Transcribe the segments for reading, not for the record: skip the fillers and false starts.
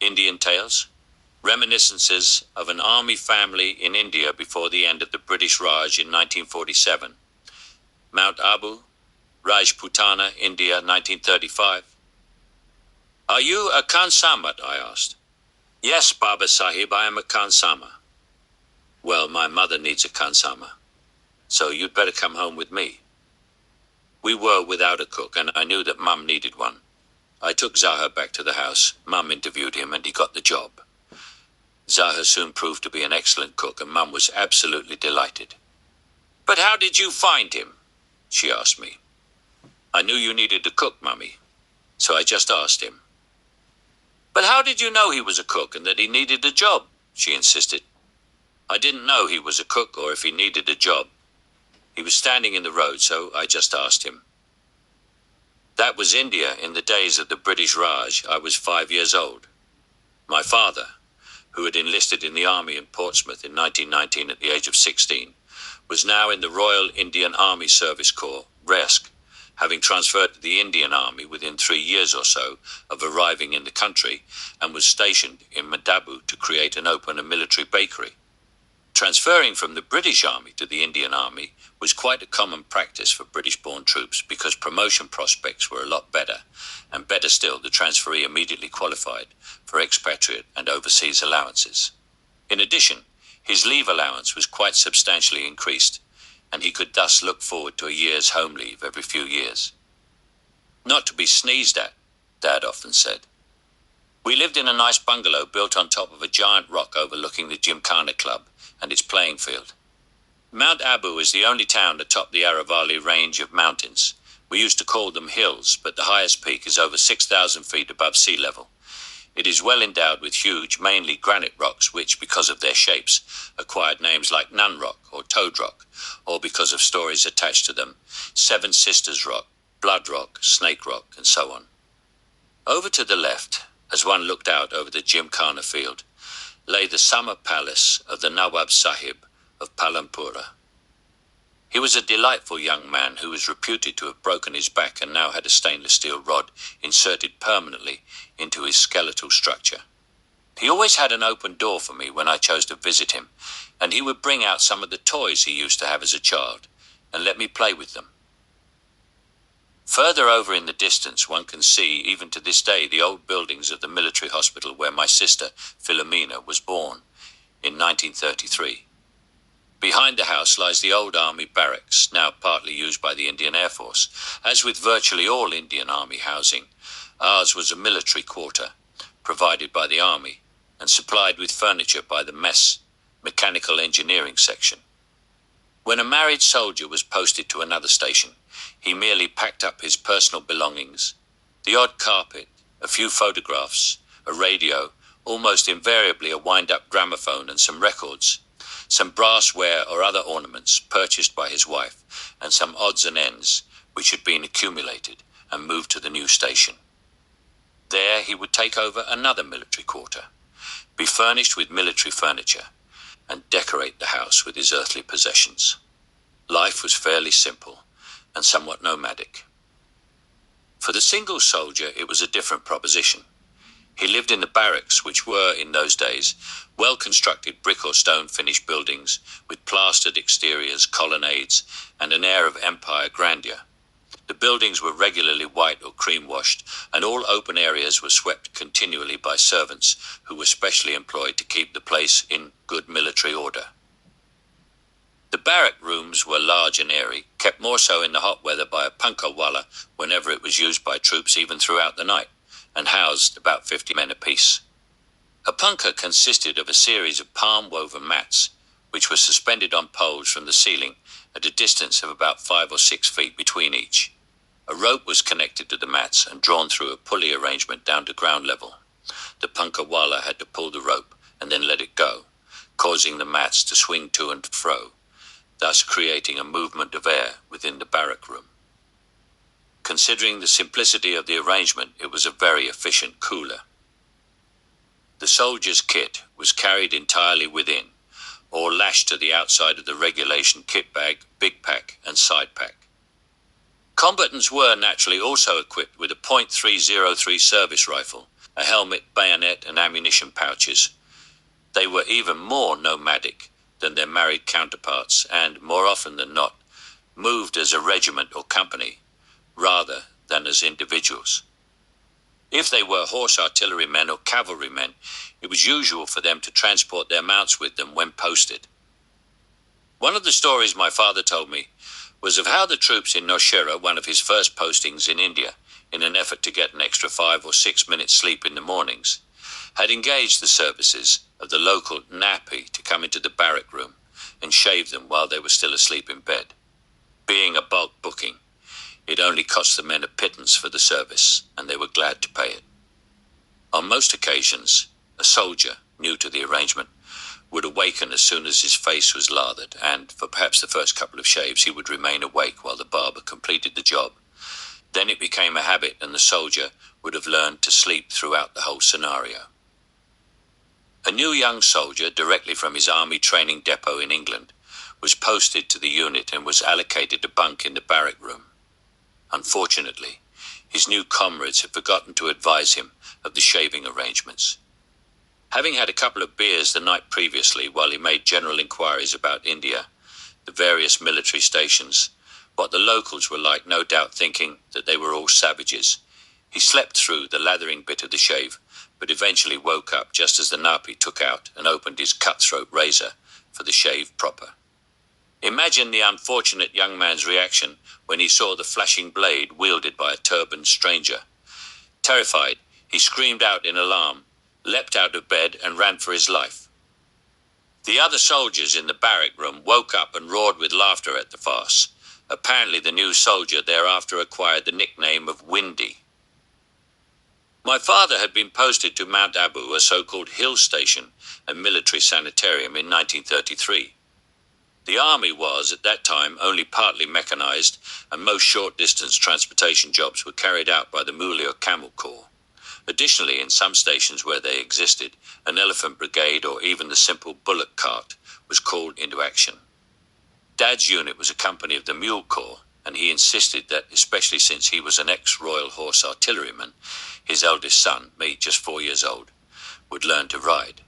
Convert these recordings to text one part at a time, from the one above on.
Indian Tales, Reminiscences of an Army Family in India before the end of the British Raj in 1947, Mount Abu, Rajputana, India, 1935. "Are you a Khansamat?" I asked. "Yes, Baba Sahib, I am a Khansama." "Well, my mother needs a Khansama, so you'd better come home with me." We were without a cook, and I knew that Mum needed one. I took Zahar back to the house. Mum interviewed him, and he got the job. Zahar soon proved to be an excellent cook, and Mum was absolutely delighted. "But how did you find him?" she asked me. "I knew you needed a cook, Mummy, so I just asked him." "But how did you know he was a cook and that he needed a job?" she insisted. "I didn't know he was a cook or if he needed a job. He was standing in the road, so I just asked him." That was India in the days of the British Raj. I was 5 years old. My father, who had enlisted in the army in Portsmouth in 1919 at the age of 16, was now in the Royal Indian Army Service Corps, RESC, having transferred to the Indian Army within 3 years or so of arriving in the country, and was stationed in Madhabu to create and open a military bakery. Transferring from the British Army to the Indian Army was quite a common practice for British-born troops because promotion prospects were a lot better, and better still, the transferee immediately qualified for expatriate and overseas allowances. In addition, his leave allowance was quite substantially increased, and he could thus look forward to a year's home leave every few years. "Not to be sneezed at," Dad often said. We lived in a nice bungalow built on top of a giant rock overlooking the Gymkhana Club and its playing field. Mount Abu is the only town atop the Aravalli range of mountains. We used to call them hills, but the highest peak is over 6,000 feet above sea level. It is well endowed with huge, mainly granite rocks, which, because of their shapes, acquired names like Nun Rock or Toad Rock, or because of stories attached to them, Seven Sisters Rock, Blood Rock, Snake Rock, and so on. Over to the left, as one looked out over the Gymkhana field, lay the summer palace of the Nawab Sahib of Palampura. He was a delightful young man who was reputed to have broken his back and now had a stainless steel rod inserted permanently into his skeletal structure. He always had an open door for me when I chose to visit him, and he would bring out some of the toys he used to have as a child and let me play with them. Further over in the distance, one can see, even to this day, the old buildings of the military hospital where my sister, Philomena, was born in 1933. Behind the house lies the old army barracks, now partly used by the Indian Air Force. As with virtually all Indian Army housing, ours was a military quarter, provided by the Army, and supplied with furniture by the mess, mechanical engineering section. When a married soldier was posted to another station, he merely packed up his personal belongings, the odd carpet, a few photographs, a radio, almost invariably a wind-up gramophone and some records, some brassware or other ornaments purchased by his wife, and some odds and ends which had been accumulated and moved to the new station. There he would take over another military quarter, be furnished with military furniture, and decorate the house with his earthly possessions. Life was fairly simple and somewhat nomadic. For the single soldier, it was a different proposition. He lived in the barracks, which were, in those days, well-constructed brick or stone-finished buildings with plastered exteriors, colonnades, and an air of empire grandeur. The buildings were regularly white or cream-washed, and all open areas were swept continually by servants who were specially employed to keep the place in good military order. The barrack rooms were large and airy, kept more so in the hot weather by a punkawala whenever it was used by troops even throughout the night, and housed about 50 men apiece. A punka consisted of a series of palm-woven mats, which were suspended on poles from the ceiling at a distance of about 5 or 6 feet between each. A rope was connected to the mats and drawn through a pulley arrangement down to ground level. The punkawala had to pull the rope and then let it go, causing the mats to swing to and fro, thus creating a movement of air within the barrack room. Considering the simplicity of the arrangement, it was a very efficient cooler. The soldier's kit was carried entirely within, or lashed to the outside of the regulation kit bag, big pack, and side pack. Combatants were naturally also equipped with a .303 service rifle, a helmet, bayonet, and ammunition pouches. They were even more nomadic than their married counterparts and, more often than not, moved as a regiment or company rather than as individuals. If they were horse artillerymen or cavalrymen, it was usual for them to transport their mounts with them when posted. One of the stories my father told me was of how the troops in Nowshera, one of his first postings in India, in an effort to get an extra 5 or 6 minutes sleep in the mornings, had engaged the services of the local nappy to come into the barrack room and shave them while they were still asleep in bed. Being a bulk booking, it only cost the men a pittance for the service, and they were glad to pay it. On most occasions, a soldier, new to the arrangement, would awaken as soon as his face was lathered, and for perhaps the first couple of shaves he would remain awake while the barber completed the job. Then it became a habit, and the soldier would have learned to sleep throughout the whole scenario. A new young soldier, directly from his army training depot in England, was posted to the unit and was allocated a bunk in the barrack room. Unfortunately, his new comrades had forgotten to advise him of the shaving arrangements. Having had a couple of beers the night previously while he made general inquiries about India, the various military stations, what the locals were like, no doubt thinking that they were all savages, he slept through the lathering bit of the shave, but eventually woke up just as the napi took out and opened his cutthroat razor for the shave proper. Imagine the unfortunate young man's reaction when he saw the flashing blade wielded by a turbaned stranger. Terrified, he screamed out in alarm, leapt out of bed, and ran for his life. The other soldiers in the barrack room woke up and roared with laughter at the farce. Apparently the new soldier thereafter acquired the nickname of Windy. My father had been posted to Mount Abu, a so-called hill station and military sanitarium, in 1933. The army was, at that time, only partly mechanized, and most short-distance transportation jobs were carried out by the Muli or Camel Corps. Additionally, in some stations where they existed, an elephant brigade or even the simple bullock cart was called into action. Dad's unit was a company of the Mule Corps, and he insisted that, especially since he was an ex-Royal Horse Artilleryman, his eldest son, me just 4 years old, would learn to ride.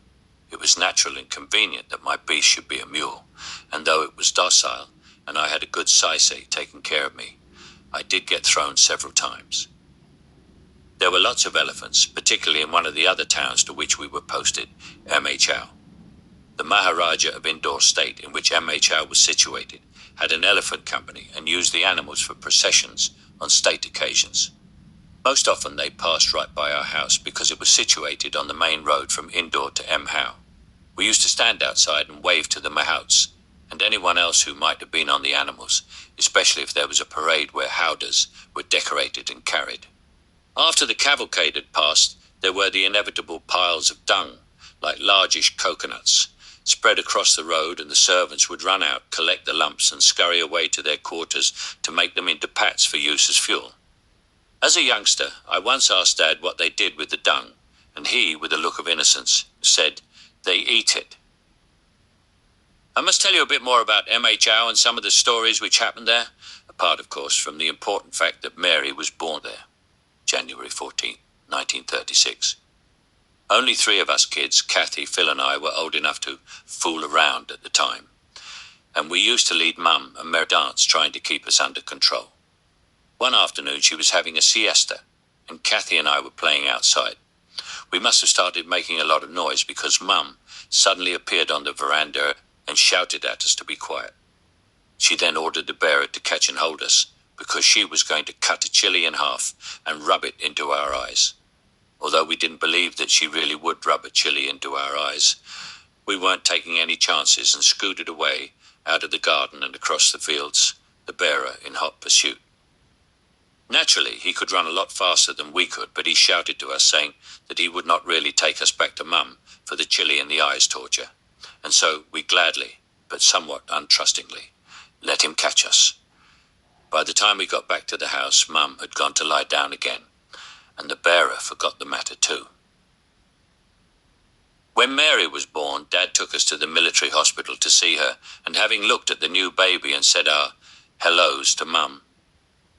It was natural and convenient that my beast should be a mule, and though it was docile, and I had a good saisei taking care of me, I did get thrown several times. There were lots of elephants, particularly in one of the other towns to which we were posted, MHL. The Maharaja of Indore state, in which MHL was situated, had an elephant company and used the animals for processions on state occasions. Most often they passed right by our house because it was situated on the main road from Indore to Mhau. We used to stand outside and wave to the mahouts and anyone else who might have been on the animals, especially if there was a parade where howdahs were decorated and carried. After the cavalcade had passed, there were the inevitable piles of dung, like largish coconuts, spread across the road, and the servants would run out, collect the lumps, and scurry away to their quarters to make them into pats for use as fuel. As a youngster, I once asked Dad what they did with the dung, and he, with a look of innocence, said, "They eat it." I must tell you a bit more about MHO and some of the stories which happened there, apart, of course, from the important fact that Mary was born there, January 14, 1936. Only 3 of us kids, Kathy, Phil and I, were old enough to fool around at the time, and we used to lead Mum and Mary dance, trying to keep us under control. One afternoon she was having a siesta, and Kathy and I were playing outside. We must have started making a lot of noise because Mum suddenly appeared on the veranda and shouted at us to be quiet. She then ordered the bearer to catch and hold us because she was going to cut a chili in half and rub it into our eyes. Although we didn't believe that she really would rub a chili into our eyes, we weren't taking any chances and scooted away out of the garden and across the fields, the bearer in hot pursuit. Naturally, he could run a lot faster than we could, but he shouted to us saying that he would not really take us back to Mum for the chili in the eyes torture, and so we gladly, but somewhat untrustingly, let him catch us. By the time we got back to the house, Mum had gone to lie down again, and the bearer forgot the matter too. When Mary was born, Dad took us to the military hospital to see her, and having looked at the new baby and said our hellos to Mum,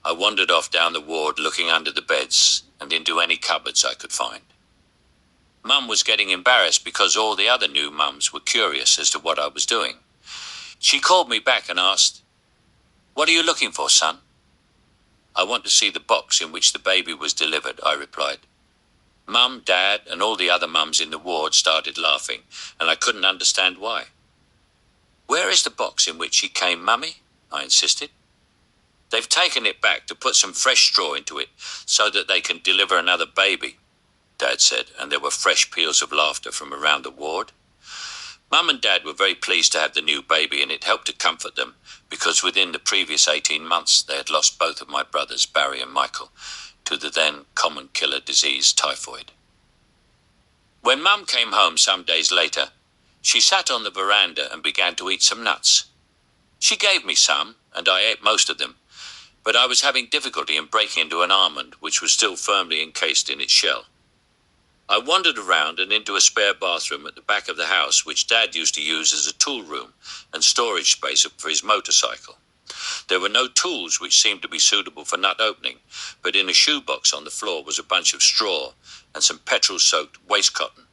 I wandered off down the ward looking under the beds and into any cupboards I could find. Mum was getting embarrassed because all the other new mums were curious as to what I was doing. She called me back and asked, "What are you looking for, son?" "I want to see the box in which the baby was delivered," I replied. Mum, Dad, and all the other mums in the ward started laughing, and I couldn't understand why. "Where is the box in which she came, Mummy?" I insisted. "They've taken it back to put some fresh straw into it so that they can deliver another baby," Dad said, and there were fresh peals of laughter from around the ward. Mum and Dad were very pleased to have the new baby, and it helped to comfort them because within the previous 18 months they had lost both of my brothers, Barry and Michael, to the then common killer disease, typhoid. When Mum came home some days later, she sat on the veranda and began to eat some nuts. She gave me some, and I ate most of them, but I was having difficulty in breaking into an almond which was still firmly encased in its shell. I wandered around and into a spare bathroom at the back of the house, which Dad used to use as a tool room and storage space for his motorcycle. There were no tools which seemed to be suitable for nut opening, but in a shoebox on the floor was a bunch of straw and some petrol-soaked waste cotton.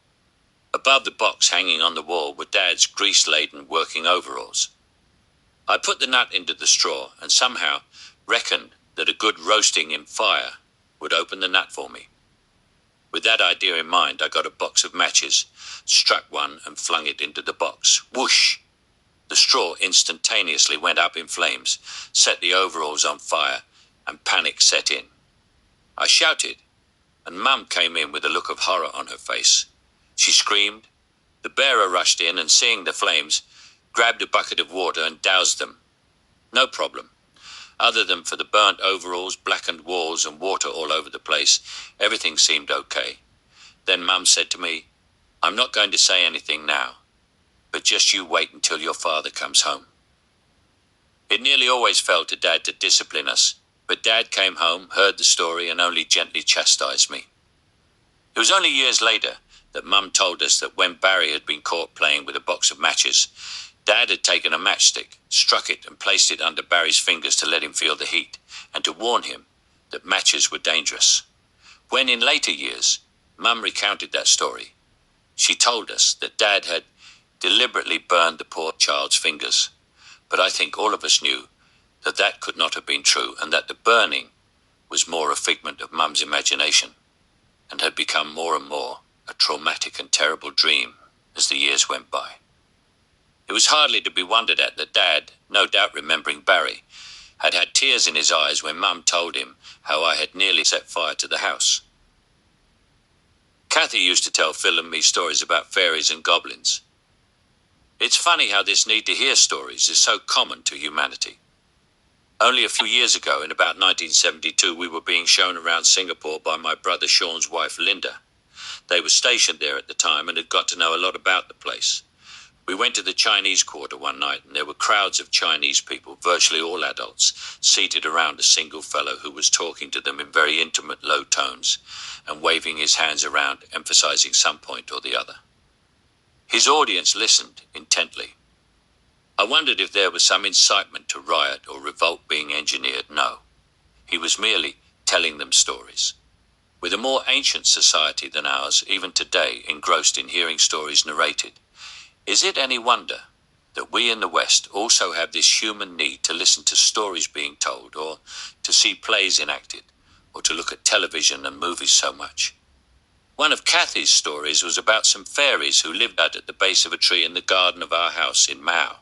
Above the box hanging on the wall were Dad's grease-laden working overalls. I put the nut into the straw and somehow reckoned that a good roasting in fire would open the nut for me. With that idea in mind, I got a box of matches, struck one and flung it into the box. Whoosh! The straw instantaneously went up in flames, set the overalls on fire, and panic set in. I shouted, and Mum came in with a look of horror on her face. She screamed. The bearer rushed in and, seeing the flames, grabbed a bucket of water and doused them. No problem. Other than for the burnt overalls, blackened walls, and water all over the place, everything seemed okay. Then Mum said to me, "I'm not going to say anything now, but just you wait until your father comes home." It nearly always fell to Dad to discipline us, but Dad came home, heard the story, and only gently chastised me. It was only years later that Mum told us that when Barry had been caught playing with a box of matches, Dad had taken a matchstick, struck it, and placed it under Barry's fingers to let him feel the heat, and to warn him that matches were dangerous. When in later years, Mum recounted that story, she told us that Dad had deliberately burned the poor child's fingers, but I think all of us knew that that could not have been true, and that the burning was more a figment of Mum's imagination, and had become more and more a traumatic and terrible dream as the years went by. It was hardly to be wondered at that Dad, no doubt remembering Barry, had had tears in his eyes when Mum told him how I had nearly set fire to the house. Kathy used to tell Phil and me stories about fairies and goblins. It's funny how this need to hear stories is so common to humanity. Only a few years ago, in about 1972, we were being shown around Singapore by my brother Sean's wife Linda. They were stationed there at the time and had got to know a lot about the place. We went to the Chinese Quarter one night, and there were crowds of Chinese people, virtually all adults, seated around a single fellow who was talking to them in very intimate low tones and waving his hands around, emphasizing some point or the other. His audience listened intently. I wondered if there was some incitement to riot or revolt being engineered. No, he was merely telling them stories. With a more ancient society than ours, even today engrossed in hearing stories narrated, is it any wonder that we in the West also have this human need to listen to stories being told, or to see plays enacted, or to look at television and movies so much? One of Kathy's stories was about some fairies who lived out at the base of a tree in the garden of our house in Mao.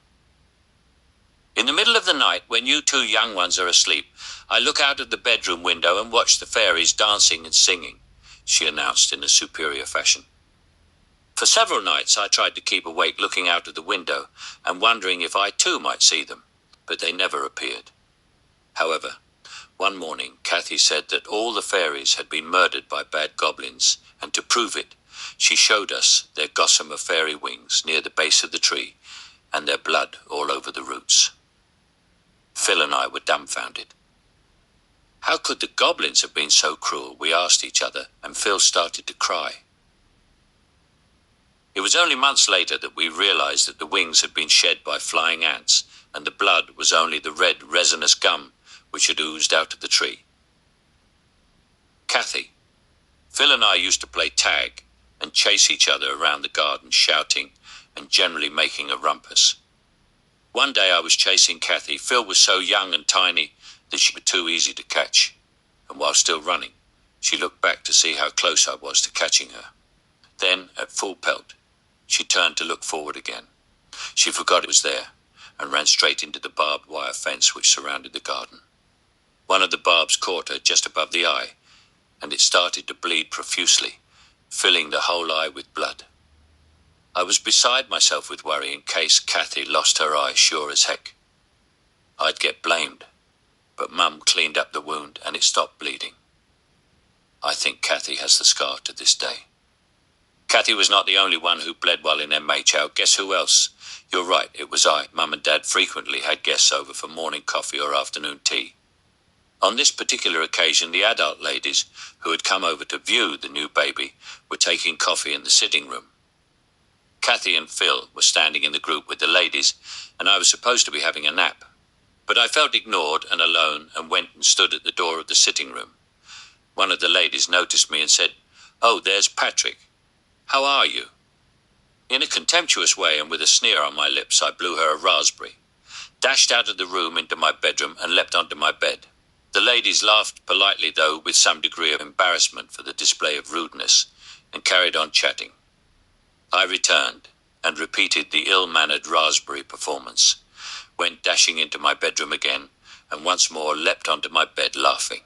"In the middle of the night, when you two young ones are asleep, I look out of the bedroom window and watch the fairies dancing and singing," she announced in a superior fashion. For several nights I tried to keep awake, looking out of the window and wondering if I too might see them, but they never appeared. However, one morning Kathy said that all the fairies had been murdered by bad goblins, and to prove it, she showed us their gossamer fairy wings near the base of the tree and their blood all over the roots. Phil and I were dumbfounded. How could the goblins have been so cruel, we asked each other, and Phil started to cry. It was only months later that we realized that the wings had been shed by flying ants, and the blood was only the red resinous gum which had oozed out of the tree. Kathy, Phil and I used to play tag, and chase each other around the garden, shouting and generally making a rumpus. One day I was chasing Kathy. Phil was so young and tiny that she was too easy to catch, and while still running, she looked back to see how close I was to catching her. Then, at full pelt, she turned to look forward again. She forgot it was there and ran straight into the barbed wire fence which surrounded the garden. One of the barbs caught her just above the eye, and it started to bleed profusely, filling the whole eye with blood. I was beside myself with worry in case Kathy lost her eye, sure as heck. I'd get blamed, but Mum cleaned up the wound and it stopped bleeding. I think Kathy has the scar to this day. Kathy was not the only one who bled while in MHL. Guess who else? You're right, it was I. Mum and Dad frequently had guests over for morning coffee or afternoon tea. On this particular occasion, the adult ladies who had come over to view the new baby were taking coffee in the sitting room. Kathy and Phil were standing in the group with the ladies, and I was supposed to be having a nap. But I felt ignored and alone and went and stood at the door of the sitting room. One of the ladies noticed me and said, "Oh, there's Patrick. How are you?" In a contemptuous way and with a sneer on my lips, I blew her a raspberry, dashed out of the room into my bedroom and leapt onto my bed. The ladies laughed politely, though with some degree of embarrassment for the display of rudeness, and carried on chatting. I returned and repeated the ill-mannered raspberry performance, went dashing into my bedroom again, and once more leapt onto my bed laughing.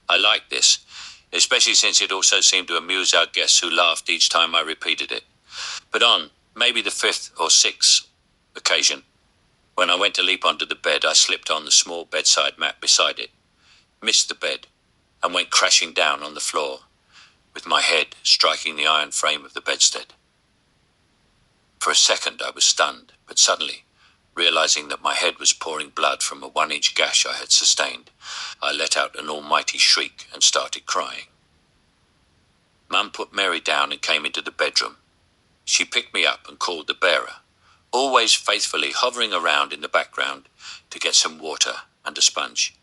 I liked this, especially since it also seemed to amuse our guests who laughed each time I repeated it. But on maybe the 5th or 6th occasion, when I went to leap onto the bed, I slipped on the small bedside mat beside it, missed the bed, and went crashing down on the floor, with my head striking the iron frame of the bedstead. For a second I was stunned, but suddenly, realizing that my head was pouring blood from a 1-inch gash I had sustained, I let out an almighty shriek and started crying. Mum put Mary down and came into the bedroom. She picked me up and called the bearer, always faithfully hovering around in the background to get some water and a sponge.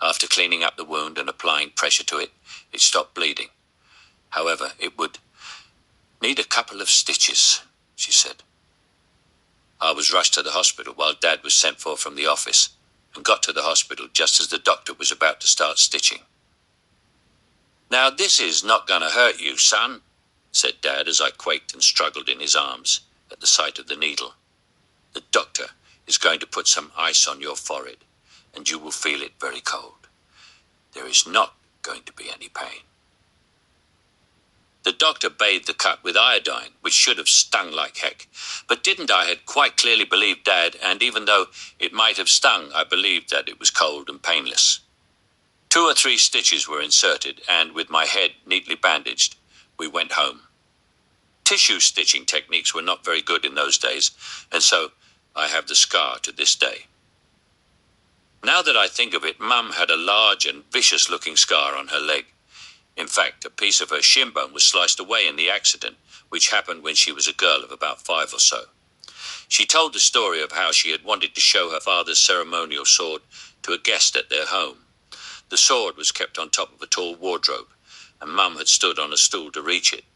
After cleaning up the wound and applying pressure to it, it stopped bleeding. However, it would need a couple of stitches, she said. I was rushed to the hospital while Dad was sent for from the office, and got to the hospital just as the doctor was about to start stitching. "Now this is not going to hurt you, son," said Dad as I quaked and struggled in his arms at the sight of the needle. "The doctor is going to put some ice on your forehead, and you will feel it very cold. There is not going to be any pain." The doctor bathed the cut with iodine, which should have stung like heck. But didn't I had quite clearly believed Dad, and even though it might have stung, I believed that it was cold and painless. 2 or 3 stitches were inserted, and with my head neatly bandaged, we went home. Tissue stitching techniques were not very good in those days, and so I have the scar to this day. Now that I think of it, Mum had a large and vicious-looking scar on her leg. In fact, a piece of her shin bone was sliced away in the accident, which happened when she was a girl of about 5 or so. She told the story of how she had wanted to show her father's ceremonial sword to a guest at their home. The sword was kept on top of a tall wardrobe, and Mum had stood on a stool to reach it.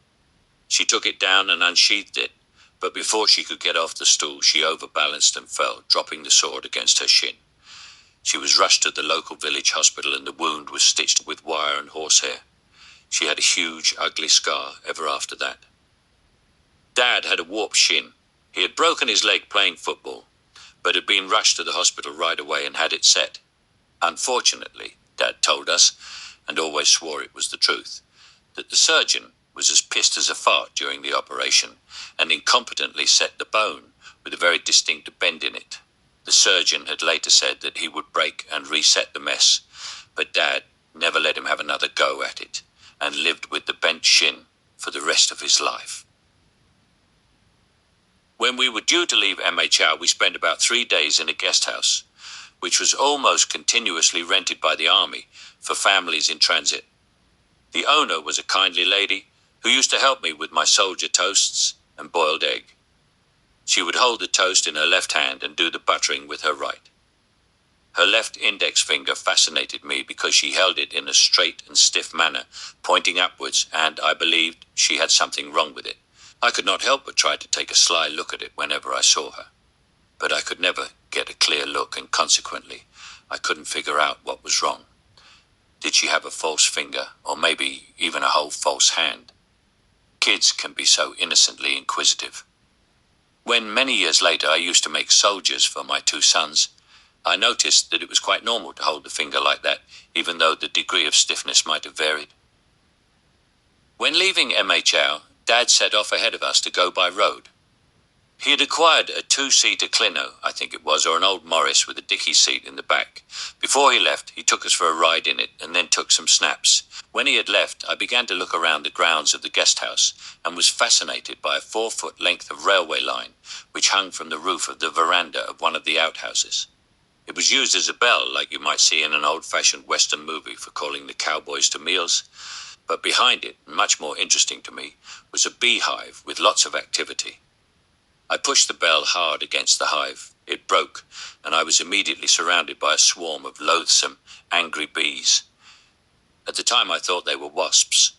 She took it down and unsheathed it, but before she could get off the stool, she overbalanced and fell, dropping the sword against her shin. She was rushed to the local village hospital, and the wound was stitched with wire and horsehair. She had a huge, ugly scar ever after that. Dad had a warped shin. He had broken his leg playing football, but had been rushed to the hospital right away and had it set. Unfortunately, Dad told us, and always swore it was the truth, that the surgeon was as pissed as a fart during the operation and incompetently set the bone with a very distinct bend in it. The surgeon had later said that he would break and reset the mess, but Dad never let him have another go at it, and lived with the bent shin for the rest of his life. When we were due to leave MHR, we spent about 3 days in a guest house, which was almost continuously rented by the army for families in transit. The owner was a kindly lady who used to help me with my soldier toasts and boiled egg. She would hold the toast in her left hand and do the buttering with her right. Her left index finger fascinated me because she held it in a straight and stiff manner, pointing upwards, and I believed she had something wrong with it. I could not help but try to take a sly look at it whenever I saw her. But I could never get a clear look, and consequently, I couldn't figure out what was wrong. Did she have a false finger, or maybe even a whole false hand? Kids can be so innocently inquisitive. When many years later I used to make soldiers for my two sons, I noticed that it was quite normal to hold the finger like that, even though the degree of stiffness might have varied. When leaving MHL, Dad set off ahead of us to go by road. He had acquired a two-seater Clino, I think it was, or an old Morris with a dicky seat in the back. Before he left, he took us for a ride in it and then took some snaps. When he had left, I began to look around the grounds of the guest house and was fascinated by a 4-foot length of railway line which hung from the roof of the veranda of one of the outhouses. It was used as a bell, like you might see in an old-fashioned Western movie for calling the cowboys to meals. But behind it, and much more interesting to me, was a beehive with lots of activity. I pushed the bell hard against the hive. It broke, and I was immediately surrounded by a swarm of loathsome, angry bees. At the time I thought they were wasps,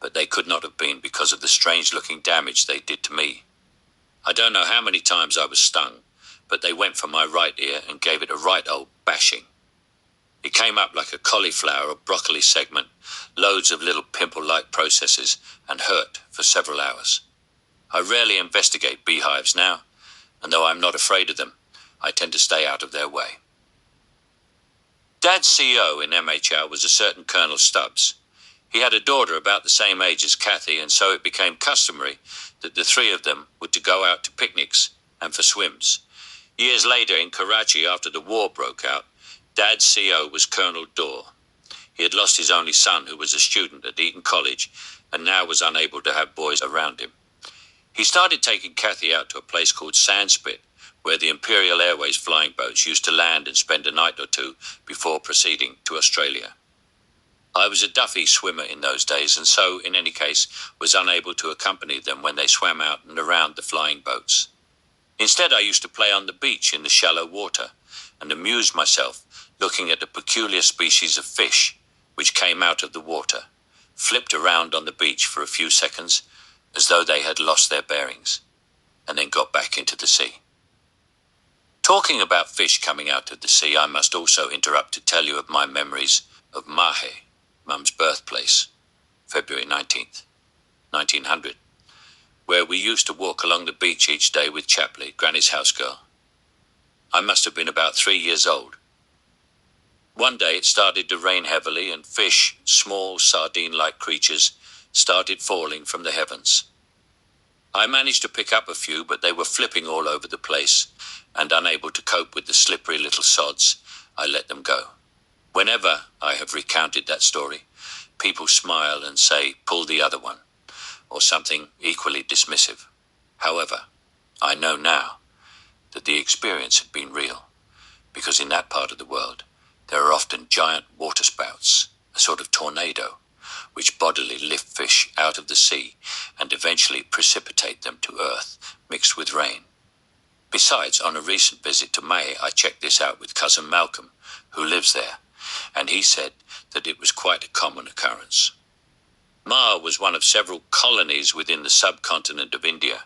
but they could not have been because of the strange-looking damage they did to me. I don't know how many times I was stung, but they went for my right ear and gave it a right old bashing. It came up like a cauliflower or broccoli segment, loads of little pimple-like processes, and hurt for several hours. I rarely investigate beehives now, and though I'm not afraid of them, I tend to stay out of their way. Dad's CO in MHL was a certain Colonel Stubbs. He had a daughter about the same age as Kathy, and so it became customary that the three of them were to go out to picnics and for swims. Years later, in Karachi, after the war broke out, Dad's CO was Colonel Dorr. He had lost his only son, who was a student at Eton College, and now was unable to have boys around him. He started taking Kathy out to a place called Sandspit, where the Imperial Airways flying boats used to land and spend a night or two before proceeding to Australia. I was a duffy swimmer in those days, and so, in any case, was unable to accompany them when they swam out and around the flying boats. Instead, I used to play on the beach in the shallow water and amuse myself looking at a peculiar species of fish which came out of the water, flipped around on the beach for a few seconds as though they had lost their bearings, and then got back into the sea. Talking about fish coming out of the sea, I must also interrupt to tell you of my memories of Mahe, Mum's birthplace, February 19th, 1900, where we used to walk along the beach each day with Chapley, Granny's housegirl. I must have been about 3 years old. One day it started to rain heavily, and fish, small sardine-like creatures, started falling from the heavens. I managed to pick up a few, but they were flipping all over the place, and unable to cope with the slippery little sods, I let them go. Whenever I have recounted that story, people smile and say, "Pull the other one," or something equally dismissive. However, I know now that the experience had been real, because in that part of the world, there are often giant waterspouts, a sort of tornado, which bodily lift fish out of the sea and eventually precipitate them to earth, mixed with rain. Besides, on a recent visit to May, I checked this out with cousin Malcolm, who lives there, and he said that it was quite a common occurrence. Mar was one of several colonies within the subcontinent of India.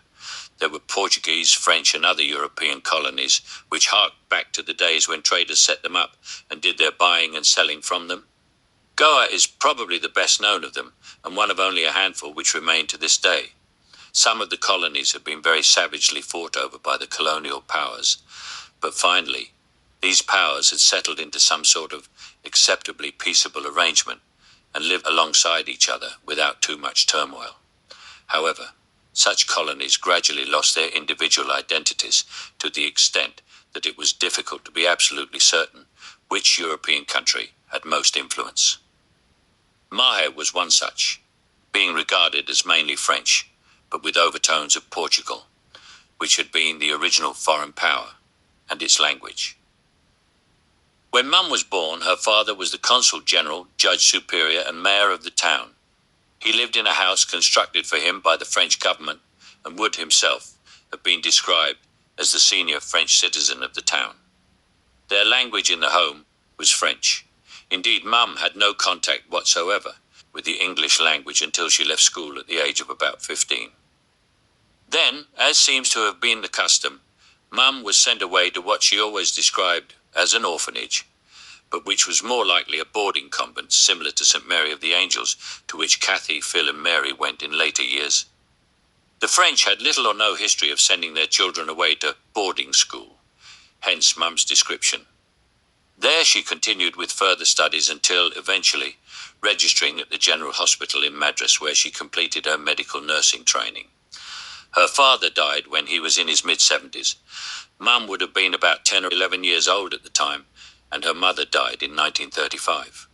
There were Portuguese, French, and other European colonies, which harked back to the days when traders set them up and did their buying and selling from them. Goa is probably the best known of them, and one of only a handful which remain to this day. Some of the colonies have been very savagely fought over by the colonial powers, but finally, these powers had settled into some sort of acceptably peaceable arrangement and lived alongside each other without too much turmoil. However, such colonies gradually lost their individual identities to the extent that it was difficult to be absolutely certain which European country had most influence. Mahe was one such, being regarded as mainly French, but with overtones of Portugal, which had been the original foreign power, and its language. When Mum was born, her father was the Consul General, Judge Superior, and Mayor of the town. He lived in a house constructed for him by the French government, and would himself have been described as the senior French citizen of the town. Their language in the home was French. Indeed, Mum had no contact whatsoever with the English language until she left school at the age of about 15. Then, as seems to have been the custom, Mum was sent away to what she always described as an orphanage, but which was more likely a boarding convent similar to St. Mary of the Angels, to which Kathy, Phil and Mary went in later years. The French had little or no history of sending their children away to boarding school, hence Mum's description. There she continued with further studies until, eventually, registering at the General Hospital in Madras, where she completed her medical nursing training. Her father died when he was in his mid-70s. Mum would have been about 10 or 11 years old at the time, and her mother died in 1935.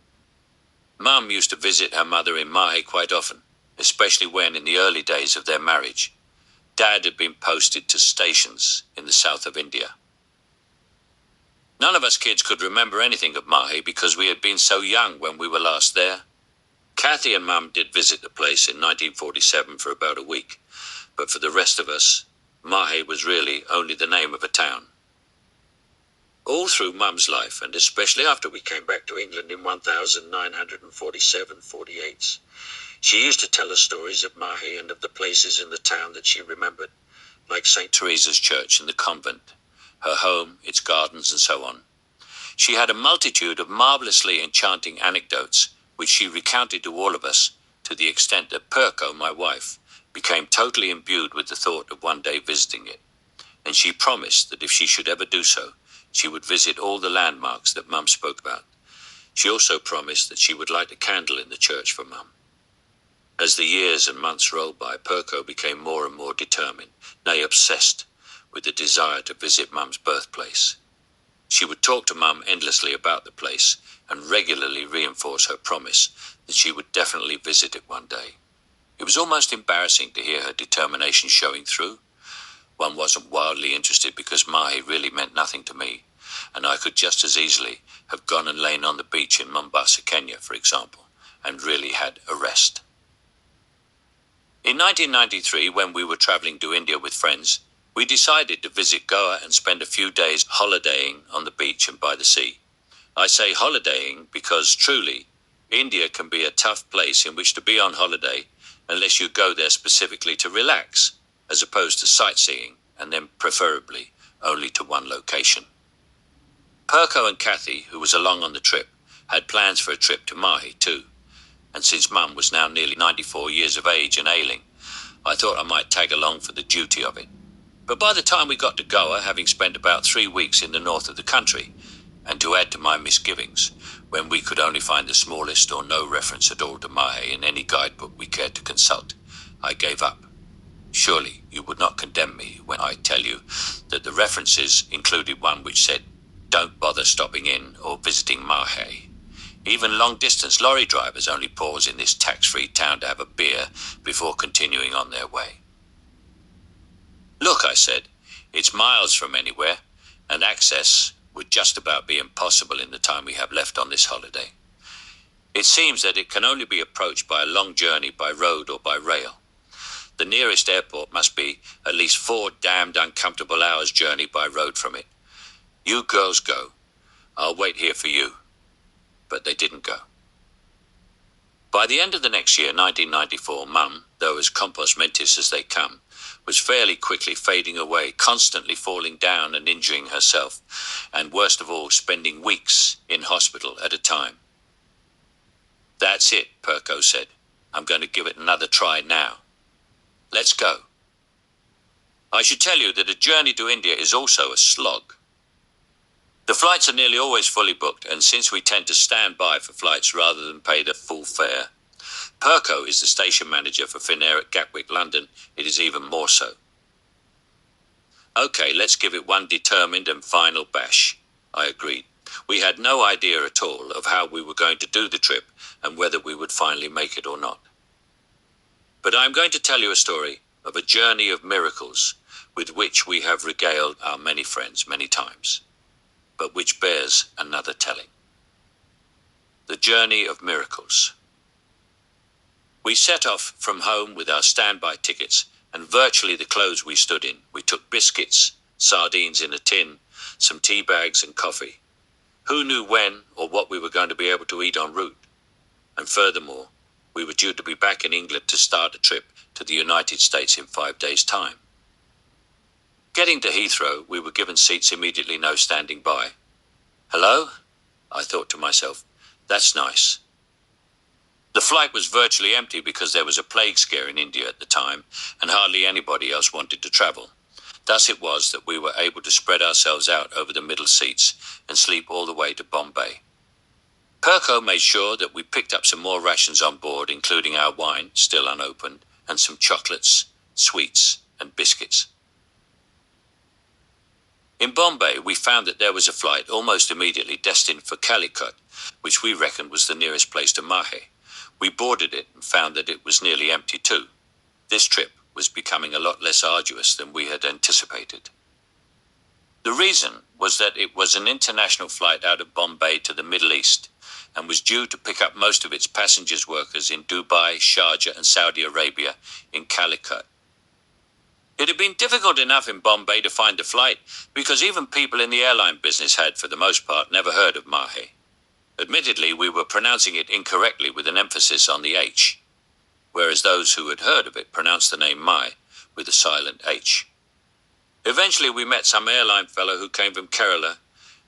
Mum used to visit her mother in Mahe quite often, especially when, in the early days of their marriage, Dad had been posted to stations in the south of India. None of us kids could remember anything of Mahe because we had been so young when we were last there. Kathy and Mum did visit the place in 1947 for about a week, but for the rest of us, Mahe was really only the name of a town. All through Mum's life, and especially after we came back to England in 1947-48, she used to tell us stories of Mahe and of the places in the town that she remembered, like St. Teresa's Church and the convent, her home, its gardens, and so on. She had a multitude of marvellously enchanting anecdotes, which she recounted to all of us, to the extent that Perko, my wife, became totally imbued with the thought of one day visiting it, and she promised that if she should ever do so, she would visit all the landmarks that Mum spoke about. She also promised that she would light a candle in the church for Mum. As the years and months rolled by, Perko became more and more determined, nay obsessed, with the desire to visit Mum's birthplace. She would talk to Mum endlessly about the place and regularly reinforce her promise that she would definitely visit it one day. It was almost embarrassing to hear her determination showing through. One wasn't wildly interested because Mahe really meant nothing to me, and I could just as easily have gone and lain on the beach in Mombasa, Kenya, for example, and really had a rest. In 1993, when we were travelling to India with friends, we decided to visit Goa and spend a few days holidaying on the beach and by the sea. I say holidaying because, truly, India can be a tough place in which to be on holiday unless you go there specifically to relax, as opposed to sightseeing, and then preferably only to one location. Perko and Kathy, who was along on the trip, had plans for a trip to Mahe too, and since Mum was now nearly 94 years of age and ailing, I thought I might tag along for the duty of it. But by the time we got to Goa, having spent about 3 weeks in the north of the country, and to add to my misgivings, when we could only find the smallest or no reference at all to Mahe in any guidebook we cared to consult, I gave up. Surely you would not condemn me when I tell you that the references included one which said, "Don't bother stopping in or visiting Mahe. Even long-distance lorry drivers only pause in this tax-free town to have a beer before continuing on their way." "Look," I said, "it's miles from anywhere, and access would just about be impossible in the time we have left on this holiday. It seems that it can only be approached by a long journey by road or by rail. The nearest airport must be at least 4 damned uncomfortable hours' journey by road from it. You girls go. I'll wait here for you." But they didn't go. By the end of the next year, 1994, Mum, though as compos mentis as they come, was fairly quickly fading away, constantly falling down and injuring herself, and worst of all, spending weeks in hospital at a time. "That's it," Perko said. "I'm going to give it another try now. Let's go." I should tell you that a journey to India is also a slog. The flights are nearly always fully booked, and since we tend to stand by for flights rather than pay the full fare, Perko is the station manager for Finnair at Gatwick, London. It is even more so. "Okay, let's give it one determined and final bash," I agreed. We had no idea at all of how we were going to do the trip and whether we would finally make it or not. But I'm going to tell you a story of a journey of miracles with which we have regaled our many friends many times, but which bears another telling. The journey of miracles. We set off from home with our standby tickets and virtually the clothes we stood in. We took biscuits, sardines in a tin, some tea bags and coffee. Who knew when or what we were going to be able to eat en route? And furthermore, we were due to be back in England to start a trip to the United States in 5 days' time. Getting to Heathrow, we were given seats immediately, no standing by. Hello? I thought to myself, that's nice. The flight was virtually empty because there was a plague scare in India at the time, and hardly anybody else wanted to travel. Thus it was that we were able to spread ourselves out over the middle seats and sleep all the way to Bombay. Perko made sure that we picked up some more rations on board, including our wine, still unopened, and some chocolates, sweets, and biscuits. In Bombay, we found that there was a flight almost immediately destined for Calicut, which we reckoned was the nearest place to Mahe. We boarded it and found that it was nearly empty too. This trip was becoming a lot less arduous than we had anticipated. The reason was that it was an international flight out of Bombay to the Middle East, and was due to pick up most of its passengers workers in Dubai, Sharjah, and Saudi Arabia in Calicut. It had been difficult enough in Bombay to find the flight, because even people in the airline business had, for the most part, never heard of Mahe. Admittedly, we were pronouncing it incorrectly with an emphasis on the H, whereas those who had heard of it pronounced the name Mai with a silent H. Eventually, we met some airline fellow who came from Kerala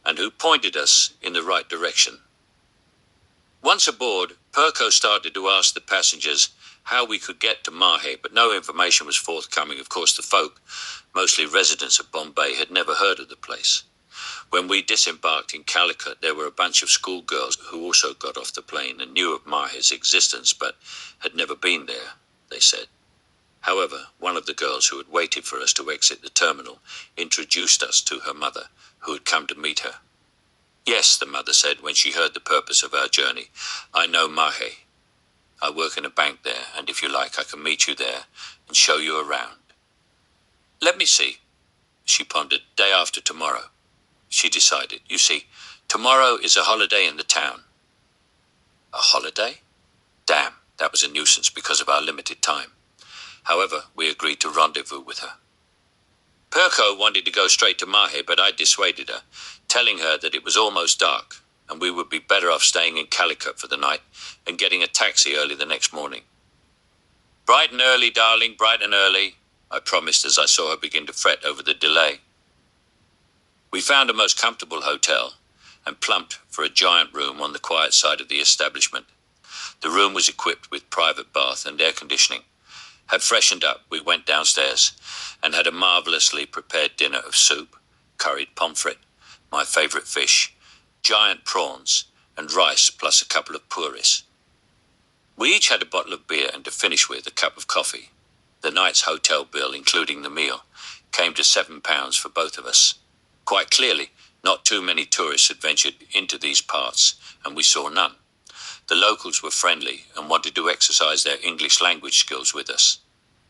and who pointed us in the right direction. Once aboard, Perko started to ask the passengers how we could get to Mahe, but no information was forthcoming. Of course, the folk, mostly residents of Bombay, had never heard of the place. When we disembarked in Calicut, there were a bunch of schoolgirls who also got off the plane and knew of Mahe's existence, but had never been there, they said. However, one of the girls who had waited for us to exit the terminal introduced us to her mother, who had come to meet her. Yes, the mother said when she heard the purpose of our journey, I know Mahe. I work in a bank there, and if you like, I can meet you there and show you around. Let me see, she pondered. Day after tomorrow, she decided. You see, tomorrow is a holiday in the town. A holiday? Damn, that was a nuisance because of our limited time. However, we agreed to rendezvous with her. Perko wanted to go straight to Mahe, but I dissuaded her, telling her that it was almost dark, and we would be better off staying in Calicut for the night and getting a taxi early the next morning. Bright and early, darling, bright and early, I promised as I saw her begin to fret over the delay. We found a most comfortable hotel and plumped for a giant room on the quiet side of the establishment. The room was equipped with private bath and air conditioning. Had freshened up, we went downstairs and had a marvelously prepared dinner of soup, curried pomfret, my favourite fish, giant prawns, and rice plus a couple of puris. We each had a bottle of beer and to finish with a cup of coffee. The night's hotel bill, including the meal, came to £7 for both of us. Quite clearly, not too many tourists had ventured into these parts, and we saw none. The locals were friendly and wanted to exercise their English language skills with us.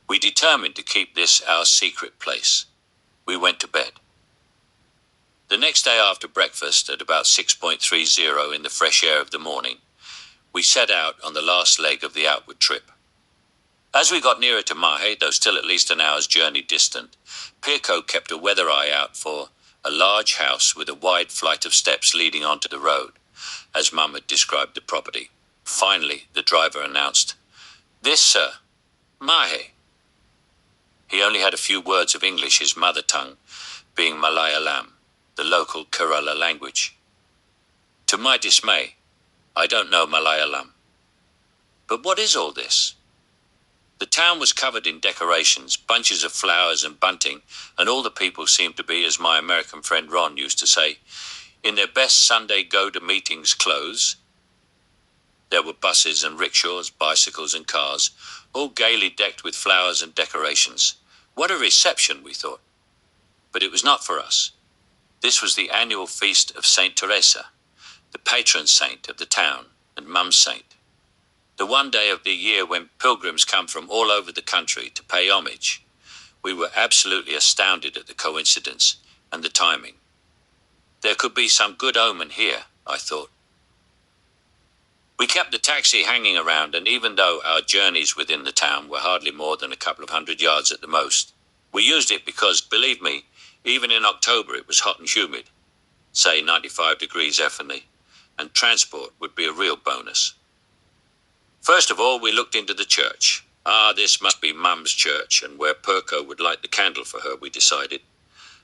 We determined to keep this our secret place. We went to bed. The next day after breakfast, at about 6.30 in the fresh air of the morning, we set out on the last leg of the outward trip. As we got nearer to Mahe, though still at least an hour's journey distant, Pirko kept a weather eye out for a large house with a wide flight of steps leading onto the road, as Mum had described the property. Finally, the driver announced, "This, sir, Mahe." He only had a few words of English, his mother tongue being Malayalam, the local Kerala language. To my dismay, I don't know Malayalam. But what is all this? The town was covered in decorations, bunches of flowers and bunting, and all the people seemed to be, as my American friend Ron used to say, in their best Sunday go-to-meetings clothes. There were buses and rickshaws, bicycles and cars, all gaily decked with flowers and decorations. What a reception, we thought. But it was not for us. This was the annual feast of Saint Teresa, the patron saint of the town and Mum's saint. The one day of the year when pilgrims come from all over the country to pay homage. We were absolutely astounded at the coincidence and the timing. There could be some good omen here, I thought. We kept the taxi hanging around, and even though our journeys within the town were hardly more than a couple of 100 yards at the most, we used it because, believe me, even in October it was hot and humid. say 95 degrees F&E, and transport would be a real bonus. First of all, we looked into the church. This must be Mum's church, and where Perko would light the candle for her, we decided.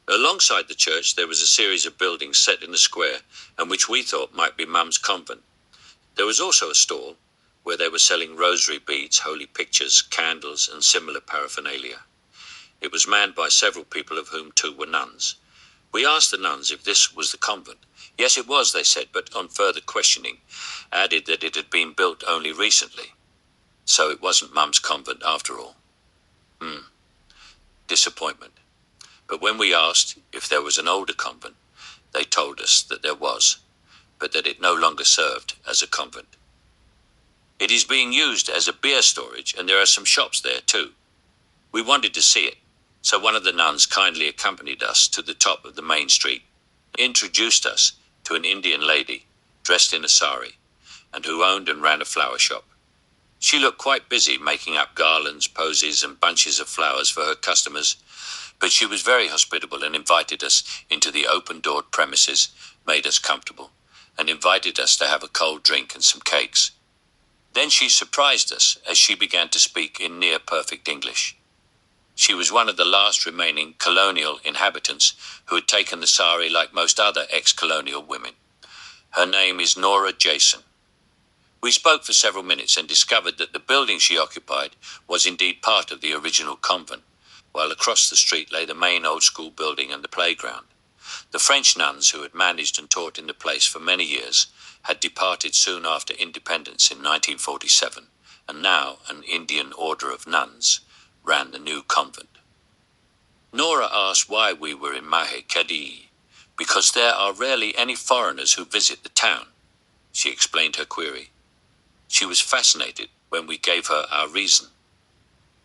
Alongside the church, there was a series of buildings set in a square, and which we thought might be Mum's convent. There was also a stall where they were selling rosary beads, holy pictures, candles, and similar paraphernalia. It was manned by several people, of whom 2 were nuns. We asked the nuns if this was the convent. Yes, it was, they said, but on further questioning, added that it had been built only recently. So it wasn't Mum's convent after all. Disappointment. But when we asked if there was an older convent, they told us that there was, but that it no longer served as a convent. It is being used as a beer storage, and there are some shops there too. We wanted to see it, so one of the nuns kindly accompanied us to the top of the main street, introduced us to an Indian lady dressed in a sari, and who owned and ran a flower shop. She looked quite busy making up garlands, posies, and bunches of flowers for her customers, but she was very hospitable and invited us into the open-doored premises, made us comfortable, and invited us to have a cold drink and some cakes. Then she surprised us as she began to speak in near-perfect English. She was one of the last remaining colonial inhabitants who had taken the sari like most other ex-colonial women. Her name is Nora Jason. We spoke for several minutes and discovered that the building she occupied was indeed part of the original convent, while across the street lay the main old school building and the playground. The French nuns who had managed and taught in the place for many years had departed soon after independence in 1947, and now an Indian order of nuns ran the new convent. Nora asked why we were in Mahe Kadi, because there are rarely any foreigners who visit the town. She explained her query. She was fascinated when we gave her our reason.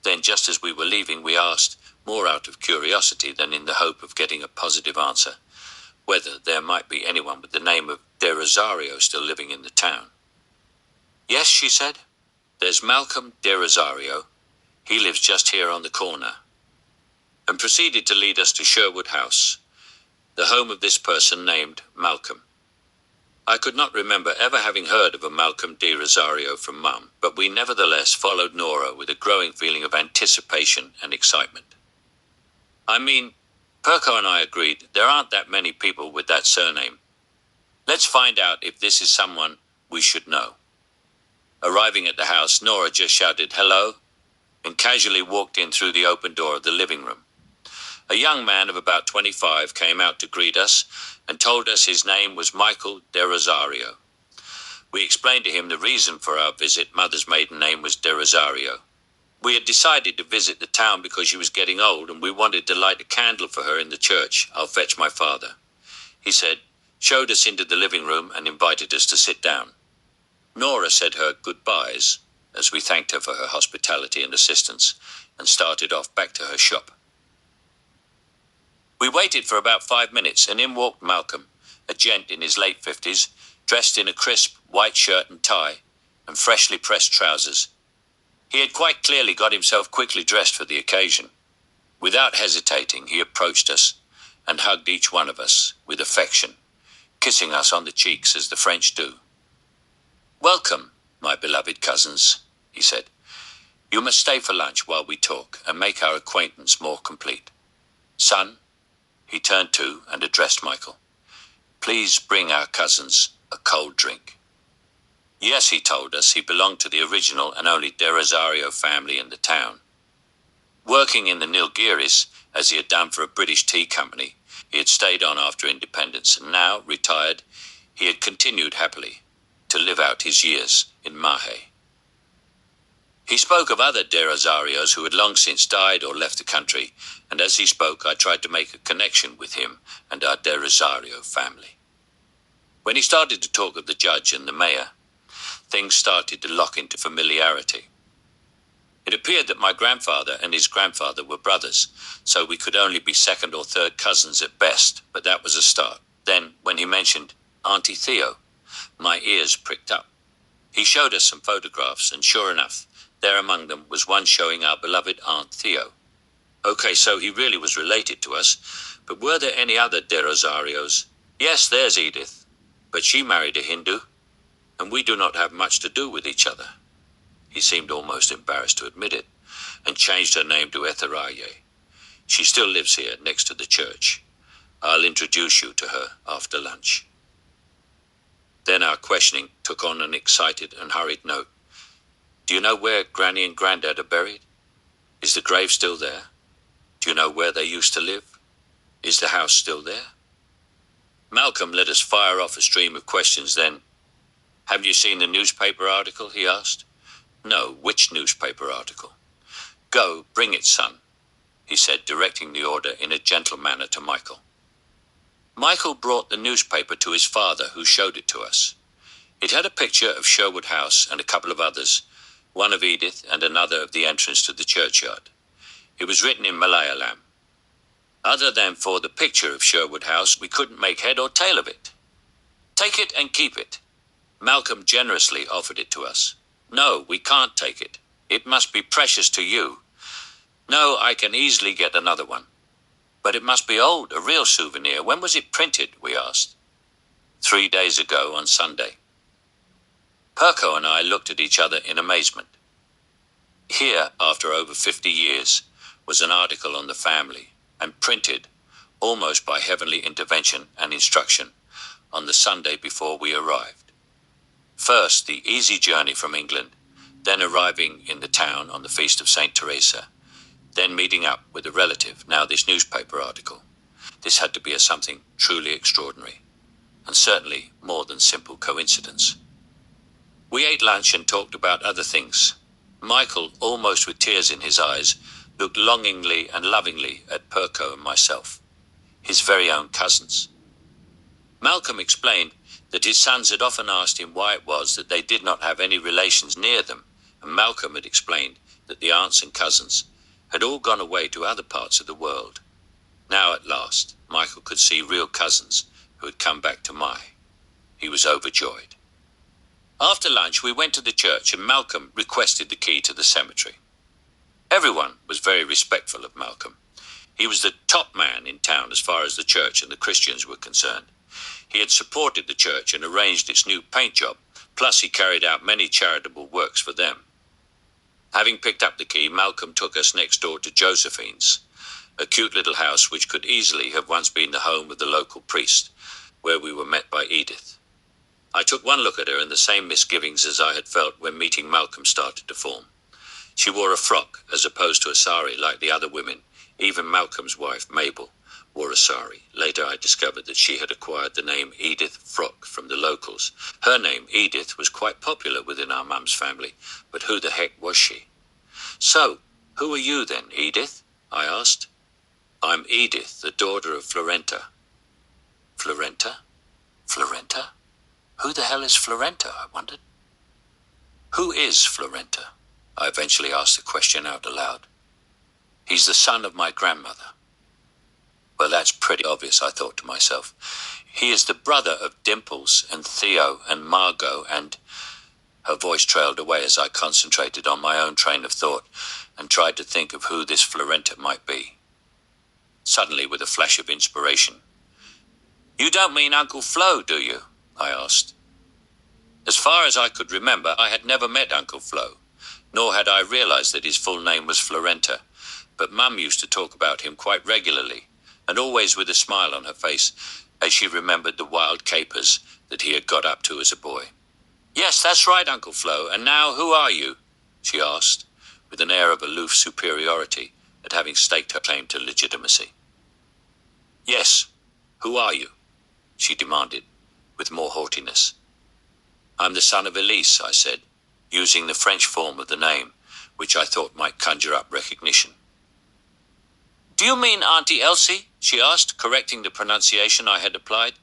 Then, just as we were leaving, we asked, more out of curiosity than in the hope of getting a positive answer, whether there might be anyone with the name of De Rosario still living in the town. Yes, she said. There's Malcolm De Rosario. He lives just here on the corner. And proceeded to lead us to Sherwood House, the home of this person named Malcolm. I could not remember ever having heard of a Malcolm De Rosario from Mum, but we nevertheless followed Nora with a growing feeling of anticipation and excitement. I mean, Perko and I agreed there aren't that many people with that surname. Let's find out if this is someone we should know. Arriving at the house, Nora just shouted hello and casually walked in through the open door of the living room. A young man of about 25 came out to greet us and told us his name was Michael De Rosario. We explained to him the reason for our visit. Mother's maiden name was De Rosario. We had decided to visit the town because she was getting old, and we wanted to light a candle for her in the church. I'll fetch my father, he said, showed us into the living room and invited us to sit down. Nora said her goodbyes as we thanked her for her hospitality and assistance and started off back to her shop. We waited for about 5 minutes, and in walked Malcolm, a gent in his late 50s, dressed in a crisp white shirt and tie, and freshly pressed trousers. He had quite clearly got himself quickly dressed for the occasion. Without hesitating, he approached us and hugged each one of us with affection, kissing us on the cheeks as the French do. "Welcome, my beloved cousins," he said. "You must stay for lunch while we talk and make our acquaintance more complete. Son," he turned to and addressed Michael, "please bring our cousins a cold drink." Yes, he told us, he belonged to the original and only De Rosario family in the town. Working in the Nilgiris, as he had done for a British tea company, he had stayed on after independence, and now, retired, he had continued happily to live out his years in Mahe. He spoke of other De Rosarios who had long since died or left the country, and as he spoke, I tried to make a connection with him and our De Rosario family. When he started to talk of the judge and the mayor, things started to lock into familiarity. It appeared that my grandfather and his grandfather were brothers, so we could only be second or third cousins at best, but that was a start. Then, when he mentioned Auntie Theo, my ears pricked up. He showed us some photographs, and sure enough, there among them was one showing our beloved Aunt Theo. Okay, so he really was related to us, but were there any other De Rosarios? Yes, there's Edith, but she married a Hindu, and we do not have much to do with each other. He seemed almost embarrassed to admit it, and changed her name to Etheraye. She still lives here, next to the church. I'll introduce you to her after lunch. Then our questioning took on an excited and hurried note. Do you know where Granny and Grandad are buried? Is the grave still there? Do you know where they used to live? Is the house still there? Malcolm let us fire off a stream of questions then. Have you seen the newspaper article? He asked. No, which newspaper article? Go, bring it, son, he said, directing the order in a gentle manner to Michael. Michael brought the newspaper to his father, who showed it to us. It had a picture of Sherwood House and a couple of others, one of Edith and another of the entrance to the churchyard. It was written in Malayalam. Other than for the picture of Sherwood House, we couldn't make head or tail of it. Take it and keep it. Malcolm generously offered it to us. No, we can't take it. It must be precious to you. No, I can easily get another one. But it must be old, a real souvenir. When was it printed? We asked. 3 days ago on Sunday. Perko and I looked at each other in amazement. Here, after over 50 years, was an article on the family, and printed, almost by heavenly intervention and instruction, on the Sunday before we arrived. First, the easy journey from England, then arriving in the town on the feast of St. Teresa, then meeting up with a relative, now this newspaper article. This had to be something truly extraordinary, and certainly more than simple coincidence. We ate lunch and talked about other things. Michael, almost with tears in his eyes, looked longingly and lovingly at Perko and myself, his very own cousins. Malcolm explained that his sons had often asked him why it was that they did not have any relations near them, and Malcolm had explained that the aunts and cousins had all gone away to other parts of the world. Now at last, Michael could see real cousins who had come back to Mai. He was overjoyed. After lunch, we went to the church and Malcolm requested the key to the cemetery. Everyone was very respectful of Malcolm. He was the top man in town as far as the church and the Christians were concerned. He had supported the church and arranged its new paint job, plus he carried out many charitable works for them. Having picked up the key, Malcolm took us next door to Josephine's, a cute little house which could easily have once been the home of the local priest, where we were met by Edith. I took one look at her and the same misgivings as I had felt when meeting Malcolm started to form. She wore a frock as opposed to a sari like the other women. Even Malcolm's wife, Mabel, wore a sari. Later I discovered that she had acquired the name Edith Frock from the locals. Her name, Edith, was quite popular within our mum's family, but who the heck was she? So, who are you then, Edith? I asked. I'm Edith, the daughter of Florenta. Florenta? Florenta? Who the hell is Florenta, I wondered. Who is Florenta? I eventually asked the question out aloud. He's the son of my grandmother. Well, that's pretty obvious, I thought to myself. He is the brother of Dimples and Theo and Margot and... Her voice trailed away as I concentrated on my own train of thought and tried to think of who this Florenta might be. Suddenly, with a flash of inspiration. You don't mean Uncle Flo, do you? I asked. As far as I could remember, I had never met Uncle Flo, nor had I realized that his full name was Florenta, but Mum used to talk about him quite regularly, and always with a smile on her face, as she remembered the wild capers that he had got up to as a boy. Yes, that's right, Uncle Flo, and now who are you? She asked, with an air of aloof superiority at having staked her claim to legitimacy. Yes, who are you? She demanded, with more haughtiness. I'm the son of Elise, I said, using the French form of the name, which I thought might conjure up recognition. Do you mean Auntie Elsie? She asked, correcting the pronunciation I had applied.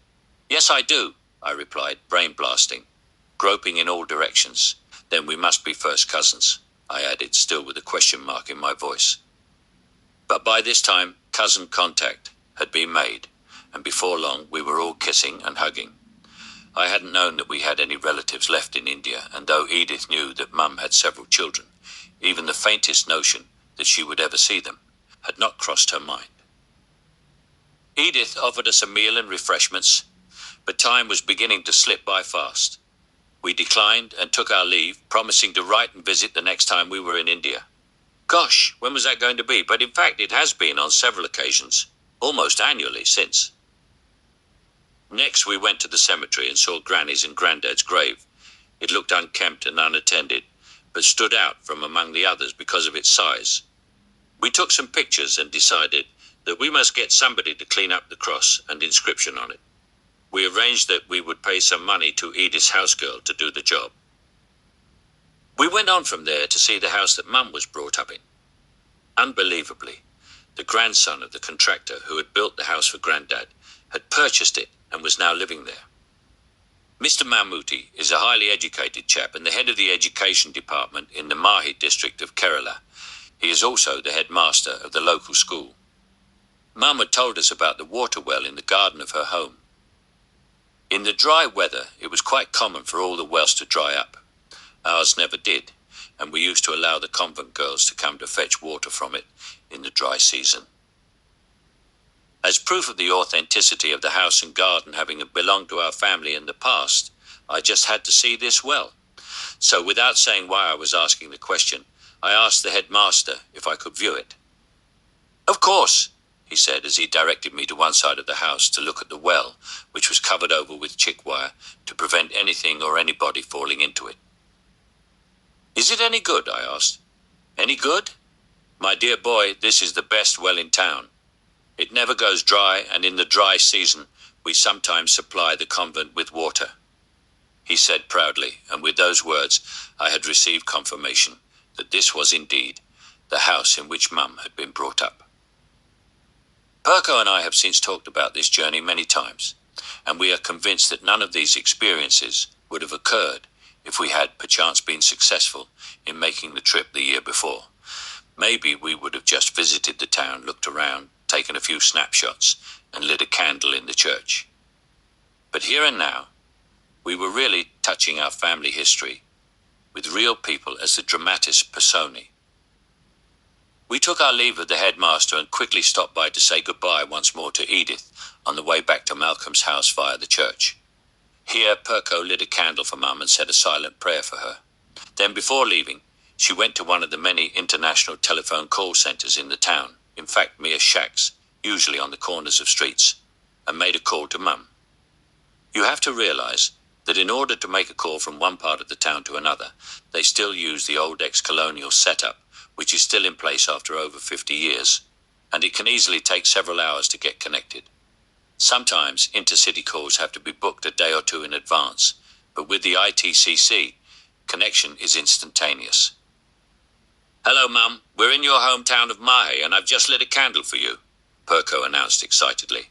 Yes, I do, I replied, brain blasting, groping in all directions. Then we must be first cousins, I added, still with a question mark in my voice. But by this time, cousin contact had been made, and before long we were all kissing and hugging. I hadn't known that we had any relatives left in India, and though Edith knew that Mum had several children, even the faintest notion that she would ever see them had not crossed her mind. Edith offered us a meal and refreshments, but time was beginning to slip by fast. We declined and took our leave, promising to write and visit the next time we were in India. Gosh, when was that going to be? But in fact, it has been on several occasions, almost annually since. Next, we went to the cemetery and saw Granny's and Grandad's grave. It looked unkempt and unattended, but stood out from among the others because of its size. We took some pictures and decided that we must get somebody to clean up the cross and inscription on it. We arranged that we would pay some money to Edith's housegirl to do the job. We went on from there to see the house that Mum was brought up in. Unbelievably, the grandson of the contractor who had built the house for Grandad had purchased it and was now living there. Mr. Mammootty is a highly educated chap and the head of the education department in the Mahi district of Kerala. He is also the headmaster of the local school. Mum had told us about the water well in the garden of her home. In the dry weather, it was quite common for all the wells to dry up. Ours never did, and we used to allow the convent girls to come to fetch water from it in the dry season. As proof of the authenticity of the house and garden having belonged to our family in the past, I just had to see this well. So without saying why I was asking the question, I asked the headmaster if I could view it. "Of course," he said as he directed me to one side of the house to look at the well, which was covered over with chick wire to prevent anything or anybody falling into it. "Is it any good?" I asked. "Any good? My dear boy, this is the best well in town. It never goes dry, and in the dry season, we sometimes supply the convent with water," he said proudly, and with those words, I had received confirmation that this was indeed the house in which Mum had been brought up. Perko and I have since talked about this journey many times, and we are convinced that none of these experiences would have occurred if we had perchance been successful in making the trip the year before. Maybe we would have just visited the town, looked around, taken a few snapshots, and lit a candle in the church. But here and now, we were really touching our family history with real people as the dramatis personae. We took our leave of the headmaster and quickly stopped by to say goodbye once more to Edith on the way back to Malcolm's house via the church. Here, Perko lit a candle for Mum and said a silent prayer for her. Then before leaving, she went to one of the many international telephone call centres in the town, in fact mere shacks, usually on the corners of streets, and made a call to Mum. You have to realise that in order to make a call from one part of the town to another, they still use the old ex-colonial setup, which is still in place after over 50 years, and it can easily take several hours to get connected. Sometimes intercity calls have to be booked a day or two in advance, but with the ITCC, connection is instantaneous. "Hello, Mum. We're in your hometown of Mahe, and I've just lit a candle for you," Perko announced excitedly.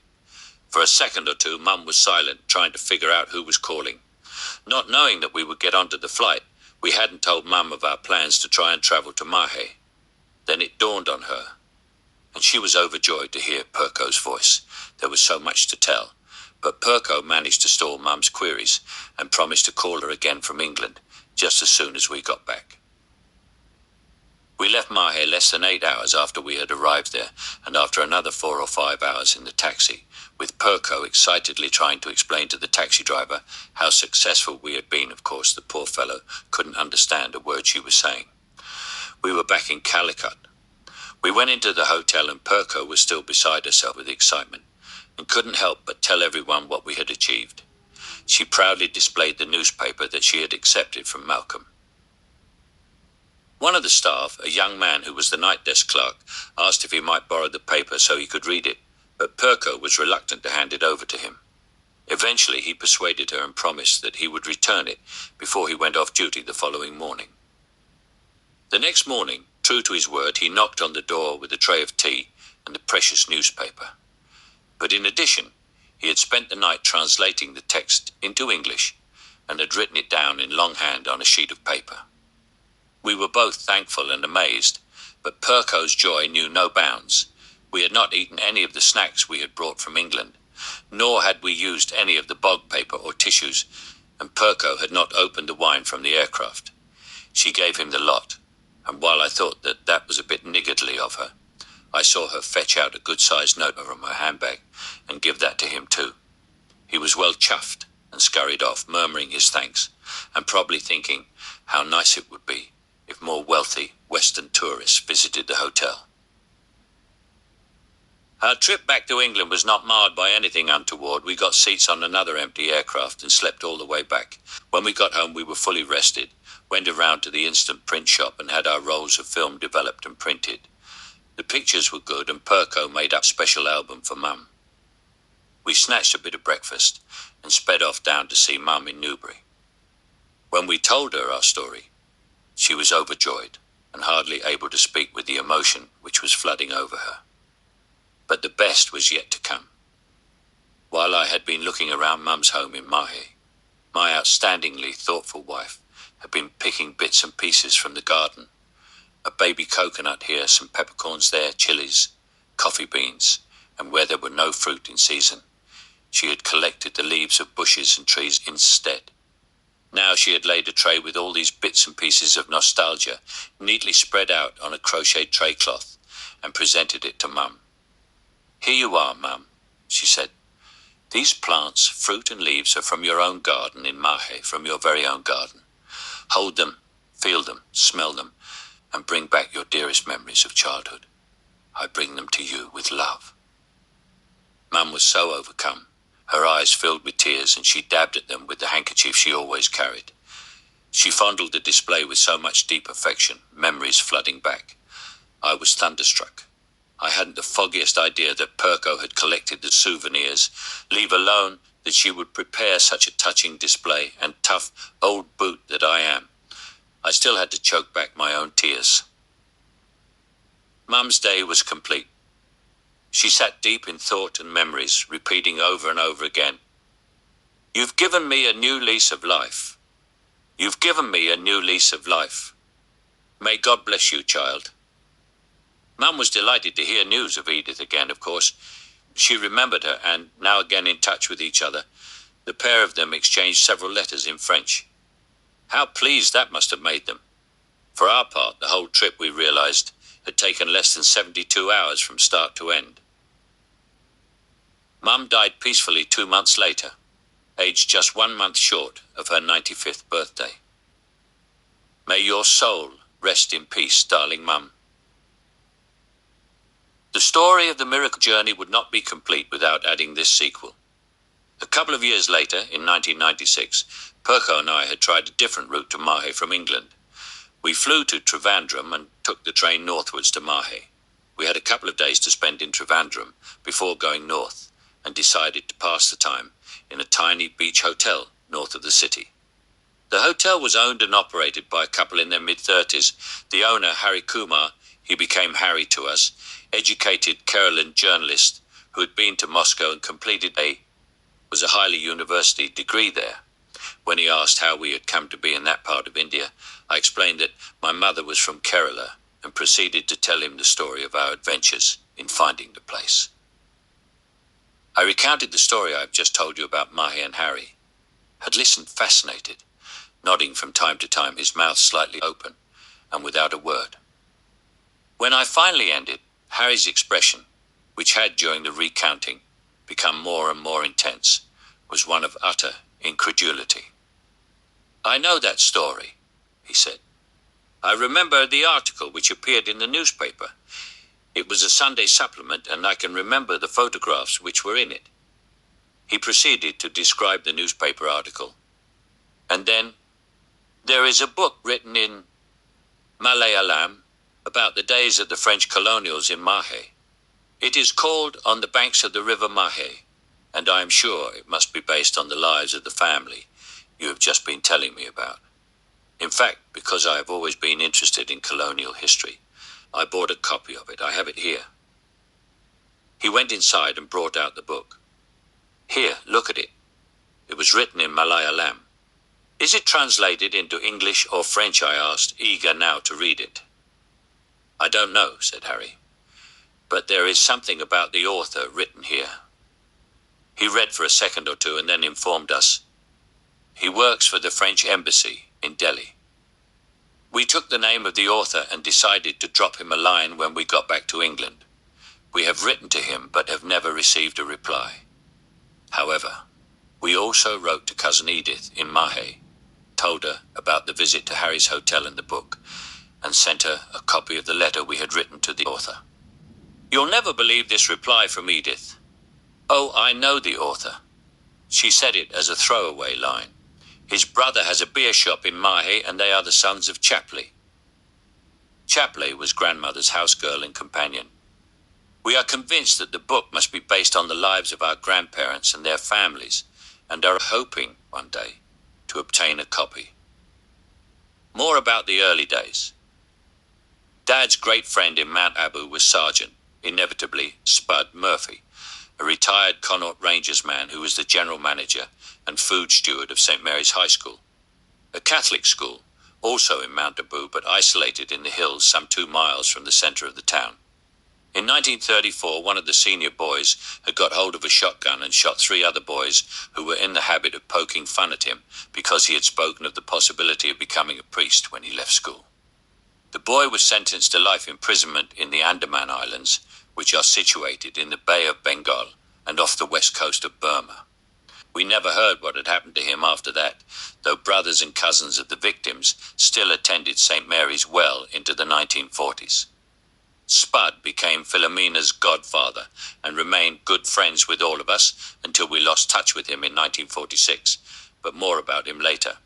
For a second or two, Mum was silent, trying to figure out who was calling. Not knowing that we would get onto the flight, we hadn't told Mum of our plans to try and travel to Mahe. Then it dawned on her, and she was overjoyed to hear Perko's voice. There was so much to tell, but Perko managed to stall Mum's queries and promised to call her again from England just as soon as we got back. We left Mahe less than 8 hours after we had arrived there, and after another 4 or 5 hours in the taxi, with Perko excitedly trying to explain to the taxi driver how successful we had been. Of course, the poor fellow couldn't understand a word she was saying. We were back in Calicut. We went into the hotel and Perko was still beside herself with excitement and couldn't help but tell everyone what we had achieved. She proudly displayed the newspaper that she had accepted from Malcolm. One of the staff, a young man who was the night desk clerk, asked if he might borrow the paper so he could read it, but Perko was reluctant to hand it over to him. Eventually he persuaded her and promised that he would return it before he went off duty the following morning. The next morning, true to his word, he knocked on the door with a tray of tea and the precious newspaper. But in addition, he had spent the night translating the text into English and had written it down in longhand on a sheet of paper. We were both thankful and amazed, but Perko's joy knew no bounds. We had not eaten any of the snacks we had brought from England, nor had we used any of the bog paper or tissues, and Perko had not opened the wine from the aircraft. She gave him the lot, and while I thought that that was a bit niggardly of her, I saw her fetch out a good-sized note from her handbag and give that to him too. He was well chuffed and scurried off, murmuring his thanks, and probably thinking how nice it would be if more wealthy Western tourists visited the hotel. Our trip back to England was not marred by anything untoward. We got seats on another empty aircraft and slept all the way back. When we got home, we were fully rested, went around to the instant print shop and had our rolls of film developed and printed. The pictures were good, and Perko made up a special album for Mum. We snatched a bit of breakfast and sped off down to see Mum in Newbury. When we told her our story, she was overjoyed and hardly able to speak with the emotion which was flooding over her. But the best was yet to come. While I had been looking around Mum's home in Mahe, my outstandingly thoughtful wife had been picking bits and pieces from the garden. A baby coconut here, some peppercorns there, chilies, coffee beans, and where there were no fruit in season, she had collected the leaves of bushes and trees instead. Now she had laid a tray with all these bits and pieces of nostalgia neatly spread out on a crocheted tray cloth and presented it to Mum. "Here you are, Mum," she said. "These plants, fruit and leaves are from your own garden in Mahe, from your very own garden. Hold them, feel them, smell them, and bring back your dearest memories of childhood. I bring them to you with love." Mum was so overcome, her eyes filled with tears, and she dabbed at them with the handkerchief she always carried. She fondled the display with so much deep affection, memories flooding back. I was thunderstruck. I hadn't the foggiest idea that Perko had collected the souvenirs, leave alone that she would prepare such a touching display, and tough old boot that I am, I still had to choke back my own tears. Mum's day was complete. She sat deep in thought and memories, repeating over and over again, "You've given me a new lease of life. You've given me a new lease of life. May God bless you, child." Mum was delighted to hear news of Edith again, of course. She remembered her, and, now again in touch with each other, the pair of them exchanged several letters in French. How pleased that must have made them. For our part, the whole trip, we realized, had taken less than 72 hours from start to end. Mum died peacefully 2 months later, aged just 1 month short of her 95th birthday. May your soul rest in peace, darling Mum. The story of the miracle journey would not be complete without adding this sequel. A couple of years later, in 1996, Perko and I had tried a different route to Mahe from England. We flew to Trivandrum and took the train northwards to Mahe. We had a couple of days to spend in Trivandrum before going north, and decided to pass the time in a tiny beach hotel north of the city. The hotel was owned and operated by a couple in their mid-30s. The owner, Harry Kumar, he became Harry to us, educated Kerala journalist who had been to Moscow and completed a highly university degree there. When he asked how we had come to be in that part of India, I explained that my mother was from Kerala and proceeded to tell him the story of our adventures in finding the place. I recounted the story I've just told you about Mahe, and Harry had listened fascinated, nodding from time to time, his mouth slightly open and without a word. When I finally ended, Harry's expression, which had during the recounting become more and more intense, was one of utter incredulity. "I know that story," he said. "I remember the article which appeared in the newspaper. It was a Sunday supplement, and I can remember the photographs which were in it." He proceeded to describe the newspaper article. "And then there is a book written in Malayalam about the days of the French colonials in Mahe. It is called On the Banks of the River Mahe, and I am sure it must be based on the lives of the family you have just been telling me about. In fact, because I have always been interested in colonial history, I bought a copy of it. I have it here." He went inside and brought out the book. "Here, look at it. It was written in Malayalam." "Is it translated into English or French?" I asked, eager now to read it. "I don't know," said Harry, "but there is something about the author written here." He read for a second or two and then informed us, "He works for the French embassy in Delhi." We took the name of the author and decided to drop him a line when we got back to England. We have written to him but have never received a reply. However, We also wrote to Cousin Edith in Mahe, told her about the visit to Harry's hotel in the book, and sent her a copy of the letter we had written to the author. You'll never believe this reply from Edith. Oh, I know the author. She said it as a throwaway line. His brother has a beer shop in Mahe, and they are the sons of Chapley. Chapley was grandmother's house girl and companion. We are convinced that the book must be based on the lives of our grandparents and their families, and are hoping, one day, to obtain a copy. More about the early days. Dad's great friend in Mount Abu was Sergeant, inevitably Spud Murphy, a retired Connaught Rangers man who was the general manager and food steward of St. Mary's High School, a Catholic school, also in Mount Abu but isolated in the hills some 2 miles from the centre of the town. In 1934, one of the senior boys had got hold of a shotgun and shot 3 other boys who were in the habit of poking fun at him because he had spoken of the possibility of becoming a priest when he left school. The boy was sentenced to life imprisonment in the Andaman Islands, which are situated in the Bay of Bengal and off the west coast of Burma. We never heard what had happened to him after that, though brothers and cousins of the victims still attended St. Mary's well into the 1940s. Spud became Philomena's godfather and remained good friends with all of us until we lost touch with him in 1946, but more about him later.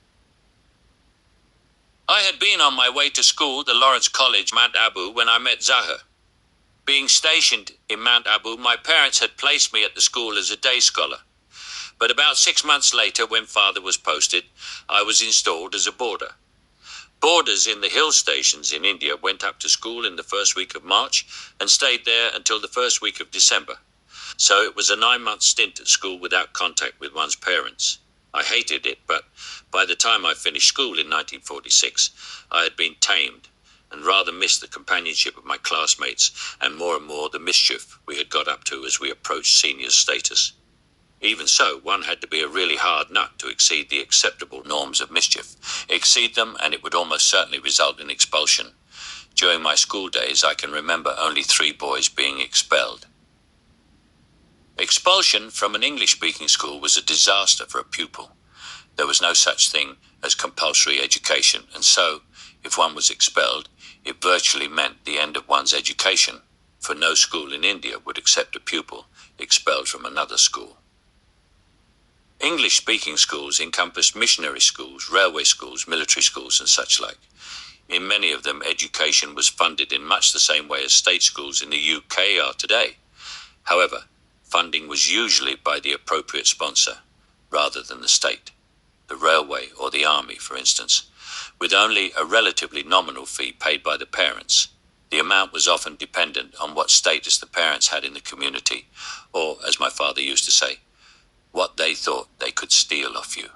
I had been on my way to school, the Lawrence College, Mount Abu, when I met Zahar. Being stationed in Mount Abu, my parents had placed me at the school as a day scholar. But about 6 months later, when father was posted, I was installed as a boarder. Boarders in the hill stations in India went up to school in the first week of March and stayed there until the first week of December. So it was a 9-month stint at school without contact with one's parents. I hated it, but by the time I finished school in 1946, I had been tamed and rather missed the companionship of my classmates and more the mischief we had got up to as we approached senior status. Even so, one had to be a really hard nut to exceed the acceptable norms of mischief. Exceed them, and it would almost certainly result in expulsion. During my school days, I can remember only 3 boys being expelled. Expulsion from an English-speaking school was a disaster for a pupil. There was no such thing as compulsory education, and so, if one was expelled, it virtually meant the end of one's education, for no school in India would accept a pupil expelled from another school. English-speaking schools encompassed missionary schools, railway schools, military schools, and such like. In many of them, education was funded in much the same way as state schools in the UK are today. However, funding was usually by the appropriate sponsor, rather than the state, the railway or the army, for instance, with only a relatively nominal fee paid by the parents. The amount was often dependent on what status the parents had in the community, or, as my father used to say, what they thought they could steal off you.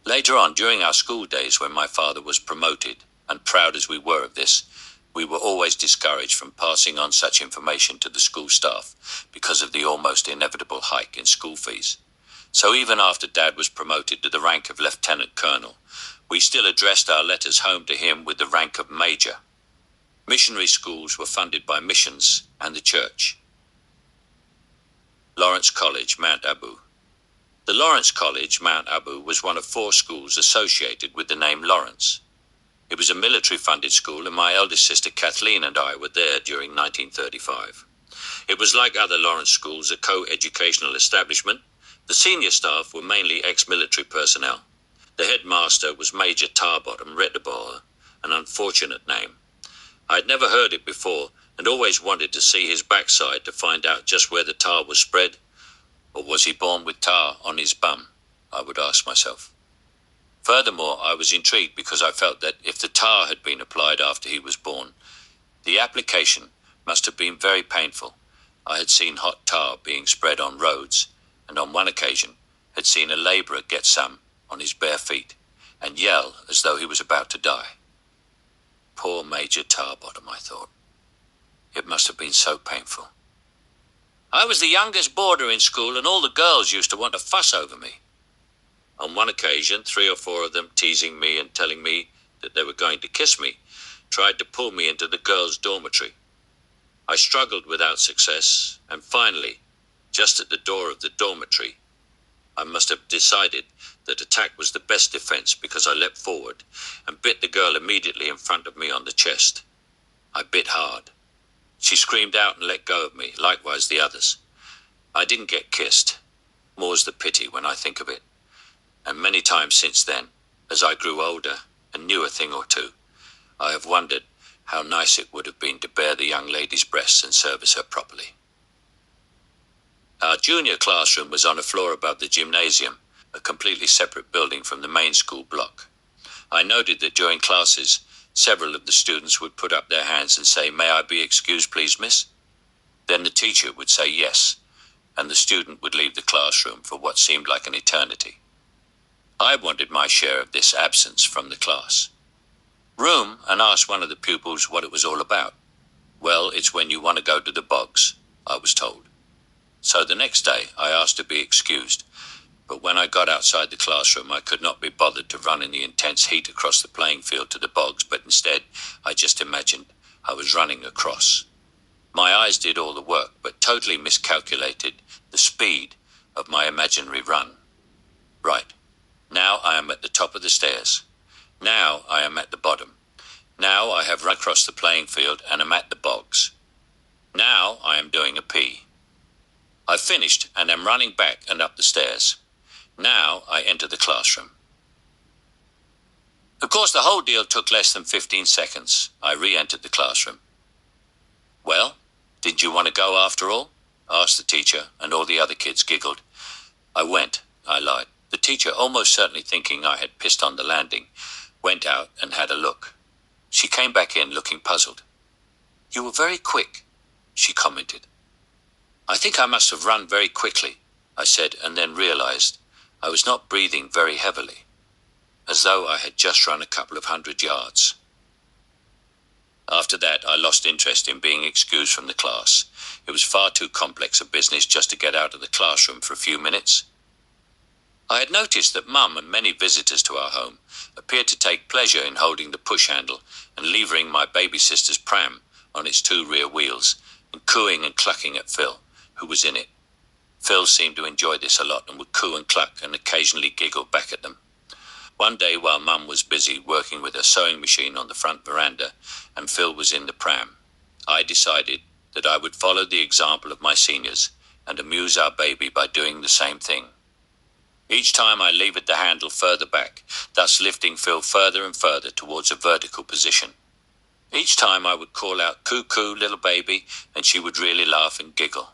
Later on, during our school days when my father was promoted, and proud as we were of this, we were always discouraged from passing on such information to the school staff because of the almost inevitable hike in school fees. So even after Dad was promoted to the rank of Lieutenant Colonel, we still addressed our letters home to him with the rank of Major. Missionary schools were funded by missions and the church. Lawrence College, Mount Abu. The Lawrence College, Mount Abu, was one of 4 schools associated with the name Lawrence. It was a military-funded school, and my eldest sister Kathleen and I were there during 1935. It was like other Lawrence schools, a co-educational establishment. The senior staff were mainly ex-military personnel. The headmaster was Major Tarbottom Redabor, an unfortunate name. I had never heard it before, and always wanted to see his backside to find out just where the tar was spread. Or was he born with tar on his bum? I would ask myself. Furthermore, I was intrigued because I felt that if the tar had been applied after he was born, the application must have been very painful. I had seen hot tar being spread on roads, and on one occasion had seen a labourer get some on his bare feet and yell as though he was about to die. Poor Major Tarbottom, I thought. It must have been so painful. I was the youngest boarder in school, and all the girls used to want to fuss over me. On one occasion, 3 or 4 of them, teasing me and telling me that they were going to kiss me, tried to pull me into the girls' dormitory. I struggled without success, and finally, just at the door of the dormitory, I must have decided that attack was the best defense because I leapt forward and bit the girl immediately in front of me on the chest. I bit hard. She screamed out and let go of me, likewise the others. I didn't get kissed. More's the pity when I think of it. And many times since then, as I grew older and knew a thing or two, I have wondered how nice it would have been to bear the young lady's breasts and service her properly. Our junior classroom was on a floor above the gymnasium, a completely separate building from the main school block. I noted that during classes, several of the students would put up their hands and say, "May I be excused, please, miss?" Then the teacher would say yes, and the student would leave the classroom for what seemed like an eternity. I wanted my share of this absence from the class. Room and asked one of the pupils what it was all about. "Well, it's when you want to go to the bogs," I was told. So the next day I asked to be excused, but when I got outside the classroom I could not be bothered to run in the intense heat across the playing field to the bogs, but instead I just imagined I was running across. My eyes did all the work, but totally miscalculated the speed of my imaginary run. Right, now I am at the top of the stairs. Now I am at the bottom. Now I have run across the playing field and am at the bogs. Now I am doing a P. I've finished and am running back and up the stairs. Now I enter the classroom. Of course, the whole deal took less than 15 seconds. I re-entered the classroom. "Well, did you want to go after all?" asked the teacher, and all the other kids giggled. "I went," I lied. The teacher, almost certainly thinking I had pissed on the landing, went out and had a look. She came back in looking puzzled. "You were very quick," she commented. "I think I must have run very quickly," I said, and then realized I was not breathing very heavily, as though I had just run a couple of 100 yards. After that, I lost interest in being excused from the class. It was far too complex a business just to get out of the classroom for a few minutes. I had noticed that Mum and many visitors to our home appeared to take pleasure in holding the push handle and levering my baby sister's pram on its 2 rear wheels and cooing and clucking at Phil, who was in it. Phil seemed to enjoy this a lot and would coo and cluck and occasionally giggle back at them. One day, while Mum was busy working with her sewing machine on the front veranda and Phil was in the pram, I decided that I would follow the example of my seniors and amuse our baby by doing the same thing. Each time I levered the handle further back, thus lifting Phil further and further towards a vertical position. Each time I would call out, "Coo coo, little baby," and she would really laugh and giggle.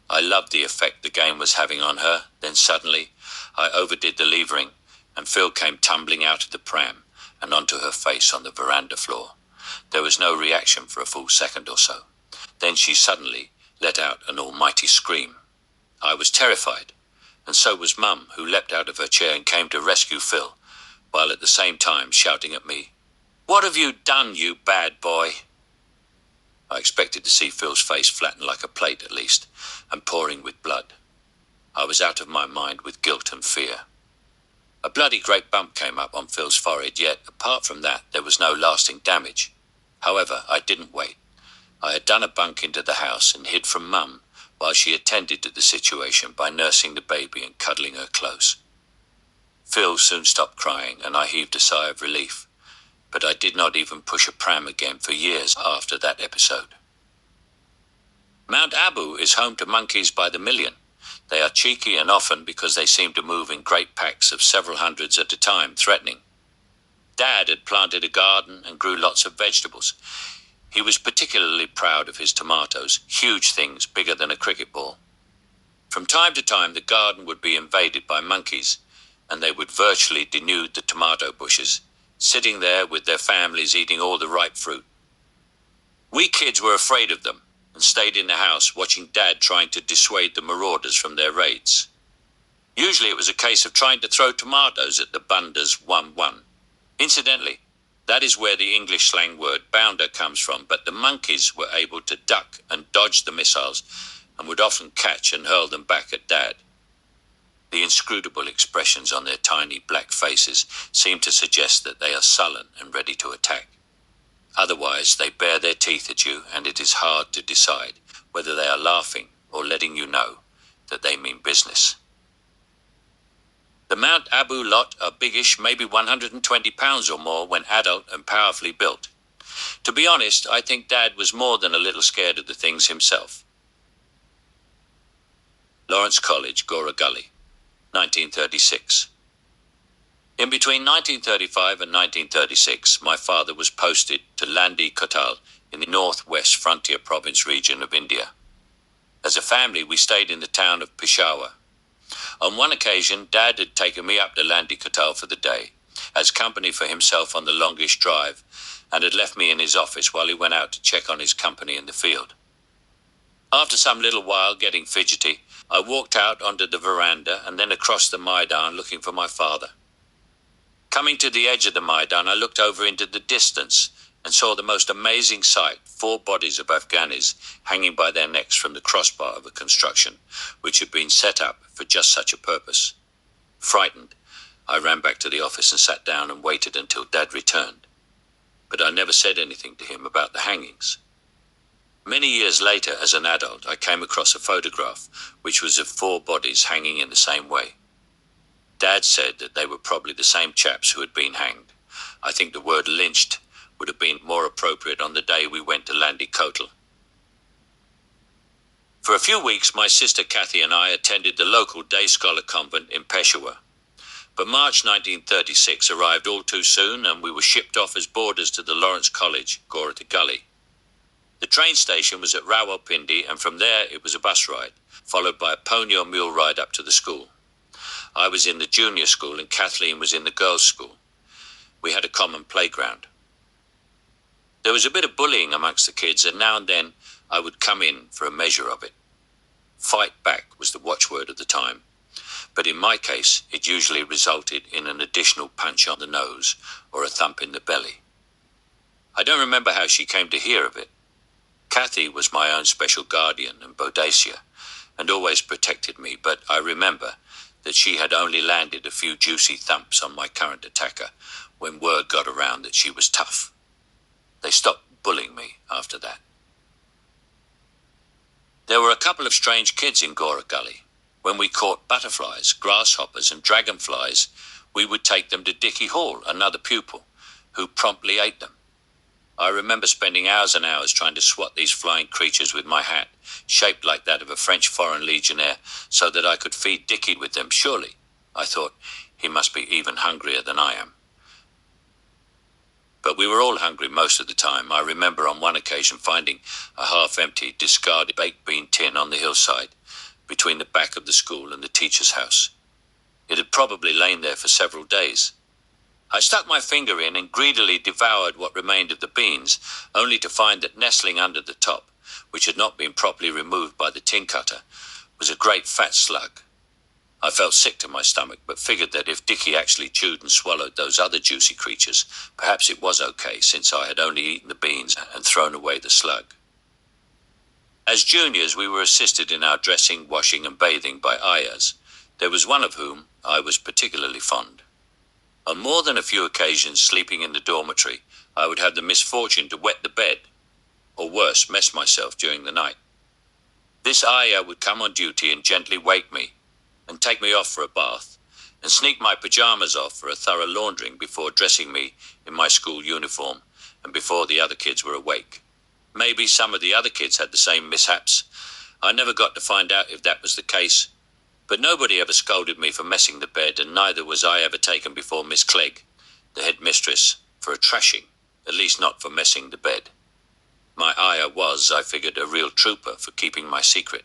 I loved the effect the game was having on her. Then suddenly I overdid the levering and Phil came tumbling out of the pram and onto her face on the veranda floor. There was no reaction for a full second or so. Then she suddenly let out an almighty scream. I was terrified, and so was Mum, who leapt out of her chair and came to rescue Phil, while at the same time shouting at me, "What have you done, you bad boy?" I expected to see Phil's face flatten like a plate at least, and pouring with blood. I was out of my mind with guilt and fear. A bloody great bump came up on Phil's forehead, yet, apart from that, there was no lasting damage. However, I didn't wait. I had done a bunk into the house and hid from Mum while she attended to the situation by nursing the baby and cuddling her close. Phil soon stopped crying and I heaved a sigh of relief, but I did not even push a pram again for years after that episode. Mount Abu is home to monkeys by the million. They are cheeky and often, because they seem to move in great packs of several hundreds at a time, threatening. Dad had planted a garden and grew lots of vegetables. He was particularly proud of his tomatoes, huge things bigger than a cricket ball. From time to time the garden would be invaded by monkeys, and they would virtually denude the tomato bushes, sitting there with their families eating all the ripe fruit. We kids were afraid of them and stayed in the house watching Dad trying to dissuade the marauders from their raids. Usually it was a case of trying to throw tomatoes at the bunders 1-1. Incidentally, that is where the English slang word bounder comes from, but the monkeys were able to duck and dodge the missiles and would often catch and hurl them back at Dad. The inscrutable expressions on their tiny black faces seem to suggest that they are sullen and ready to attack. Otherwise, they bare their teeth at you, and it is hard to decide whether they are laughing or letting you know that they mean business. The Mount Abu lot are biggish, maybe 120 pounds or more when adult and powerfully built. To be honest, I think Dad was more than a little scared of the things himself. Lawrence College, Gora Gully, 1936. In between 1935 and 1936, my father was posted to Landi Kotal in the northwest frontier province region of India. As a family, we stayed in the town of Peshawar. On one occasion, Dad had taken me up to Landi Kotal for the day, as company for himself on the longish drive, and had left me in his office while he went out to check on his company in the field. After some little while getting fidgety, I walked out onto the veranda and then across the Maidan looking for my father. Coming to the edge of the Maidan, I looked over into the distance and saw the most amazing sight, 4 bodies of Afghanis hanging by their necks from the crossbar of a construction, which had been set up for just such a purpose. Frightened, I ran back to the office and sat down and waited until Dad returned. But I never said anything to him about the hangings. Many years later, as an adult, I came across a photograph which was of 4 bodies hanging in the same way. Dad said that they were probably the same chaps who had been hanged. I think the word lynched would have been more appropriate on the day we went to Landi Kotal. For a few weeks, my sister Kathy and I attended the local day scholar convent in Peshawar. But March 1936 arrived all too soon, and we were shipped off as boarders to the Lawrence College, Gora Gully. The train station was at Rawalpindi, and from there it was a bus ride, followed by a pony or mule ride up to the school. I was in the junior school and Kathleen was in the girls' school. We had a common playground. There was a bit of bullying amongst the kids, and now and then I would come in for a measure of it. Fight back was the watchword of the time, but in my case it usually resulted in an additional punch on the nose or a thump in the belly. I don't remember how she came to hear of it. Kathy was my own special guardian and Bodacia, and always protected me, but I remember that she had only landed a few juicy thumps on my current attacker when word got around that she was tough. They stopped bullying me after that. There were a couple of strange kids in Gora Gully. When we caught butterflies, grasshoppers and dragonflies, we would take them to Dickie Hall, another pupil, who promptly ate them. I remember spending hours and hours trying to swat these flying creatures with my hat, shaped like that of a French foreign legionnaire, so that I could feed Dickie with them. Surely, I thought, he must be even hungrier than I am. But we were all hungry most of the time. I remember on one occasion finding a half-empty, discarded baked bean tin on the hillside, between the back of the school and the teacher's house. It had probably lain there for several days. I stuck my finger in and greedily devoured what remained of the beans, only to find that nestling under the top, which had not been properly removed by the tin cutter, was a great fat slug. I felt sick to my stomach, but figured that if Dickie actually chewed and swallowed those other juicy creatures, perhaps it was okay, since I had only eaten the beans and thrown away the slug. As juniors, we were assisted in our dressing, washing and bathing by ayahs. There was one of whom I was particularly fond. On more than a few occasions, sleeping in the dormitory, I would have the misfortune to wet the bed, or worse, mess myself during the night. This ayah would come on duty and gently wake me, and take me off for a bath, and sneak my pajamas off for a thorough laundering before dressing me in my school uniform, and before the other kids were awake. Maybe some of the other kids had the same mishaps. I never got to find out if that was the case, but nobody ever scolded me for messing the bed, and neither was I ever taken before Miss Clegg, the headmistress, for a trashing, at least not for messing the bed. My ayah was, I figured, a real trooper for keeping my secret.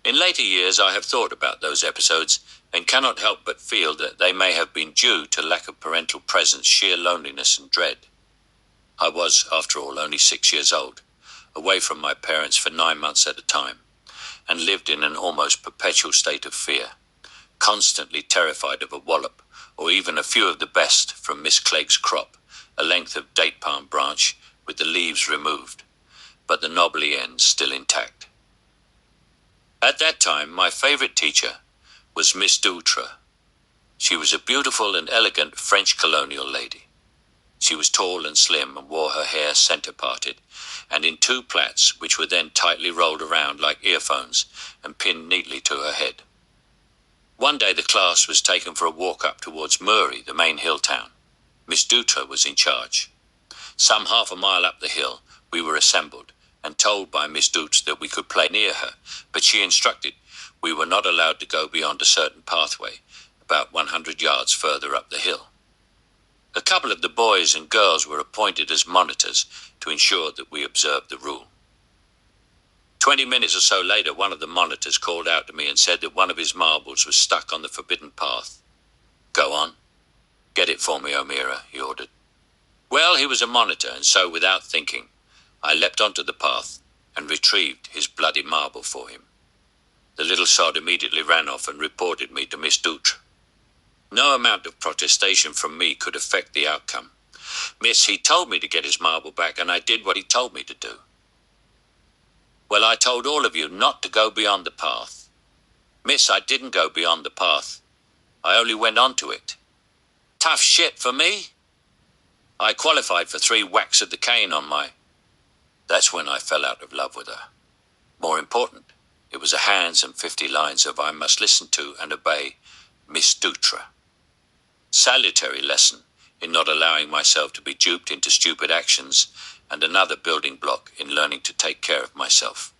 In later years I have thought about those episodes, and cannot help but feel that they may have been due to lack of parental presence, sheer loneliness and dread. I was, after all, only 6 years old, away from my parents for 9 months at a time, and lived in an almost perpetual state of fear, constantly terrified of a wallop, or even a few of the best from Miss Clegg's crop, a length of date palm branch with the leaves removed, but the knobbly ends still intact. At that time, my favourite teacher was Miss Doutre. She was a beautiful and elegant French colonial lady. She was tall and slim and wore her hair centre-parted, and in 2 plaits, which were then tightly rolled around like earphones and pinned neatly to her head. One day the class was taken for a walk up towards Murray, the main hill town. Miss Dutra was in charge. Some half a mile up the hill, we were assembled and told by Miss Dutra that we could play near her, but she instructed we were not allowed to go beyond a certain pathway, about 100 yards further up the hill. A couple of the boys and girls were appointed as monitors to ensure that we observed the rule. 20 minutes or so later, one of the monitors called out to me and said that one of his marbles was stuck on the forbidden path. "Go on. Get it for me, O'Meara," he ordered. Well, he was a monitor, and so, without thinking, I leapt onto the path and retrieved his bloody marble for him. The little sod immediately ran off and reported me to Miss Dutra. No amount of protestation from me could affect the outcome. "Miss, he told me to get his marble back, and I did what he told me to do." "Well, I told all of you not to go beyond the path." "Miss, I didn't go beyond the path. I only went onto it." "Tough shit for me." I qualified for 3 whacks of the cane on my... That's when I fell out of love with her. More important, it was a hands and 50 lines of "I must listen to and obey Miss Dutra." Salutary lesson in not allowing myself to be duped into stupid actions, and another building block in learning to take care of myself.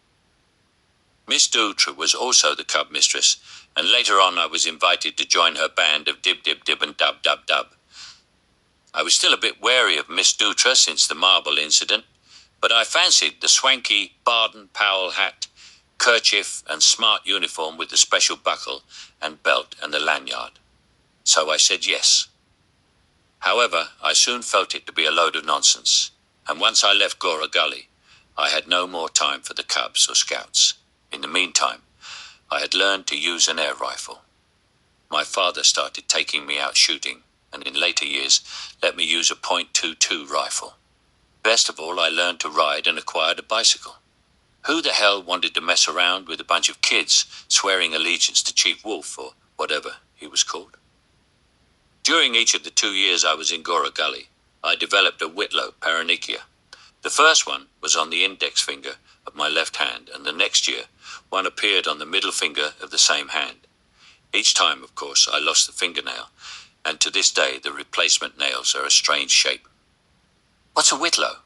Miss Dutra was also the cub mistress, and later on I was invited to join her band of dib dib dib and dub dub dub. I was still a bit wary of Miss Dutra since the marble incident, but I fancied the swanky Baden-Powell hat, kerchief and smart uniform with the special buckle and belt and the lanyard. So I said yes. However, I soon felt it to be a load of nonsense, and once I left Gora Gully, I had no more time for the cubs or scouts. In the meantime, I had learned to use an air rifle. My father started taking me out shooting, and in later years let me use a .22 rifle. Best of all, I learned to ride and acquired a bicycle. Who the hell wanted to mess around with a bunch of kids swearing allegiance to Chief Wolf, or whatever he was called? During each of the 2 years I was in Gora Gully, I developed a whitlow paronychia. The first one was on the index finger of my left hand, and the next year one appeared on the middle finger of the same hand. Each time, of course, I lost the fingernail, and to this day the replacement nails are a strange shape. What's a whitlow?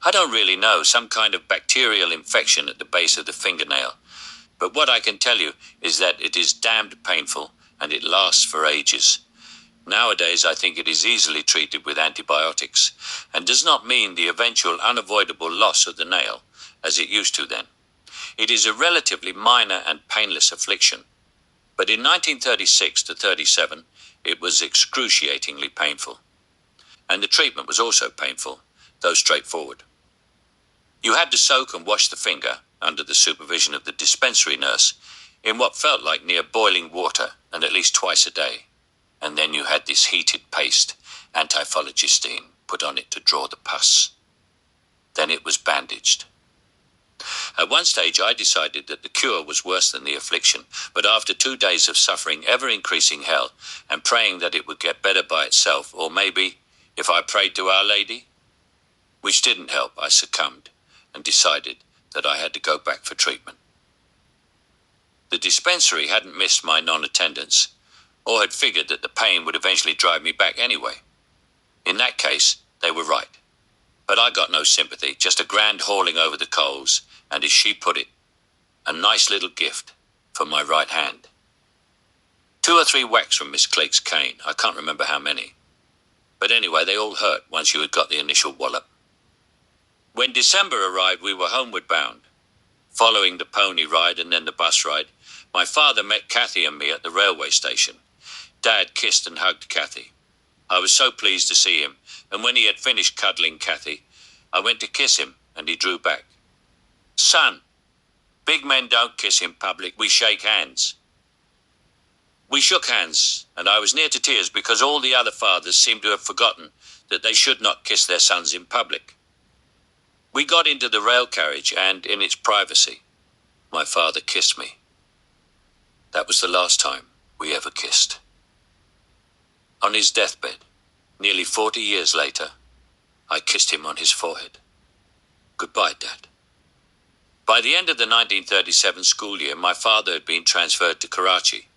I don't really know, some kind of bacterial infection at the base of the fingernail. But what I can tell you is that it is damned painful, and it lasts for ages. Nowadays I think it is easily treated with antibiotics, and does not mean the eventual unavoidable loss of the nail, as it used to then. It is a relatively minor and painless affliction. But in 1936 to 37, it was excruciatingly painful. And the treatment was also painful, though straightforward. You had to soak and wash the finger, under the supervision of the dispensary nurse, in what felt like near boiling water, and at least twice a day. And then you had this heated paste, antiphlogistin, put on it to draw the pus. Then it was bandaged. At one stage I decided that the cure was worse than the affliction, but after 2 days of suffering ever-increasing hell, and praying that it would get better by itself, or maybe, if I prayed to Our Lady, which didn't help, I succumbed, and decided that I had to go back for treatment. The dispensary hadn't missed my non-attendance, or had figured that the pain would eventually drive me back anyway. In that case, they were right. But I got no sympathy, just a grand hauling over the coals, and as she put it, a nice little gift for my right hand. 2 or 3 whacks from Miss Clegg's cane, I can't remember how many. But anyway, they all hurt once you had got the initial wallop. When December arrived, we were homeward bound. Following the pony ride and then the bus ride, my father met Kathy and me at the railway station. Dad kissed and hugged Kathy. I was so pleased to see him, and when he had finished cuddling Kathy, I went to kiss him, and he drew back. "Son, big men don't kiss in public, we shake hands." We shook hands, and I was near to tears because all the other fathers seemed to have forgotten that they should not kiss their sons in public. We got into the rail carriage, and in its privacy, my father kissed me. That was the last time we ever kissed. On his deathbed, nearly 40 years later, I kissed him on his forehead. Goodbye, Dad. By the end of the 1937 school year, my father had been transferred to Karachi.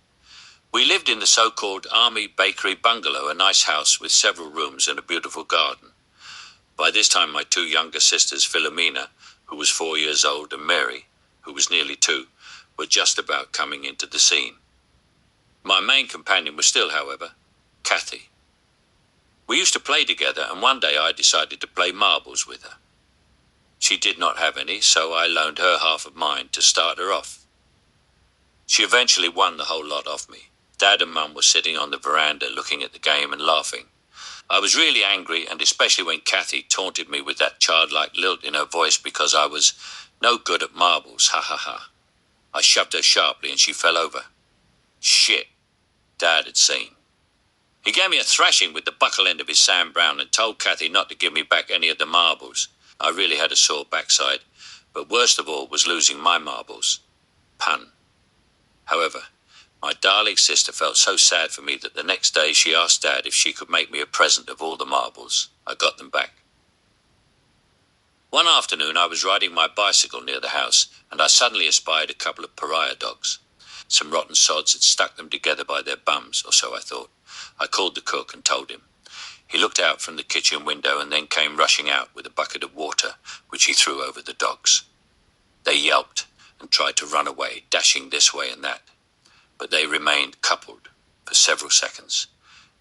We lived in the so-called Army Bakery Bungalow, a nice house with several rooms and a beautiful garden. By this time, my two younger sisters, Philomena, who was 4 years old, and Mary, who was nearly 2, were just about coming into the scene. My main companion was still, however, Kathy. We used to play together, and one day I decided to play marbles with her. She did not have any, so I loaned her half of mine to start her off. She eventually won the whole lot off me. Dad and Mum were sitting on the veranda looking at the game and laughing. I was really angry, and especially when Kathy taunted me with that childlike lilt in her voice because I was no good at marbles, ha ha ha. I shoved her sharply and she fell over. Shit, Dad had seen. He gave me a thrashing with the buckle end of his Sam Brown and told Kathy not to give me back any of the marbles. I really had a sore backside, but worst of all was losing my marbles. Pun. However, my darling sister felt so sad for me that the next day she asked Dad if she could make me a present of all the marbles. I got them back. One afternoon I was riding my bicycle near the house, and I suddenly espied a couple of pariah dogs. Some rotten sods had stuck them together by their bums, or so I thought. I called the cook and told him. He looked out from the kitchen window and then came rushing out with a bucket of water, which he threw over the dogs. They yelped and tried to run away, dashing this way and that, but they remained coupled for several seconds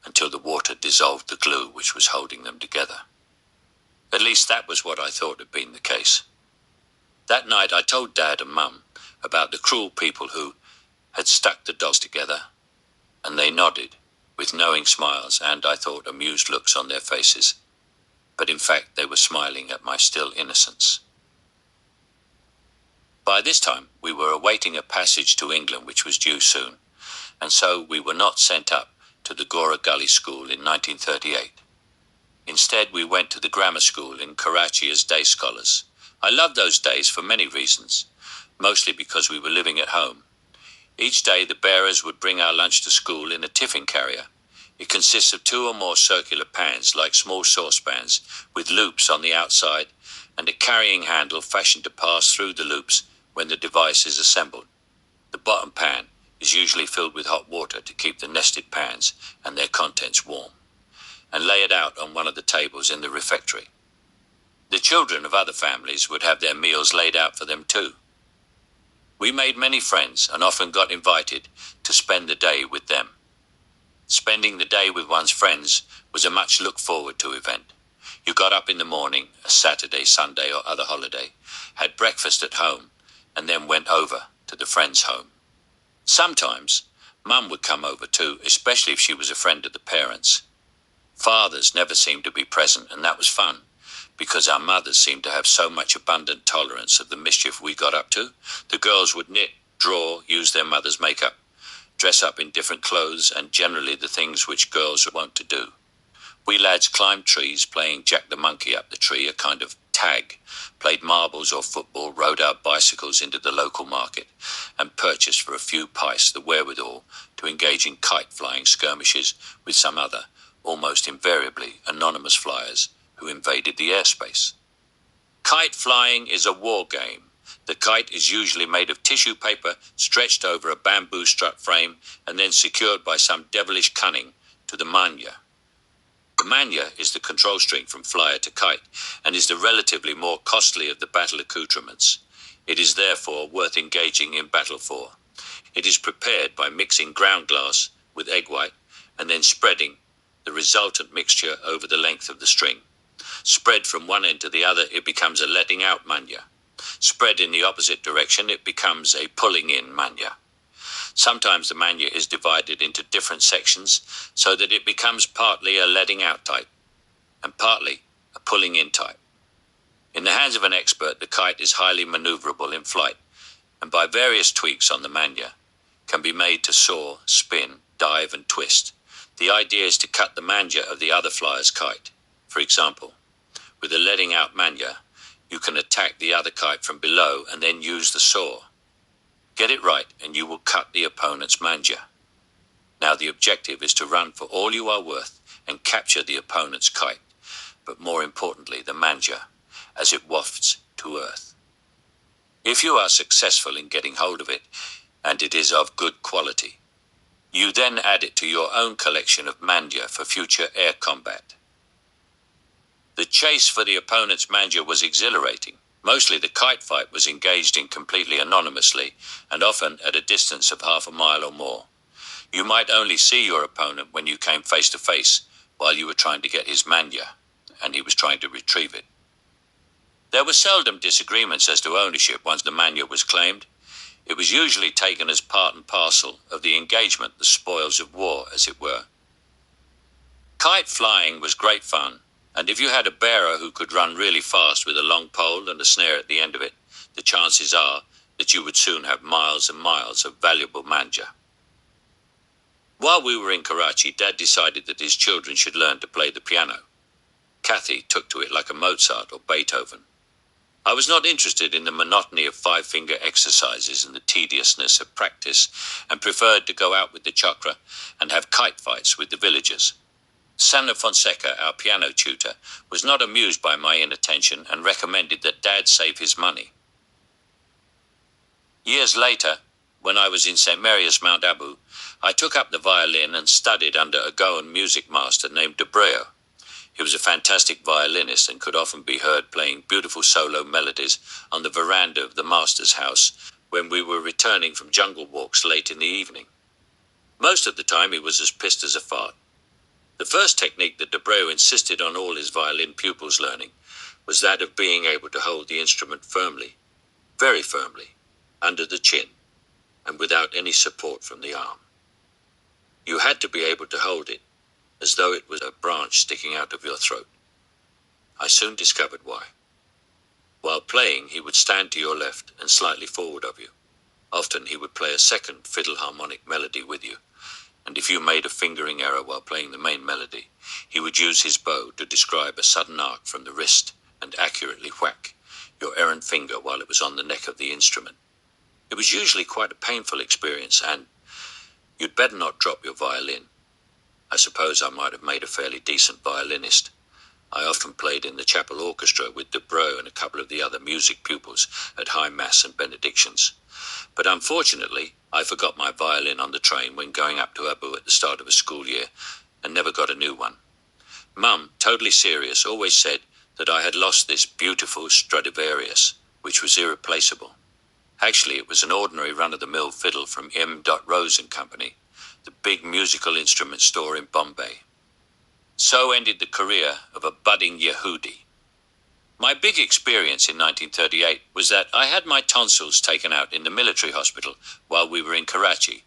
until the water dissolved the glue which was holding them together. At least that was what I thought had been the case. That night I told Dad and Mum about the cruel people who had stuck the dogs together, and they nodded with knowing smiles and, I thought, amused looks on their faces. But in fact they were smiling at my still innocence. By this time we were awaiting a passage to England which was due soon, and so we were not sent up to the Gora Gully School in 1938. Instead we went to the grammar school in Karachi as day scholars. I loved those days for many reasons, mostly because we were living at home. Each day the bearers would bring our lunch to school in a tiffin carrier. It consists of 2 or more circular pans, like small saucepans, with loops on the outside, and a carrying handle fashioned to pass through the loops when the device is assembled. The bottom pan is usually filled with hot water to keep the nested pans and their contents warm, and lay it out on one of the tables in the refectory. The children of other families would have their meals laid out for them too. We made many friends and often got invited to spend the day with them. Spending the day with one's friends was a much looked forward to event. You got up in the morning, a Saturday, Sunday or other holiday, had breakfast at home, and then went over to the friend's home. Sometimes Mum would come over too, especially if she was a friend of the parents. Fathers never seemed to be present, and that was fun, because our mothers seemed to have so much abundant tolerance of the mischief we got up to. The girls would knit, draw, use their mother's makeup, dress up in different clothes, and generally the things which girls are wont to do. We lads climbed trees, playing Jack the Monkey up the tree, a kind of tag, played marbles or football, rode our bicycles into the local market, and purchased for a few pice the wherewithal to engage in kite-flying skirmishes with some other, almost invariably anonymous flyers who invaded the airspace. Kite flying is a war game. The kite is usually made of tissue paper stretched over a bamboo strut frame and then secured by some devilish cunning to the manya. The manya is the control string from flyer to kite and is the relatively more costly of the battle accoutrements. It is therefore worth engaging in battle for. It is prepared by mixing ground glass with egg white and then spreading the resultant mixture over the length of the string. Spread from one end to the other, it becomes a letting out manya. Spread in the opposite direction, it becomes a pulling in manya. Sometimes the manya is divided into different sections so that it becomes partly a letting out type and partly a pulling in type. In the hands of an expert, the kite is highly maneuverable in flight, and by various tweaks on the manya can be made to soar, spin, dive and twist. The idea is to cut the manya of the other flyer's kite. For example, with a letting out manya, you can attack the other kite from below and then use the saw. Get it right and you will cut the opponent's manya. Now the objective is to run for all you are worth and capture the opponent's kite, but more importantly the manja, as it wafts to earth. If you are successful in getting hold of it, and it is of good quality, You then add it to your own collection of manja for future air combat. The chase for the opponent's manja was exhilarating. Mostly the kite fight was engaged in completely anonymously, and often at a distance of half a mile or more. You might only see your opponent when you came face to face, while you were trying to get his manja, and he was trying to retrieve it. There were seldom disagreements as to ownership once the manja was claimed. It was usually taken as part and parcel of the engagement, the spoils of war, as it were. Kite flying was great fun, and if you had a bearer who could run really fast with a long pole and a snare at the end of it, the chances are that you would soon have miles and miles of valuable manja. While we were in Karachi, Dad decided that his children should learn to play the piano. Kathy took to it like a Mozart or Beethoven. I was not interested in the monotony of five-finger exercises and the tediousness of practice, and preferred to go out with the chakra and have kite fights with the villagers. Sanna Fonseca, our piano tutor, was not amused by my inattention and recommended that Dad save his money. Years later, when I was in St. Mary's, Mount Abu, I took up the violin and studied under a Goan music master named Debreo. He was a fantastic violinist and could often be heard playing beautiful solo melodies on the veranda of the master's house when we were returning from jungle walks late in the evening. Most of the time he was as pissed as a fart. The first technique that Debreo insisted on all his violin pupils learning was that of being able to hold the instrument firmly, very firmly, under the chin, and without any support from the arm. You had to be able to hold it, as though it was a branch sticking out of your throat. I soon discovered why. While playing, he would stand to your left and slightly forward of you. Often he would play a second fiddle harmonic melody with you, and if you made a fingering error while playing the main melody, he would use his bow to describe a sudden arc from the wrist and accurately whack your errant finger while it was on the neck of the instrument. It was usually quite a painful experience, and you'd better not drop your violin. I suppose I might have made a fairly decent violinist. I often played in the chapel orchestra with Debreu and a couple of the other music pupils at High Mass and benedictions. But unfortunately, I forgot my violin on the train when going up to Abu at the start of a school year, and never got a new one. Mum, totally serious, always said that I had lost this beautiful Stradivarius, which was irreplaceable. Actually, it was an ordinary run-of-the-mill fiddle from M. Rose and Company, the big musical instrument store in Bombay. So ended the career of a budding Yehudi. My big experience in 1938 was that I had my tonsils taken out in the military hospital while we were in Karachi.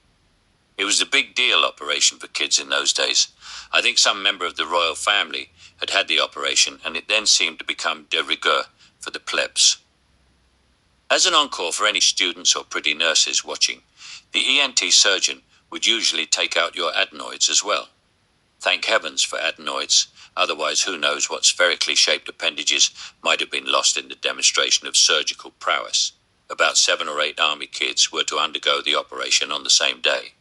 It was a big deal operation for kids in those days. I think some member of the royal family had had the operation, and it then seemed to become de rigueur for the plebs. As an encore for any students or pretty nurses watching, the ENT surgeon would usually take out your adenoids as well. Thank heavens for adenoids, otherwise who knows what spherically shaped appendages might have been lost in the demonstration of surgical prowess. About 7 or 8 army kids were to undergo the operation on the same day.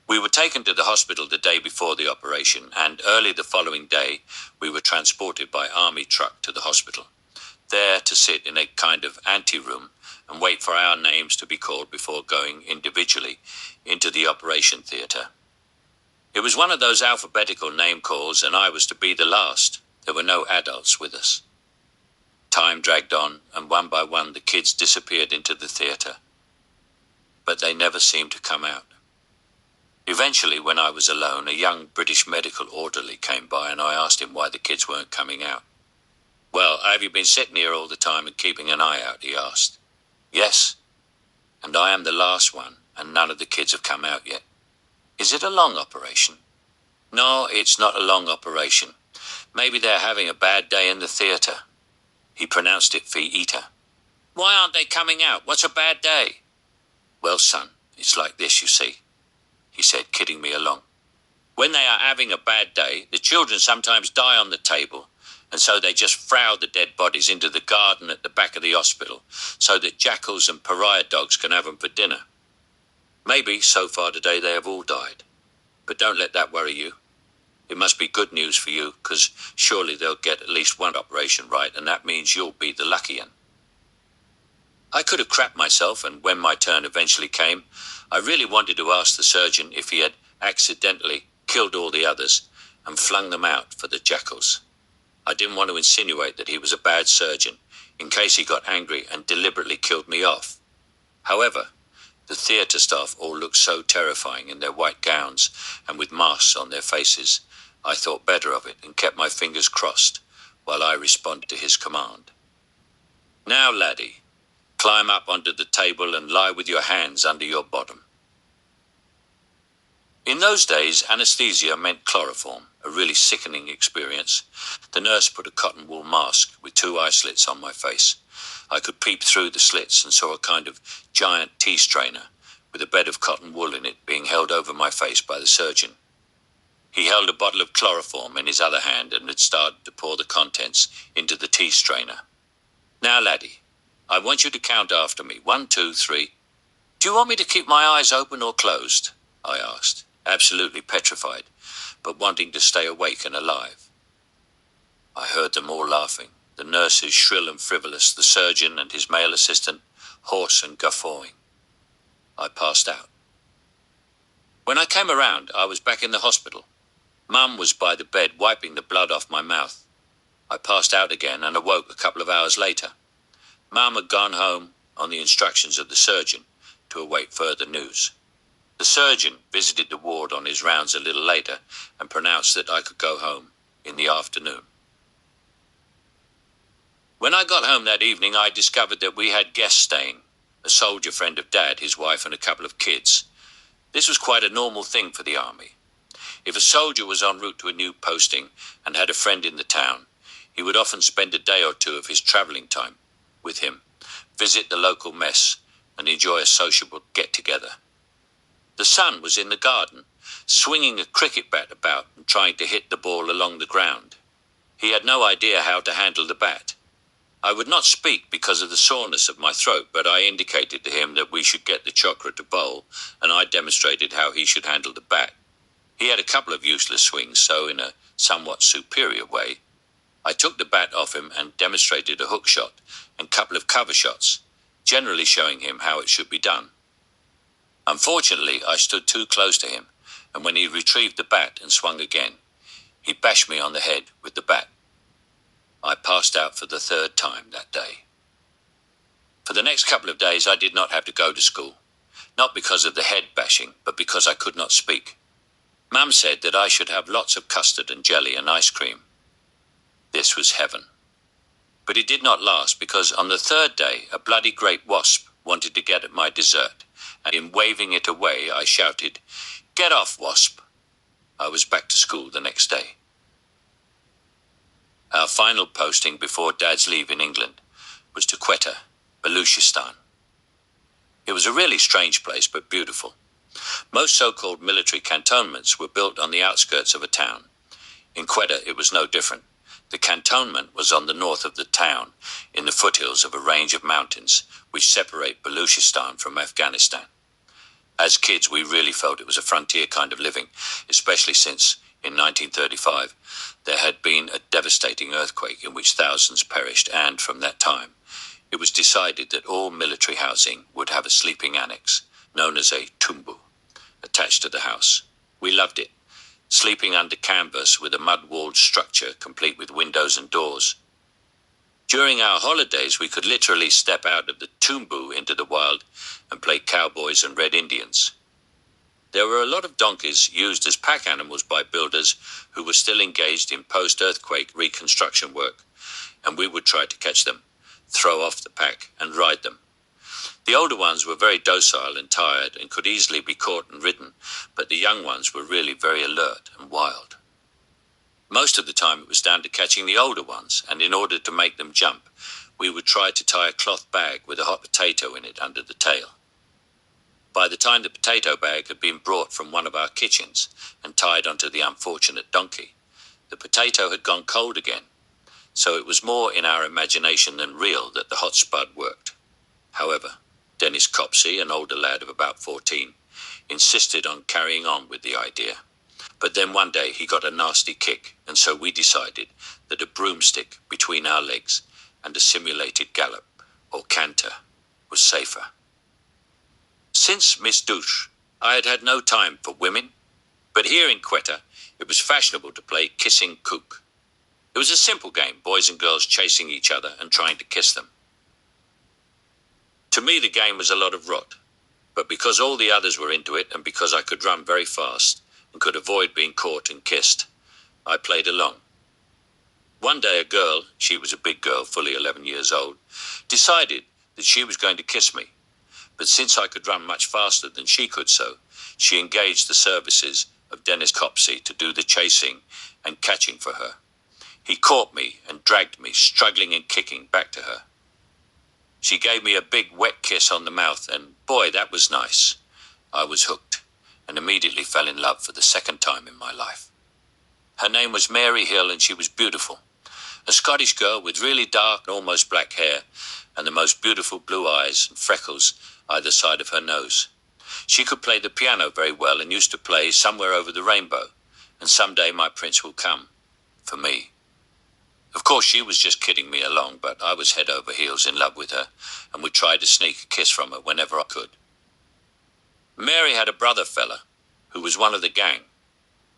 We were taken to the hospital the day before the operation, and early the following day we were transported by army truck to the hospital, there to sit in a kind of anteroom and wait for our names to be called before going individually into the operation theatre. It was one of those alphabetical name calls, and I was to be the last. There were no adults with us. Time dragged on, and one by one the kids disappeared into the theatre. But they never seemed to come out. Eventually, when I was alone, a young British medical orderly came by, and I asked him why the kids weren't coming out. "Well, have you been sitting here all the time and keeping an eye out?" he asked. "Yes, and I am the last one, and none of the kids have come out yet." "Is it a long operation?" "No, it's not a long operation. Maybe they're having a bad day in the theatre." He pronounced it Fi-Ita. "Why aren't they coming out? What's a bad day?" "Well, son, it's like this, you see," he said, kidding me along. "When they are having a bad day, the children sometimes die on the table, and so they just frow the dead bodies into the garden at the back of the hospital, so that jackals and pariah dogs can have them for dinner. Maybe, so far today, they have all died. But don't let that worry you. It must be good news for you, because surely they'll get at least one operation right, and that means you'll be the lucky one." I could have crapped myself, and when my turn eventually came, I really wanted to ask the surgeon if he had accidentally killed all the others and flung them out for the jackals. I didn't want to insinuate that he was a bad surgeon, in case he got angry and deliberately killed me off. However, the theatre staff all looked so terrifying in their white gowns and with masks on their faces, I thought better of it and kept my fingers crossed while I responded to his command. Now, laddie, climb up onto the table and lie with your hands under your bottom. In those days, anesthesia meant chloroform, a really sickening experience. The nurse put a cotton wool mask with 2 eye slits on my face. I could peep through the slits and saw a kind of giant tea strainer with a bed of cotton wool in it being held over my face by the surgeon. He held a bottle of chloroform in his other hand and had started to pour the contents into the tea strainer. Now, laddie, I want you to count after me. 1, 2, 3. Do you want me to keep my eyes open or closed? I asked, absolutely petrified, but wanting to stay awake and alive. I heard them all laughing, the nurses shrill and frivolous, the surgeon and his male assistant hoarse and guffawing. I passed out. When I came around, I was back in the hospital. Mum was by the bed wiping the blood off my mouth. I passed out again and awoke a couple of hours later. Mum had gone home on the instructions of the surgeon to await further news. The surgeon visited the ward on his rounds a little later and pronounced that I could go home in the afternoon. When I got home that evening, I discovered that we had guests staying, a soldier friend of Dad, his wife, and a couple of kids. This was quite a normal thing for the army. If a soldier was en route to a new posting and had a friend in the town, he would often spend a day or two of his travelling time with him, visit the local mess, and enjoy a sociable get-together. The son was in the garden, swinging a cricket bat about and trying to hit the ball along the ground. He had no idea how to handle the bat. I would not speak because of the soreness of my throat, but I indicated to him that we should get the chokra to bowl, and I demonstrated how he should handle the bat. He had a couple of useless swings, so in a somewhat superior way, I took the bat off him and demonstrated a hook shot and a couple of cover shots, generally showing him how it should be done. Unfortunately, I stood too close to him, and when he retrieved the bat and swung again, he bashed me on the head with the bat. I passed out for the 3rd time that day. For the next couple of days, I did not have to go to school, not because of the head bashing, but because I could not speak. Mum said that I should have lots of custard and jelly and ice cream. This was heaven. But it did not last, because on the 3rd day, a bloody great wasp wanted to get at my dessert, and in waving it away, I shouted, "Get off, wasp!" I was back to school the next day. Our final posting before Dad's leave in England was to Quetta, Baluchistan. It was a really strange place, but beautiful. Most so-called military cantonments were built on the outskirts of a town. In Quetta, it was no different. The cantonment was on the north of the town, in the foothills of a range of mountains which separate Baluchistan from Afghanistan. As kids, we really felt it was a frontier kind of living, especially since, in 1935, there had been a devastating earthquake in which thousands perished, and from that time, it was decided that all military housing would have a sleeping annex, known as a tumbu, attached to the house. We loved it, sleeping under canvas with a mud-walled structure complete with windows and doors. During our holidays, we could literally step out of the tumbu into the wild and play cowboys and Red Indians. There were a lot of donkeys used as pack animals by builders who were still engaged in post-earthquake reconstruction work, and we would try to catch them, throw off the pack, and ride them. The older ones were very docile and tired and could easily be caught and ridden, but the young ones were really very alert and wild. Most of the time it was down to catching the older ones, and in order to make them jump, we would try to tie a cloth bag with a hot potato in it under the tail. By the time the potato bag had been brought from one of our kitchens and tied onto the unfortunate donkey, the potato had gone cold again, so it was more in our imagination than real that the hot spud worked. However, Dennis Copsey, an older lad of about 14, insisted on carrying on with the idea. But then one day he got a nasty kick, and so we decided that a broomstick between our legs and a simulated gallop, or canter, was safer. Since Miss Douche, I had had no time for women, but here in Quetta, it was fashionable to play kissing kook. It was a simple game, boys and girls chasing each other and trying to kiss them. To me, the game was a lot of rot, but because all the others were into it and because I could run very fast and could avoid being caught and kissed, I played along. One day a girl, she was a big girl, fully 11 years old, decided that she was going to kiss me. But since I could run much faster than she could she engaged the services of Dennis Copsey to do the chasing and catching for her. He caught me and dragged me, struggling and kicking, back to her. She gave me a big wet kiss on the mouth, and boy, that was nice. I was hooked and immediately fell in love for the second time in my life. Her name was Mary Hill, and she was beautiful. A Scottish girl with really dark, almost black hair, and the most beautiful blue eyes and freckles either side of her nose. She could play the piano very well and used to play Somewhere Over the Rainbow, and Someday My Prince Will Come, for me. Of course, she was just kidding me along, but I was head over heels in love with her, and would try to sneak a kiss from her whenever I could. Mary had a brother fella, who was one of the gang.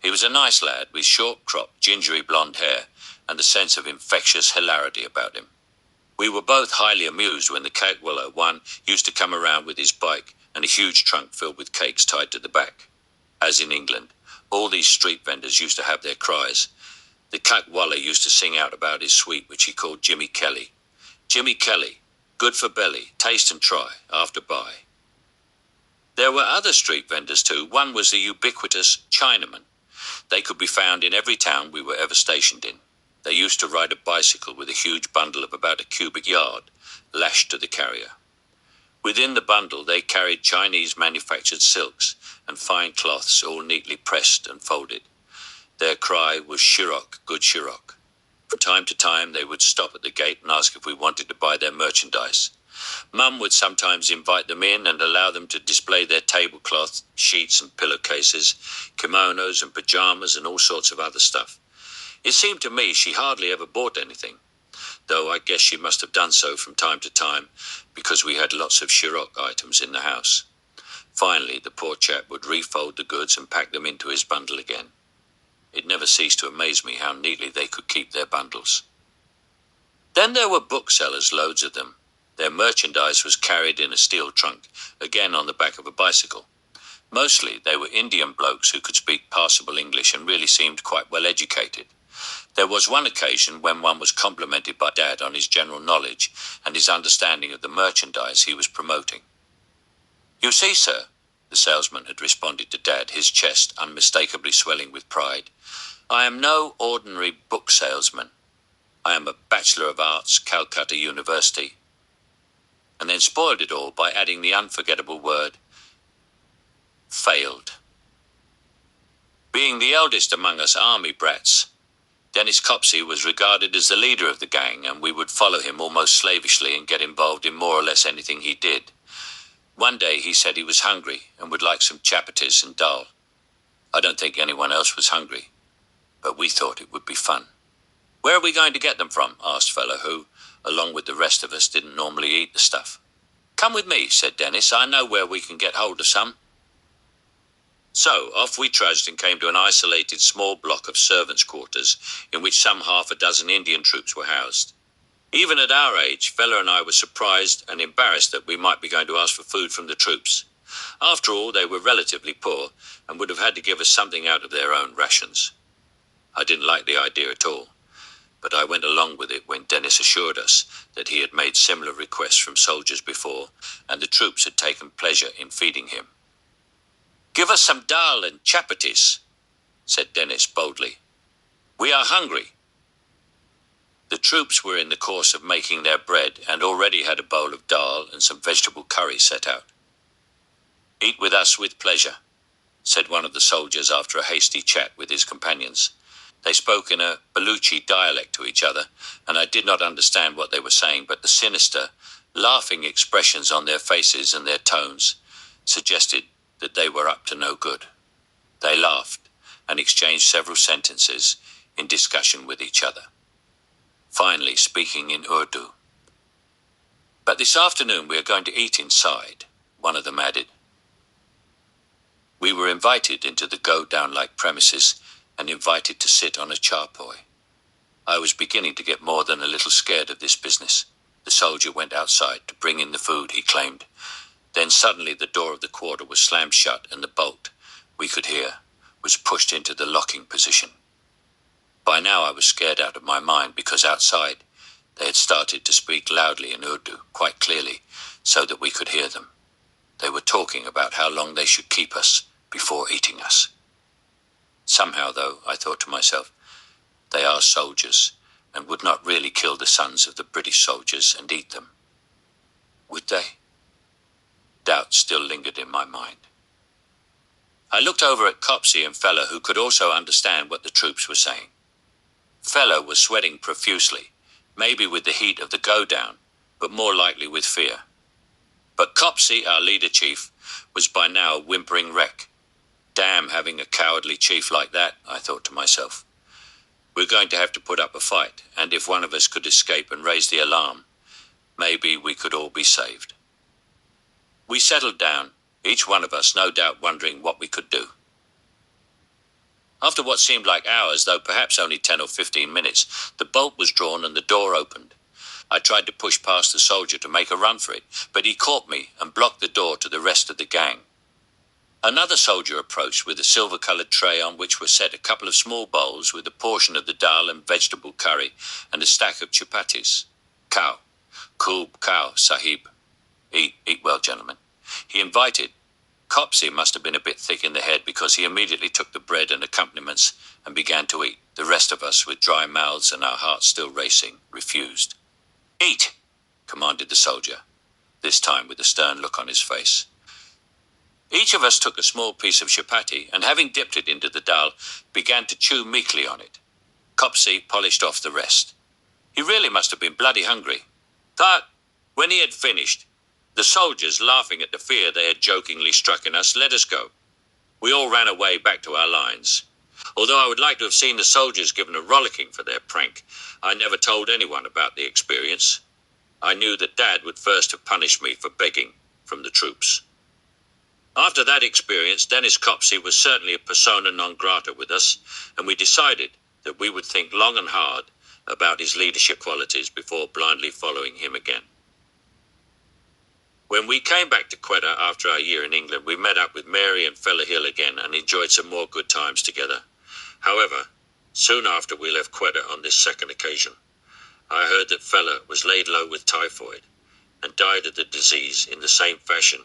He was a nice lad with short-cropped, gingery blonde hair, and a sense of infectious hilarity about him. We were both highly amused when the cake willer one used to come around with his bike and a huge trunk filled with cakes tied to the back. As in England, all these street vendors used to have their cries. The cake willer used to sing out about his sweet, which he called Jimmy Kelly. Jimmy Kelly, good for belly, taste and try, after buy. There were other street vendors too. One was the ubiquitous Chinaman. They could be found in every town we were ever stationed in. They used to ride a bicycle with a huge bundle of about a cubic yard, lashed to the carrier. Within the bundle they carried Chinese manufactured silks and fine cloths all neatly pressed and folded. Their cry was Shirok, good Shirok. From time to time they would stop at the gate and ask if we wanted to buy their merchandise. Mum would sometimes invite them in and allow them to display their tablecloths, sheets and pillowcases, kimonos and pajamas and all sorts of other stuff. It seemed to me she hardly ever bought anything, though I guess she must have done so from time to time because we had lots of Shirok items in the house. Finally, the poor chap would refold the goods and pack them into his bundle again. It never ceased to amaze me how neatly they could keep their bundles. Then there were booksellers, loads of them. Their merchandise was carried in a steel trunk, again on the back of a bicycle. Mostly they were Indian blokes who could speak passable English and really seemed quite well educated. There was one occasion when one was complimented by Dad on his general knowledge and his understanding of the merchandise he was promoting. "You see, sir," the salesman had responded to Dad, his chest unmistakably swelling with pride, "I am no ordinary book salesman. I am a Bachelor of Arts, Calcutta University." And then spoiled it all by adding the unforgettable word, failed. Being the eldest among us army brats, Dennis Copsey was regarded as the leader of the gang, and we would follow him almost slavishly and get involved in more or less anything he did. One day he said he was hungry and would like some chapatis and dal. I don't think anyone else was hungry, but we thought it would be fun. "Where are we going to get them from?" asked fella who, along with the rest of us, didn't normally eat the stuff. "Come with me," said Dennis. "I know where we can get hold of some." So off we trudged and came to an isolated small block of servants' quarters in which some half a dozen Indian troops were housed. Even at our age, fella and I were surprised and embarrassed that we might be going to ask for food from the troops. After all, they were relatively poor and would have had to give us something out of their own rations. I didn't like the idea at all, but I went along with it when Dennis assured us that he had made similar requests from soldiers before and the troops had taken pleasure in feeding him. "Give us some dal and chapatis," said Dennis boldly. "We are hungry." The troops were in the course of making their bread and already had a bowl of dal and some vegetable curry set out. "Eat with us with pleasure," said one of the soldiers after a hasty chat with his companions. They spoke in a Baluchi dialect to each other, and I did not understand what they were saying, but the sinister, laughing expressions on their faces and their tones suggested that they were up to no good. They laughed and exchanged several sentences in discussion with each other. Finally, speaking in Urdu, But this afternoon we are going to eat inside, one of them added. We were invited into the go-down-like premises and invited to sit on a charpoy. I was beginning to get more than a little scared of this business. The soldier went outside to bring in the food, he claimed. Then suddenly the door of the quarter was slammed shut and the bolt, we could hear, was pushed into the locking position. By now I was scared out of my mind because outside they had started to speak loudly in Urdu, quite clearly, so that we could hear them. They were talking about how long they should keep us before eating us. Somehow, though, I thought to myself, they are soldiers and would not really kill the sons of the British soldiers and eat them. Would they? Doubt still lingered in my mind. I looked over at Copsey and Feller, who could also understand what the troops were saying. Feller was sweating profusely, maybe with the heat of the go-down, but more likely with fear. But Copsey, our leader chief, was by now a whimpering wreck. Damn, having a cowardly chief like that, I thought to myself. We're going to have to put up a fight, and if one of us could escape and raise the alarm, maybe we could all be saved. We settled down, each one of us no doubt wondering what we could do. After what seemed like hours, though perhaps only 10 or 15 minutes, the bolt was drawn and the door opened. I tried to push past the soldier to make a run for it, but he caught me and blocked the door to the rest of the gang. Another soldier approached with a silver-coloured tray on which were set a couple of small bowls with a portion of the dal and vegetable curry and a stack of chapatis. Cow. Khoob cow, sahib. Eat well, gentlemen. He invited. Copsey must have been a bit thick in the head because he immediately took the bread and accompaniments and began to eat. The rest of us, with dry mouths and our hearts still racing, refused. Eat, commanded the soldier, this time with a stern look on his face. Each of us took a small piece of chapati and, having dipped it into the dal, began to chew meekly on it. Copsey polished off the rest. He really must have been bloody hungry. But when he had finished, the soldiers, laughing at the fear they had jokingly struck in us, let us go. We all ran away back to our lines. Although I would like to have seen the soldiers given a rollicking for their prank, I never told anyone about the experience. I knew that Dad would first have punished me for begging from the troops. After that experience, Dennis Copsey was certainly a persona non grata with us, and we decided that we would think long and hard about his leadership qualities before blindly following him again. When we came back to Quetta after our year in England, we met up with Mary and Fella Hill again and enjoyed some more good times together. However, soon after we left Quetta on this second occasion, I heard that Fella was laid low with typhoid and died of the disease in the same fashion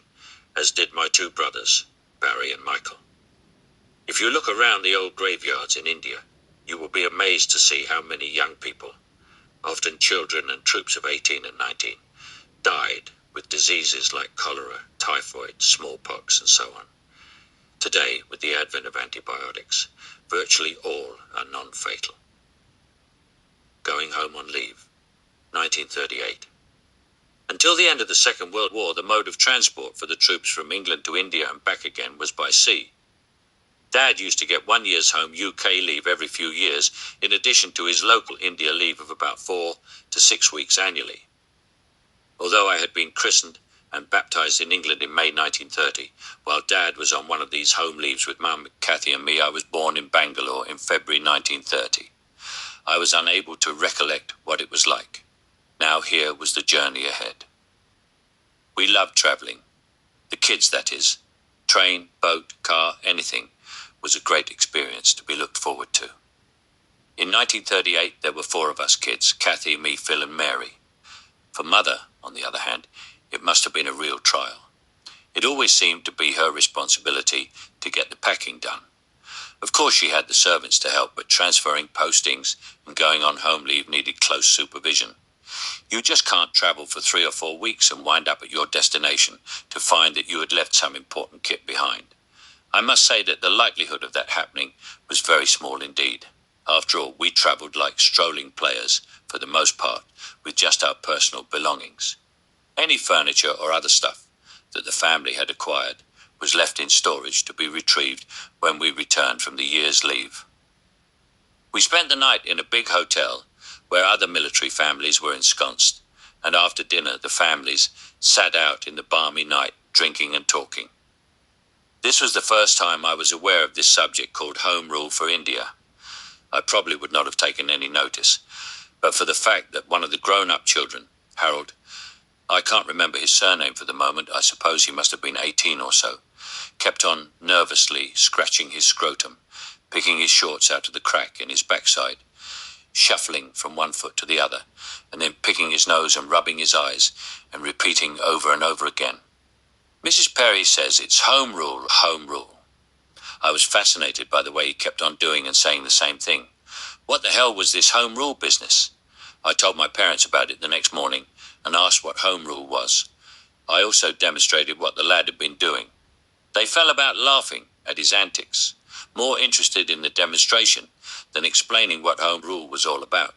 as did my two brothers, Barry and Michael. If you look around the old graveyards in India, you will be amazed to see how many young people, often children and troops of 18 and 19, died with diseases like cholera, typhoid, smallpox, and so on. Today, with the advent of antibiotics, virtually all are non-fatal. Going home on leave, 1938. Until the end of the Second World War, the mode of transport for the troops from England to India and back again was by sea. Dad used to get 1 year's home UK leave every few years, in addition to his local India leave of about 4 to 6 weeks annually. Although I had been christened and baptised in England in May 1930, while Dad was on one of these home leaves with Mum, Kathy and me, I was born in Bangalore in February 1930. I was unable to recollect what it was like. Now here was the journey ahead. We loved travelling. The kids, that is. Train, boat, car, anything was a great experience to be looked forward to. In 1938, there were 4 of us kids, Kathy, me, Phil and Mary. For Mother, on the other hand, it must have been a real trial. It always seemed to be her responsibility to get the packing done. Of course she had the servants to help, but transferring postings and going on home leave needed close supervision. You just can't travel for 3 or 4 weeks and wind up at your destination to find that you had left some important kit behind. I must say that the likelihood of that happening was very small indeed. After all, we travelled like strolling players, for the most part, with just our personal belongings. Any furniture or other stuff that the family had acquired was left in storage to be retrieved when we returned from the year's leave. We spent the night in a big hotel where other military families were ensconced, and after dinner the families sat out in the balmy night, drinking and talking. This was the first time I was aware of this subject called Home Rule for India. I probably would not have taken any notice, but for the fact that one of the grown-up children, Harold, I can't remember his surname for the moment, I suppose he must have been 18 or so, kept on nervously scratching his scrotum, picking his shorts out of the crack in his backside, shuffling from one foot to the other, and then picking his nose and rubbing his eyes, and repeating over and over again, "Mrs. Perry says it's home rule, home rule." I was fascinated by the way he kept on doing and saying the same thing. What the hell was this home rule business? I told my parents about it the next morning and asked what home rule was. I also demonstrated what the lad had been doing. They fell about laughing at his antics, more interested in the demonstration than explaining what home rule was all about.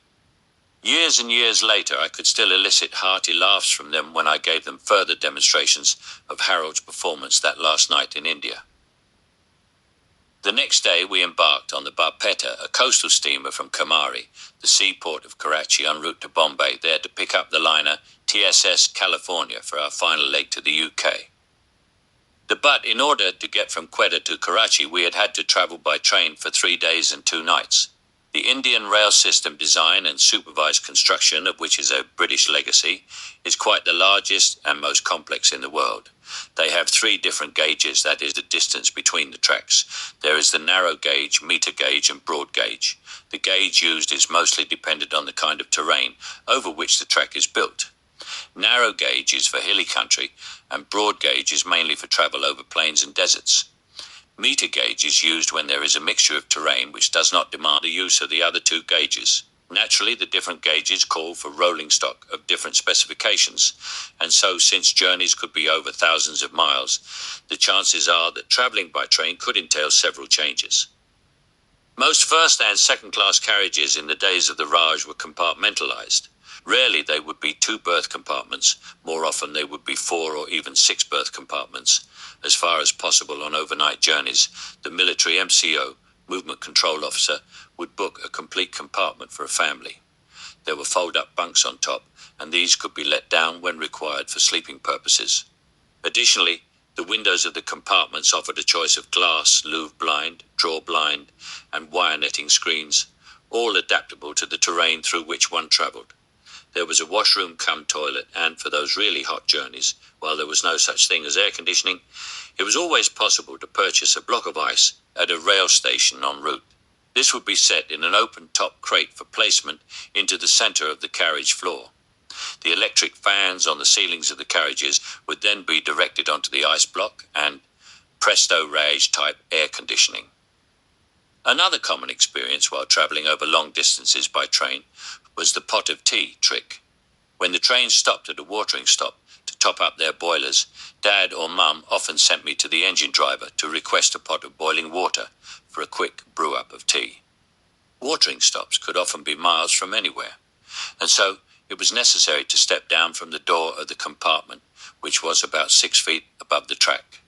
Years and years later, I could still elicit hearty laughs from them when I gave them further demonstrations of Harold's performance that last night in India. The next day we embarked on the Barpeta, a coastal steamer from Kamari, the seaport of Karachi, en route to Bombay, there to pick up the liner TSS California for our final leg to the UK. But in order to get from Quetta to Karachi, we had to travel by train for 3 days and 2 nights. The Indian rail system design and supervised construction, of which is a British legacy, is quite the largest and most complex in the world. They have 3 different gauges, that is the distance between the tracks. There is the narrow gauge, meter gauge and broad gauge. The gauge used is mostly dependent on the kind of terrain over which the track is built. Narrow gauge is for hilly country and broad gauge is mainly for travel over plains and deserts. Meter gauge is used when there is a mixture of terrain which does not demand the use of the other 2 gauges. Naturally, the different gauges call for rolling stock of different specifications, and so since journeys could be over thousands of miles, the chances are that travelling by train could entail several changes. Most first and second class carriages in the days of the Raj were compartmentalized. Rarely they would be 2 berth compartments, more often they would be 4 or even 6 berth compartments. As far as possible on overnight journeys, the military MCO, Movement Control Officer, would book a complete compartment for a family. There were fold-up bunks on top, and these could be let down when required for sleeping purposes. Additionally, the windows of the compartments offered a choice of glass, louvre blind, draw blind, and wire netting screens, all adaptable to the terrain through which one travelled. There was a washroom cum toilet, and for those really hot journeys, while there was no such thing as air conditioning, it was always possible to purchase a block of ice at a rail station en route. This would be set in an open-top crate for placement into the centre of the carriage floor. The electric fans on the ceilings of the carriages would then be directed onto the ice block and presto rage type air conditioning. Another common experience while travelling over long distances by train was the pot of tea trick. When the train stopped at a watering stop to top up their boilers, Dad or Mum often sent me to the engine driver to request a pot of boiling water for a quick brew-up of tea. Watering stops could often be miles from anywhere, and so it was necessary to step down from the door of the compartment, which was about 6 feet above the track.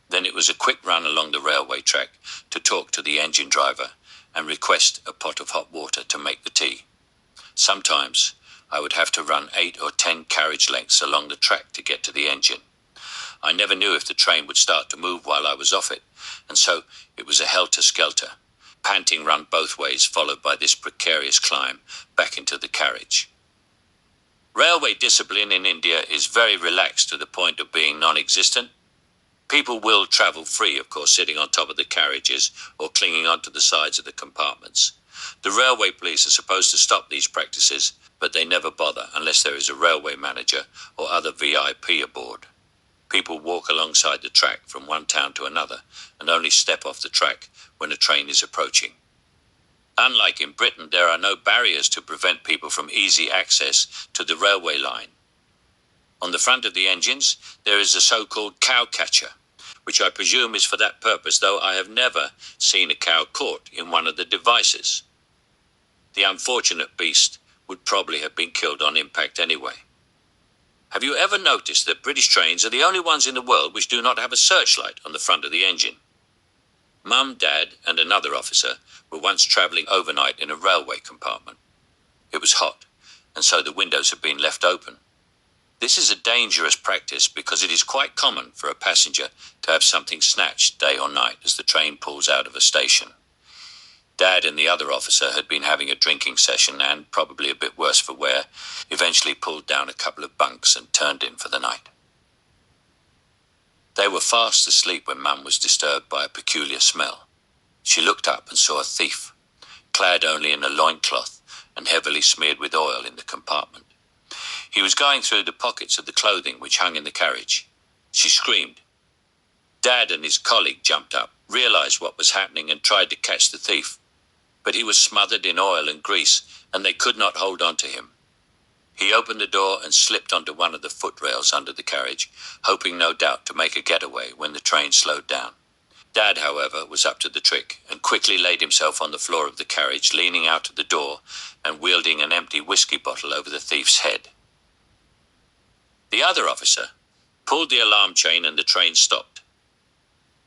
Then it was a quick run along the railway track to talk to the engine driver and request a pot of hot water to make the tea. Sometimes I would have to run 8 or 10 carriage lengths along the track to get to the engine. I never knew if the train would start to move while I was off it, and so it was a helter-skelter, panting run both ways, followed by this precarious climb back into the carriage. Railway discipline in India is very relaxed to the point of being non-existent. People will travel free, of course, sitting on top of the carriages or clinging onto the sides of the compartments. The railway police are supposed to stop these practices, but they never bother unless there is a railway manager or other VIP aboard. People walk alongside the track from one town to another and only step off the track when a train is approaching. Unlike in Britain, there are no barriers to prevent people from easy access to the railway line. On the front of the engines, there is a so-called cow catcher, which I presume is for that purpose, though I have never seen a cow caught in one of the devices. The unfortunate beast would probably have been killed on impact anyway. Have you ever noticed that British trains are the only ones in the world which do not have a searchlight on the front of the engine? Mum, Dad, and another officer were once travelling overnight in a railway compartment. It was hot, and so the windows had been left open. This is a dangerous practice because it is quite common for a passenger to have something snatched day or night as the train pulls out of a station. Dad and the other officer had been having a drinking session and, probably a bit worse for wear, eventually pulled down a couple of bunks and turned in for the night. They were fast asleep when Mum was disturbed by a peculiar smell. She looked up and saw a thief, clad only in a loincloth and heavily smeared with oil in the compartment. He was going through the pockets of the clothing which hung in the carriage. She screamed. Dad and his colleague jumped up, realized what was happening and tried to catch the thief. But he was smothered in oil and grease, and they could not hold on to him. He opened the door and slipped onto one of the footrails under the carriage, hoping no doubt to make a getaway when the train slowed down. Dad, however, was up to the trick and quickly laid himself on the floor of the carriage, leaning out of the door and wielding an empty whiskey bottle over the thief's head. The other officer pulled the alarm chain and the train stopped.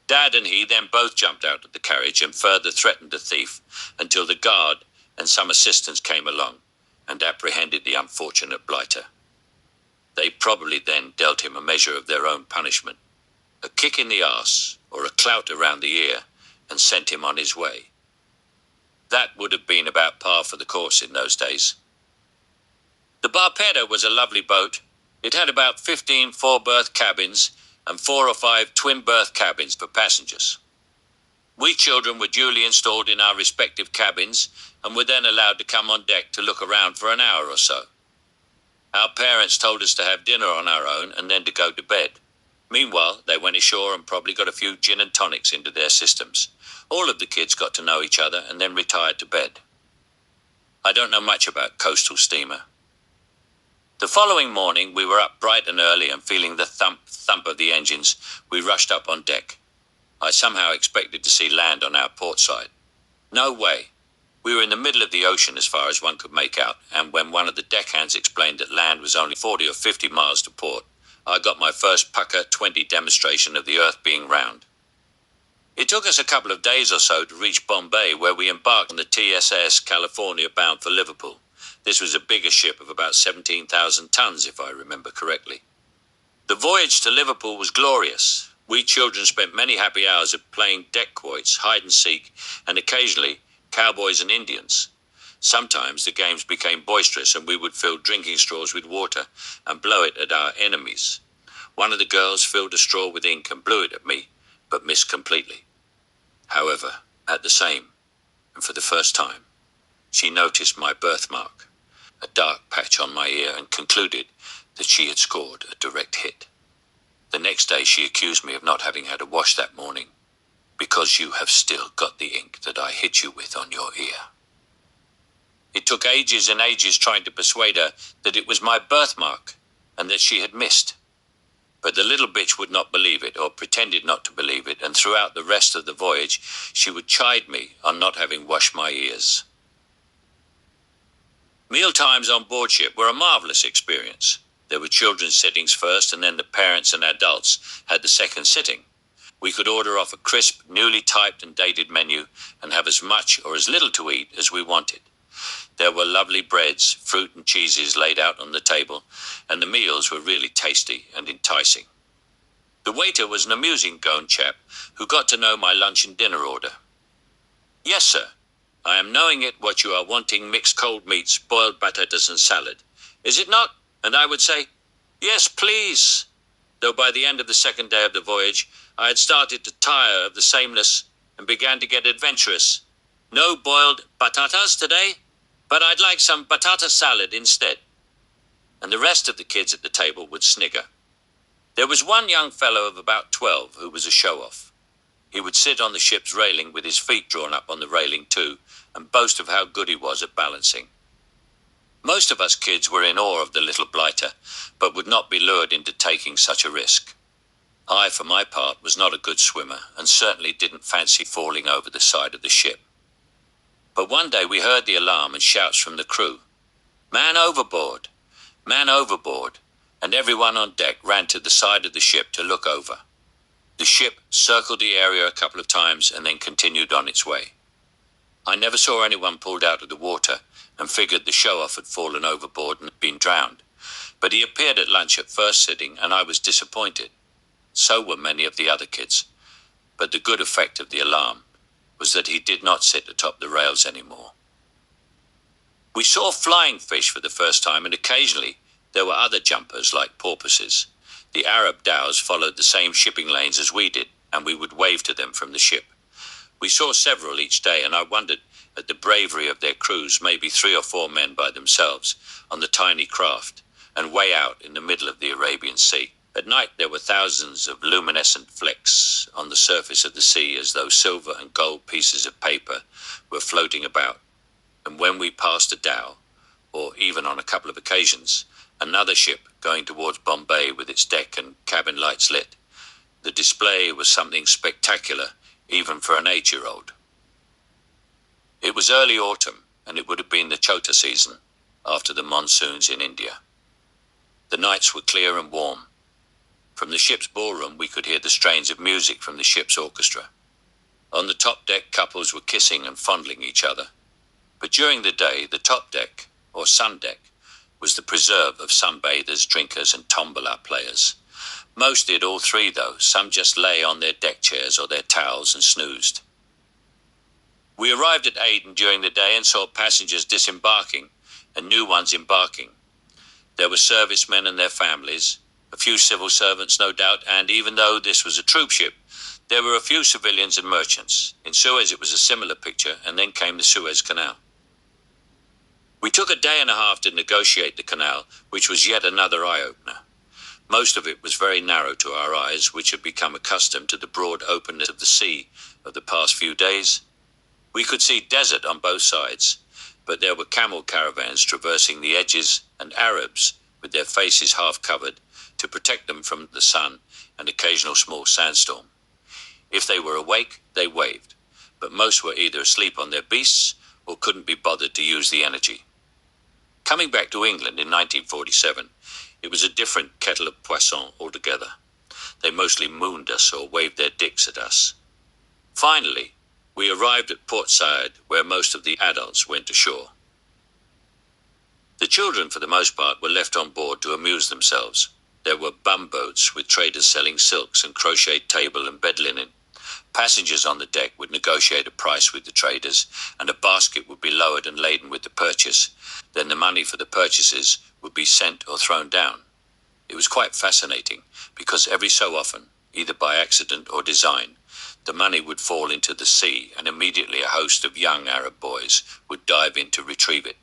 Dad and he then both jumped out of the carriage and further threatened the thief until the guard and some assistants came along and apprehended the unfortunate blighter. They probably then dealt him a measure of their own punishment, a kick in the arse or a clout around the ear, and sent him on his way. That would have been about par for the course in those days. The Barpetta was a lovely boat. It had about 15 four-berth cabins and 4 or 5 twin-berth cabins for passengers. We children were duly installed in our respective cabins and were then allowed to come on deck to look around for an hour or so. Our parents told us to have dinner on our own and then to go to bed. Meanwhile, they went ashore and probably got a few gin and tonics into their systems. All of the kids got to know each other and then retired to bed. I don't know much about coastal steamer. The following morning, we were up bright and early, and feeling the thump of the engines, we rushed up on deck. I somehow expected to see land on our port side. No way. We were in the middle of the ocean as far as one could make out, and when one of the deckhands explained that land was only 40 or 50 miles to port, I got my first Pucker 20 demonstration of the earth being round. It took us a couple of days or so to reach Bombay, where we embarked on the TSS California bound for Liverpool. This was a bigger ship of about 17,000 tons, if I remember correctly. The voyage to Liverpool was glorious. We children spent many happy hours of playing deck quoits, hide and seek, and occasionally cowboys and Indians. Sometimes the games became boisterous and we would fill drinking straws with water and blow it at our enemies. One of the girls filled a straw with ink and blew it at me, but missed completely. However, at the same, and for the first time, she noticed my birthmark, a dark patch on my ear, and concluded that she had scored a direct hit. The next day she accused me of not having had a wash that morning, because you have still got the ink that I hit you with on your ear. It took ages and ages trying to persuade her that it was my birthmark and that she had missed. But the little bitch would not believe it, or pretended not to believe it, and throughout the rest of the voyage she would chide me on not having washed my ears. Meal times on board ship were a marvellous experience. There were children's sittings first, and then the parents and adults had the second sitting. We could order off a crisp, newly typed and dated menu and have as much or as little to eat as we wanted. There were lovely breads, fruit and cheeses laid out on the table, and the meals were really tasty and enticing. The waiter was an amusing goan chap who got to know my lunch and dinner order. "Yes, sir. I am knowing it what you are wanting: mixed cold meats, boiled potatoes and salad. Is it not?" And I would say, "Yes, please." Though by the end of the second day of the voyage, I had started to tire of the sameness and began to get adventurous. "No boiled patatas today, but I'd like some patata salad instead." And the rest of the kids at the table would snigger. There was one young fellow of about 12 who was a show-off. He would sit on the ship's railing with his feet drawn up on the railing too, and boast of how good he was at balancing. Most of us kids were in awe of the little blighter, but would not be lured into taking such a risk. I, for my part, was not a good swimmer, and certainly didn't fancy falling over the side of the ship. But one day we heard the alarm and shouts from the crew, "Man overboard! Man overboard!" and everyone on deck ran to the side of the ship to look over. The ship circled the area a couple of times and then continued on its way. I never saw anyone pulled out of the water, and figured the show-off had fallen overboard and been drowned. But he appeared at lunch at first sitting, and I was disappointed. So were many of the other kids. But the good effect of the alarm was that he did not sit atop the rails anymore. We saw flying fish for the first time, and occasionally there were other jumpers like porpoises. The Arab dhows followed the same shipping lanes as we did, and we would wave to them from the ship. We saw several each day, and I wondered at the bravery of their crews, maybe 3 or 4 men by themselves, on the tiny craft, and way out in the middle of the Arabian Sea. At night there were thousands of luminescent flecks on the surface of the sea, as though silver and gold pieces of paper were floating about. And when we passed a dhow, or even on a couple of occasions, another ship going towards Bombay with its deck and cabin lights lit, the display was something spectacular, even for an 8-year-old. It was early autumn, and it would have been the Chota season, after the monsoons in India. The nights were clear and warm. From the ship's ballroom we could hear the strains of music from the ship's orchestra. On the top deck couples were kissing and fondling each other. But during the day, the top deck, or sun deck, was the preserve of sunbathers, drinkers and tombola players. Most did all 3 though. Some just lay on their deck chairs or their towels and snoozed. We arrived at Aden during the day and saw passengers disembarking and new ones embarking. There were servicemen and their families, a few civil servants no doubt, and even though this was a troop ship, there were a few civilians and merchants. In Suez it was a similar picture, and then came the Suez Canal. We took a day and a half to negotiate the canal, which was yet another eye-opener. Most of it was very narrow to our eyes, which had become accustomed to the broad openness of the sea of the past few days. We could see desert on both sides, but there were camel caravans traversing the edges, and Arabs, with their faces half covered, to protect them from the sun and occasional small sandstorm. If they were awake, they waved, but most were either asleep on their beasts or couldn't be bothered to use the energy. Coming back to England in 1947, it was a different kettle of poisson altogether. They mostly mooned us or waved their dicks at us. Finally, we arrived at Port Said, where most of the adults went ashore. The children, for the most part, were left on board to amuse themselves. There were bumboats with traders selling silks and crocheted table and bed linen. Passengers on the deck would negotiate a price with the traders, and a basket would be lowered and laden with the purchase. Then the money for the purchases would be sent or thrown down. It was quite fascinating, because every so often, either by accident or design, the money would fall into the sea, and immediately a host of young Arab boys would dive in to retrieve it.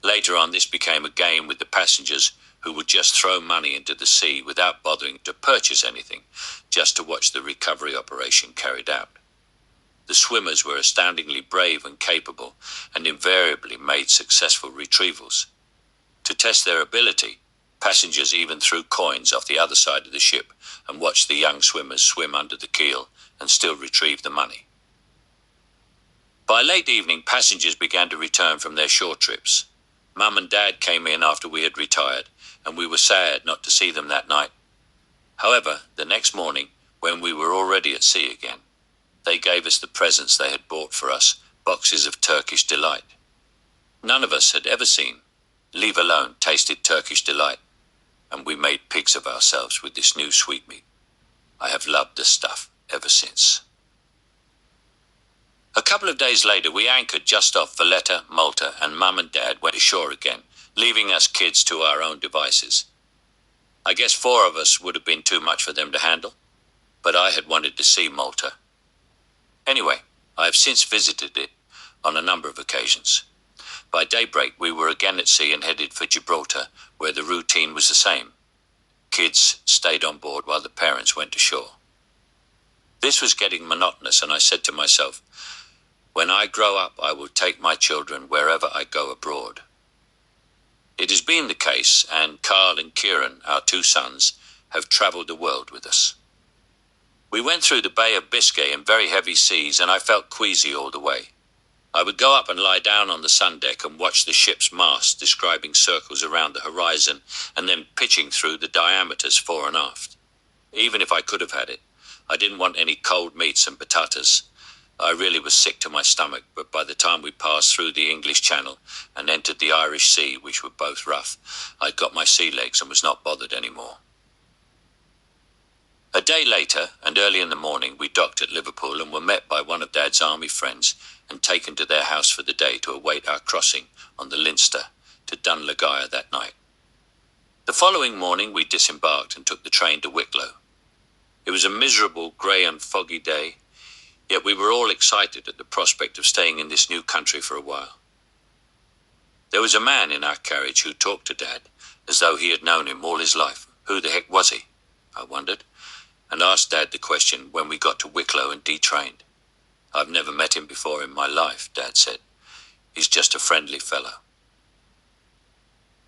Later on, this became a game with the passengers, who would just throw money into the sea without bothering to purchase anything, just to watch the recovery operation carried out. The swimmers were astoundingly brave and capable, and invariably made successful retrievals. To test their ability, passengers even threw coins off the other side of the ship and watched the young swimmers swim under the keel and still retrieve the money. By late evening, passengers began to return from their shore trips. Mum and Dad came in after we had retired, and we were sad not to see them that night. However, the next morning, when we were already at sea again, they gave us the presents they had bought for us, boxes of Turkish delight. None of us had ever seen, leave alone tasted Turkish delight, and we made pigs of ourselves with this new sweetmeat. I have loved the stuff ever since. A couple of days later, we anchored just off Valletta, Malta, and Mum and Dad went ashore again, leaving us kids to our own devices. I guess 4 of us would have been too much for them to handle, but I had wanted to see Malta. Anyway, I have since visited it on a number of occasions. By daybreak, we were again at sea and headed for Gibraltar, where the routine was the same. Kids stayed on board while the parents went ashore. This was getting monotonous, and I said to myself, when I grow up, I will take my children wherever I go abroad. It has been the case, and Carl and Kieran, our 2 sons, have travelled the world with us. We went through the Bay of Biscay in very heavy seas, and I felt queasy all the way. I would go up and lie down on the sun deck and watch the ship's masts describing circles around the horizon and then pitching through the diameters fore and aft. Even if I could have had it, I didn't want any cold meats and patatas. I really was sick to my stomach, but by the time we passed through the English Channel and entered the Irish Sea, which were both rough, I'd got my sea legs and was not bothered anymore. A day later, and early in the morning, we docked at Liverpool and were met by one of Dad's army friends and taken to their house for the day to await our crossing on the Leinster to Dunlagire that night. The following morning we disembarked and took the train to Wicklow. It was a miserable, grey and foggy day, yet we were all excited at the prospect of staying in this new country for a while. There was a man in our carriage who talked to Dad as though he had known him all his life. Who the heck was he? I wondered, and asked Dad the question when we got to Wicklow and detrained. I've never met him before in my life, Dad said. He's just a friendly fellow.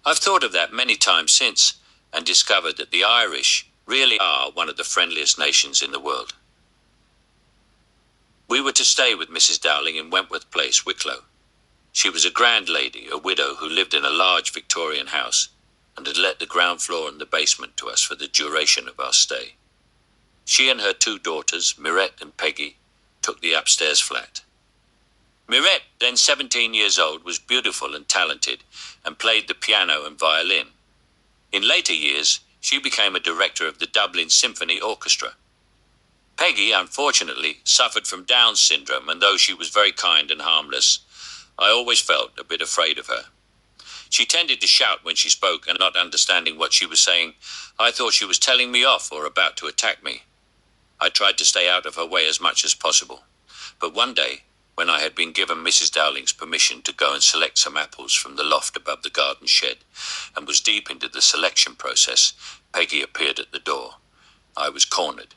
I've thought of that many times since and discovered that the Irish really are one of the friendliest nations in the world. We were to stay with Mrs. Dowling in Wentworth Place, Wicklow. She was a grand lady, a widow who lived in a large Victorian house and had let the ground floor and the basement to us for the duration of our stay. She and her two daughters, Mirette and Peggy, took the upstairs flat. Mirette, then 17 years old, was beautiful and talented and played the piano and violin. In later years, she became a director of the Dublin Symphony Orchestra. Peggy, unfortunately, suffered from Down syndrome, and though she was very kind and harmless, I always felt a bit afraid of her. She tended to shout when she spoke, and not understanding what she was saying, I thought she was telling me off or about to attack me. I tried to stay out of her way as much as possible. But one day, when I had been given Mrs. Dowling's permission to go and select some apples from the loft above the garden shed, and was deep into the selection process, Peggy appeared at the door. I was cornered.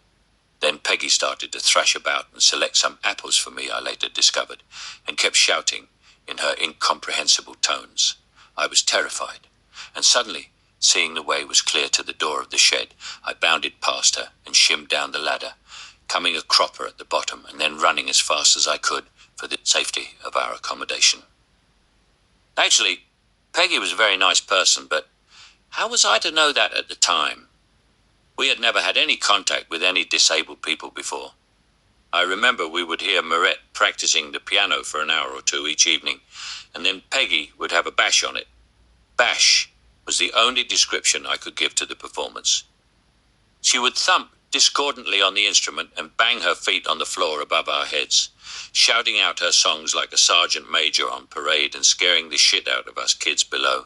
Then Peggy started to thrash about and select some apples for me, I later discovered, and kept shouting in her incomprehensible tones. I was terrified, and suddenly, seeing the way was clear to the door of the shed, I bounded past her and shimmed down the ladder, coming a cropper at the bottom and then running as fast as I could for the safety of our accommodation. Actually, Peggy was a very nice person, but how was I to know that at the time? We had never had any contact with any disabled people before. I remember we would hear Mirette practicing the piano for an hour or two each evening, and then Peggy would have a bash on it. Bash was the only description I could give to the performance. She would thump discordantly on the instrument and bang her feet on the floor above our heads, shouting out her songs like a sergeant major on parade and scaring the shit out of us kids below.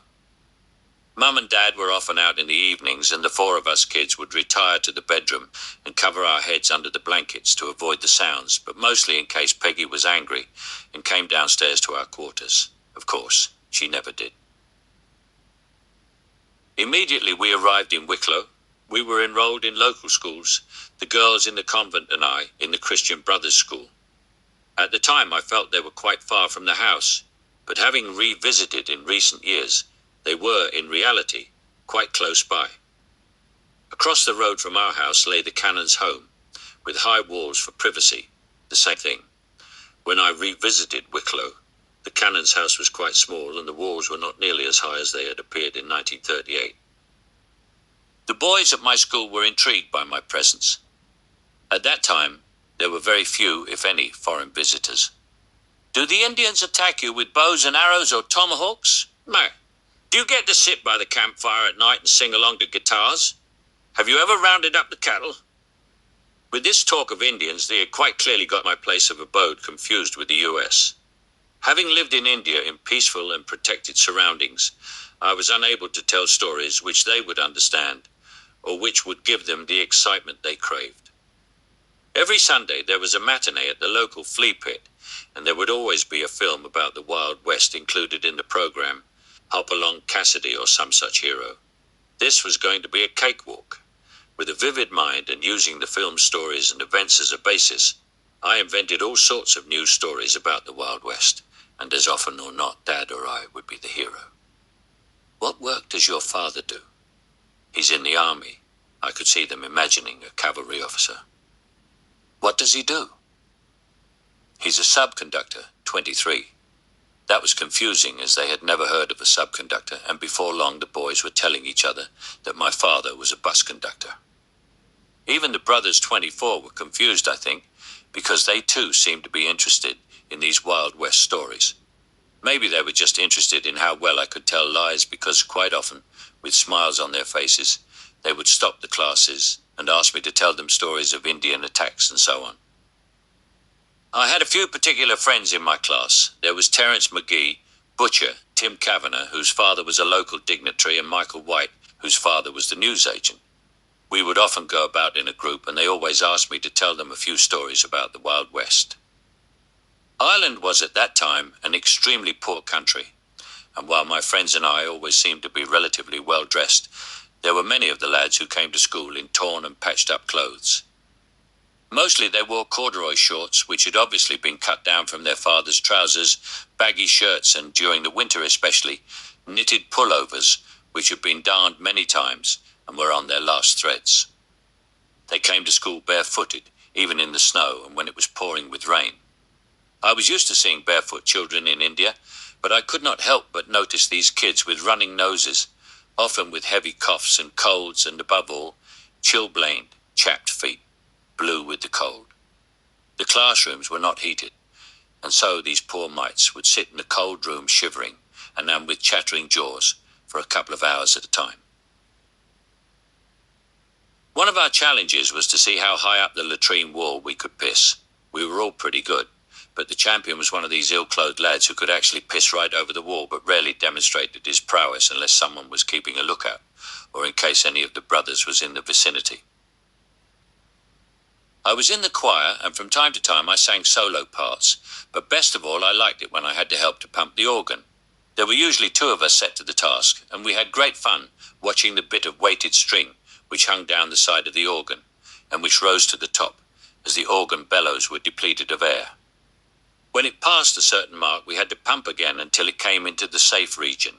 Mum and Dad were often out in the evenings, and the four of us kids would retire to the bedroom and cover our heads under the blankets to avoid the sounds, but mostly in case Peggy was angry and came downstairs to our quarters. Of course, she never did. Immediately we arrived in Wicklow, we were enrolled in local schools, the girls in the convent and I in the Christian Brothers School. At the time I felt they were quite far from the house, but having revisited in recent years, they were, in reality, quite close by. Across the road from our house lay the Caine's home, with high walls for privacy, the same thing. When I revisited Wicklow, the Caine's house was quite small and the walls were not nearly as high as they had appeared in 1938. The boys at my school were intrigued by my presence. At that time, there were very few, if any, foreign visitors. Do the Indians attack you with bows and arrows or tomahawks? No. Do you get to sit by the campfire at night and sing along to guitars? Have you ever rounded up the cattle? With this talk of Indians, they had quite clearly got my place of abode confused with the US. Having lived in India in peaceful and protected surroundings, I was unable to tell stories which they would understand, or which would give them the excitement they craved. Every Sunday there was a matinee at the local flea pit, and there would always be a film about the Wild West included in the program, Hopalong Cassidy or some such hero. This was going to be a cakewalk. With a vivid mind and using the film stories and events as a basis, I invented all sorts of new stories about the Wild West, and as often or not, Dad or I would be the hero. What work does your father do? He's in the army. I could see them imagining a cavalry officer. What does he do? He's a subconductor, 23. That was confusing, as they had never heard of a subconductor, and before long the boys were telling each other that my father was a bus conductor. Even the brothers 24 were confused, I think, because they too seemed to be interested in these Wild West stories. Maybe they were just interested in how well I could tell lies, because quite often, with smiles on their faces, they would stop the classes and ask me to tell them stories of Indian attacks and so on. I had a few particular friends in my class. There was Terence McGee, Butcher, Tim Kavanagh, whose father was a local dignitary, and Michael White, whose father was the newsagent. We would often go about in a group, and they always asked me to tell them a few stories about the Wild West. Ireland was at that time an extremely poor country, and while my friends and I always seemed to be relatively well dressed, there were many of the lads who came to school in torn and patched up clothes. Mostly they wore corduroy shorts, which had obviously been cut down from their father's trousers, baggy shirts, and during the winter especially, knitted pullovers, which had been darned many times and were on their last threads. They came to school barefooted, even in the snow and when it was pouring with rain. I was used to seeing barefoot children in India, but I could not help but notice these kids with running noses, often with heavy coughs and colds, and above all, chilblained, chapped feet, blue with the cold. The classrooms were not heated, and so these poor mites would sit in the cold room shivering, and with chattering jaws, for a couple of hours at a time. One of our challenges was to see how high up the latrine wall we could piss. We were all pretty good, but the champion was one of these ill-clothed lads who could actually piss right over the wall, but rarely demonstrated his prowess unless someone was keeping a lookout, or in case any of the brothers was in the vicinity. I was in the choir, and from time to time I sang solo parts, but best of all I liked it when I had to help to pump the organ. There were usually two of us set to the task, and we had great fun watching the bit of weighted string which hung down the side of the organ, and which rose to the top, as the organ bellows were depleted of air. When it passed a certain mark, we had to pump again until it came into the safe region.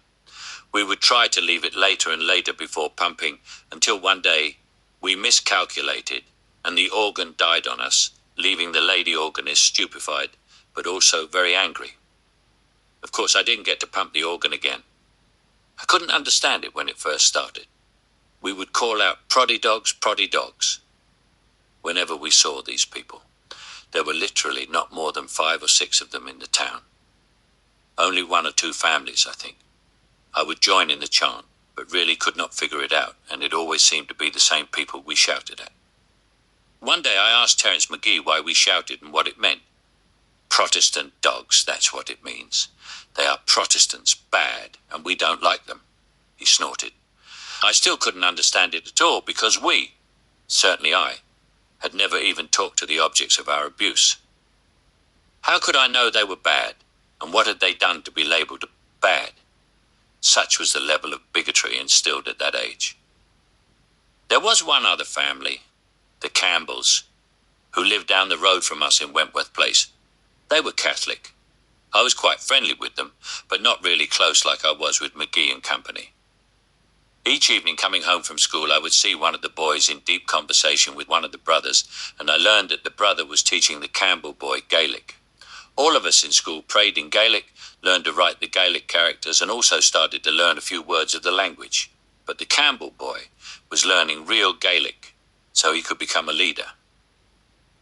We would try to leave it later and later before pumping, until one day we miscalculated, and the organ died on us, leaving the lady organist stupefied, but also very angry. Of course, I didn't get to pump the organ again. I couldn't understand it when it first started. We would call out, "Proddy dogs," whenever we saw these people. There were literally not more than 5 or 6 of them in the town. Only 1 or 2 families, I think. I would join in the chant, but really could not figure it out, and it always seemed to be the same people we shouted at. One day I asked Terence McGee why we shouted and what it meant. "Protestant dogs, that's what it means. They are Protestants, bad, and we don't like them," he snorted. I still couldn't understand it at all, because we, certainly I, had never even talked to the objects of our abuse. How could I know they were bad, and what had they done to be labelled bad? Such was the level of bigotry instilled at that age. There was one other family, the Campbells, who lived down the road from us in Wentworth Place. They were Catholic. I was quite friendly with them, but not really close like I was with McGee and company. Each evening coming home from school, I would see one of the boys in deep conversation with one of the brothers, and I learned that the brother was teaching the Campbell boy Gaelic. All of us in school prayed in Gaelic, learned to write the Gaelic characters, and also started to learn a few words of the language. But the Campbell boy was learning real Gaelic, so he could become a leader.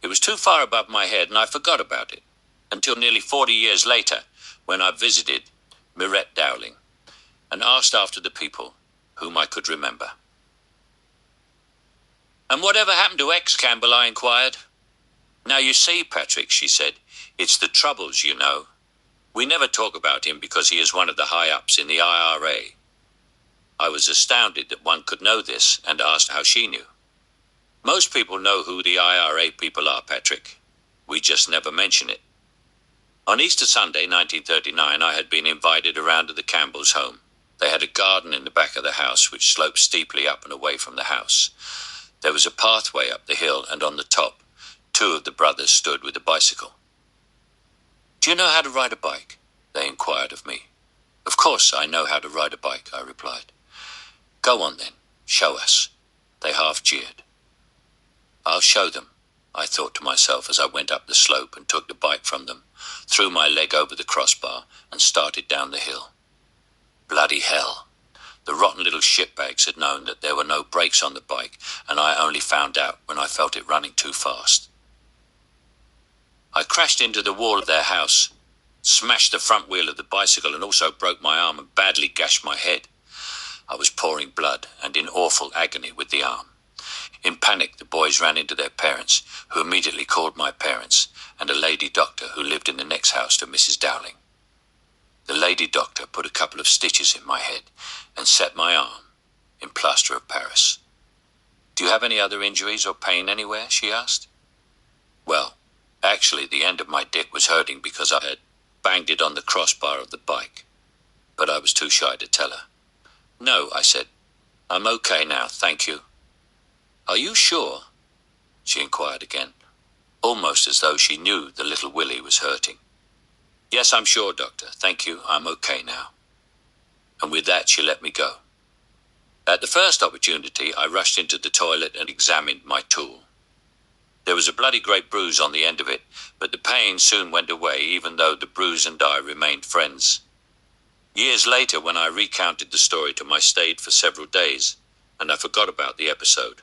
It was too far above my head, and I forgot about it, until nearly 40 years later, when I visited Mirette Dowling, and asked after the people whom I could remember. "And whatever happened to ex-Campbell?" I inquired. "Now you see, Patrick," she said, "it's the troubles, you know. We never talk about him because he is one of the high-ups in the IRA. I was astounded that one could know this, and asked how she knew. Most people know who the IRA people are, Patrick. We just never mention it. On Easter Sunday, 1939, I had been invited around to the Campbells' home. They had a garden in the back of the house which sloped steeply up and away from the house. There was a pathway up the hill, and on the top, 2 of the brothers stood with a bicycle. "Do you know how to ride a bike?" they inquired of me. "Of course I know how to ride a bike," I replied. "Go on then, show us," they half jeered. "I'll show them," I thought to myself as I went up the slope and took the bike from them, threw my leg over the crossbar, and started down the hill. Bloody hell. The rotten little shitbags had known that there were no brakes on the bike, and I only found out when I felt it running too fast. I crashed into the wall of their house, smashed the front wheel of the bicycle, and also broke my arm and badly gashed my head. I was pouring blood and in awful agony with the arm. In panic, the boys ran into their parents, who immediately called my parents and a lady doctor who lived in the next house to Mrs. Dowling. The lady doctor put a couple of stitches in my head and set my arm in plaster of Paris. "Do you have any other injuries or pain anywhere?" she asked. Well, actually the end of my dick was hurting because I had banged it on the crossbar of the bike, but I was too shy to tell her. "No," I said. "I'm okay now, thank you." "Are you sure?" she inquired again, almost as though she knew the little Willie was hurting. "Yes, I'm sure, doctor. Thank you. I'm okay now." And with that, she let me go. At the first opportunity, I rushed into the toilet and examined my tool. There was a bloody great bruise on the end of it, but the pain soon went away, even though the bruise and I remained friends. Years later, when I recounted the story to my state for several days, and I forgot about the episode.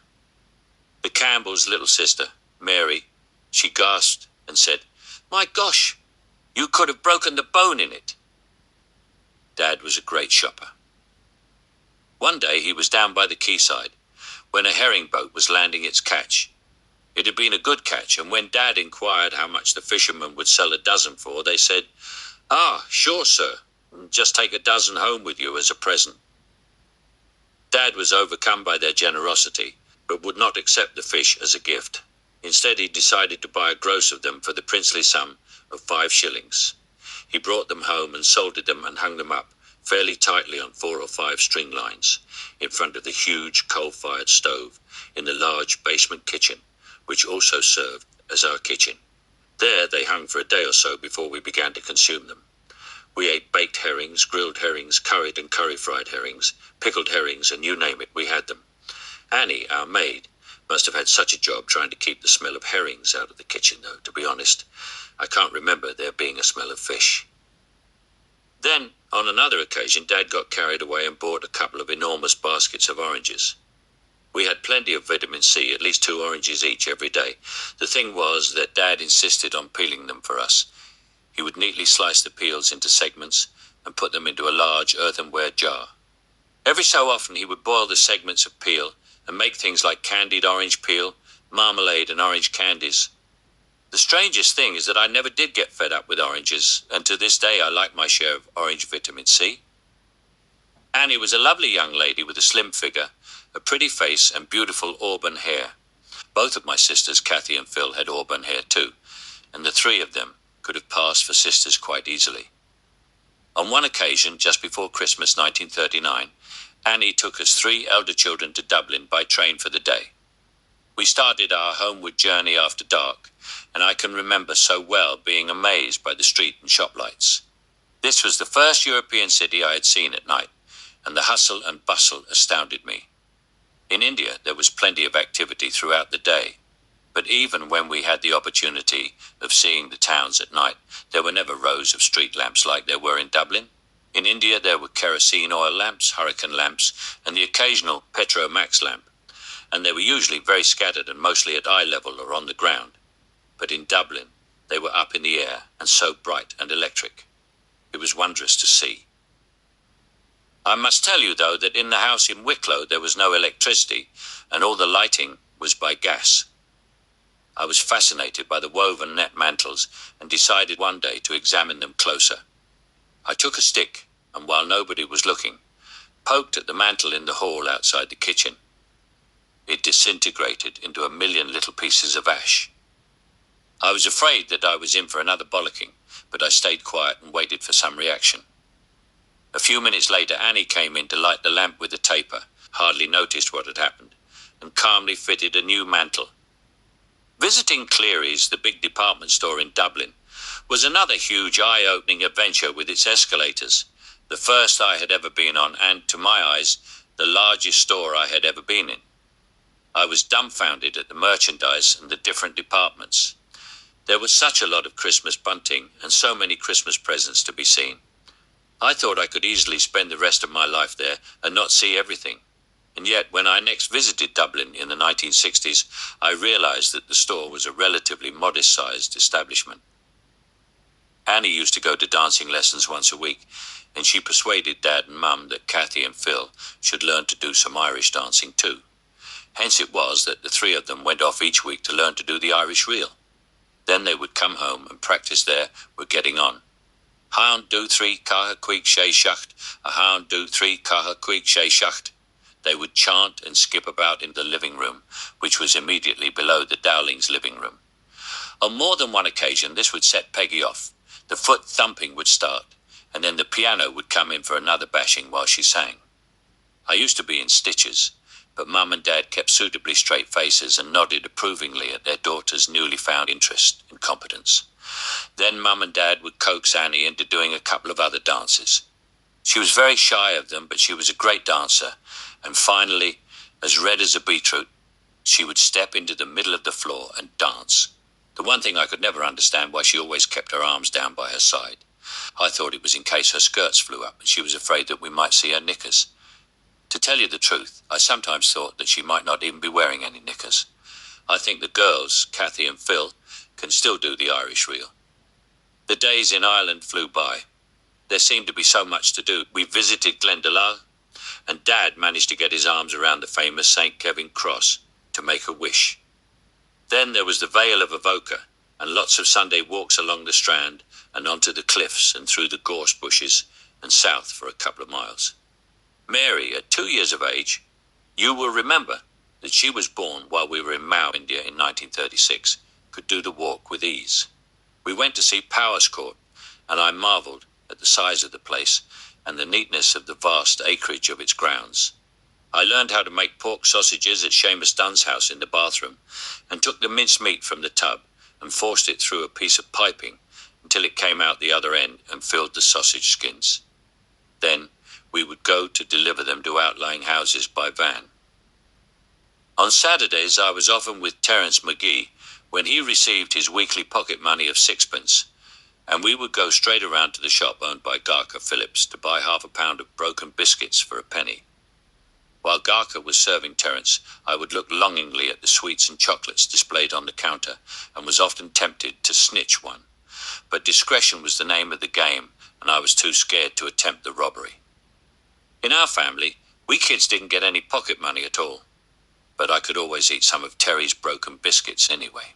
The Campbell's little sister, Mary, she gasped and said, "My gosh, you could have broken the bone in it." Dad was a great shopper. One day he was down by the quayside when a herring boat was landing its catch. It had been a good catch, and when Dad inquired how much the fishermen would sell a dozen for, they said, "Ah, sure, sir. Just take a dozen home with you as a present." Dad was overcome by their generosity, but would not accept the fish as a gift. Instead, he decided to buy a gross of them for the princely sum of 5 shillings. He brought them home and salted them and hung them up fairly tightly on 4 or 5 string lines in front of the huge coal-fired stove in the large basement kitchen, which also served as our kitchen. There they hung for a day or so before we began to consume them. We ate baked herrings, grilled herrings, curried and curry-fried herrings, pickled herrings, and you name it, we had them. Annie, our maid, must have had such a job trying to keep the smell of herrings out of the kitchen, though, to be honest. I can't remember there being a smell of fish. Then, on another occasion, Dad got carried away and bought a couple of enormous baskets of oranges. We had plenty of vitamin C, at least 2 oranges each every day. The thing was that Dad insisted on peeling them for us. He would neatly slice the peels into segments and put them into a large earthenware jar. Every so often he would boil the segments of peel and make things like candied orange peel, marmalade and orange candies. The strangest thing is that I never did get fed up with oranges, and to this day I like my share of orange vitamin C. Annie was a lovely young lady with a slim figure, a pretty face and beautiful auburn hair. Both of my sisters, Kathy and Phil, had auburn hair too, and the 3 of them could have passed for sisters quite easily. On one occasion, just before Christmas 1939, Annie took us 3 elder children to Dublin by train for the day. We started our homeward journey after dark, and I can remember so well being amazed by the street and shop lights. This was the first European city I had seen at night, and the hustle and bustle astounded me. In India, there was plenty of activity throughout the day, but even when we had the opportunity of seeing the towns at night, there were never rows of street lamps like there were in Dublin. In India, there were kerosene oil lamps, hurricane lamps, and the occasional Petromax lamp, and they were usually very scattered and mostly at eye level or on the ground. But in Dublin, they were up in the air and so bright and electric. It was wondrous to see. I must tell you, though, that in the house in Wicklow there was no electricity, and all the lighting was by gas. I was fascinated by the woven net mantles and decided one day to examine them closer. I took a stick, and while nobody was looking, poked at the mantle in the hall outside the kitchen. It disintegrated into 1,000,000 little pieces of ash. I was afraid that I was in for another bollocking, but I stayed quiet and waited for some reaction. A few minutes later, Annie came in to light the lamp with a taper, hardly noticed what had happened, and calmly fitted a new mantle. Visiting Cleary's, the big department store in Dublin, was another huge eye-opening adventure with its escalators, the first I had ever been on, and, to my eyes, the largest store I had ever been in. I was dumbfounded at the merchandise and the different departments. There was such a lot of Christmas bunting and so many Christmas presents to be seen. I thought I could easily spend the rest of my life there and not see everything. And yet, when I next visited Dublin in the 1960s, I realized that the store was a relatively modest-sized establishment. Annie used to go to dancing lessons once a week, and she persuaded Dad and Mum that Kathy and Phil should learn to do some Irish dancing too. Hence it was that the three of them went off each week to learn to do the Irish reel. Then they would come home and practice there with getting on. Hound do three caha queek she shacht, a hound do three caha queek she shacht. They would chant and skip about in the living room, which was immediately below the Dowlings' living room. On more than one occasion this would set Peggy off. The foot thumping would start, and then the piano would come in for another bashing while she sang. I used to be in stitches, but Mum and Dad kept suitably straight faces and nodded approvingly at their daughter's newly found interest and competence. Then Mum and Dad would coax Annie into doing a couple of other dances. She was very shy of them, but she was a great dancer, and finally, as red as a beetroot, she would step into the middle of the floor and dance. The one thing I could never understand why she always kept her arms down by her side. I thought it was in case her skirts flew up and she was afraid that we might see her knickers. To tell you the truth, I sometimes thought that she might not even be wearing any knickers. I think the girls, Kathy and Phil, can still do the Irish reel. The days in Ireland flew by. There seemed to be so much to do. We visited Glendalough, and Dad managed to get his arms around the famous St. Kevin Cross to make a wish. Then there was the Vale of Avoca, and lots of Sunday walks along the Strand and onto the cliffs and through the gorse bushes and south for a couple of miles. Mary, at 2 years of age, you will remember that she was born while we were in Mao, India in 1936, could do the walk with ease. We went to see Powers Court, and I marvelled at the size of the place and the neatness of the vast acreage of its grounds. I learned how to make pork sausages at Seamus Dunn's house in the bathroom, and took the minced meat from the tub and forced it through a piece of piping until it came out the other end and filled the sausage skins. Then we would go to deliver them to outlying houses by van. On Saturdays I was often with Terence McGee when he received his weekly pocket money of sixpence, and we would go straight around to the shop owned by Garker Phillips to buy half a pound of broken biscuits for a penny. While Garker was serving Terence, I would look longingly at the sweets and chocolates displayed on the counter, and was often tempted to snitch one. But discretion was the name of the game, and I was too scared to attempt the robbery. In our family, we kids didn't get any pocket money at all, but I could always eat some of Terry's broken biscuits anyway.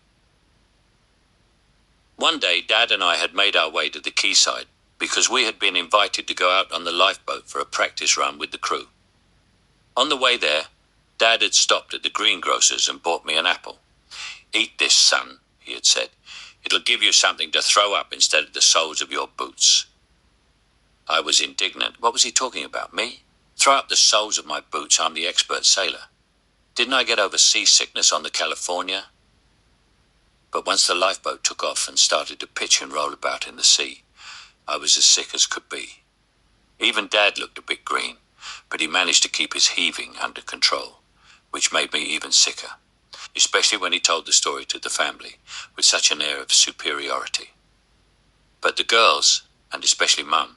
One day, Dad and I had made our way to the quayside because we had been invited to go out on the lifeboat for a practice run with the crew. On the way there, Dad had stopped at the greengrocer's and bought me an apple. "Eat this, son," he had said. "It'll give you something to throw up instead of the soles of your boots." I was indignant. What was he talking about, me? Throw up the soles of my boots, I'm the expert sailor. Didn't I get over seasickness on the California? But once the lifeboat took off and started to pitch and roll about in the sea, I was as sick as could be. Even Dad looked a bit green, but he managed to keep his heaving under control, which made me even sicker, especially when he told the story to the family with such an air of superiority. But the girls, and especially Mum,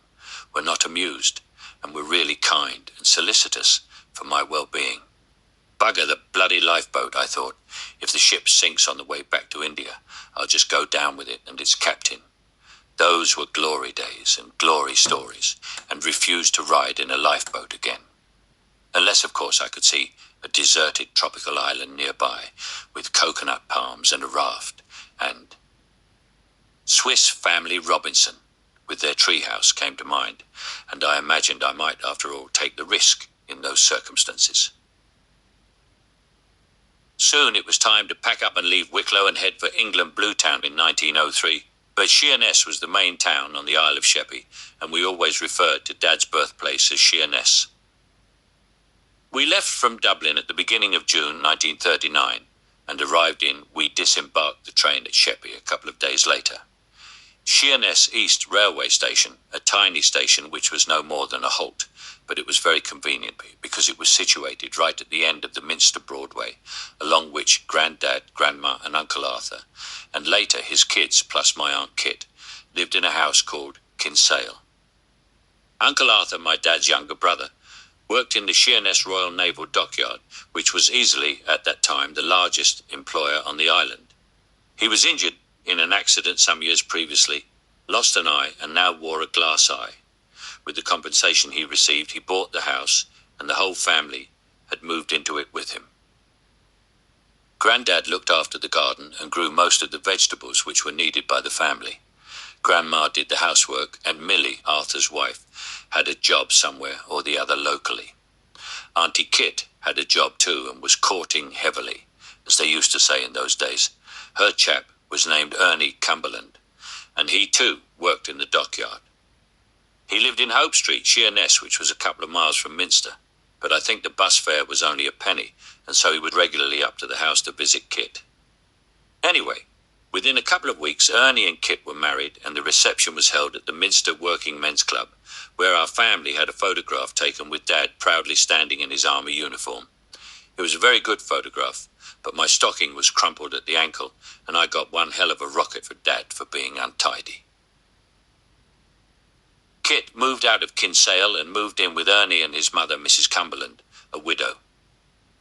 were not amused and were really kind and solicitous for my well-being. Bugger the bloody lifeboat, I thought. If the ship sinks on the way back to India, I'll just go down with it and its captain. Those were glory days and glory stories, and refused to ride in a lifeboat again. Unless, of course, I could see a deserted tropical island nearby with coconut palms and a raft, and Swiss Family Robinson with their treehouse came to mind, and I imagined I might, after all, take the risk in those circumstances. Soon it was time to pack up and leave Wicklow and head for England Bluetown in 1903. But Sheerness was the main town on the Isle of Sheppey, and we always referred to Dad's birthplace as Sheerness. We left from Dublin at the beginning of June 1939, and arrived in, we disembarked the train at Sheppey a couple of days later. Sheerness East Railway Station, a tiny station which was no more than a halt, but it was very convenient because it was situated right at the end of the Minster Broadway, along which Grandad, Grandma and Uncle Arthur, and later his kids plus my Aunt Kit, lived in a house called Kinsale. Uncle Arthur, my dad's younger brother, worked in the Sheerness Royal Naval Dockyard, which was easily, at that time, the largest employer on the island. He was injured in an accident some years previously, lost an eye, and now wore a glass eye. With the compensation he received, he bought the house, and the whole family had moved into it with him. Grandad looked after the garden and grew most of the vegetables which were needed by the family. Grandma did the housework, and Millie, Arthur's wife, had a job somewhere or the other locally. Auntie Kit had a job too and was courting heavily, as they used to say in those days. Her chap was named Ernie Cumberland, and he too worked in the dockyard. He lived in Hope Street, Sheerness, which was a couple of miles from Minster, but I think the bus fare was only a penny, and so he would regularly up to the house to visit Kit. Anyway, within a couple of weeks, Ernie and Kit were married, and the reception was held at the Minster Working Men's Club, where our family had a photograph taken with Dad proudly standing in his army uniform. It was a very good photograph, but my stocking was crumpled at the ankle, and I got one hell of a rocket for Dad for being untidy. Kit moved out of Kinsale and moved in with Ernie and his mother, Mrs. Cumberland, a widow.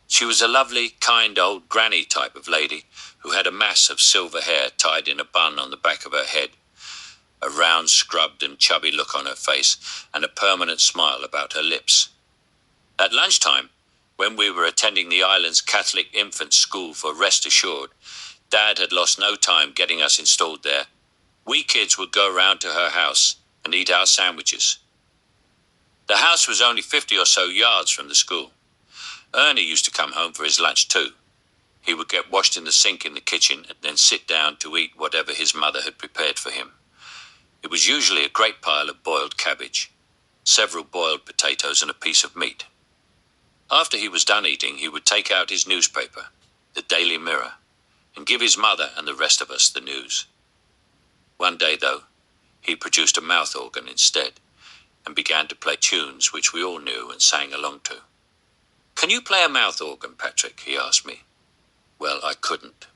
She was a lovely, kind old granny type of lady who had a mass of silver hair tied in a bun on the back of her head, a round, scrubbed and chubby look on her face, and a permanent smile about her lips. At lunchtime, when we were attending the island's Catholic infant school for Rest Assured, Dad had lost no time getting us installed there. We kids would go round to her house and eat our sandwiches. The house was only 50 or so yards from the school. Ernie used to come home for his lunch too. He would get washed in the sink in the kitchen and then sit down to eat whatever his mother had prepared for him. It was usually a great pile of boiled cabbage, several boiled potatoes and a piece of meat. After he was done eating, he would take out his newspaper, the Daily Mirror, and give his mother and the rest of us the news. One day, though, he produced a mouth organ instead and began to play tunes which we all knew and sang along to. "Can you play a mouth organ, Patrick?" he asked me. Well, I couldn't,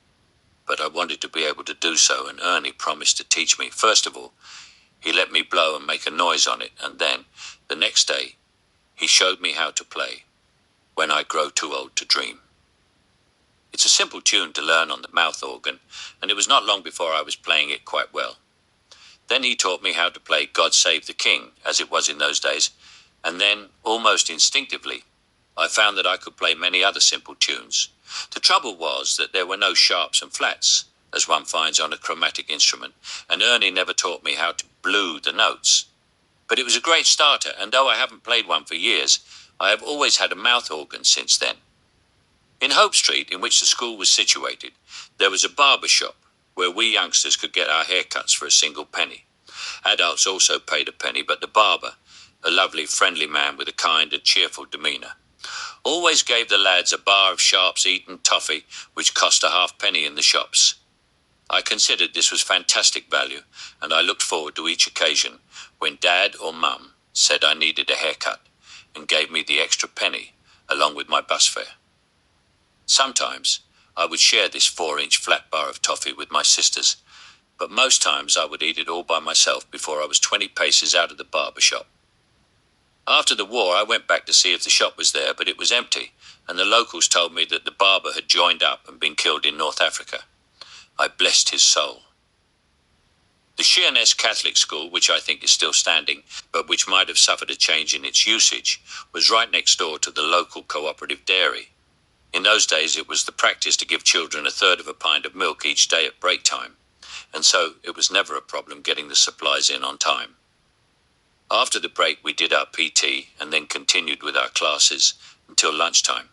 but I wanted to be able to do so, and Ernie promised to teach me. First of all, he let me blow and make a noise on it, and then, the next day, he showed me how to play, When I Grow Too Old to Dream. It's a simple tune to learn on the mouth organ, and it was not long before I was playing it quite well. Then he taught me how to play God Save the King, as it was in those days, and then, almost instinctively, I found that I could play many other simple tunes. The trouble was that there were no sharps and flats, as one finds on a chromatic instrument, and Ernie never taught me how to blue the notes. But it was a great starter, and though I haven't played one for years, I have always had a mouth organ since then. In Hope Street, in which the school was situated, there was a barber shop where we youngsters could get our haircuts for a single penny. Adults also paid a penny, but the barber, a lovely, friendly man with a kind and cheerful demeanour, always gave the lads a bar of Sharp's Eton toffee, which cost a halfpenny in the shops. I considered this was fantastic value, and I looked forward to each occasion when Dad or Mum said I needed a haircut and gave me the extra penny along with my bus fare. Sometimes I would share this 4-inch flat bar of toffee with my sisters, but most times I would eat it all by myself before I was 20 paces out of the barber shop. After the war, I went back to see if the shop was there, but it was empty, and the locals told me that the barber had joined up and been killed in North Africa. I blessed his soul. The Sheerness Catholic School, which I think is still standing, but which might have suffered a change in its usage, was right next door to the local cooperative dairy. In those days, it was the practice to give children a third of a pint of milk each day at break time, and so it was never a problem getting the supplies in on time. After the break, we did our PT and then continued with our classes until lunchtime.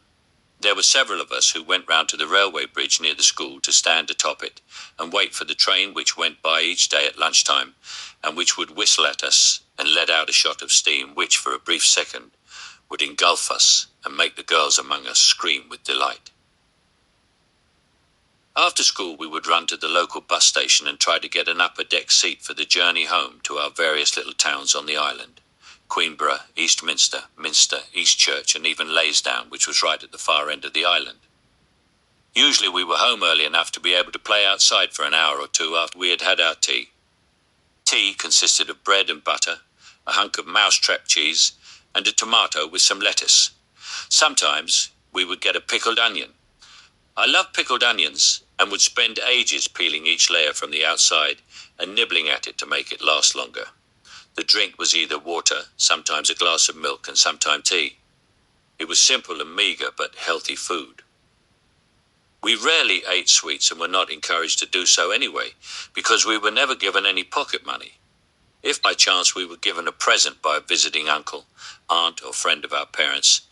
There were several of us who went round to the railway bridge near the school to stand atop it and wait for the train which went by each day at lunchtime and which would whistle at us and let out a shot of steam which, for a brief second, would engulf us and make the girls among us scream with delight. After school, we would run to the local bus station and try to get an upper deck seat for the journey home to our various little towns on the island: Queenborough, Eastminster, Minster, Eastchurch, and even Laysdown, which was right at the far end of the island. Usually we were home early enough to be able to play outside for an hour or two after we had had our tea. Tea consisted of bread and butter, a hunk of mousetrap cheese, and a tomato with some lettuce. Sometimes we would get a pickled onion. I love pickled onions and would spend ages peeling each layer from the outside and nibbling at it to make it last longer. The drink was either water, sometimes a glass of milk, and sometimes tea. It was simple and meager, but healthy food. We rarely ate sweets and were not encouraged to do so anyway, because we were never given any pocket money. If by chance we were given a present by a visiting uncle, aunt, or friend of our parents,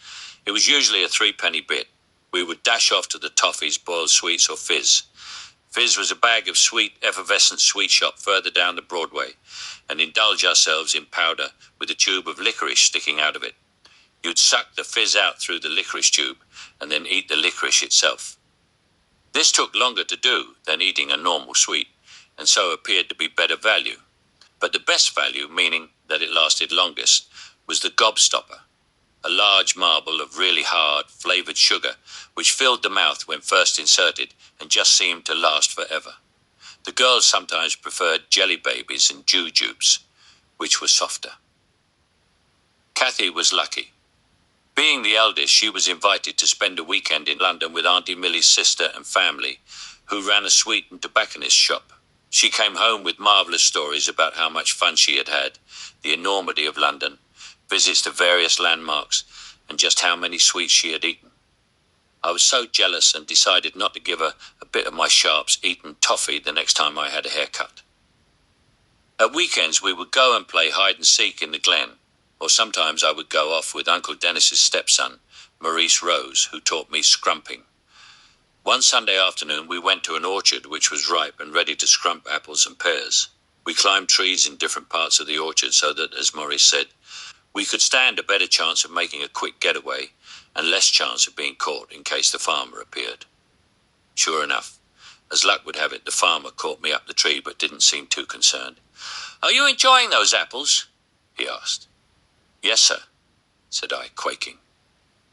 it was usually a 3-penny bit. We would dash off to the toffees, boiled sweets, or fizz. Fizz was a bag of sweet, effervescent sweet shop further down the Broadway, and indulge ourselves in powder with a tube of licorice sticking out of it. You'd suck the fizz out through the licorice tube and then eat the licorice itself. This took longer to do than eating a normal sweet, and so appeared to be better value. But the best value, meaning that it lasted longest, was the gobstopper, a large marble of really hard, flavoured sugar, which filled the mouth when first inserted and just seemed to last forever. The girls sometimes preferred jelly babies and jujubes, which were softer. Kathy was lucky. Being the eldest, she was invited to spend a weekend in London with Auntie Millie's sister and family, who ran a sweet and tobacconist shop. She came home with marvellous stories about how much fun she had had, the enormity of London, visits to various landmarks, and just how many sweets she had eaten. I was so jealous and decided not to give her a bit of my sharps eaten toffee the next time I had a haircut. At weekends we would go and play hide and seek in the glen, or sometimes I would go off with Uncle Dennis's stepson, Maurice Rose, who taught me scrumping. One Sunday afternoon we went to an orchard which was ripe and ready to scrump apples and pears. We climbed trees in different parts of the orchard so that, as Maurice said, we could stand a better chance of making a quick getaway and less chance of being caught in case the farmer appeared. Sure enough, as luck would have it, the farmer caught me up the tree but didn't seem too concerned. "Are you enjoying those apples?" he asked. "Yes, sir," said I, quaking.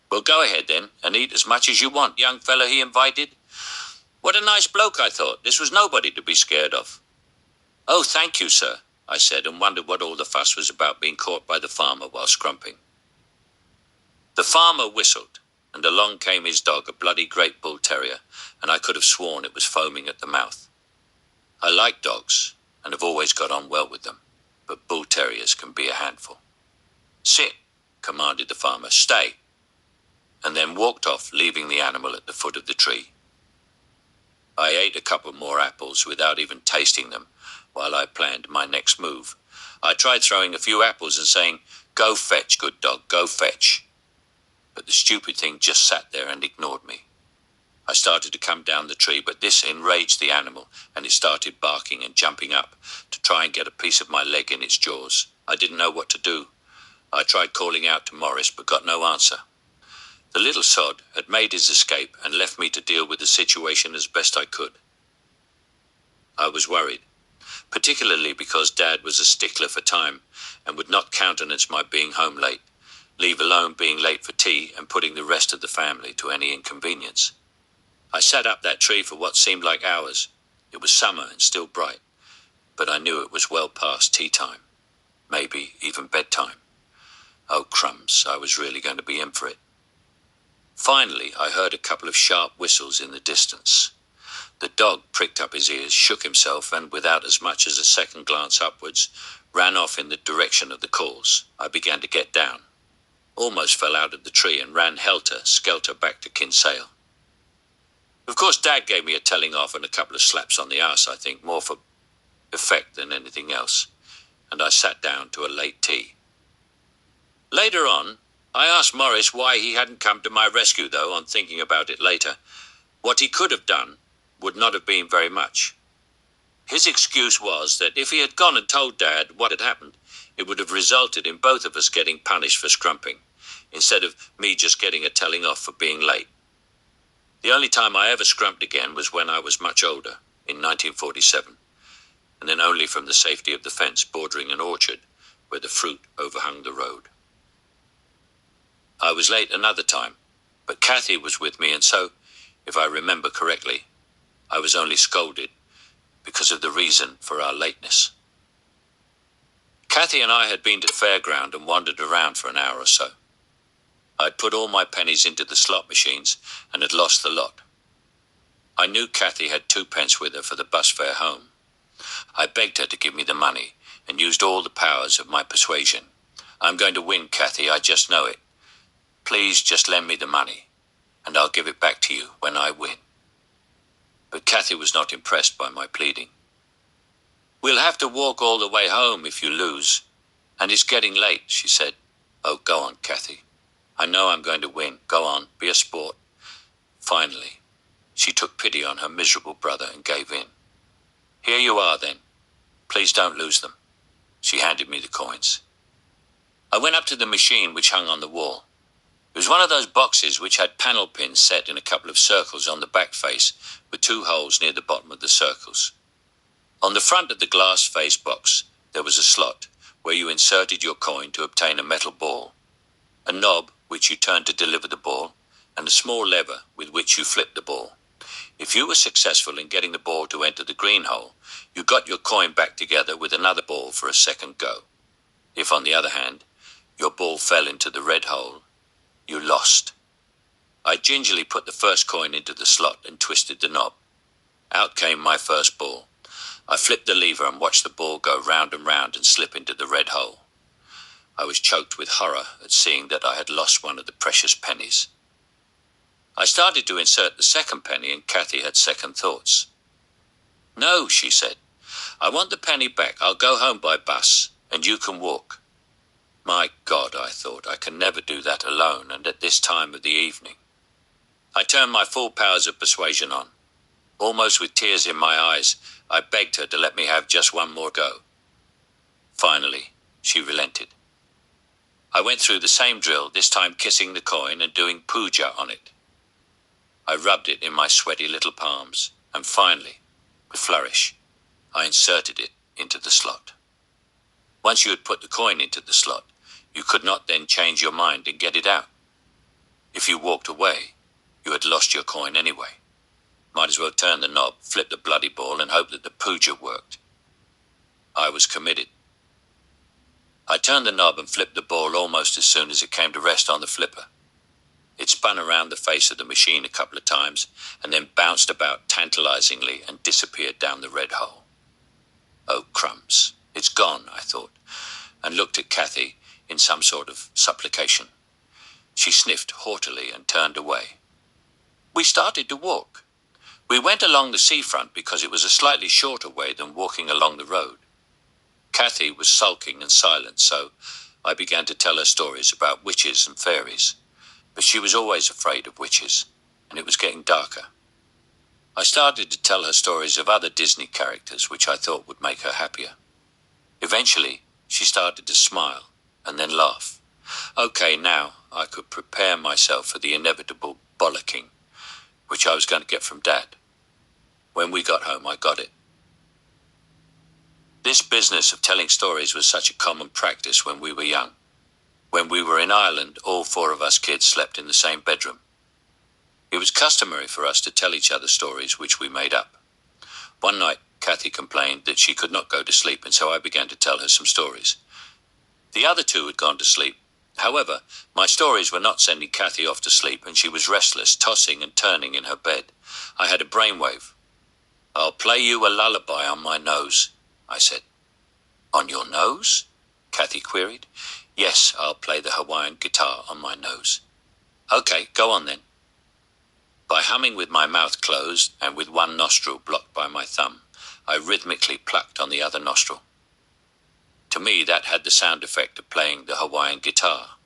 "Well, go ahead then, and eat as much as you want, young fellow," he invited. What a nice bloke, I thought. This was nobody to be scared of. "Oh, thank you, sir," I said, and wondered what all the fuss was about being caught by the farmer while scrumping. The farmer whistled, and along came his dog, a bloody great bull terrier, and I could have sworn it was foaming at the mouth. I like dogs, and have always got on well with them, but bull terriers can be a handful. "Sit," commanded the farmer, "stay," and then walked off, leaving the animal at the foot of the tree. I ate a couple more apples without even tasting them while I planned my next move. I tried throwing a few apples and saying, "Go fetch, good dog, go fetch." But the stupid thing just sat there and ignored me. I started to come down the tree, but this enraged the animal, and it started barking and jumping up to try and get a piece of my leg in its jaws. I didn't know what to do. I tried calling out to Morris, but got no answer. The little sod had made his escape and left me to deal with the situation as best I could. I was worried, particularly because Dad was a stickler for time and would not countenance my being home late, leave alone being late for tea and putting the rest of the family to any inconvenience. I sat up that tree for what seemed like hours. It was summer and still bright, but I knew it was well past tea time, maybe even bedtime. Oh, crumbs, I was really going to be in for it. Finally, I heard a couple of sharp whistles in the distance. The dog pricked up his ears, shook himself, and without as much as a second glance upwards, ran off in the direction of the calls. I began to get down, almost fell out of the tree, and ran helter-skelter back to Kinsale. Of course, Dad gave me a telling off and a couple of slaps on the arse, I think, more for effect than anything else, and I sat down to a late tea. Later on, I asked Morris why he hadn't come to my rescue, though, on thinking about it later. What he could have done would not have been very much. His excuse was that if he had gone and told Dad what had happened, it would have resulted in both of us getting punished for scrumping, instead of me just getting a telling off for being late. The only time I ever scrumped again was when I was much older, in 1947, and then only from the safety of the fence bordering an orchard where the fruit overhung the road. I was late another time, but Kathy was with me, and so, if I remember correctly, I was only scolded because of the reason for our lateness. Kathy and I had been to the fairground and wandered around for an hour or so. I'd put all my pennies into the slot machines and had lost the lot. I knew Kathy had 2p with her for the bus fare home. I begged her to give me the money and used all the powers of my persuasion. I'm going to win, Kathy, I just know it. Please just lend me the money, and I'll give it back to you when I win. But Kathy was not impressed by my pleading. We'll have to walk all the way home if you lose, and it's getting late, she said. Oh, go on, Kathy. I know I'm going to win. Go on, be a sport. Finally, she took pity on her miserable brother and gave in. Here you are, then. Please don't lose them. She handed me the coins. I went up to the machine which hung on the wall. It was one of those boxes which had panel pins set in a couple of circles on the back face with 2 holes near the bottom of the circles. On the front of the glass face box, there was a slot where you inserted your coin to obtain a metal ball, a knob which you turned to deliver the ball, and a small lever with which you flipped the ball. If you were successful in getting the ball to enter the green hole, you got your coin back together with another ball for a second go. If, on the other hand, your ball fell into the red hole, you lost. I gingerly put the first coin into the slot and twisted the knob. Out came my first ball. I flipped the lever and watched the ball go round and round and slip into the red hole. I was choked with horror at seeing that I had lost one of the precious pennies. I started to insert the second penny and Kathy had second thoughts. No, she said. I want the penny back. I'll go home by bus and you can walk. My God, I thought, I can never do that alone and at this time of the evening. I turned my full powers of persuasion on. Almost with tears in my eyes, I begged her to let me have just one more go. Finally, she relented. I went through the same drill, this time kissing the coin and doing puja on it. I rubbed it in my sweaty little palms, and finally, with flourish, I inserted it into the slot. Once you had put the coin into the slot, you could not then change your mind and get it out. If you walked away, you had lost your coin anyway. Might as well turn the knob, flip the bloody ball, and hope that the puja worked. I was committed. I turned the knob and flipped the ball almost as soon as it came to rest on the flipper. It spun around the face of the machine a couple of times and then bounced about tantalizingly and disappeared down the red hole. Oh, crumbs. It's gone, I thought, and looked at Kathy in some sort of supplication. She sniffed haughtily and turned away. We started to walk. We went along the seafront because it was a slightly shorter way than walking along the road. Kathy was sulking and silent, so I began to tell her stories about witches and fairies. But she was always afraid of witches, and it was getting darker. I started to tell her stories of other Disney characters, which I thought would make her happier. Eventually, she started to smile and then laugh. Okay, now I could prepare myself for the inevitable bollocking, which I was going to get from Dad. When we got home, I got it. This business of telling stories was such a common practice when we were young. When we were in Ireland, all 4 of us kids slept in the same bedroom. It was customary for us to tell each other stories which we made up. One night, Kathy complained that she could not go to sleep, and so I began to tell her some stories. The other 2 had gone to sleep. However, my stories were not sending Kathy off to sleep, and she was restless, tossing and turning in her bed. I had a brainwave. I'll play you a lullaby on my nose, I said. On your nose? Kathy queried. Yes, I'll play the Hawaiian guitar on my nose. Okay, go on then. By humming with my mouth closed and with one nostril blocked by my thumb, I rhythmically plucked on the other nostril. To me, that had the sound effect of playing the Hawaiian guitar.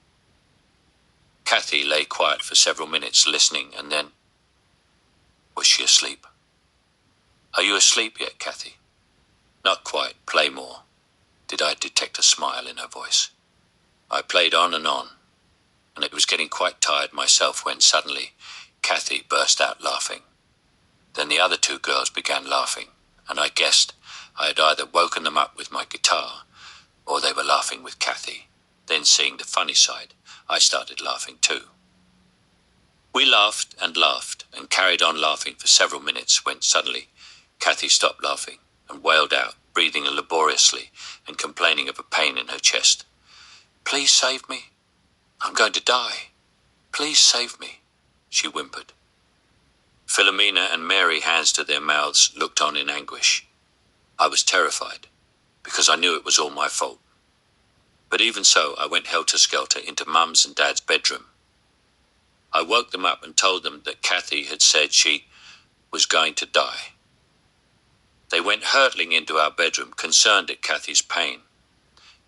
Kathy lay quiet for several minutes listening, and then... Was she asleep? Are you asleep yet, Kathy? Not quite. Play more. Did I detect a smile in her voice? I played on, and it was getting quite tired myself when suddenly Kathy burst out laughing. Then the other 2 girls began laughing, and I guessed I had either woken them up with my guitar, or they were laughing with Kathy. Then, seeing the funny side, I started laughing too. We laughed and carried on laughing for several minutes when suddenly Kathy stopped laughing and wailed out, breathing laboriously and complaining of a pain in her chest. "Please save me. I'm going to die. Please save me," she whimpered. Philomena and Mary, hands to their mouths, looked on in anguish. I was terrified, because I knew it was all my fault. But even so, I went helter-skelter into Mum's and Dad's bedroom. I woke them up and told them that Kathy had said she was going to die. They went hurtling into our bedroom, concerned at Kathy's pain.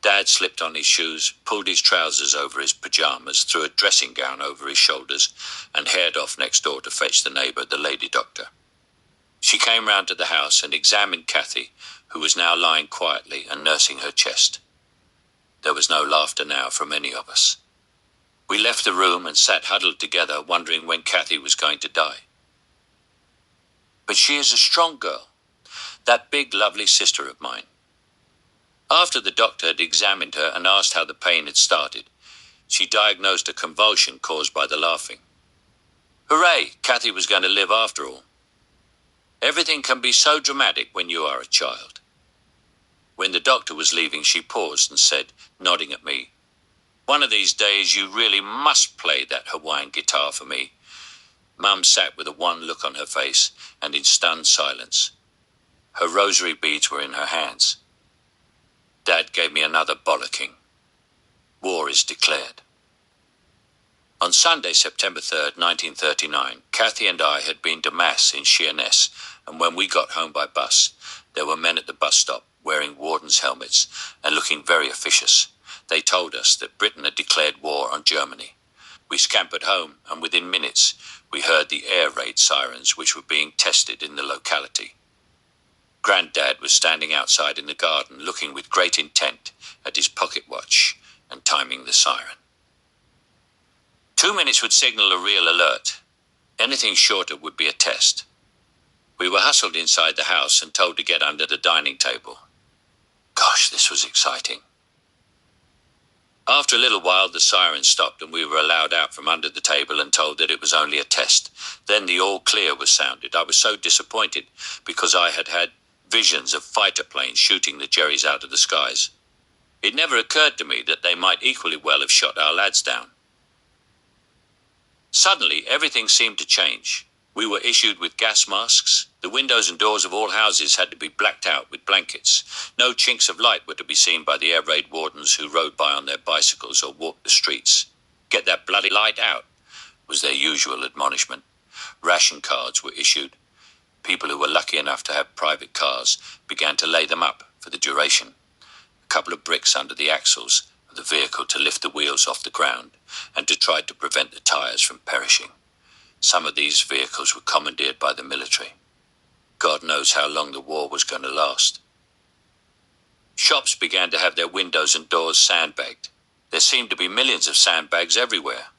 Dad slipped on his shoes, pulled his trousers over his pajamas, threw a dressing gown over his shoulders, and haired off next door to fetch the neighbour, the lady doctor. She came round to the house and examined Kathy, who was now lying quietly and nursing her chest. There was no laughter now from any of us. We left the room and sat huddled together, wondering when Kathy was going to die. But she is a strong girl, that big, lovely sister of mine. After the doctor had examined her and asked how the pain had started, she diagnosed a convulsion caused by the laughing. Hooray! Kathy was going to live after all. Everything can be so dramatic when you are a child. When the doctor was leaving, she paused and said, nodding at me, "One of these days you really must play that Hawaiian guitar for me." Mum sat with a wan look on her face and in stunned silence. Her rosary beads were in her hands. Dad gave me another bollocking. War is declared. On Sunday, September 3rd, 1939, Kathy and I had been to Mass in Sheerness, and when we got home by bus, there were men at the bus stop wearing wardens' helmets and looking very officious. They told us that Britain had declared war on Germany. We scampered home, and within minutes we heard the air raid sirens which were being tested in the locality. Granddad was standing outside in the garden looking with great intent at his pocket watch and timing the siren. 2 minutes would signal a real alert. Anything shorter would be a test. We were hustled inside the house and told to get under the dining table. Gosh, this was exciting. After a little while, the siren stopped and we were allowed out from under the table and told that it was only a test. Then the all clear was sounded. I was so disappointed because I had had visions of fighter planes shooting the Jerrys out of the skies. It never occurred to me that they might equally well have shot our lads down. Suddenly, everything seemed to change. We were issued with gas masks. The windows and doors of all houses had to be blacked out with blankets. No chinks of light were to be seen by the air raid wardens who rode by on their bicycles or walked the streets. "Get that bloody light out," was their usual admonishment. Ration cards were issued. People who were lucky enough to have private cars began to lay them up for the duration. A couple of bricks under the axles of the vehicle to lift the wheels off the ground and to try to prevent the tires from perishing. Some of these vehicles were commandeered by the military. God knows how long the war was going to last. Shops began to have their windows and doors sandbagged. There seemed to be millions of sandbags everywhere.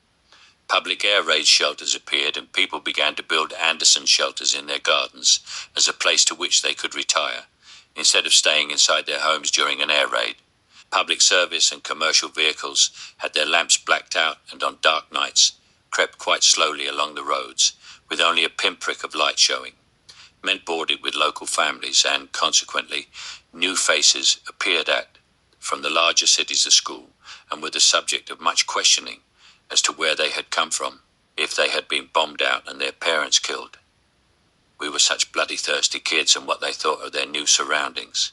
Public air raid shelters appeared and people began to build Anderson shelters in their gardens as a place to which they could retire, instead of staying inside their homes during an air raid. Public service and commercial vehicles had their lamps blacked out and on dark nights crept quite slowly along the roads, with only a pinprick of light showing. Men boarded with local families and, consequently, new faces appeared from the larger cities of school and were the subject of much questioning as to where they had come from, if they had been bombed out and their parents killed. We were such bloody thirsty kids and what they thought of their new surroundings.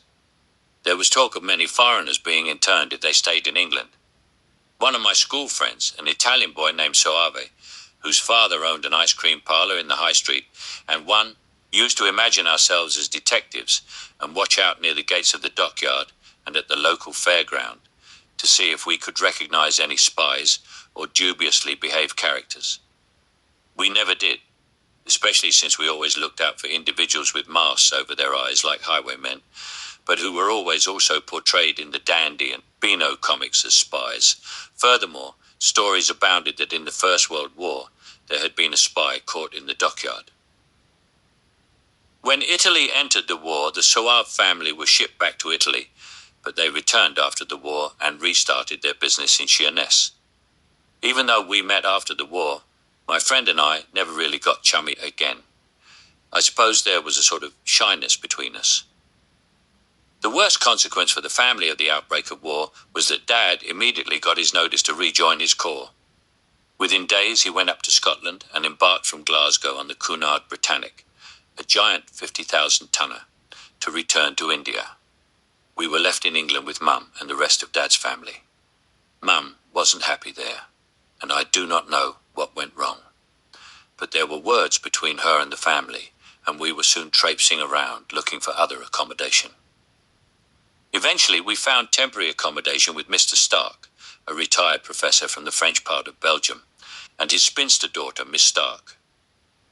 There was talk of many foreigners being interned if they stayed in England. One of my school friends, an Italian boy named Soave, whose father owned an ice cream parlour in the high street, and one used to imagine ourselves as detectives and watch out near the gates of the dockyard and at the local fairground to see if we could recognise any spies or dubiously behaved characters. We never did, especially since we always looked out for individuals with masks over their eyes like highwaymen, but who were always also portrayed in the Dandy and Beano comics as spies. Furthermore, stories abounded that in the First World War there had been a spy caught in the dockyard. When Italy entered the war, the Soave family were shipped back to Italy, but they returned after the war and restarted their business in Sheerness. Even though we met after the war, my friend and I never really got chummy again. I suppose there was a sort of shyness between us. The worst consequence for the family of the outbreak of war was that Dad immediately got his notice to rejoin his corps. Within days, he went up to Scotland and embarked from Glasgow on the Cunard Britannic, a giant 50,000-tonner, to return to India. We were left in England with Mum and the rest of Dad's family. Mum wasn't happy there, and I do not know what went wrong. But there were words between her and the family, and we were soon traipsing around looking for other accommodation. Eventually, we found temporary accommodation with Mr. Stark, a retired professor from the French part of Belgium, and his spinster daughter, Miss Stark.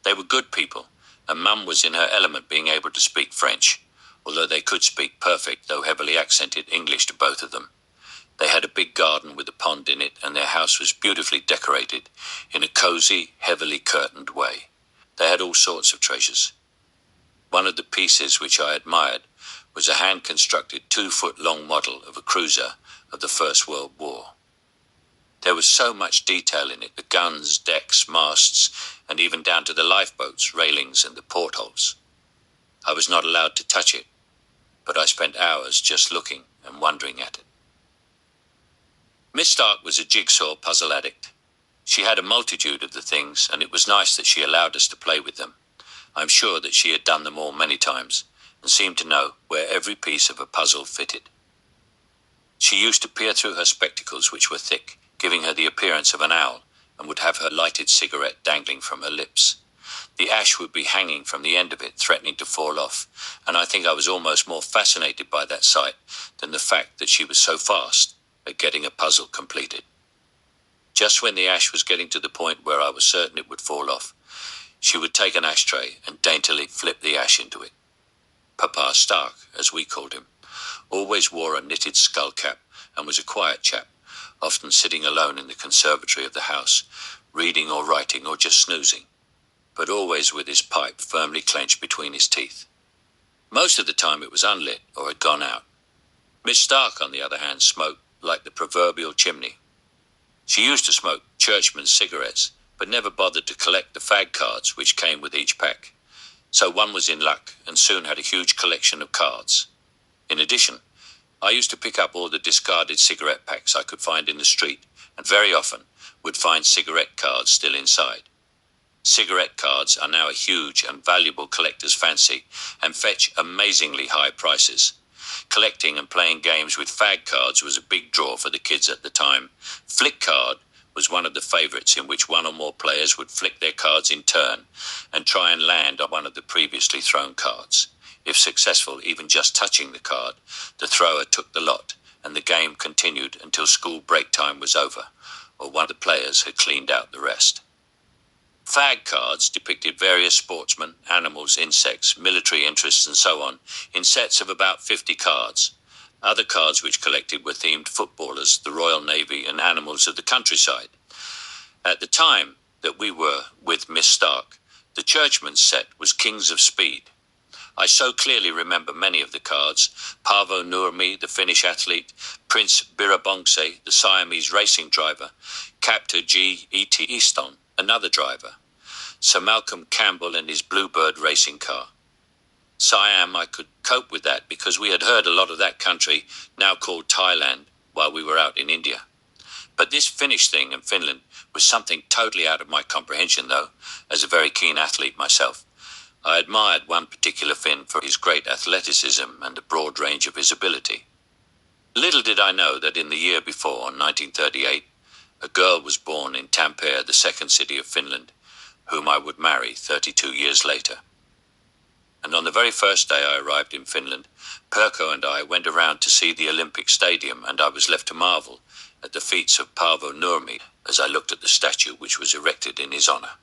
They were good people, and Mum was in her element being able to speak French, although they could speak perfect, though heavily accented, English to both of them. They had a big garden with a pond in it, and their house was beautifully decorated in a cosy, heavily curtained way. They had all sorts of treasures. One of the pieces which I admired was a hand-constructed 2-foot-long model of a cruiser of the First World War. There was so much detail in it, the guns, decks, masts, and even down to the lifeboats, railings, and the portholes. I was not allowed to touch it, but I spent hours just looking and wondering at it. Miss Stark was a jigsaw puzzle addict. She had a multitude of the things, and it was nice that she allowed us to play with them. I'm sure that she had done them all many times, and seemed to know where every piece of a puzzle fitted. She used to peer through her spectacles, which were thick, giving her the appearance of an owl, and would have her lighted cigarette dangling from her lips. The ash would be hanging from the end of it, threatening to fall off, and I think I was almost more fascinated by that sight than the fact that she was so fast at getting a puzzle completed. Just when the ash was getting to the point where I was certain it would fall off, she would take an ashtray and daintily flip the ash into it. Papa Stark, as we called him, always wore a knitted skull cap and was a quiet chap, often sitting alone in the conservatory of the house, reading or writing or just snoozing, but always with his pipe firmly clenched between his teeth. Most of the time it was unlit or had gone out. Miss Stark, on the other hand, smoked like the proverbial chimney. She used to smoke churchmen's cigarettes, but never bothered to collect the fag cards which came with each pack. So one was in luck and soon had a huge collection of cards. In addition, I used to pick up all the discarded cigarette packs I could find in the street, and very often would find cigarette cards still inside. Cigarette cards are now a huge and valuable collector's fancy and fetch amazingly high prices. Collecting and playing games with fag cards was a big draw for the kids at the time. Flick card was one of the favourites, in which one or more players would flick their cards in turn and try and land on one of the previously thrown cards. If successful, even just touching the card, the thrower took the lot, and the game continued until school break time was over, or one of the players had cleaned out the rest. Fag cards depicted various sportsmen, animals, insects, military interests, and so on, in sets of about 50 cards. Other cards which collected were themed footballers, the Royal Navy, and animals of the countryside. At the time that we were with Miss Stark, the Churchman's set was Kings of Speed. I so clearly remember many of the cards: Paavo Nurmi, the Finnish athlete; Prince Birabongse, the Siamese racing driver; Captain G.E.T. Easton, another driver; Sir Malcolm Campbell and his Bluebird racing car. Siam, I could cope with that because we had heard a lot of that country, now called Thailand, while we were out in India. But this Finnish thing in Finland was something totally out of my comprehension, though, as a very keen athlete myself. I admired one particular Finn for his great athleticism and the broad range of his ability. Little did I know that in the year before, 1938, a girl was born in Tampere, the second city of Finland, whom I would marry 32 years later. And on the very first day I arrived in Finland, Perko and I went around to see the Olympic Stadium, and I was left to marvel at the feats of Paavo Nurmi as I looked at the statue which was erected in his honour.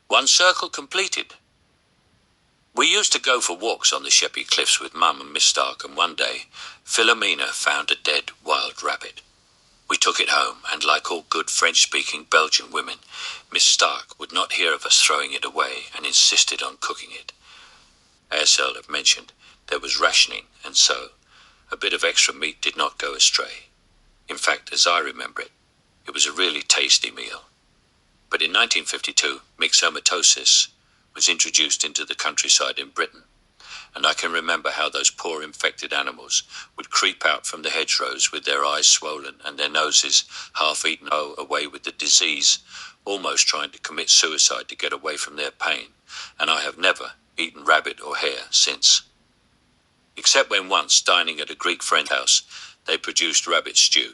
One circle completed. We used to go for walks on the Sheppey Cliffs with Mum and Miss Stark, and one day Philomena found a dead wild rabbit. We took it home, and like all good French-speaking Belgian women, Miss Stark would not hear of us throwing it away and insisted on cooking it. As Earl have mentioned, there was rationing, and so a bit of extra meat did not go astray. In fact, as I remember it, it was a really tasty meal. But in 1952, myxomatosis was introduced into the countryside in Britain, and I can remember how those poor infected animals would creep out from the hedgerows with their eyes swollen and their noses half-eaten away with the disease, almost trying to commit suicide to get away from their pain, and I have never eaten rabbit or hare since. Except when once, dining at a Greek friend's house, they produced rabbit stew,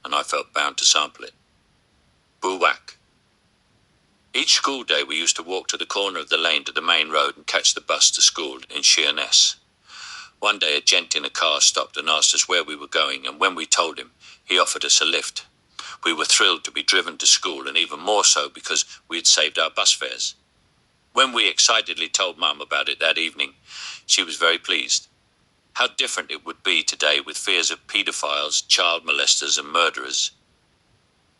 and I felt bound to sample it. Boo-whack. Each school day we used to walk to the corner of the lane to the main road and catch the bus to school in Sheerness. One day a gent in a car stopped and asked us where we were going, and when we told him, he offered us a lift. We were thrilled to be driven to school, and even more so because we had saved our bus fares. When we excitedly told Mum about it that evening, she was very pleased. How different it would be today with fears of paedophiles, child molesters and murderers.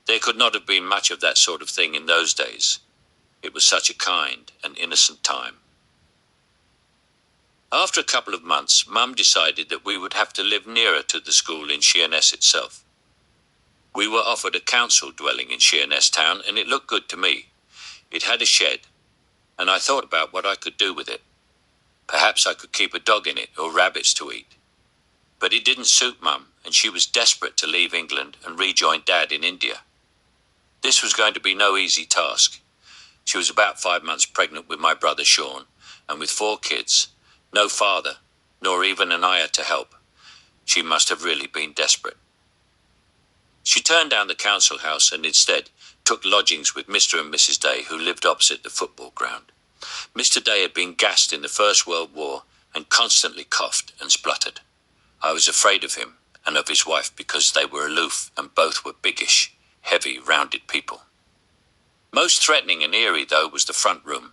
There could not have been much of that sort of thing in those days. It was such a kind and innocent time. After a couple of months, Mum decided that we would have to live nearer to the school in Sheerness itself. We were offered a council dwelling in Sheerness town, and it looked good to me. It had a shed, and I thought about what I could do with it. Perhaps I could keep a dog in it or rabbits to eat. But it didn't suit Mum, and she was desperate to leave England and rejoin Dad in India. This was going to be no easy task. She was about 5 months pregnant with my brother Sean, and with 4 kids, no father, nor even an ayah to help. She must have really been desperate. She turned down the council house and instead took lodgings with Mr. and Mrs. Day, who lived opposite the football ground. Mr. Day had been gassed in the First World War and constantly coughed and spluttered. I was afraid of him and of his wife because they were aloof and both were biggish, heavy, rounded people. Most threatening and eerie, though, was the front room.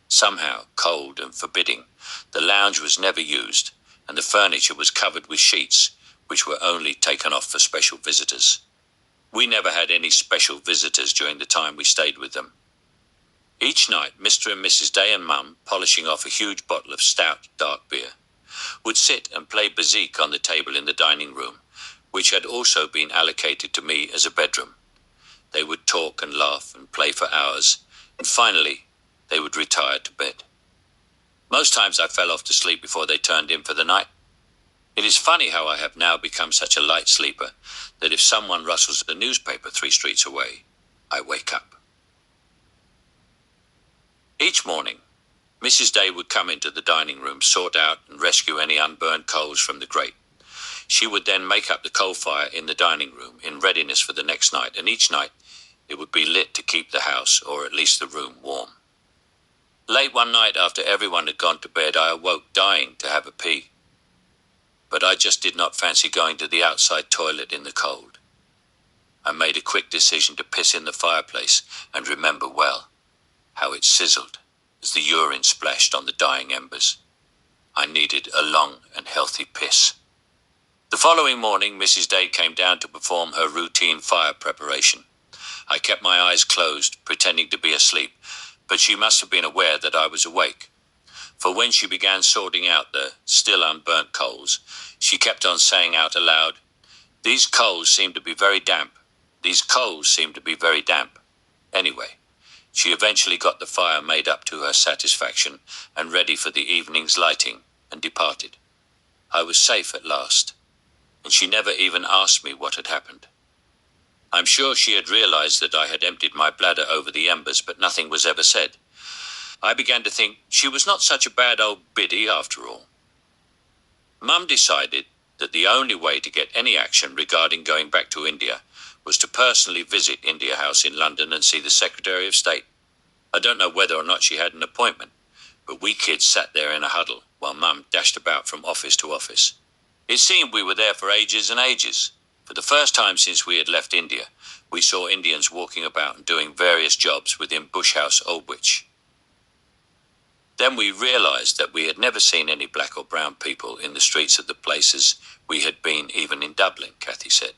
Somehow cold and forbidding, the lounge was never used, and the furniture was covered with sheets, which were only taken off for special visitors. We never had any special visitors during the time we stayed with them. Each night, Mr. and Mrs. Day and Mum, polishing off a huge bottle of stout, dark beer, would sit and play bezique on the table in the dining room, which had also been allocated to me as a bedroom. They would talk and laugh and play for hours, and finally, they would retire to bed. Most times I fell off to sleep before they turned in for the night. It is funny how I have now become such a light sleeper that if someone rustles a newspaper 3 streets away, I wake up. Each morning, Mrs. Day would come into the dining room, sort out and rescue any unburned coals from the grate. She would then make up the coal fire in the dining room in readiness for the next night, and each night it would be lit to keep the house, or at least the room, warm. Late one night after everyone had gone to bed, I awoke dying to have a pee. But I just did not fancy going to the outside toilet in the cold. I made a quick decision to piss in the fireplace and remember well how it sizzled as the urine splashed on the dying embers. I needed a long and healthy piss. The following morning, Mrs. Day came down to perform her routine fire preparation. I kept my eyes closed, pretending to be asleep, but she must have been aware that I was awake. For when she began sorting out the still unburnt coals, she kept on saying out aloud, "These coals seem to be very damp. These coals seem to be very damp." Anyway, she eventually got the fire made up to her satisfaction and ready for the evening's lighting and departed. I was safe at last, and she never even asked me what had happened. I'm sure she had realized that I had emptied my bladder over the embers, but nothing was ever said. I began to think she was not such a bad old biddy after all. Mum decided that the only way to get any action regarding going back to India was to personally visit India House in London and see the Secretary of State. I don't know whether or not she had an appointment, but we kids sat there in a huddle while Mum dashed about from office to office. It seemed we were there for ages and ages. For the first time since we had left India, we saw Indians walking about and doing various jobs within Bush House, Aldwych. Then we realized that we had never seen any black or brown people in the streets of the places we had been, even in Dublin, Kathy said.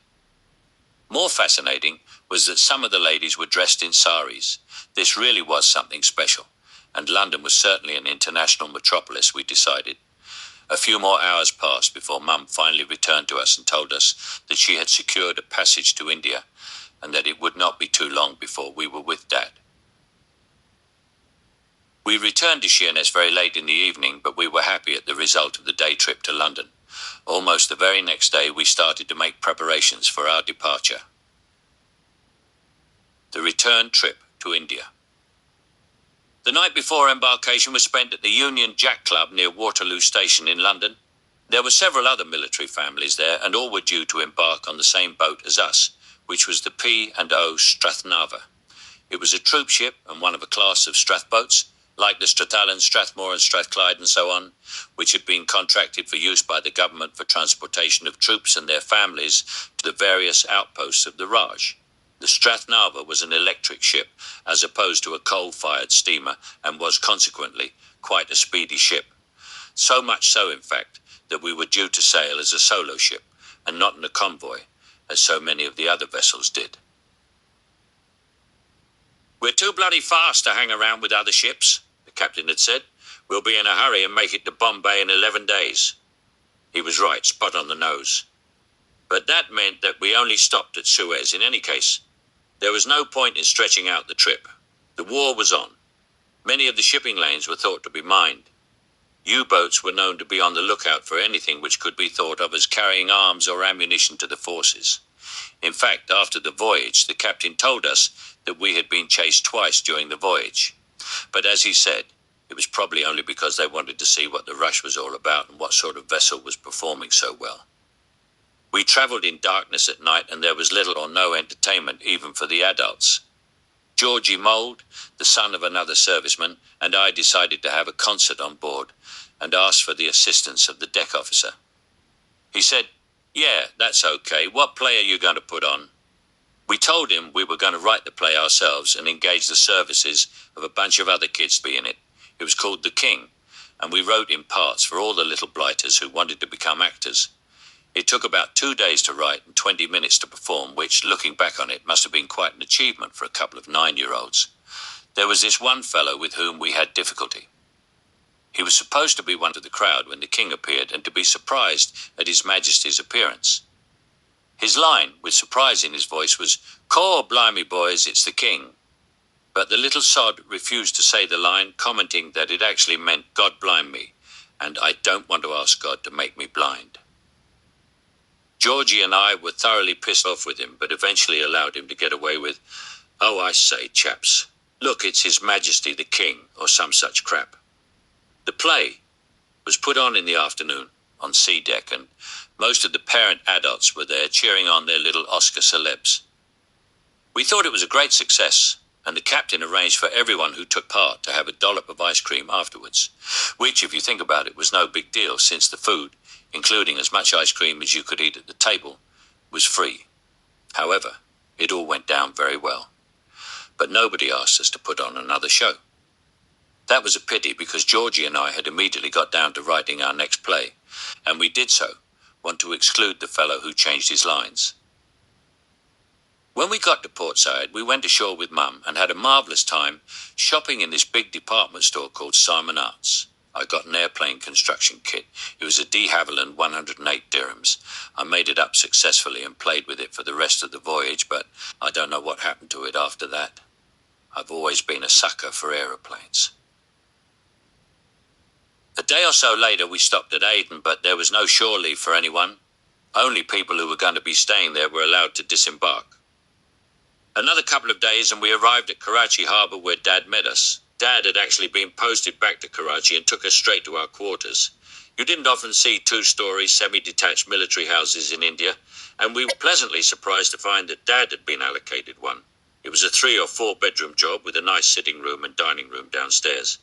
More fascinating was that some of the ladies were dressed in saris. This really was something special, and London was certainly an international metropolis, we decided. A few more hours passed before Mum finally returned to us and told us that she had secured a passage to India and that it would not be too long before we were with Dad. We returned to Sheerness very late in the evening, but we were happy at the result of the day trip to London. Almost the very next day, we started to make preparations for our departure. The return trip to India. The night before embarkation was spent at the Union Jack Club near Waterloo Station in London. There were several other military families there, and all were due to embark on the same boat as us, which was the P&O Strathnava. It was a troop ship and one of a class of Strathboats, like the Strathallan, Strathmore and Strathclyde and so on, which had been contracted for use by the government for transportation of troops and their families to the various outposts of the Raj. The Strathnava was an electric ship, as opposed to a coal-fired steamer, and was consequently quite a speedy ship. So much so, in fact, that we were due to sail as a solo ship, and not in a convoy, as so many of the other vessels did. "We're too bloody fast to hang around with other ships," the captain had said. "We'll be in a hurry and make it to Bombay in 11 days. He was right, spot on the nose. But that meant that we only stopped at Suez in any case. There was no point in stretching out the trip. The war was on. Many of the shipping lanes were thought to be mined. U-boats were known to be on the lookout for anything which could be thought of as carrying arms or ammunition to the forces. In fact, after the voyage, the captain told us that we had been chased twice during the voyage. But as he said, it was probably only because they wanted to see what the rush was all about and what sort of vessel was performing so well. We travelled in darkness at night, and there was little or no entertainment even for the adults. Georgie Mould, the son of another serviceman, and I decided to have a concert on board and asked for the assistance of the deck officer. He said, "Yeah, that's okay. What play are you going to put on?" We told him we were going to write the play ourselves and engage the services of a bunch of other kids to be in it. It was called The King, and we wrote in parts for all the little blighters who wanted to become actors. It took about 2 days to write and 20 minutes to perform, which, looking back on it, must have been quite an achievement for a couple of 9-year-olds. There was this one fellow with whom we had difficulty. He was supposed to be one of the crowd when the king appeared, and to be surprised at His Majesty's appearance. His line, with surprise in his voice, was, "Caw, blimey boys, it's the king." But the little sod refused to say the line, commenting that it actually meant "God blime me, and I don't want to ask God to make me blind." Georgie and I were thoroughly pissed off with him, but eventually allowed him to get away with, "Oh, I say, chaps, look, it's His Majesty the King," or some such crap. The play was put on in the afternoon on C deck, and most of the parent adults were there cheering on their little Oscar celebs. We thought it was a great success, and the captain arranged for everyone who took part to have a dollop of ice cream afterwards, which, if you think about it, was no big deal, since the food, including as much ice cream as you could eat at the table, was free. However, it all went down very well. But nobody asked us to put on another show. That was a pity, because Georgie and I had immediately got down to writing our next play, and we did so want to exclude the fellow who changed his lines. When we got to Portside, we went ashore with Mum and had a marvellous time shopping in this big department store called Simon Arts. I got an airplane construction kit. It was a de Havilland 108 dirhams. I made it up successfully and played with it for the rest of the voyage, but I don't know what happened to it after that. I've always been a sucker for aeroplanes. A day or so later, we stopped at Aden, but there was no shore leave for anyone. Only people who were going to be staying there were allowed to disembark. Another couple of days and we arrived at Karachi harbour, where Dad met us. Dad had actually been posted back to Karachi and took us straight to our quarters. You didn't often see 2-story, semi-detached military houses in India, and we were pleasantly surprised to find that Dad had been allocated one. It was a 3 or 4 bedroom job with a nice sitting room and dining room downstairs.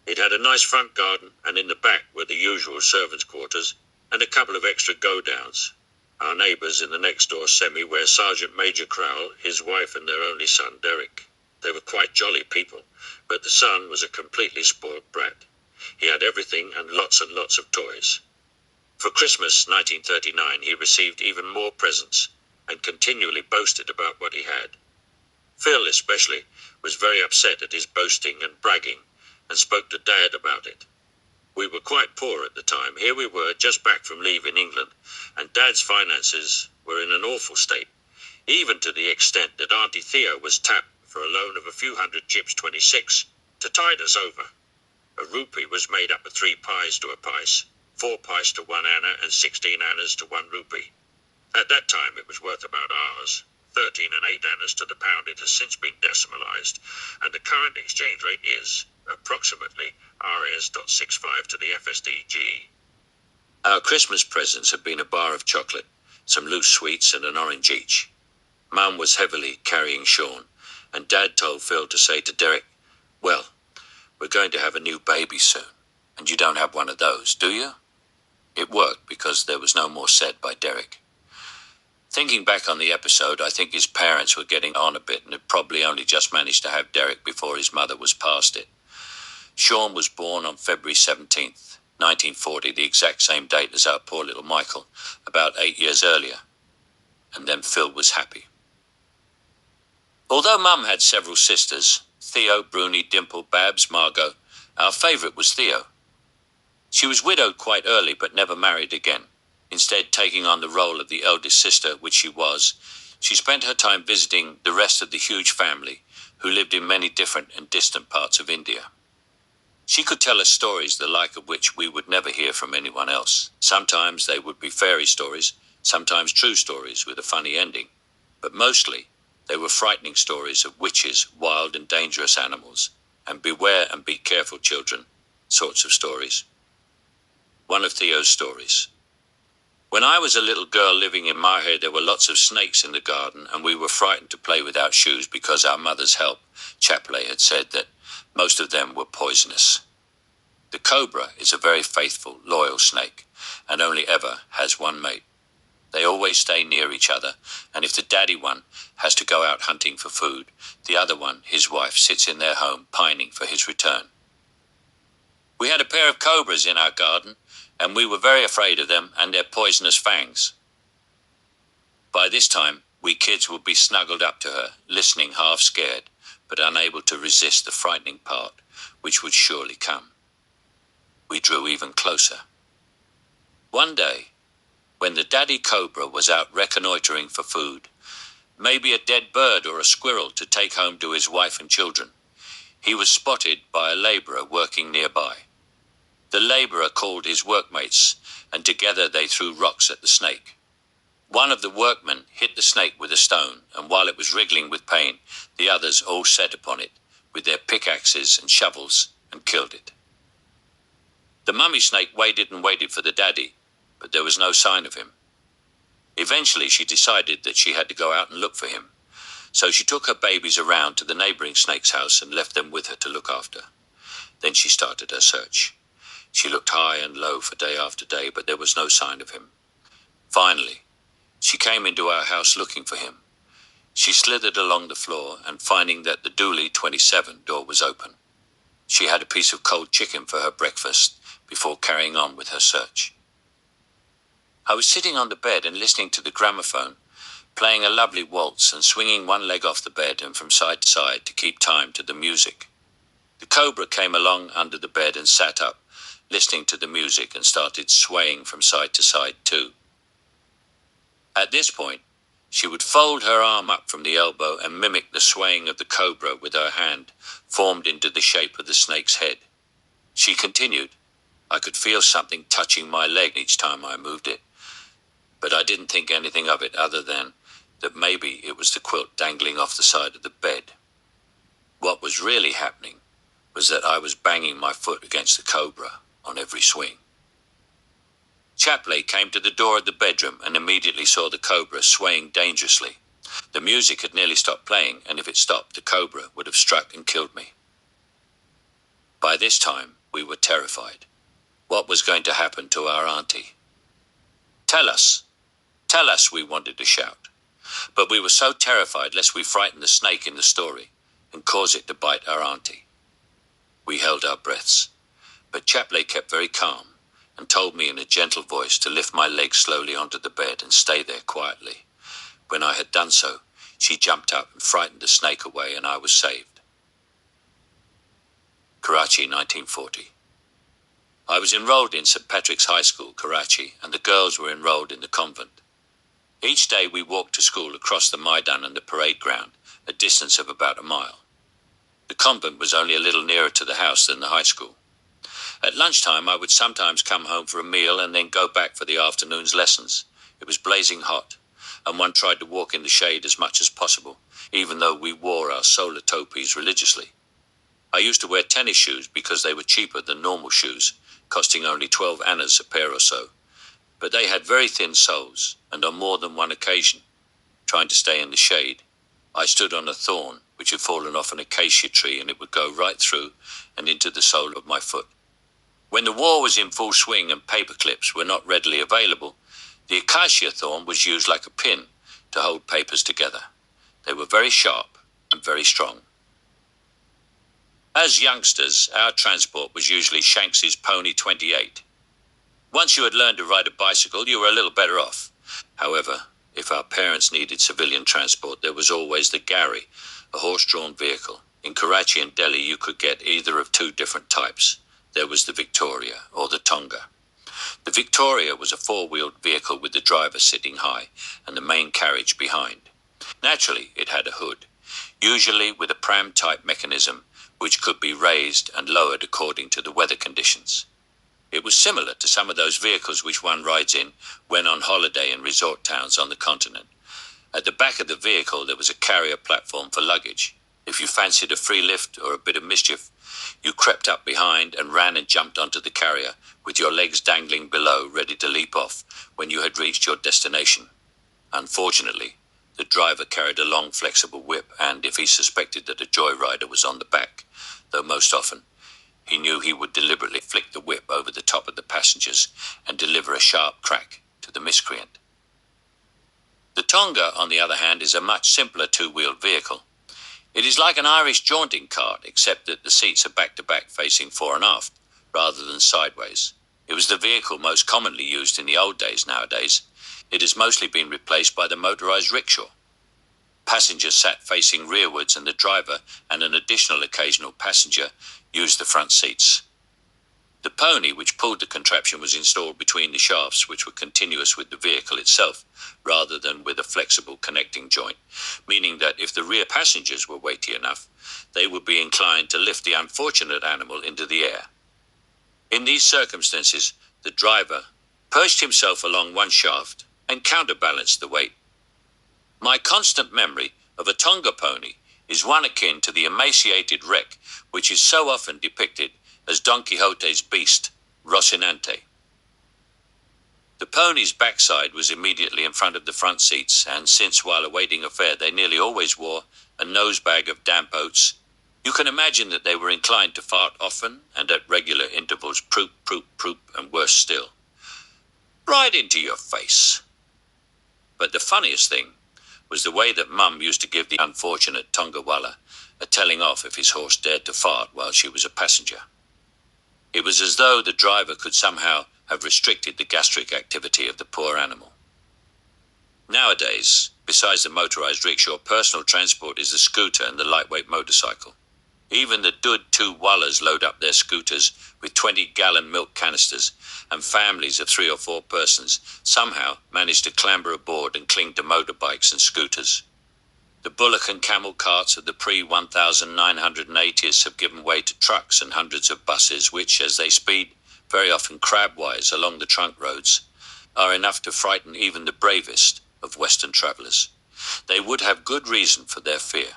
It had a nice front garden, and in the back were the usual servants' quarters and a couple of extra go-downs. Our neighbours in the next door semi were Sergeant Major Crowell, his wife and their only son Derek. They were quite jolly people, but the son was a completely spoiled brat. He had everything and lots of toys. For Christmas 1939 he received even more presents and continually boasted about what he had. Phil especially was very upset at his boasting and bragging, and spoke to Dad about it. We were quite poor at the time. Here we were, just back from leave in England, and Dad's finances were in an awful state, even to the extent that Auntie Thea was tapped for a loan of a few hundred chips 26 to tide us over. A rupee was made up of 3 pies to a pice, 4 pies to 1 anna, and 16 annas to 1 rupee. At that time it was worth about ours. 13 and 8 annas to the pound. It has since been decimalised, and the current exchange rate is approximately Rs.65 to the FSDG. Our Christmas presents had been a bar of chocolate, some loose sweets, and an orange each. Mum was heavily carrying Sean, and Dad told Phil to say to Derek, "Well, we're going to have a new baby soon, and you don't have one of those, do you?" It worked because there was no more said by Derek. Thinking back on the episode, I think his parents were getting on a bit and had probably only just managed to have Derek before his mother was past it. Sean was born on February 17th, 1940, the exact same date as our poor little Michael, about 8 years earlier. And then Phil was happy. Although Mum had several sisters, Theo, Bruni, Dimple, Babs, Margot, our favourite was Theo. She was widowed quite early but never married again. Instead, taking on the role of the eldest sister, which she was, she spent her time visiting the rest of the huge family, who lived in many different and distant parts of India. She could tell us stories the like of which we would never hear from anyone else. Sometimes they would be fairy stories, sometimes true stories with a funny ending, but mostly they were frightening stories of witches, wild and dangerous animals, and beware and be careful, children, sorts of stories. One of Theo's stories. When I was a little girl living in Mahe, there were lots of snakes in the garden, and we were frightened to play without shoes because our mother's help, Chapley, had said that most of them were poisonous. The cobra is a very faithful, loyal snake, and only ever has one mate. They always stay near each other, and if the daddy one has to go out hunting for food, the other one, his wife, sits in their home pining for his return. We had a pair of cobras in our garden, and we were very afraid of them and their poisonous fangs. By this time, we kids would be snuggled up to her, listening half scared, but unable to resist the frightening part, which would surely come. We drew even closer. One day, when the daddy cobra was out reconnoitering for food, maybe a dead bird or a squirrel to take home to his wife and children, he was spotted by a labourer working nearby. The labourer called his workmates, and together they threw rocks at the snake. One of the workmen hit the snake with a stone, and while it was wriggling with pain, the others all set upon it with their pickaxes and shovels and killed it. The mummy snake waited and waited for the daddy, but there was no sign of him. Eventually she decided that she had to go out and look for him, so she took her babies around to the neighbouring snake's house and left them with her to look after. Then she started her search. She looked high and low for day after day, but there was no sign of him. Finally, she came into our house looking for him. She slithered along the floor, and finding that the Dooley 27 door was open, she had a piece of cold chicken for her breakfast before carrying on with her search. I was sitting on the bed and listening to the gramophone, playing a lovely waltz and swinging one leg off the bed and from side to side to keep time to the music. The cobra came along under the bed and sat up, listening to the music, and started swaying from side to side too. At this point, she would fold her arm up from the elbow and mimic the swaying of the cobra with her hand, formed into the shape of the snake's head. She continued. I could feel something touching my leg each time I moved it, but I didn't think anything of it other than that maybe it was the quilt dangling off the side of the bed. What was really happening was that I was banging my foot against the cobra on every swing. Chapley came to the door of the bedroom and immediately saw the cobra swaying dangerously. The music had nearly stopped playing, and if it stopped, the cobra would have struck and killed me. By this time, we were terrified. What was going to happen to our auntie? Tell us, we wanted to shout. But we were so terrified lest we frighten the snake in the story and cause it to bite our auntie. We held our breaths, but Chapley kept very calm and told me in a gentle voice to lift my legs slowly onto the bed and stay there quietly. When I had done so, she jumped up and frightened the snake away, and I was saved. Karachi, 1940. I was enrolled in St. Patrick's High School, Karachi, and the girls were enrolled in the convent. Each day we walked to school across the Maidan and the parade ground, a distance of about a mile. The convent was only a little nearer to the house than the high school. At lunchtime, I would sometimes come home for a meal and then go back for the afternoon's lessons. It was blazing hot, and one tried to walk in the shade as much as possible, even though we wore our solar topis religiously. I used to wear tennis shoes because they were cheaper than normal shoes, costing only 12 annas a pair or so. But they had very thin soles, and on more than one occasion, trying to stay in the shade, I stood on a thorn which had fallen off an acacia tree, and it would go right through and into the sole of my foot. When the war was in full swing and paper clips were not readily available, the acacia thorn was used like a pin to hold papers together. They were very sharp and very strong. As youngsters, our transport was usually Shanks's Pony 28. Once you had learned to ride a bicycle, you were a little better off. However, if our parents needed civilian transport, there was always the Gari, a horse-drawn vehicle. In Karachi and Delhi, you could get either of two different types. There was the Victoria or the Tonga. The Victoria was a four-wheeled vehicle with the driver sitting high and the main carriage behind. Naturally, it had a hood, usually with a pram-type mechanism which could be raised and lowered according to the weather conditions. It was similar to some of those vehicles which one rides in when on holiday in resort towns on the continent. At the back of the vehicle there was a carrier platform for luggage. If you fancied a free lift or a bit of mischief, you crept up behind and ran and jumped onto the carrier with your legs dangling below, ready to leap off when you had reached your destination. Unfortunately, the driver carried a long flexible whip, and if he suspected that a joyrider was on the back, though most often, he knew he would deliberately flick the whip over the top of the passengers and deliver a sharp crack to the miscreant. The Tonga, on the other hand, is a much simpler two-wheeled vehicle. It is like an Irish jaunting cart, except that the seats are back-to-back facing fore and aft, rather than sideways. It was the vehicle most commonly used in the old days. Nowadays, it has mostly been replaced by the motorized rickshaw. Passengers sat facing rearwards, and the driver and an additional occasional passenger used the front seats. The pony which pulled the contraption was installed between the shafts, which were continuous with the vehicle itself, rather than with a flexible connecting joint, meaning that if the rear passengers were weighty enough, they would be inclined to lift the unfortunate animal into the air. In these circumstances, the driver perched himself along one shaft and counterbalanced the weight. My constant memory of a Tonga pony is one akin to the emaciated wreck which is so often depicted as Don Quixote's beast, Rocinante. The pony's backside was immediately in front of the front seats, and since while awaiting a fare they nearly always wore a nosebag of damp oats, you can imagine that they were inclined to fart often and at regular intervals, proop, proop, proop, and worse still, right into your face. But the funniest thing was the way that Mum used to give the unfortunate Tongawalla a telling off if his horse dared to fart while she was a passenger. It was as though the driver could somehow have restricted the gastric activity of the poor animal. Nowadays, besides the motorized rickshaw, personal transport is the scooter and the lightweight motorcycle. Even the Dud 2 Wallas load up their scooters with 20-gallon milk canisters, and families of 3 or 4 persons somehow manage to clamber aboard and cling to motorbikes and scooters. The bullock and camel carts of the pre-1980s have given way to trucks and hundreds of buses which, as they speed, very often crabwise along the trunk roads, are enough to frighten even the bravest of Western travellers. They would have good reason for their fear.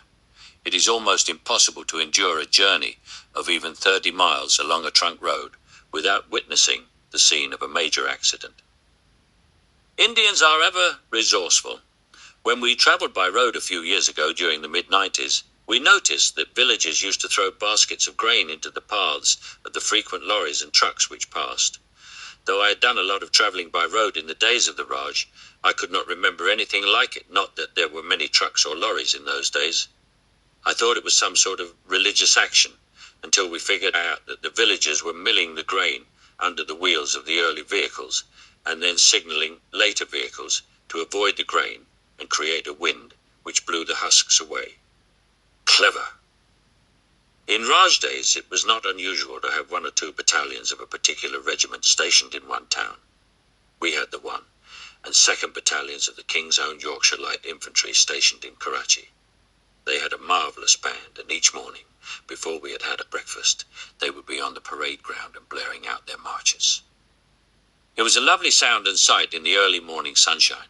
It is almost impossible to endure a journey of even 30 miles along a trunk road without witnessing the scene of a major accident. Indians are ever resourceful. When we travelled by road a few years ago during the mid-90s, we noticed that villagers used to throw baskets of grain into the paths of the frequent lorries and trucks which passed. Though I had done a lot of travelling by road in the days of the Raj, I could not remember anything like it, not that there were many trucks or lorries in those days. I thought it was some sort of religious action, until we figured out that the villagers were milling the grain under the wheels of the early vehicles, and then signalling later vehicles to avoid the grain and create a wind which blew the husks away. Clever. In Raj days, it was not unusual to have 1 or 2 battalions of a particular regiment stationed in one town. We had the 1, and 2nd battalions of the King's Own Yorkshire Light Infantry stationed in Karachi. They had a marvellous band, and each morning, before we had had a breakfast, they would be on the parade ground and blaring out their marches. It was a lovely sound and sight in the early morning sunshine.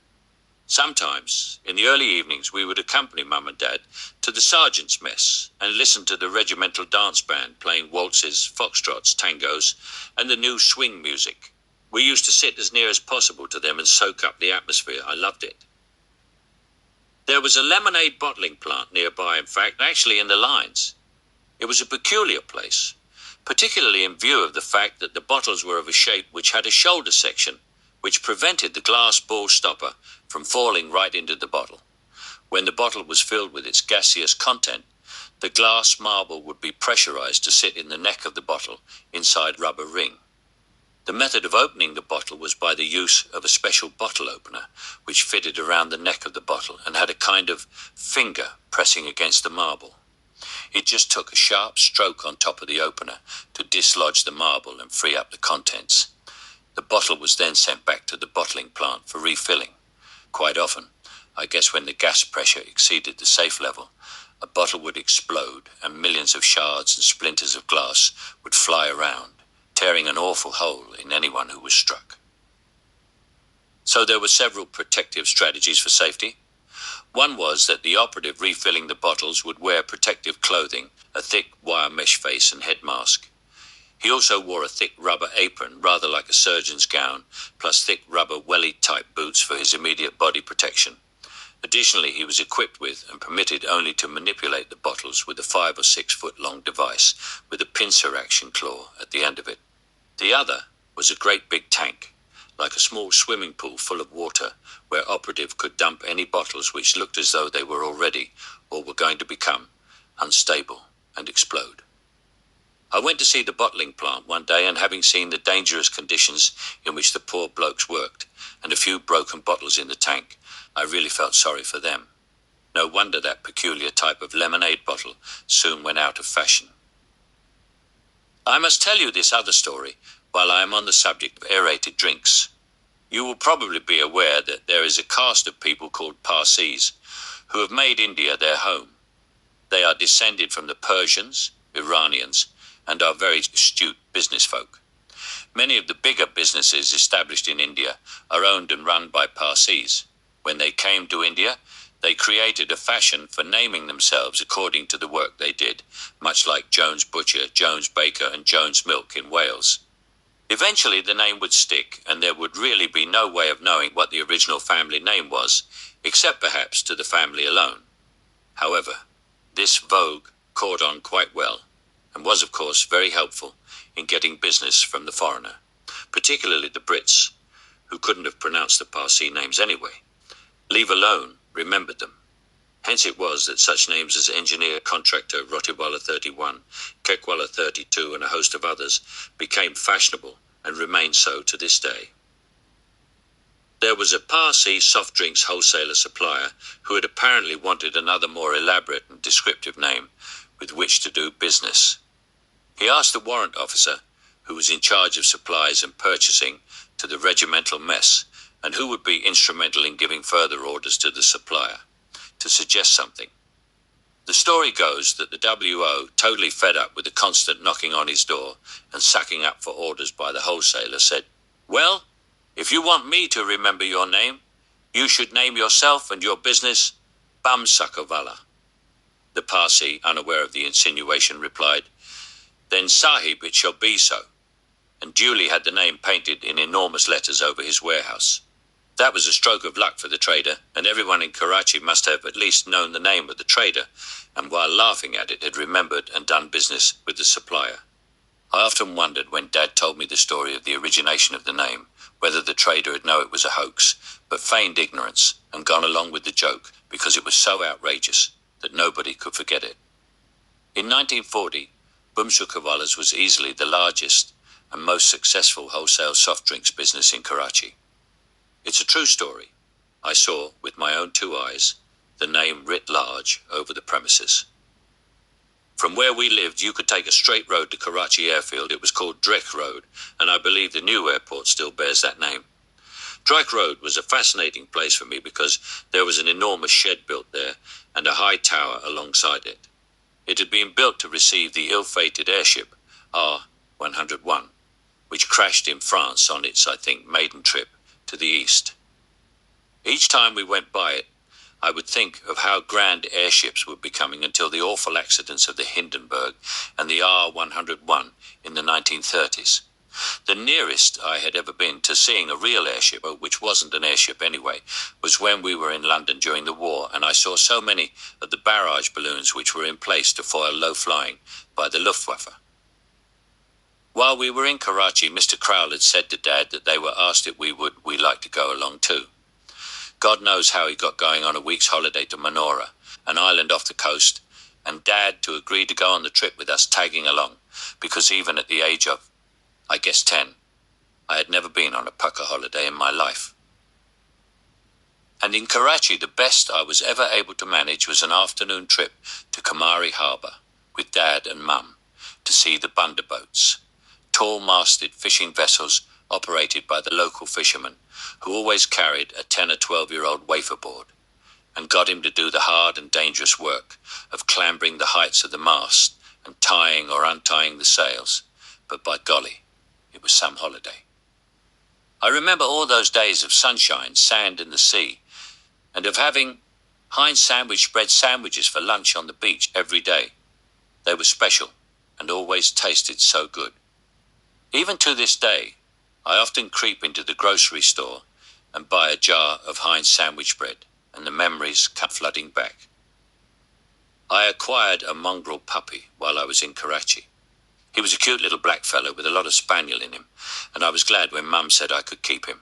Sometimes, in the early evenings, we would accompany Mum and Dad to the sergeant's mess and listen to the regimental dance band playing waltzes, foxtrots, tangos, and the new swing music. We used to sit as near as possible to them and soak up the atmosphere. I loved it. There was a lemonade bottling plant nearby, in fact, actually in the lines. It was a peculiar place, particularly in view of the fact that the bottles were of a shape which had a shoulder section, which prevented the glass ball stopper from falling right into the bottle. When the bottle was filled with its gaseous content, the glass marble would be pressurized to sit in the neck of the bottle inside a rubber ring. The method of opening the bottle was by the use of a special bottle opener, which fitted around the neck of the bottle and had a kind of finger pressing against the marble. It just took a sharp stroke on top of the opener to dislodge the marble and free up the contents. The bottle was then sent back to the bottling plant for refilling. Quite often, I guess when the gas pressure exceeded the safe level, a bottle would explode and millions of shards and splinters of glass would fly around, tearing an awful hole in anyone who was struck. So there were several protective strategies for safety. One was that the operative refilling the bottles would wear protective clothing, a thick wire mesh face and head mask. He also wore a thick rubber apron, rather like a surgeon's gown, plus thick rubber welly-type boots for his immediate body protection. Additionally, he was equipped with and permitted only to manipulate the bottles with a 5 or 6 foot long device with a pincer action claw at the end of it. The other was a great big tank, like a small swimming pool full of water, where operative could dump any bottles which looked as though they were already, or were going to become, unstable and explode. I went to see the bottling plant one day, and having seen the dangerous conditions in which the poor blokes worked, and a few broken bottles in the tank, I really felt sorry for them. No wonder that peculiar type of lemonade bottle soon went out of fashion. I must tell you this other story while I am on the subject of aerated drinks. You will probably be aware that there is a caste of people called Parsis who have made India their home. They are descended from the Persians, Iranians, and are very astute business folk. Many of the bigger businesses established in India are owned and run by Parsis. When they came to India, they created a fashion for naming themselves according to the work they did, much like Jones Butcher, Jones Baker, and Jones Milk in Wales. Eventually the name would stick, and there would really be no way of knowing what the original family name was, except perhaps to the family alone. However, this vogue caught on quite well, and was of course very helpful in getting business from the foreigner, particularly the Brits, who couldn't have pronounced the Parsi names anyway, leave alone remembered them. Hence it was that such names as engineer, contractor, Rotiwala 31, Kekwala 32, and a host of others became fashionable and remain so to this day. There was a Parsi soft drinks wholesaler supplier who had apparently wanted another more elaborate and descriptive name with which to do business. He asked the warrant officer, who was in charge of supplies and purchasing to the regimental mess, and who would be instrumental in giving further orders to the supplier, to suggest something. The story goes that the WO, totally fed up with the constant knocking on his door and sucking up for orders by the wholesaler, said, "Well, if you want me to remember your name, you should name yourself and your business Bamsukavala." The Parsi, unaware of the insinuation, replied, "Then Sahib, it shall be so," and duly had the name painted in enormous letters over his warehouse. That was a stroke of luck for the trader, and everyone in Karachi must have at least known the name of the trader, and while laughing at it had remembered and done business with the supplier. I often wondered when Dad told me the story of the origination of the name, whether the trader had known it was a hoax, but feigned ignorance and gone along with the joke because it was so outrageous that nobody could forget it. In 1940, Bumsukawala's was easily the largest and most successful wholesale soft drinks business in Karachi. It's a true story. I saw, with my own 2 eyes, the name writ large over the premises. From where we lived, you could take a straight road to Karachi airfield. It was called Drek Road, and I believe the new airport still bears that name. Drake Road was a fascinating place for me because there was an enormous shed built there and a high tower alongside it. It had been built to receive the ill-fated airship R-101, which crashed in France on its, I think, maiden trip to the east. Each time we went by it, I would think of how grand airships were becoming until the awful accidents of the Hindenburg and the R-101 in the 1930s. The nearest I had ever been to seeing a real airship, which wasn't an airship anyway, was when we were in London during the war, and I saw so many of the barrage balloons which were in place to foil low flying by the Luftwaffe. While we were in Karachi, Mr. Crowell had said to Dad that they were asked if we like to go along too. God knows how he got going on a week's holiday to Manora, an island off the coast, and Dad to agree to go on the trip with us tagging along, because even at the age of, I guess, 10, I had never been on a pucker holiday in my life. And in Karachi, the best I was ever able to manage was an afternoon trip to Kamari Harbour with Dad and Mum to see the bunderboats, tall-masted fishing vessels operated by the local fishermen, who always carried a 10 or 12-year-old wafer board, and got him to do the hard and dangerous work of clambering the heights of the mast and tying or untying the sails, but by golly, it was some holiday. I remember all those days of sunshine, sand in the sea, and of having Heinz sandwich bread sandwiches for lunch on the beach every day. They were special and always tasted so good. Even to this day, I often creep into the grocery store and buy a jar of Heinz sandwich bread, and the memories come flooding back. I acquired a mongrel puppy while I was in Karachi. He was a cute little black fellow with a lot of spaniel in him, and I was glad when Mum said I could keep him.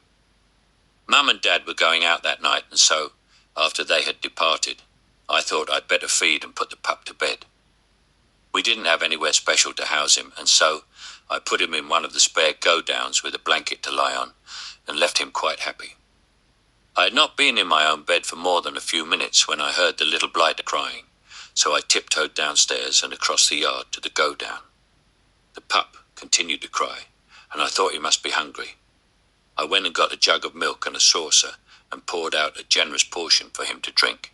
Mum and Dad were going out that night, and so, after they had departed, I thought I'd better feed and put the pup to bed. We didn't have anywhere special to house him, and so I put him in one of the spare go-downs with a blanket to lie on, and left him quite happy. I had not been in my own bed for more than a few minutes when I heard the little blighter crying, so I tiptoed downstairs and across the yard to the go-down. The pup continued to cry, and I thought he must be hungry. I went and got a jug of milk and a saucer and poured out a generous portion for him to drink.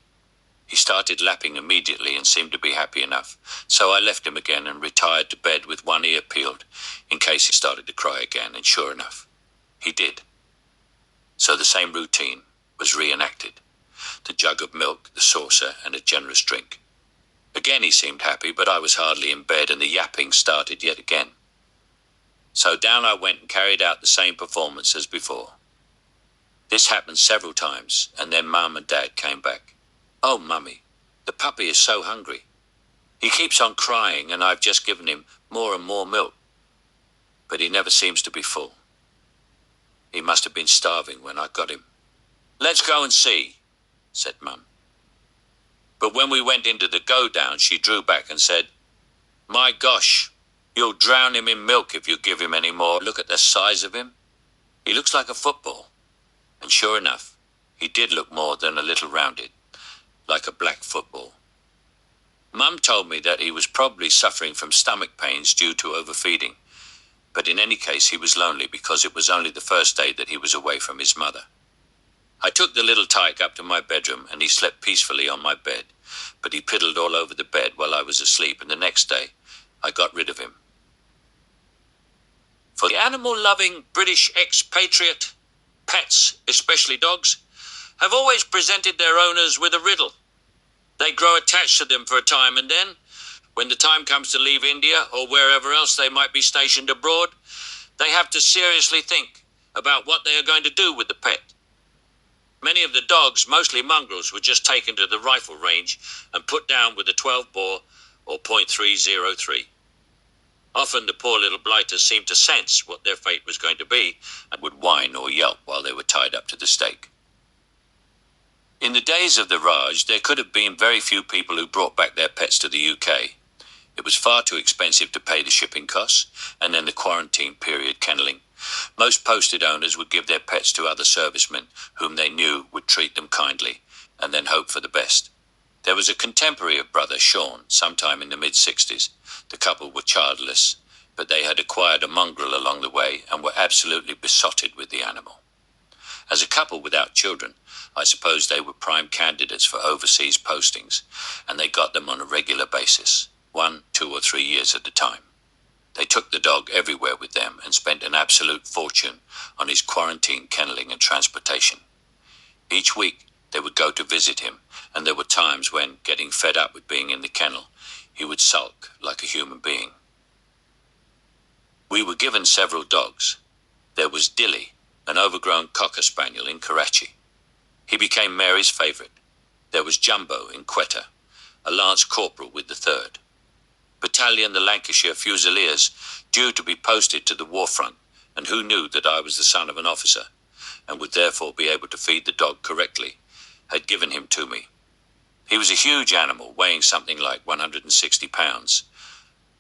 He started lapping immediately and seemed to be happy enough, so I left him again and retired to bed with one ear peeled in case he started to cry again, and sure enough, he did. So the same routine was reenacted: the jug of milk, the saucer, and a generous drink. Again he seemed happy, but I was hardly in bed and the yapping started yet again. So down I went and carried out the same performance as before. This happened several times, and then Mum and Dad came back. "Oh, Mummy, the puppy is so hungry. He keeps on crying, and I've just given him more and more milk. But he never seems to be full. He must have been starving when I got him." "Let's go and see," said Mum. But when we went into the go-down, she drew back and said, "My gosh, you'll drown him in milk if you give him any more. Look at the size of him. He looks like a football." And sure enough, he did look more than a little rounded, like a black football. Mum told me that he was probably suffering from stomach pains due to overfeeding, but in any case he was lonely because it was only the first day that he was away from his mother. I took the little tyke up to my bedroom and he slept peacefully on my bed, but he piddled all over the bed while I was asleep, and the next day I got rid of him. For the animal-loving British expatriate, pets, especially dogs, have always presented their owners with a riddle. They grow attached to them for a time, and then, when the time comes to leave India or wherever else they might be stationed abroad, they have to seriously think about what they are going to do with the pet. Many of the dogs, mostly mongrels, were just taken to the rifle range and put down with a 12-bore or .303. Often the poor little blighters seemed to sense what their fate was going to be and would whine or yelp while they were tied up to the stake. In the days of the Raj, there could have been very few people who brought back their pets to the UK. It was far too expensive to pay the shipping costs, and then the quarantine period kennelling. Most posted owners would give their pets to other servicemen whom they knew would treat them kindly, and then hope for the best. There was a contemporary of brother Sean, sometime in the mid-60s. The couple were childless, but they had acquired a mongrel along the way and were absolutely besotted with the animal. As a couple without children, I suppose they were prime candidates for overseas postings, and they got them on a regular basis, 1, 2 or 3 years at a time. They took the dog everywhere with them and spent an absolute fortune on his quarantine, kenneling and transportation. Each week they would go to visit him, and there were times when, getting fed up with being in the kennel, he would sulk like a human being. We were given several dogs. There was Dilly, an overgrown cocker spaniel in Karachi. He became Mary's favourite. There was Jumbo in Quetta, a lance corporal with the 3rd. Battalion the Lancashire Fusiliers, due to be posted to the war front, and who knew that I was the son of an officer, and would therefore be able to feed the dog correctly, had given him to me. He was a huge animal, weighing something like 160 pounds.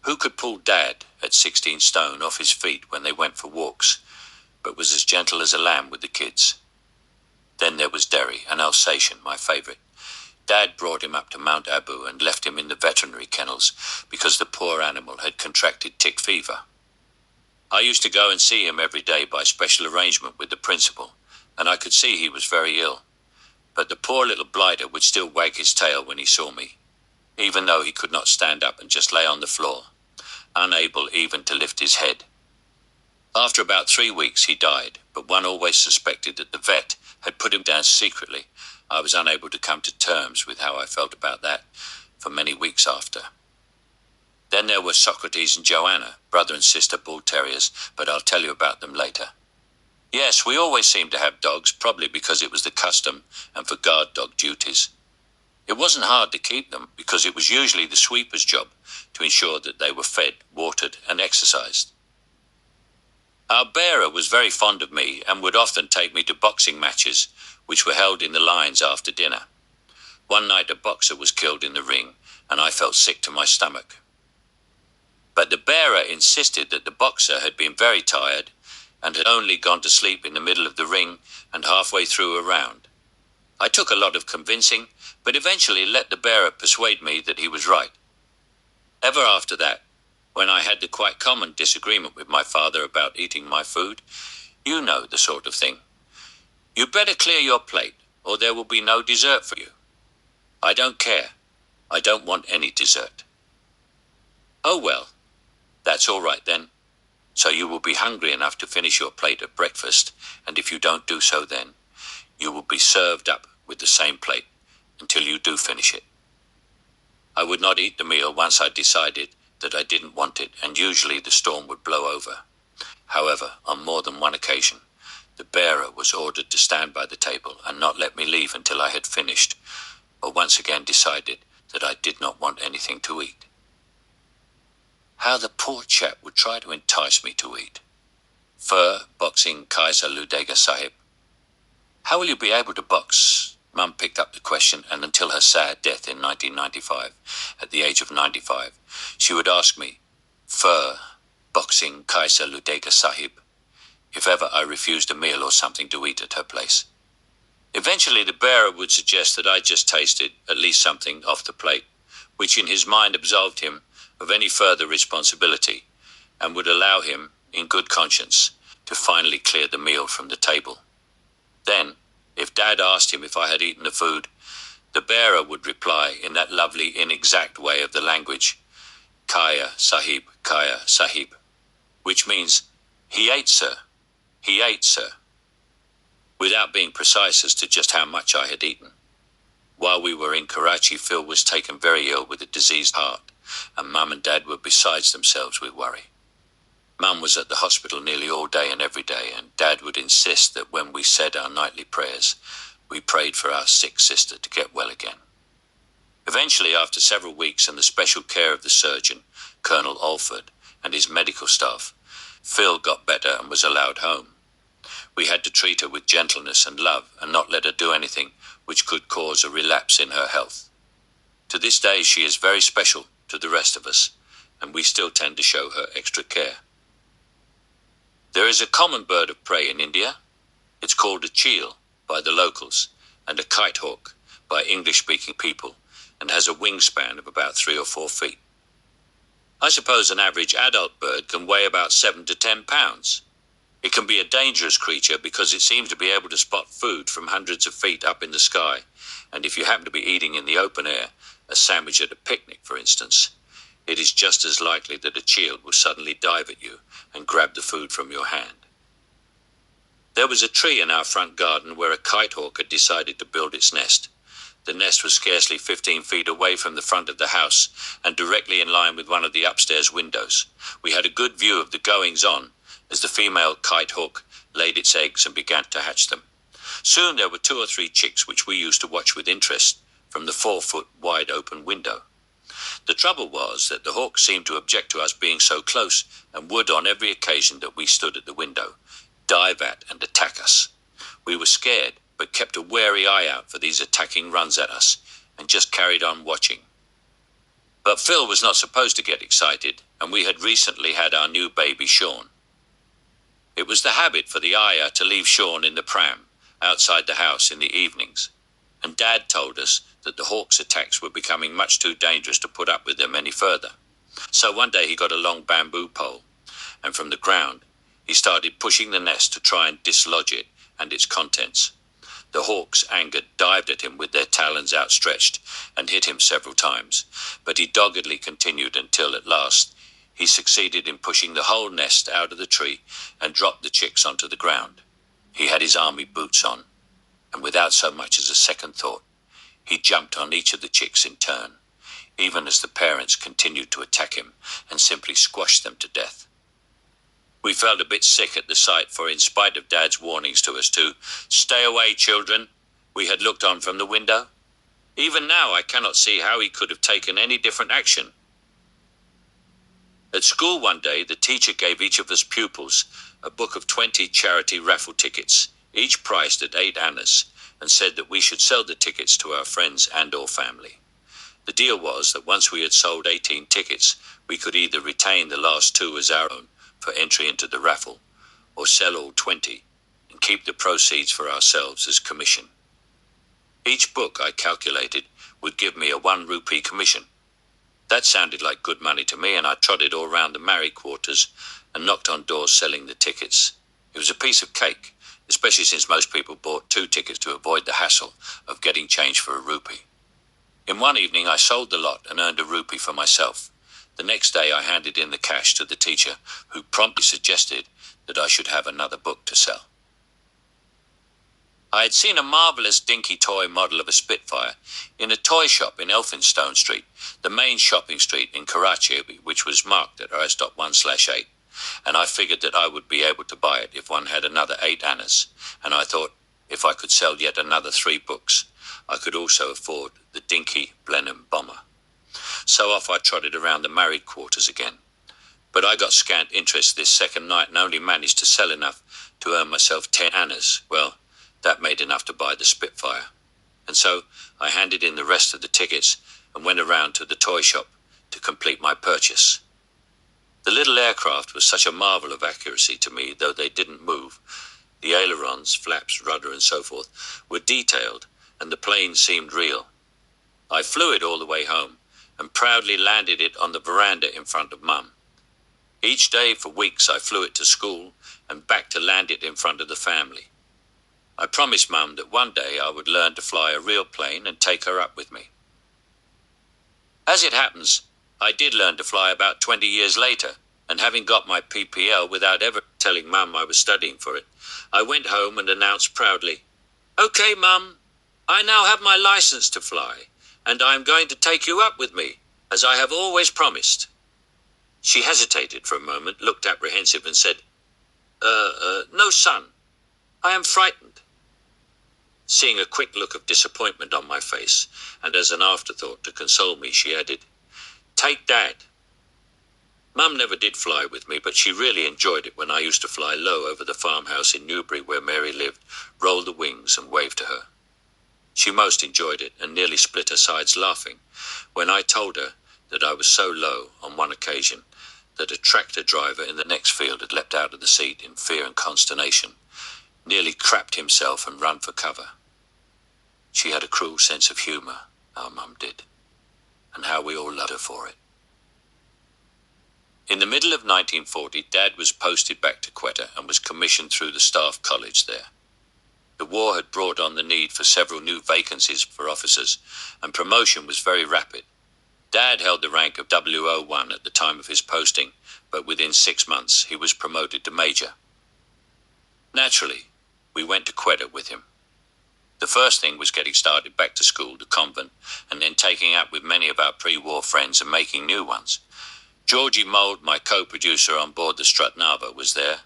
Who could pull Dad, at 16 stone, off his feet when they went for walks, but was as gentle as a lamb with the kids? Then there was Derry, an Alsatian, my favourite. Dad brought him up to Mount Abu and left him in the veterinary kennels because the poor animal had contracted tick fever. I used to go and see him every day by special arrangement with the principal, and I could see he was very ill. But the poor little blighter would still wag his tail when he saw me, even though he could not stand up and just lay on the floor, unable even to lift his head. After about 3 weeks he died, but one always suspected that the vet had put him down secretly. I was unable to come to terms with how I felt about that for many weeks after. Then there were Socrates and Joanna, brother and sister bull terriers, but I'll tell you about them later. Yes, we always seemed to have dogs, probably because it was the custom and for guard dog duties. It wasn't hard to keep them because it was usually the sweeper's job to ensure that they were fed, watered and exercised. Our bearer was very fond of me and would often take me to boxing matches, which were held in the lines after dinner. One night a boxer was killed in the ring, and I felt sick to my stomach. But the bearer insisted that the boxer had been very tired and had only gone to sleep in the middle of the ring and halfway through a round. I took a lot of convincing, but eventually let the bearer persuade me that he was right. Ever after that, when I had the quite common disagreement with my father about eating my food, you know the sort of thing. You better clear your plate, or there will be no dessert for you. I don't care. I don't want any dessert. Oh well, that's all right then. So you will be hungry enough to finish your plate at breakfast, and if you don't do so then, you will be served up with the same plate until you do finish it. I would not eat the meal once I decided that I didn't want it, and usually the storm would blow over. However, on more than one occasion, the bearer was ordered to stand by the table and not let me leave until I had finished, or once again decided that I did not want anything to eat. How the poor chap would try to entice me to eat. Fur, boxing, Kaiser Ludega Sahib. How will you be able to box? Mum picked up the question, and until her sad death in 1995, at the age of 95, she would ask me, Fur, boxing, Kaiser Ludega Sahib, if ever I refused a meal or something to eat at her place. Eventually the bearer would suggest that I just tasted at least something off the plate, which in his mind absolved him of any further responsibility and would allow him, in good conscience, to finally clear the meal from the table. Then, if Dad asked him if I had eaten the food, the bearer would reply in that lovely inexact way of the language, Kaya Sahib, which means, he ate, sir. He ate, sir, without being precise as to just how much I had eaten. While we were in Karachi, Phil was taken very ill with a diseased heart, and Mum and Dad were besides themselves with worry. Mum was at the hospital nearly all day and every day, and Dad would insist that when we said our nightly prayers, we prayed for our sick sister to get well again. Eventually, after several weeks and the special care of the surgeon, Colonel Alford, and his medical staff, Phil got better and was allowed home. We had to treat her with gentleness and love and not let her do anything which could cause a relapse in her health. To this day, she is very special to the rest of us, and we still tend to show her extra care. There is a common bird of prey in India. It's called a cheel by the locals and a kite hawk by English-speaking people, and has a wingspan of about 3 or 4 feet. I suppose an average adult bird can weigh about 7 to 10 pounds. It can be a dangerous creature because it seems to be able to spot food from hundreds of feet up in the sky, and if you happen to be eating in the open air, a sandwich at a picnic for instance, it is just as likely that a child will suddenly dive at you and grab the food from your hand. There was a tree in our front garden where a kite hawk had decided to build its nest. The nest was scarcely 15 feet away from the front of the house and directly in line with one of the upstairs windows. We had a good view of the goings-on as the female kite hawk laid its eggs and began to hatch them. Soon there were 2 or 3 chicks which we used to watch with interest from the 4-foot wide open window. The trouble was that the hawk seemed to object to us being so close and would, on every occasion that we stood at the window, dive at and attack us. We were scared, but kept a wary eye out for these attacking runs at us, and just carried on watching. But Phil was not supposed to get excited, and we had recently had our new baby Sean. It was the habit for the ayah to leave Sean in the pram, outside the house in the evenings, and Dad told us that the hawk's attacks were becoming much too dangerous to put up with them any further. So one day he got a long bamboo pole, and from the ground, he started pushing the nest to try and dislodge it and its contents. The hawks, angered, dived at him with their talons outstretched and hit him several times, but he doggedly continued until, at last, he succeeded in pushing the whole nest out of the tree and dropped the chicks onto the ground. He had his army boots on, and without so much as a second thought, he jumped on each of the chicks in turn, even as the parents continued to attack him and simply squashed them to death. We felt a bit sick at the sight, for in spite of Dad's warnings to us to "Stay away, children," we had looked on from the window. Even now I cannot see how he could have taken any different action. At school one day, the teacher gave each of us pupils a book of 20 charity raffle tickets, each priced at 8 annas, and said that we should sell the tickets to our friends and or family. The deal was that once we had sold 18 tickets, we could either retain the last 2 as our own for entry into the raffle, or sell all 20 and keep the proceeds for ourselves as commission. Each book, I calculated, would give me a 1 rupee commission. That sounded like good money to me, and I trotted all round the married quarters and knocked on doors selling the tickets. It was a piece of cake, especially since most people bought 2 tickets to avoid the hassle of getting change for a rupee. In one evening I sold the lot and earned a rupee for myself. The next day I handed in the cash to the teacher, who promptly suggested that I should have another book to sell. I had seen a marvellous dinky toy model of a Spitfire in a toy shop in Elphinstone Street, the main shopping street in Karachi, which was marked at RS.1/8, and I figured that I would be able to buy it if one had another 8 annas, and I thought if I could sell yet another 3 books, I could also afford the dinky Blenheim bomber. So off I trotted around the married quarters again. But I got scant interest this second night and only managed to sell enough to earn myself 10 annas. Well, that made enough to buy the Spitfire. And so I handed in the rest of the tickets and went around to the toy shop to complete my purchase. The little aircraft was such a marvel of accuracy to me, though they didn't move. The ailerons, flaps, rudder and so forth were detailed, and the plane seemed real. I flew it all the way home and proudly landed it on the veranda in front of Mum. Each day for weeks I flew it to school and back to land it in front of the family. I promised Mum that one day I would learn to fly a real plane and take her up with me. As it happens, I did learn to fly about 20 years later, and having got my PPL without ever telling Mum I was studying for it, I went home and announced proudly, "Okay, Mum, I now have my license to fly, and I am going to take you up with me, as I have always promised." She hesitated for a moment, looked apprehensive and said, "No, son, I am frightened." Seeing a quick look of disappointment on my face, and as an afterthought to console me, she added, "Take Dad." Mum never did fly with me, but she really enjoyed it when I used to fly low over the farmhouse in Newbury where Mary lived, roll the wings and wave to her. She most enjoyed it and nearly split her sides laughing when I told her that I was so low on one occasion that a tractor driver in the next field had leapt out of the seat in fear and consternation, nearly crapped himself and run for cover. She had a cruel sense of humour, our Mum did, and how we all loved her for it. In the middle of 1940, Dad was posted back to Quetta and was commissioned through the Staff College there. The war had brought on the need for several new vacancies for officers, and promotion was very rapid. Dad held the rank of WO1 at the time of his posting, but within 6 months he was promoted to Major. Naturally, we went to Quetta with him. The first thing was getting started back to school, the convent, and then taking up with many of our pre-war friends and making new ones. Georgie Mould, my co-producer on board the Strutnava, was there,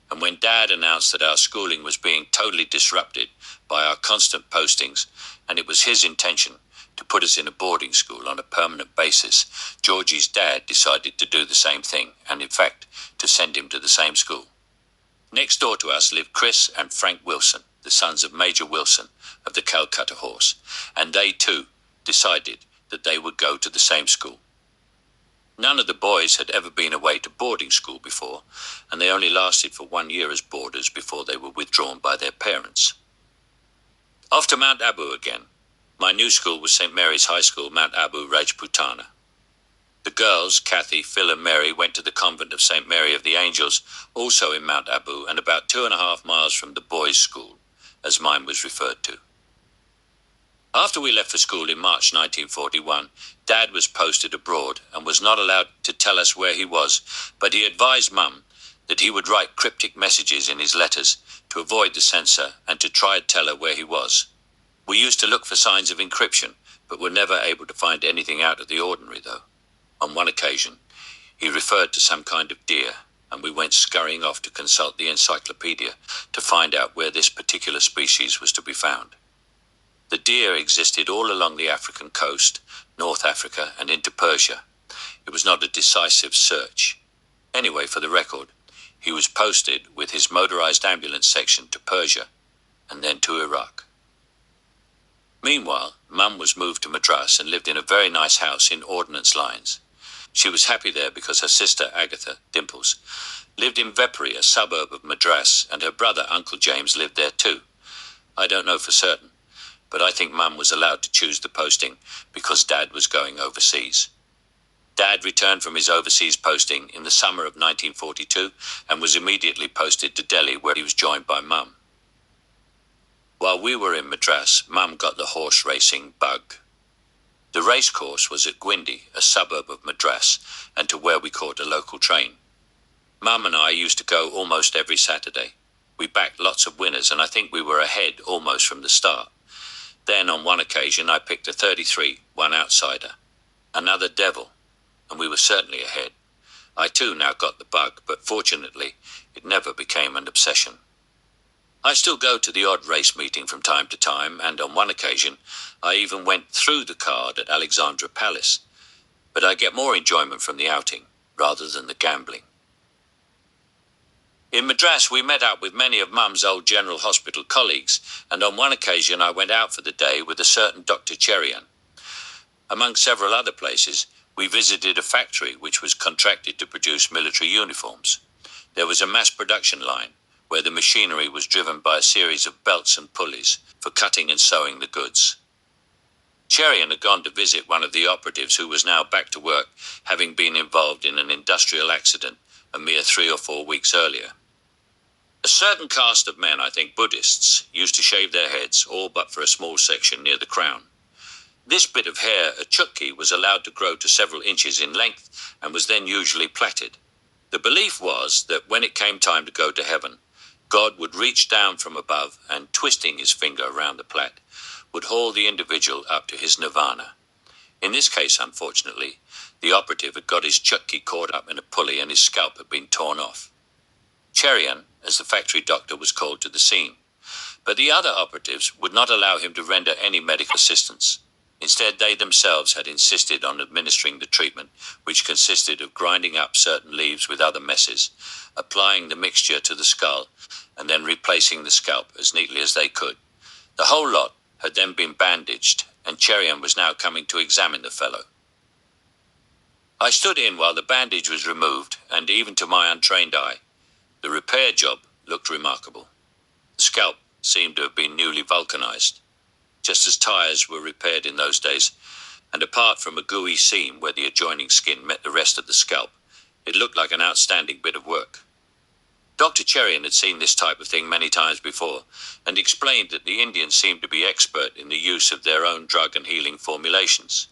and when Dad announced that our schooling was being totally disrupted by our constant postings, and it was his intention to put us in a boarding school on a permanent basis, Georgie's dad decided to do the same thing, and in fact, to send him to the same school. Next door to us lived Chris and Frank Wilson, the sons of Major Wilson of the Calcutta Horse, and they too decided that they would go to the same school. None of the boys had ever been away to boarding school before, and they only lasted for 1 year as boarders before they were withdrawn by their parents. Off to Mount Abu again. My new school was St. Mary's High School, Mount Abu, Rajputana. The girls, Kathy, Phil and Mary, went to the convent of St. Mary of the Angels, also in Mount Abu, and about 2.5 miles from the boys' school, as mine was referred to. After we left for school in March 1941, Dad was posted abroad and was not allowed to tell us where he was, but he advised Mum that he would write cryptic messages in his letters to avoid the censor and to try and tell her where he was. We used to look for signs of encryption, but were never able to find anything out of the ordinary, though. On one occasion, he referred to some kind of deer, and we went scurrying off to consult the encyclopedia to find out where this particular species was to be found. The deer existed all along the African coast, North Africa, and into Persia. It was not a decisive search. Anyway, for the record, he was posted with his motorized ambulance section to Persia, and then to Iraq. Meanwhile, Mum was moved to Madras and lived in a very nice house in Ordnance Lines. She was happy there because her sister, Agatha, Dimples, lived in Vepri, a suburb of Madras, and her brother, Uncle James, lived there too. I don't know for certain, but I think Mum was allowed to choose the posting because Dad was going overseas. Dad returned from his overseas posting in the summer of 1942 and was immediately posted to Delhi, where he was joined by Mum. While we were in Madras, Mum got the horse racing bug. The race course was at Guindy, a suburb of Madras, and to where we caught a local train. Mum and I used to go almost every Saturday. We backed lots of winners, and I think we were ahead almost from the start. Then, on one occasion, I picked a 33, one outsider, another devil, and we were certainly ahead. I too now got the bug, but fortunately, it never became an obsession. I still go to the odd race meeting from time to time, and on one occasion, I even went through the card at Alexandra Palace, but I get more enjoyment from the outing, rather than the gambling. In Madras, we met up with many of Mum's old General Hospital colleagues, and on one occasion I went out for the day with a certain Dr. Cherian. Among several other places, we visited a factory which was contracted to produce military uniforms. There was a mass production line, where the machinery was driven by a series of belts and pulleys for cutting and sewing the goods. Cherian had gone to visit one of the operatives who was now back to work, having been involved in an industrial accident a mere 3 or 4 weeks earlier. A certain caste of men, I think Buddhists, used to shave their heads, all but for a small section near the crown. This bit of hair, a chukki, was allowed to grow to several inches in length and was then usually plaited. The belief was that when it came time to go to heaven, God would reach down from above and, twisting his finger around the plait, would haul the individual up to his nirvana. In this case, unfortunately, the operative had got his chukki caught up in a pulley and his scalp had been torn off. Cherian, as the factory doctor, was called to the scene, but the other operatives would not allow him to render any medical assistance. Instead, they themselves had insisted on administering the treatment, which consisted of grinding up certain leaves with other messes, applying the mixture to the skull, and then replacing the scalp as neatly as they could. The whole lot had then been bandaged, and Cherian was now coming to examine the fellow. I stood in while the bandage was removed, and even to my untrained eye, the repair job looked remarkable. The scalp seemed to have been newly vulcanized, just as tires were repaired in those days, and apart from a gooey seam where the adjoining skin met the rest of the scalp, It looked like an outstanding bit of work. Dr. Cherian had seen this type of thing many times before, and explained that the Indians seemed to be expert in the use of their own drug and healing formulations.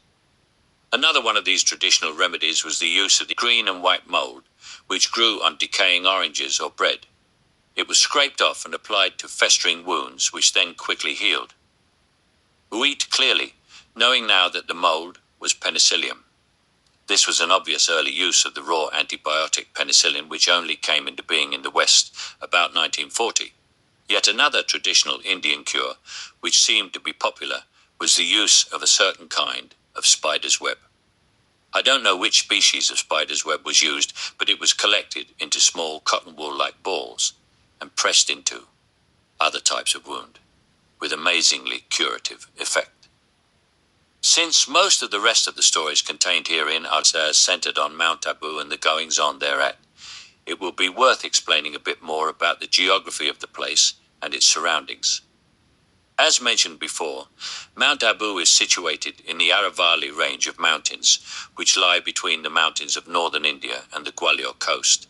Another one of these traditional remedies was the use of the green and white mold, which grew on decaying oranges or bread. It was scraped off and applied to festering wounds, which then quickly healed. We eat clearly, knowing now that the mold was penicillium. This was an obvious early use of the raw antibiotic penicillin, which only came into being in the West about 1940. Yet another traditional Indian cure, which seemed to be popular, was the use of a certain kind of spider's web. I don't know which species of spider's web was used, but it was collected into small cotton wool-like balls and pressed into other types of wound, with amazingly curative effect. Since most of the rest of the stories contained herein are centered on Mount Abu and the goings-on thereat, it will be worth explaining a bit more about the geography of the place and its surroundings. As mentioned before, Mount Abu is situated in the Aravalli range of mountains, which lie between the mountains of northern India and the Gwalior coast.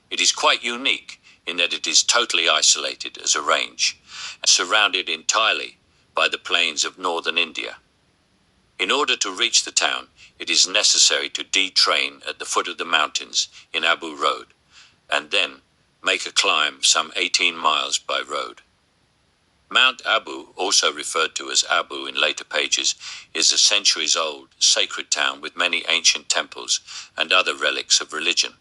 It is quite unique in that it is totally isolated as a range, surrounded entirely by the plains of northern India. In order to reach the town, it is necessary to detrain at the foot of the mountains in Abu Road, and then make a climb some 18 miles by road. Mount Abu, also referred to as Abu in later pages, is a centuries-old sacred town with many ancient temples and other relics of religion.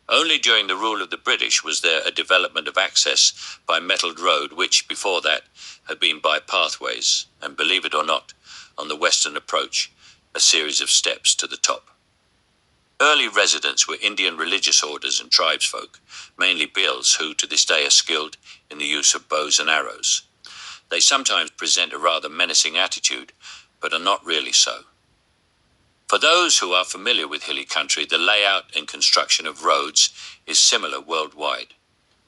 Only during the rule of the British was there a development of access by metalled road, which before that had been by pathways, and believe it or not, on the western approach, a series of steps to the top. Early residents were Indian religious orders and tribesfolk, mainly Bhils, who to this day are skilled in the use of bows and arrows. They sometimes present a rather menacing attitude, but are not really so. For those who are familiar with hilly country, the layout and construction of roads is similar worldwide,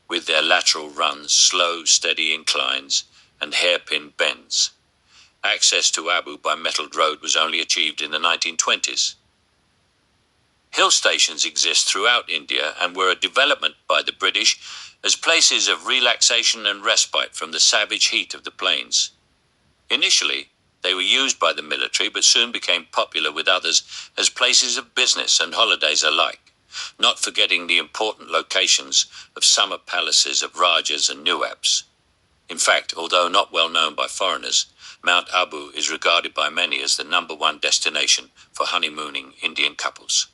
with their lateral runs, slow, steady inclines, and hairpin bends. Access to Abu by metalled road was only achieved in the 1920s. Hill stations exist throughout India and were a development by the British as places of relaxation and respite from the savage heat of the plains. Initially, they were used by the military, but soon became popular with others as places of business and holidays alike, not forgetting the important locations of summer palaces of Rajas and Nawabs. In fact, although not well known by foreigners, Mount Abu is regarded by many as the #1 destination for honeymooning Indian couples.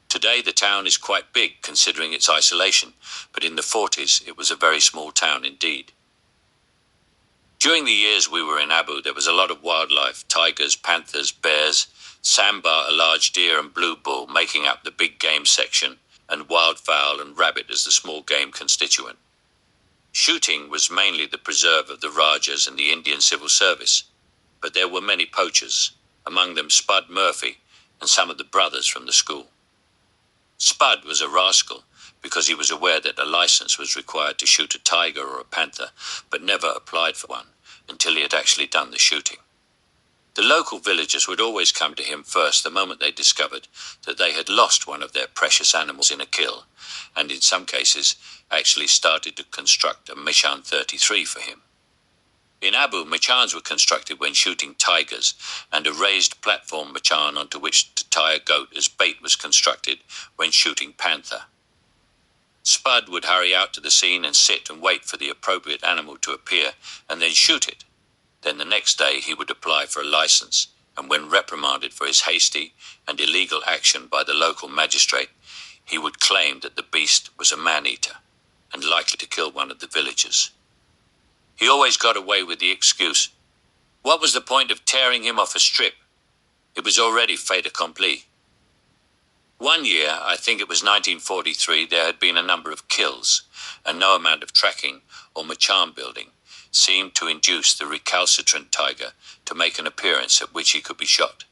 Today the town is quite big considering its isolation, but in the 40s it was a very small town indeed. During the years we were in Abu, there was a lot of wildlife: tigers, panthers, bears, sambar, a large deer, and blue bull making up the big game section, and wildfowl and rabbit as the small game constituent. Shooting was mainly the preserve of the Rajas and the Indian civil service, but there were many poachers, among them Spud Murphy and some of the brothers from the school. Spud was a rascal because he was aware that a license was required to shoot a tiger or a panther, but never applied for one until he had actually done the shooting. The local villagers would always come to him first the moment they discovered that they had lost one of their precious animals in a kill, and in some cases actually started to construct a Michan 33 for him. In Abu, Michans were constructed when shooting tigers, and a raised platform Michan onto which to tie a goat as bait was constructed when shooting panther. Spud would hurry out to the scene and sit and wait for the appropriate animal to appear, and then shoot it. Then the next day he would apply for a license, and when reprimanded for his hasty and illegal action by the local magistrate, he would claim that the beast was a man-eater, and likely to kill one of the villagers. He always got away with the excuse, what was the point of tearing him off a strip? It was already fait accompli. One year, I think it was 1943, there had been a number of kills, and no amount of tracking or Michan building seemed to induce the recalcitrant tiger to make an appearance at which he could be shot.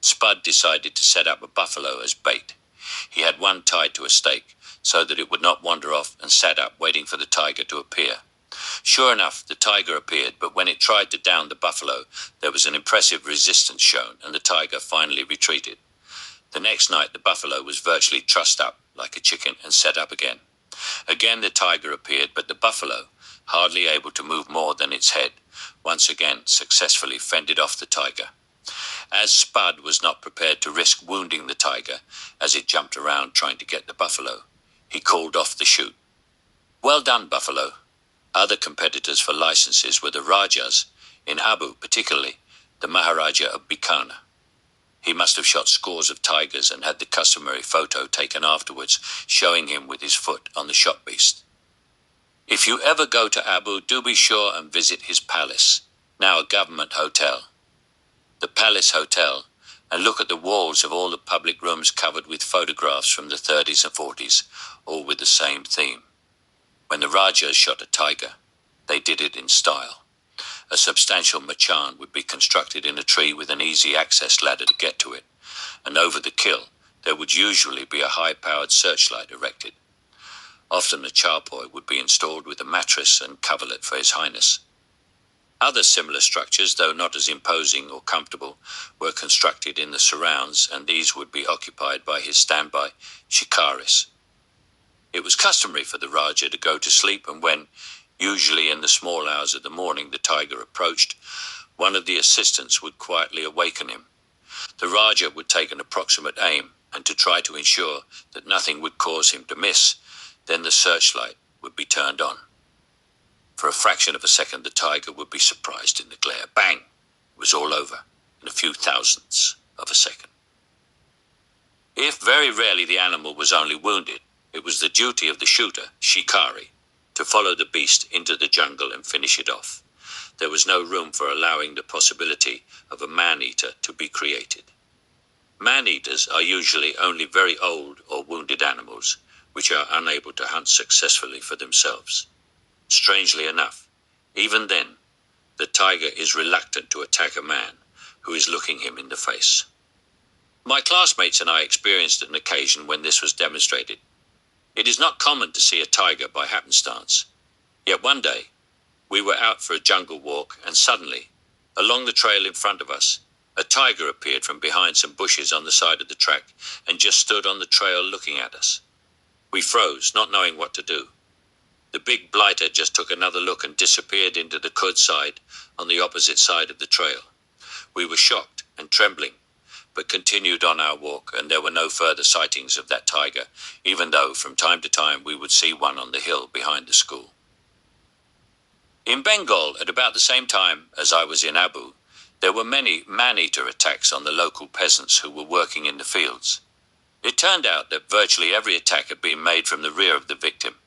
Spud decided to set up a buffalo as bait. He had one tied to a stake so that it would not wander off, and sat up waiting for the tiger to appear. Sure enough, the tiger appeared, but when it tried to down the buffalo, there was an impressive resistance shown, and the tiger finally retreated. The next night the buffalo was virtually trussed up like a chicken and set up again. Again the tiger appeared, but the buffalo, hardly able to move more than its head, once again successfully fended off the tiger. As Spud was not prepared to risk wounding the tiger as it jumped around trying to get the buffalo, he called off the shoot. "Well done, buffalo." Other competitors for licenses were the Rajas, in Abu particularly, the Maharaja of Bikaner. He must have shot scores of tigers and had the customary photo taken afterwards, showing him with his foot on the shot beast. If you ever go to Abu, do be sure and visit his palace, now a government hotel. The Palace Hotel, and look at the walls of all the public rooms covered with photographs from the 30s and 40s, all with the same theme. When the Rajas shot a tiger, they did it in style. A substantial machan would be constructed in a tree with an easy access ladder to get to it, and over the kill there would usually be a high-powered searchlight erected. Often a charpoy would be installed with a mattress and coverlet for His Highness. Other similar structures, though not as imposing or comfortable, were constructed in the surrounds, and these would be occupied by his standby shikaris. It was customary for the Raja to go to sleep, and when, usually in the small hours of the morning, the tiger approached, one of the assistants would quietly awaken him. The Raja would take an approximate aim, and to try to ensure that nothing would cause him to miss, then the searchlight would be turned on. For a fraction of a second, the tiger would be surprised in the glare. Bang! It was all over in a few thousandths of a second. If very rarely the animal was only wounded, it was the duty of the shooter, shikari, to follow the beast into the jungle and finish it off. There was no room for allowing the possibility of a man-eater to be created. Man-eaters are usually only very old or wounded animals, which are unable to hunt successfully for themselves. Strangely enough, even then, the tiger is reluctant to attack a man who is looking him in the face. My classmates and I experienced an occasion when this was demonstrated. It is not common to see a tiger by happenstance. Yet one day, we were out for a jungle walk, and suddenly, along the trail in front of us, a tiger appeared from behind some bushes on the side of the track and just stood on the trail looking at us. We froze, not knowing what to do. The big blighter just took another look and disappeared into the khud side on the opposite side of the trail. We were shocked and trembling, but continued on our walk, and there were no further sightings of that tiger, even though from time to time we would see one on the hill behind the school. In Bengal, at about the same time as I was in Abu, there were many man-eater attacks on the local peasants who were working in the fields. It turned out that virtually every attack had been made from the rear of the victim.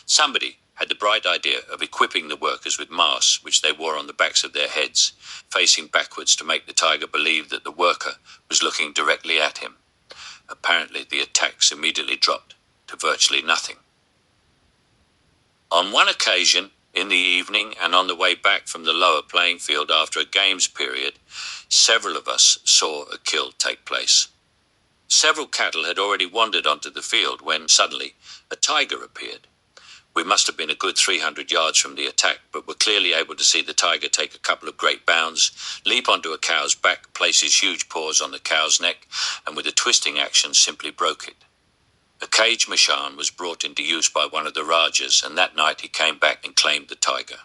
Somebody had the bright idea of equipping the workers with masks which they wore on the backs of their heads, facing backwards to make the tiger believe that the worker was looking directly at him. Apparently the attacks immediately dropped to virtually nothing. On one occasion, in the evening and on the way back from the lower playing field after a games period, several of us saw a kill take place. Several cattle had already wandered onto the field when suddenly a tiger appeared. We must have been a good 300 yards from the attack, but were clearly able to see the tiger take a couple of great bounds, leap onto a cow's back, place his huge paws on the cow's neck, and with a twisting action simply broke it. A cage machan was brought into use by one of the Rajas, and that night he came back and claimed the tiger.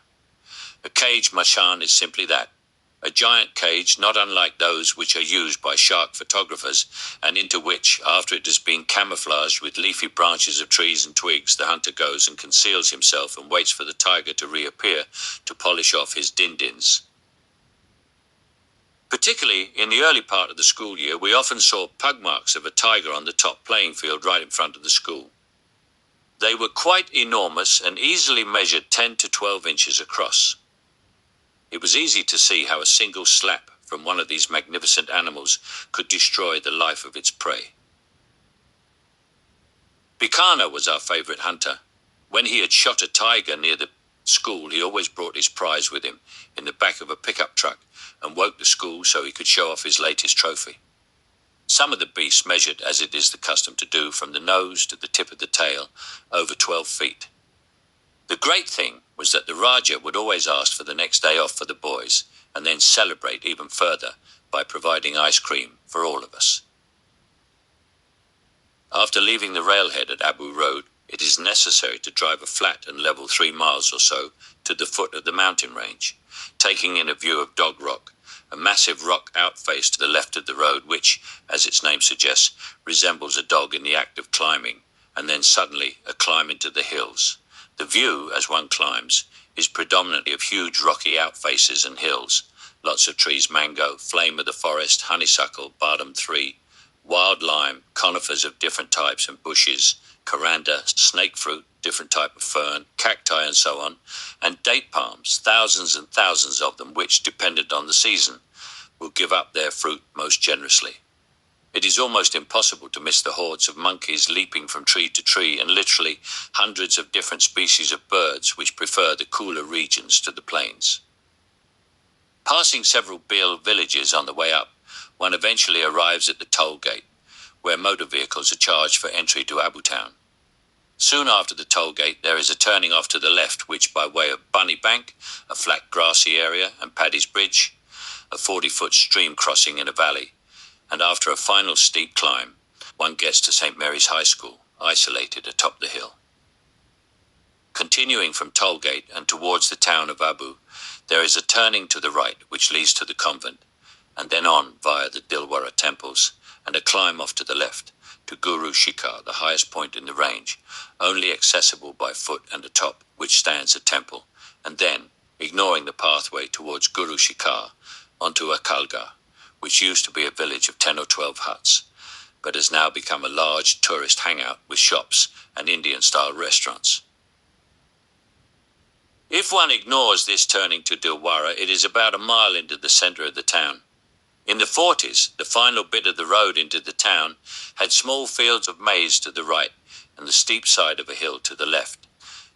A cage machan is simply that, a giant cage not unlike those which are used by shark photographers, and into which, after it has been camouflaged with leafy branches of trees and twigs, the hunter goes and conceals himself and waits for the tiger to reappear to polish off his din-dins. Particularly in the early part of the school year, we often saw pug marks of a tiger on the top playing field right in front of the school. They were quite enormous and easily measured 10 to 12 inches across. It was easy to see how a single slap from one of these magnificent animals could destroy the life of its prey. Bikaner was our favourite hunter. When he had shot a tiger near the school, he always brought his prize with him in the back of a pickup truck and woke the school so he could show off his latest trophy. Some of the beasts measured, as it is the custom to do, from the nose to the tip of the tail, over 12 feet. The great thing was that the Raja would always ask for the next day off for the boys, and then celebrate even further by providing ice cream for all of us. After leaving the railhead at Abu Road, it is necessary to drive a flat and level 3 miles or so to the foot of the mountain range, taking in a view of Dog Rock, a massive rock outface to the left of the road which, as its name suggests, resembles a dog in the act of climbing, and then suddenly a climb into the hills. The view, as one climbs, is predominantly of huge rocky outfaces and hills, lots of trees, mango, flame of the forest, honeysuckle, bardam tree, wild lime, conifers of different types and bushes, coranda, snake fruit, different type of fern, cacti and so on, and date palms, thousands and thousands of them which, dependent on the season, will give up their fruit most generously. It is almost impossible to miss the hordes of monkeys leaping from tree to tree and literally hundreds of different species of birds which prefer the cooler regions to the plains. Passing several Beal villages on the way up, one eventually arrives at the toll gate, where motor vehicles are charged for entry to Abu Town. Soon after the toll gate, there is a turning off to the left, which by way of Bunny Bank, a flat grassy area, and Paddy's Bridge, a 40-foot stream crossing in a valley, and after a final steep climb, one gets to St. Mary's High School, isolated atop the hill. Continuing from Tollgate and towards the town of Abu, there is a turning to the right which leads to the convent, and then on via the Dilwara temples, and a climb off to the left to Guru Shikhar, the highest point in the range, only accessible by foot and atop which stands a temple, and then, ignoring the pathway towards Guru Shikhar, onto Akalgar, which used to be a village of 10 or 12 huts, but has now become a large tourist hangout with shops and Indian-style restaurants. If one ignores this turning to Dilwara, it is about a mile into the centre of the town. In the 40s, the final bit of the road into the town had small fields of maize to the right and the steep side of a hill to the left,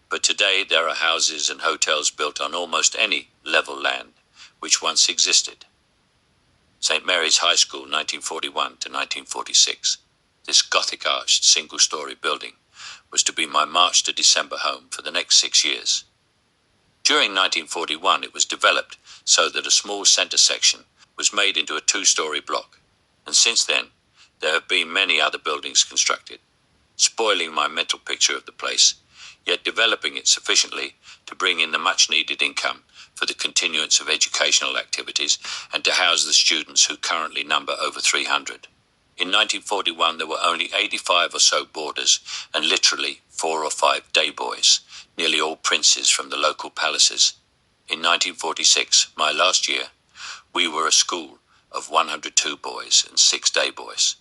but today there are houses and hotels built on almost any level land which once existed. St. Mary's High School, 1941 to 1946. This Gothic-arched, single-story building was to be my March to December home for the next 6 years. During 1941, it was developed so that a small centre section was made into a 2-story block, and since then, there have been many other buildings constructed, spoiling my mental picture of the place, yet developing it sufficiently to bring in the much-needed income for the continuance of educational activities and to house the students who currently number over 300. In 1941, there were only 85 or so boarders and literally 4 or 5 day boys, nearly all princes from the local palaces. In 1946, my last year, we were a school of 102 boys and 6 day boys.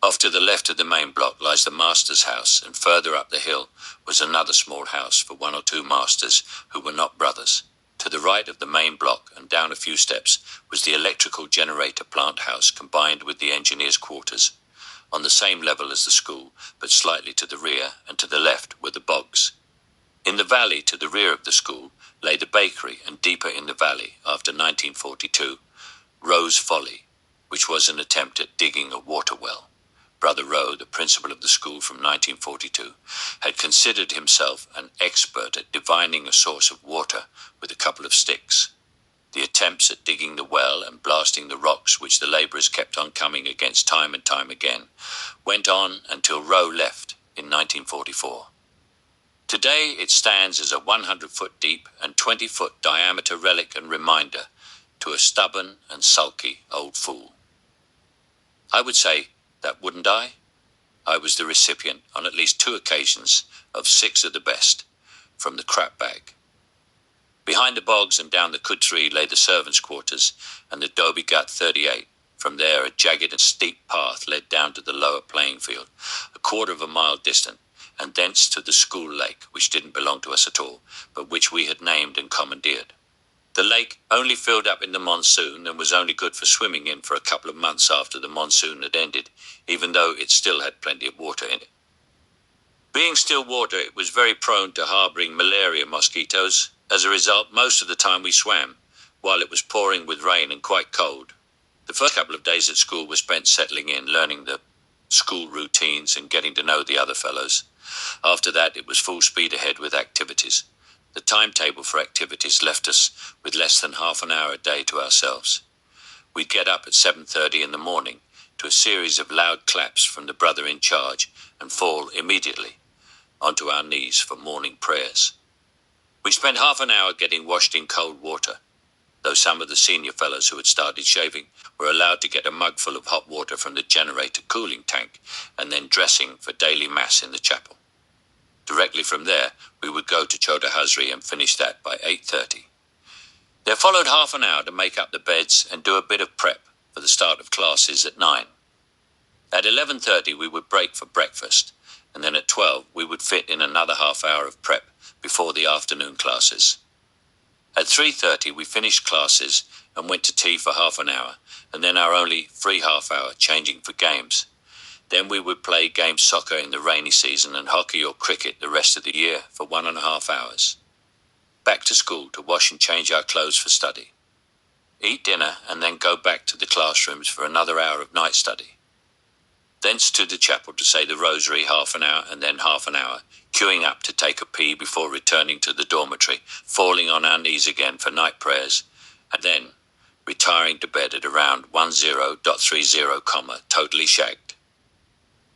Off to the left of the main block lies the master's house, and further up the hill was another small house for 1 or 2 masters who were not brothers. To the right of the main block and down a few steps was the electrical generator plant house combined with the engineers' quarters. On the same level as the school, but slightly to the rear and to the left were the bogs. In the valley to the rear of the school lay the bakery, and deeper in the valley, after 1942, Rowe's Folly, which was an attempt at digging a water well. Brother Rowe, the principal of the school from 1942, had considered himself an expert at divining a source of water with a couple of sticks. The attempts at digging the well and blasting the rocks which the labourers kept on coming against time and time again went on until Rowe left in 1944. Today it stands as a 100-foot deep and 20-foot diameter relic and reminder to a stubborn and sulky old fool. I would say that, wouldn't I? I was the recipient on at least 2 occasions of 6 of the best from the crap bag. Behind the bogs and down the Kudtree lay the servants' quarters and the Dobie Gut 38. From there, a jagged and steep path led down to the lower playing field, a quarter of a mile distant, and thence to the school lake, which didn't belong to us at all, but which we had named and commandeered. The lake only filled up in the monsoon and was only good for swimming in for a couple of months after the monsoon had ended, even though it still had plenty of water in it. Being still water, it was very prone to harbouring malaria mosquitoes. As a result, most of the time we swam, while it was pouring with rain and quite cold. The first couple of days at school were spent settling in, learning the school routines and getting to know the other fellows. After that, it was full speed ahead with activities. The timetable for activities left us with less than half an hour a day to ourselves. We'd get up at 7:30 in the morning, to a series of loud claps from the brother in charge and fall immediately onto our knees for morning prayers. We spent half an hour getting washed in cold water, though some of the senior fellows who had started shaving were allowed to get a mug full of hot water from the generator cooling tank and then dressing for daily mass in the chapel. Directly from there, we would go to Chota Hazri and finish that by 8:30. There followed half an hour to make up the beds and do a bit of prep for the start of classes at 9. At 11:30 we would break for breakfast, and then at 12 we would fit in another half hour of prep before the afternoon classes. At 3:30 we finished classes and went to tea for half an hour, and then our only free half hour changing for games. Then we would play game soccer in the rainy season and hockey or cricket the rest of the year for 1.5 hours. Back to school to wash and change our clothes for study. Eat dinner and then go back to the classrooms for another hour of night study. Thence to the chapel to say the rosary half an hour and then half an hour, queuing up to take a pee before returning to the dormitory, falling on our knees again for night prayers, and then retiring to bed at around 10:30, totally shagged.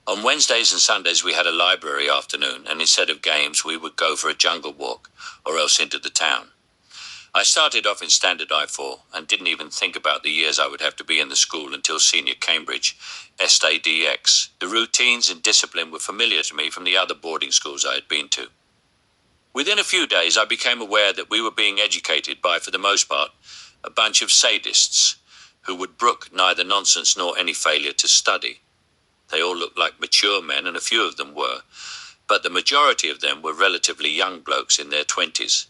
On Wednesdays and Sundays we had a library afternoon, and instead of games we would go for a jungle walk or else into the town. I started off in Standard I4 and didn't even think about the years I would have to be in the school until senior Cambridge, SADX. The routines and discipline were familiar to me from the other boarding schools I had been to. Within a few days I became aware that we were being educated by, for the most part, a bunch of sadists who would brook neither nonsense nor any failure to study. They all looked like mature men, and a few of them were, but the majority of them were relatively young blokes in their 20s.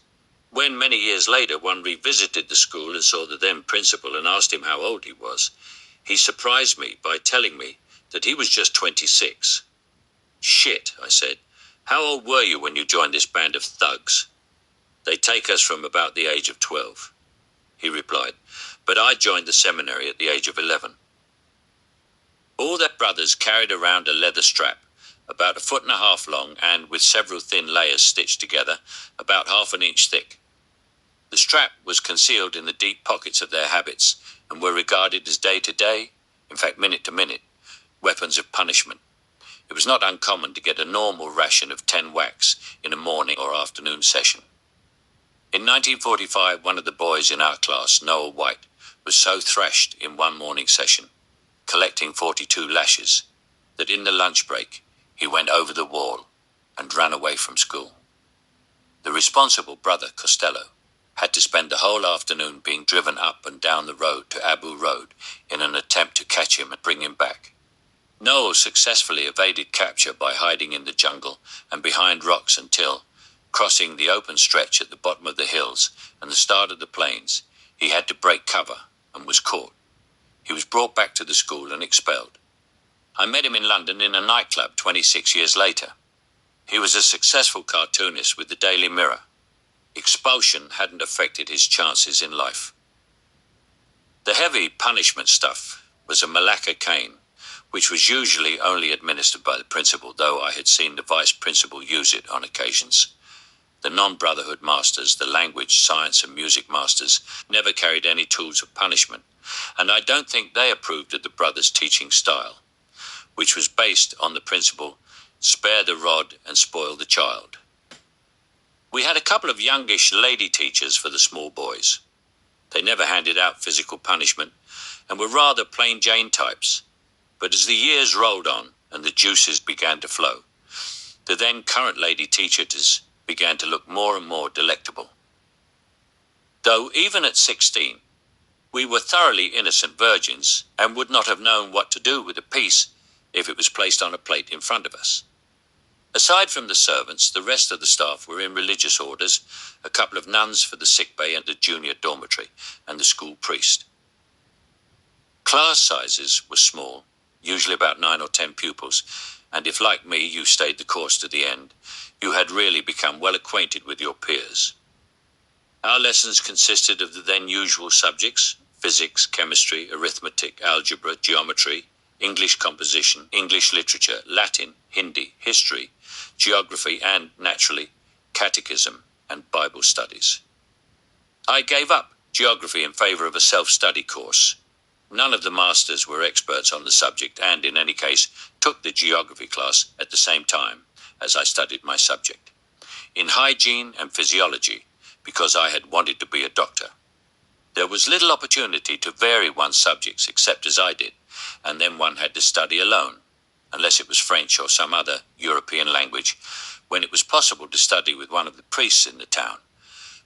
When many years later one revisited the school and saw the then principal and asked him how old he was, he surprised me by telling me that he was just 26. "Shit," I said. "How old were you when you joined this band of thugs?" "They take us from about the age of 12. He replied, "But I joined the seminary at the age of 11. All their brothers carried around a leather strap, about 1.5 feet long and with several thin layers stitched together, about 1/2 inch thick. The strap was concealed in the deep pockets of their habits and were regarded as day-to-day, in fact minute-to-minute, weapons of punishment. It was not uncommon to get a normal ration of 10 whacks in a morning or afternoon session. In 1945, one of the boys in our class, Noah White, was so thrashed in one morning session, collecting 42 lashes, that in the lunch break he went over the wall and ran away from school. The responsible brother, Costello, had to spend the whole afternoon being driven up and down the road to Abu Road in an attempt to catch him and bring him back. Noel successfully evaded capture by hiding in the jungle and behind rocks until, crossing the open stretch at the bottom of the hills and the start of the plains, he had to break cover and was caught. He was brought back to the school and expelled. I met him in London in a nightclub 26 years later. He was a successful cartoonist with the Daily Mirror. Expulsion hadn't affected his chances in life. The heavy punishment stuff was a Malacca cane, which was usually only administered by the principal, though I had seen the vice principal use it on occasions. The non-brotherhood masters, the language, science and music masters, never carried any tools of punishment, and I don't think they approved of the brothers' teaching style, which was based on the principle, spare the rod and spoil the child. We had a couple of youngish lady teachers for the small boys. They never handed out physical punishment and were rather plain Jane types, but as the years rolled on and the juices began to flow, the then current lady teachers began to look more and more delectable. Though even at 16, we were thoroughly innocent virgins and would not have known what to do with a piece if it was placed on a plate in front of us. Aside from the servants, the rest of the staff were in religious orders, a couple of nuns for the sick bay and the junior dormitory, and the school priest. Class sizes were small, usually about 9 or 10 pupils, and if, like me, you stayed the course to the end, you had really become well acquainted with your peers. Our lessons consisted of the then usual subjects: physics, chemistry, arithmetic, algebra, geometry, English composition, English literature, Latin, Hindi, history, geography, and, naturally, catechism and Bible studies. I gave up geography in favor of a self-study course, None of the masters were experts on the subject and, in any case, took the geography class at the same time as I studied my subject. In hygiene and physiology, because I had wanted to be a doctor. There was little opportunity to vary one's subjects except as I did, and then one had to study alone, unless it was French or some other European language, when it was possible to study with one of the priests in the town.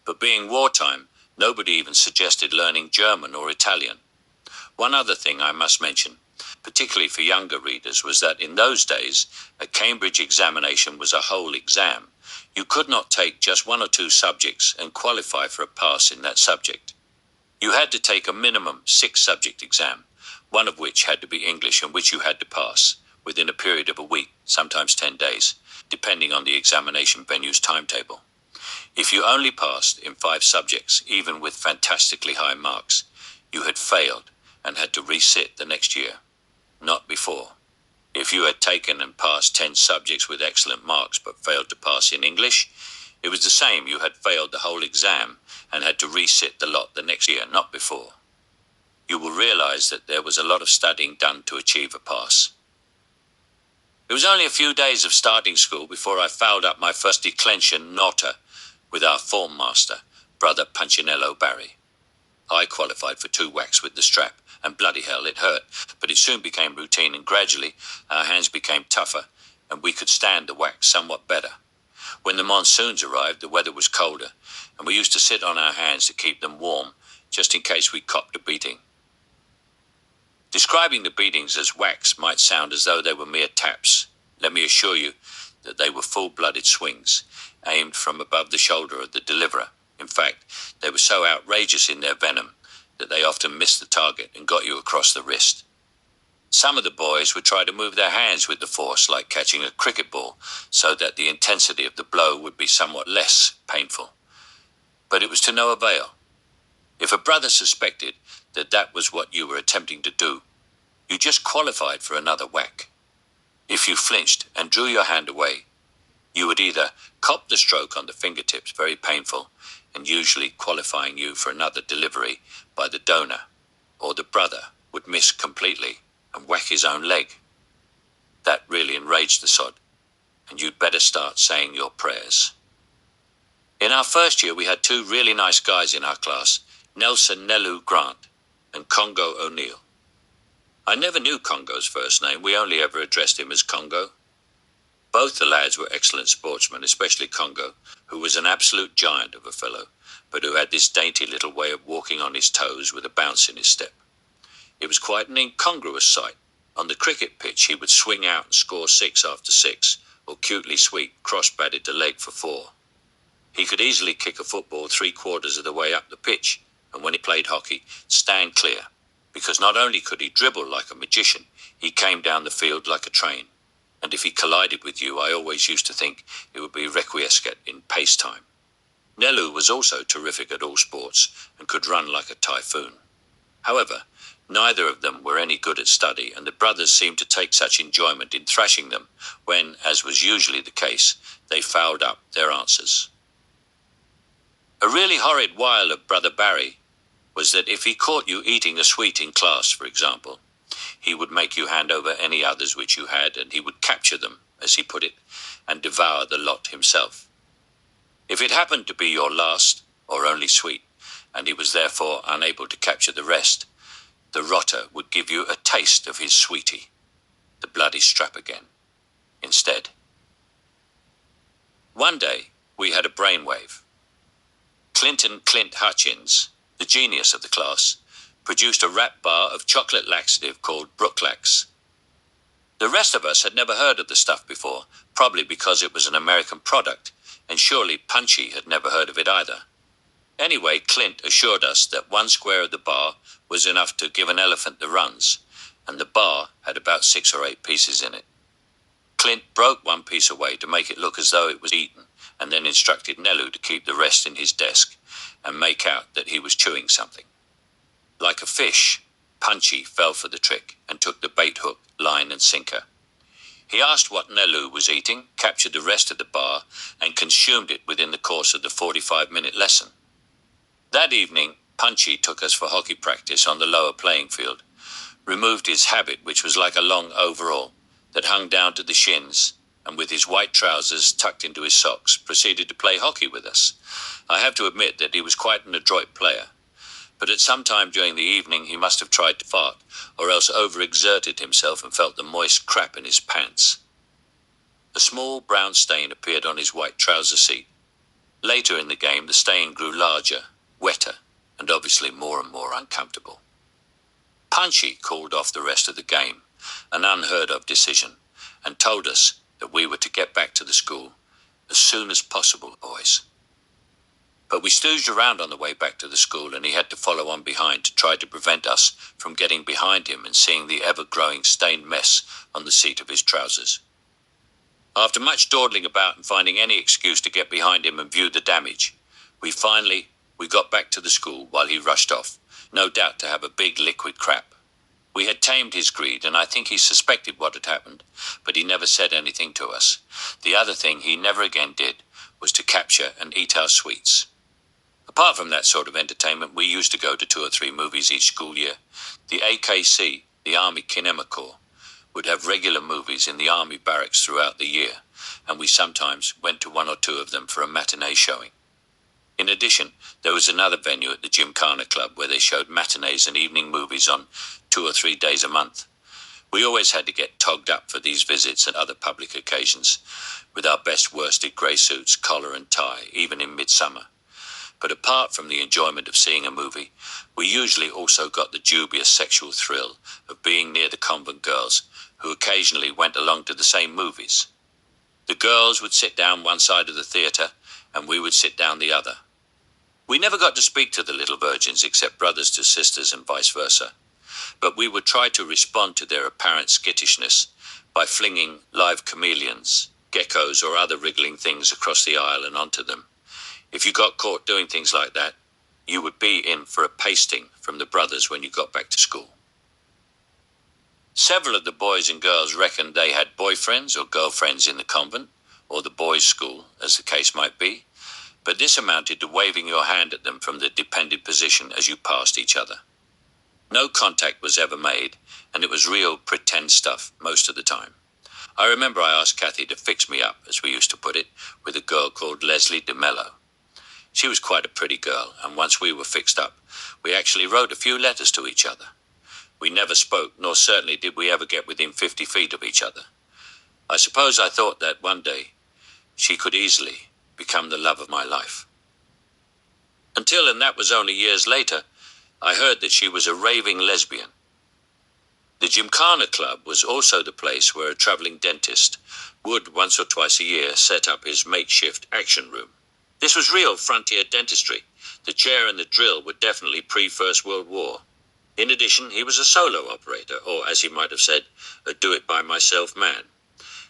But being wartime, nobody even suggested learning German or Italian. One other thing I must mention, particularly for younger readers, was that in those days, a Cambridge examination was a whole exam. You could not take just one or two subjects and qualify for a pass in that subject. You had to take a minimum 6-subject exam, one of which had to be English and which you had to pass within a period of a week, sometimes 10 days, depending on the examination venue's timetable. If you only passed in 5 subjects, even with fantastically high marks, you had failed and had to resit the next year, not before. If you had taken and passed 10 subjects with excellent marks but failed to pass in English, it was the same. You had failed the whole exam and had to resit the lot the next year, not before. You will realize that there was a lot of studying done to achieve a pass. It was only a few days of starting school before I fouled up my first declension nota with our form master, Brother Punchinello Barry. I qualified for 2 whacks with the strap, and bloody hell, it hurt, but it soon became routine, and gradually our hands became tougher, and we could stand the whacks somewhat better. When the monsoons arrived, the weather was colder, and we used to sit on our hands to keep them warm, just in case we copped a beating. Describing the beatings as whacks might sound as though they were mere taps. Let me assure you that they were full-blooded swings, aimed from above the shoulder of the deliverer. In fact, they were so outrageous in their venom that they often missed the target and got you across the wrist. Some of the boys would try to move their hands with the force, like catching a cricket ball, so that the intensity of the blow would be somewhat less painful. But it was to no avail. If a brother suspected that that was what you were attempting to do, you just qualified for another whack. If you flinched and drew your hand away, you would either cop the stroke on the fingertips, very painful, and usually qualifying you for another delivery by the donor, or the brother would miss completely and whack his own leg. That really enraged the sod, and you'd better start saying your prayers. In our first year, we had 2 really nice guys in our class, Nelson Nelu Grant and Congo O'Neill. I never knew Congo's first name. We only ever addressed him as Congo. Both the lads were excellent sportsmen, especially Congo, who was an absolute giant of a fellow, but who had this dainty little way of walking on his toes with a bounce in his step. It was quite an incongruous sight. On the cricket pitch, he would swing out and score 6 after 6, or cutely sweep cross-batted the leg for 4. He could easily kick a football 3/4 of the way up the pitch, and when he played hockey, stand clear, because not only could he dribble like a magician, he came down the field like a train. And if he collided with you, I always used to think it would be requiescat in pace time. Nelu was also terrific at all sports and could run like a typhoon. However, neither of them were any good at study, and the brothers seemed to take such enjoyment in thrashing them when, as was usually the case, they fouled up their answers. A really horrid wile of Brother Barry was that if he caught you eating a sweet in class, for example, he would make you hand over any others which you had, and he would capture them, as he put it, and devour the lot himself. If it happened to be your last, or only sweet, and he was therefore unable to capture the rest, the rotter would give you a taste of his sweetie, the bloody strap again, instead. One day, we had a brainwave. Clint Hutchins, the genius of the class, produced a rap bar of chocolate laxative called Brooklax. The rest of us had never heard of the stuff before, probably because it was an American product, and surely Punchy had never heard of it either. Anyway, Clint assured us that 1 square of the bar was enough to give an elephant the runs, and the bar had about 6 or 8 pieces in it. Clint broke 1 piece away to make it look as though it was eaten, and then instructed Nelu to keep the rest in his desk and make out that he was chewing something. Like a fish, Punchy fell for the trick and took the bait hook, line and sinker. He asked what Nelu was eating, captured the rest of the bar, and consumed it within the course of the 45-minute lesson. That evening, Punchy took us for hockey practice on the lower playing field, removed his habit, which was like a long overall that hung down to the shins, and with his white trousers tucked into his socks, proceeded to play hockey with us. I have to admit that he was quite an adroit player, but at some time during the evening he must have tried to fart, or else overexerted himself and felt the moist crap in his pants. A small brown stain appeared on his white trouser seat. Later in the game, the stain grew larger, wetter, and obviously more and more uncomfortable. Punchy called off the rest of the game, an unheard of decision, and told us that we were to get back to the school as soon as possible, boys. But we stooged around on the way back to the school, and he had to follow on behind to try to prevent us from getting behind him and seeing the ever-growing stained mess on the seat of his trousers. After much dawdling about and finding any excuse to get behind him and view the damage, we got back to the school while he rushed off, no doubt to have a big liquid crap. We had tamed his greed, and I think he suspected what had happened, but he never said anything to us. The other thing he never again did was to capture and eat our sweets. Apart from that sort of entertainment, we used to go to 2 or 3 movies each school year. The AKC, the Army Kinema Corps, would have regular movies in the army barracks throughout the year, and we sometimes went to 1 or 2 of them for a matinee showing. In addition, there was another venue at the Gymkhana Club where they showed matinees and evening movies on 2 or 3 days a month. We always had to get togged up for these visits and other public occasions, with our best worsted grey suits, collar and tie, even in midsummer. But apart from the enjoyment of seeing a movie, we usually also got the dubious sexual thrill of being near the convent girls, who occasionally went along to the same movies. The girls would sit down one side of the theatre, and we would sit down the other. We never got to speak to the little virgins except brothers to sisters and vice versa, but we would try to respond to their apparent skittishness by flinging live chameleons, geckos or other wriggling things across the aisle and onto them. If you got caught doing things like that, you would be in for a pasting from the brothers when you got back to school. Several of the boys and girls reckoned they had boyfriends or girlfriends in the convent, or the boys' school, as the case might be, but this amounted to waving your hand at them from the dependent position as you passed each other. No contact was ever made, and it was real pretend stuff most of the time. I remember I asked Kathy to fix me up, as we used to put it, with a girl called Leslie de Mello. She was quite a pretty girl, and once we were fixed up, we actually wrote a few letters to each other. We never spoke, nor certainly did we ever get within 50 feet of each other. I suppose I thought that one day she could easily become the love of my life. Until, and that was only years later, I heard that she was a raving lesbian. The Gymkhana Club was also the place where a travelling dentist would once or twice a year set up his makeshift action room. This was real frontier dentistry. The chair and the drill were definitely pre-First World War. In addition, he was a solo operator, or as he might have said, a do-it-by-myself man.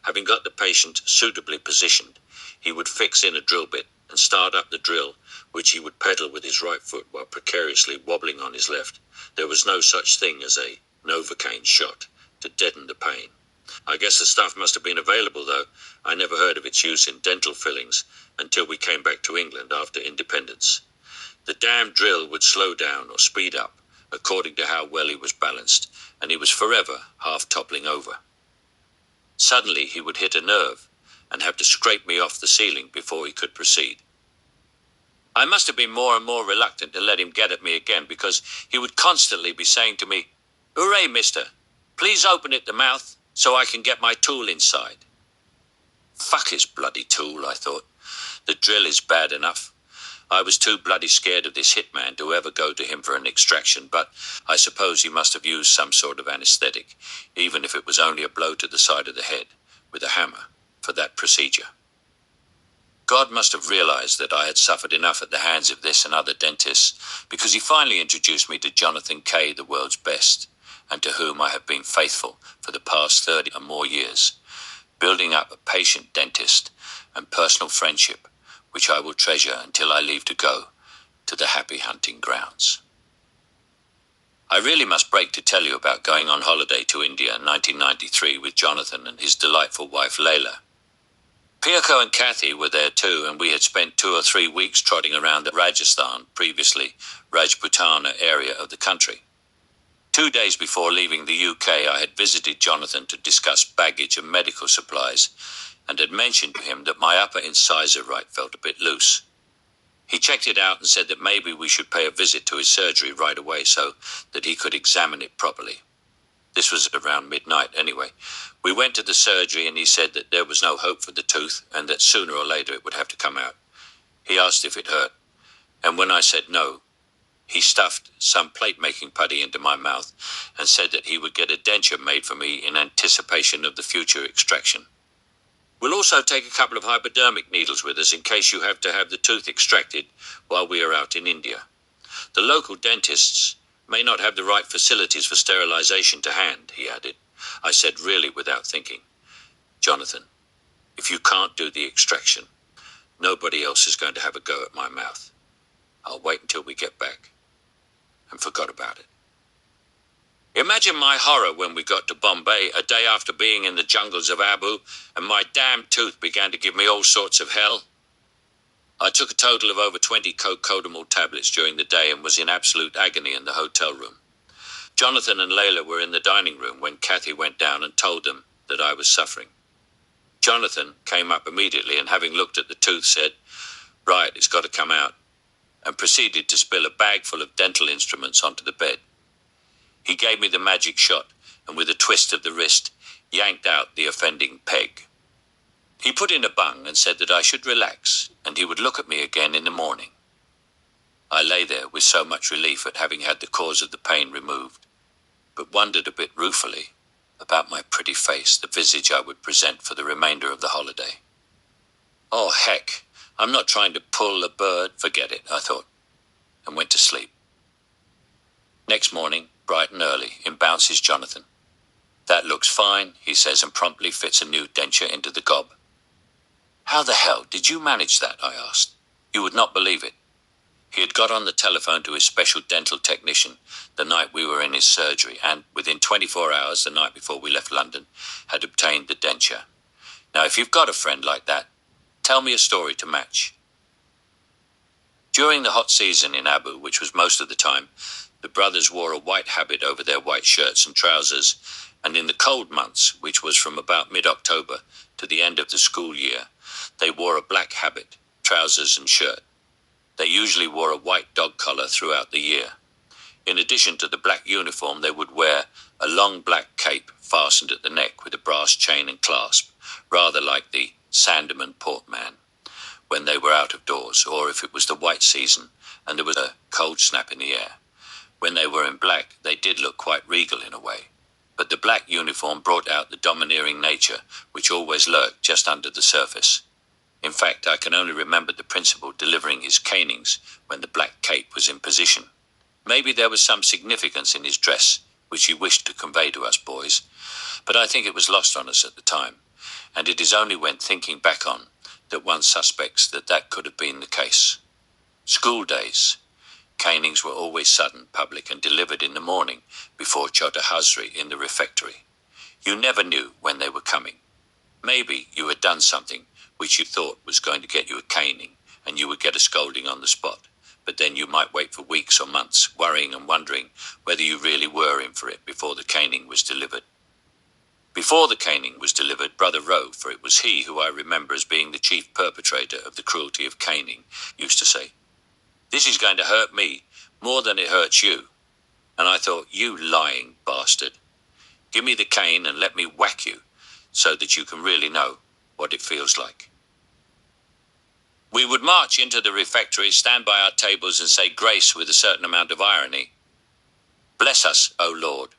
Having got the patient suitably positioned, he would fix in a drill bit and start up the drill, which he would pedal with his right foot while precariously wobbling on his left. There was no such thing as a Novocaine shot to deaden the pain. I guess the stuff must have been available, though. I never heard of its use in dental fillings until we came back to England after independence. The damn drill would slow down or speed up, according to how well he was balanced, and he was forever half toppling over. Suddenly he would hit a nerve and have to scrape me off the ceiling before he could proceed. I must have been more and more reluctant to let him get at me again, because he would constantly be saying to me, "Hooray, mister, please open it the mouth so I can get my tool inside." Fuck his bloody tool, I thought. The drill is bad enough. I was too bloody scared of this hitman to ever go to him for an extraction, but I suppose he must have used some sort of anesthetic, even if it was only a blow to the side of the head, with a hammer, for that procedure. God must have realized that I had suffered enough at the hands of this and other dentists, because he finally introduced me to Jonathan Caine, the world's best, and to whom I have been faithful for the past 30 or more years, building up a patient dentist and personal friendship, which I will treasure until I leave to go to the happy hunting grounds. I really must break to tell you about going on holiday to India in 1993 with Jonathan and his delightful wife Layla. Piyako and Kathy were there too, and we had spent 2 or 3 weeks trotting around the Rajasthan, previously Rajputana area of the country. 2 days before leaving the UK, I had visited Jonathan to discuss baggage and medical supplies, and had mentioned to him that my upper incisor right felt a bit loose. He checked it out and said that maybe we should pay a visit to his surgery right away so that he could examine it properly. This was around midnight anyway. We went to the surgery and he said that there was no hope for the tooth and that sooner or later it would have to come out. He asked if it hurt, and when I said no, he stuffed some plate-making putty into my mouth and said that he would get a denture made for me in anticipation of the future extraction. We'll also take a couple of hypodermic needles with us in case you have to have the tooth extracted while we are out in India. The local dentists may not have the right facilities for sterilization to hand, he added. I said, really without thinking, Jonathan, if you can't do the extraction, nobody else is going to have a go at my mouth. I'll wait until we get back. And forgot about it. Imagine my horror when we got to Bombay a day after being in the jungles of Abu and my damn tooth began to give me all sorts of hell. I took a total of over 20 cocodamol tablets during the day and was in absolute agony in the hotel room. Jonathan and Layla were in the dining room when Kathy went down and told them that I was suffering. Jonathan came up immediately and, having looked at the tooth, said, "Right, it's got to come out," and proceeded to spill a bag full of dental instruments onto the bed. He gave me the magic shot and, with a twist of the wrist, yanked out the offending peg. He put in a bung and said that I should relax and he would look at me again in the morning. I lay there with so much relief at having had the cause of the pain removed, but wondered a bit ruefully about my pretty face, the visage I would present for the remainder of the holiday. Oh, heck, I'm not trying to pull a bird, forget it, I thought, and went to sleep. Next morning, bright and early, in bounces Jonathan. "That looks fine," he says, and promptly fits a new denture into the gob. "How the hell did you manage that?" I asked. You would not believe it. He had got on the telephone to his special dental technician the night we were in his surgery and, within 24 hours, the night before we left London, had obtained the denture. Now, if you've got a friend like that, tell me a story to match. During the hot season in Abu, which was most of the time, the brothers wore a white habit over their white shirts and trousers, and in the cold months, which was from about mid-October to the end of the school year, they wore a black habit, trousers and shirt. They usually wore a white dog collar throughout the year. In addition to the black uniform, they would wear a long black cape fastened at the neck with a brass chain and clasp, rather like the Sandeman portman, when they were out of doors, or if it was the white season and there was a cold snap in the air. When they were in black, they did look quite regal in a way, but the black uniform brought out the domineering nature which always lurked just under the surface. In fact, I can only remember the principal delivering his canings when the black cape was in position. Maybe there was some significance in his dress which he wished to convey to us boys, but I think it was lost on us at the time, and it is only when thinking back on that one suspects that that could have been the case. School days. Canings were always sudden, public, and delivered in the morning before Chota Hazri in the refectory. You never knew when they were coming. Maybe you had done something which you thought was going to get you a caning, and you would get a scolding on the spot, but then you might wait for weeks or months, worrying and wondering whether you really were in for it before the caning was delivered. Before the caning was delivered, Brother Rowe, for it was he who I remember as being the chief perpetrator of the cruelty of caning, used to say, "This is going to hurt me more than it hurts you." And I thought, you lying bastard. Give me the cane and let me whack you, so that you can really know what it feels like. We would march into the refectory, stand by our tables and say grace with a certain amount of irony. "Bless us, O Lord,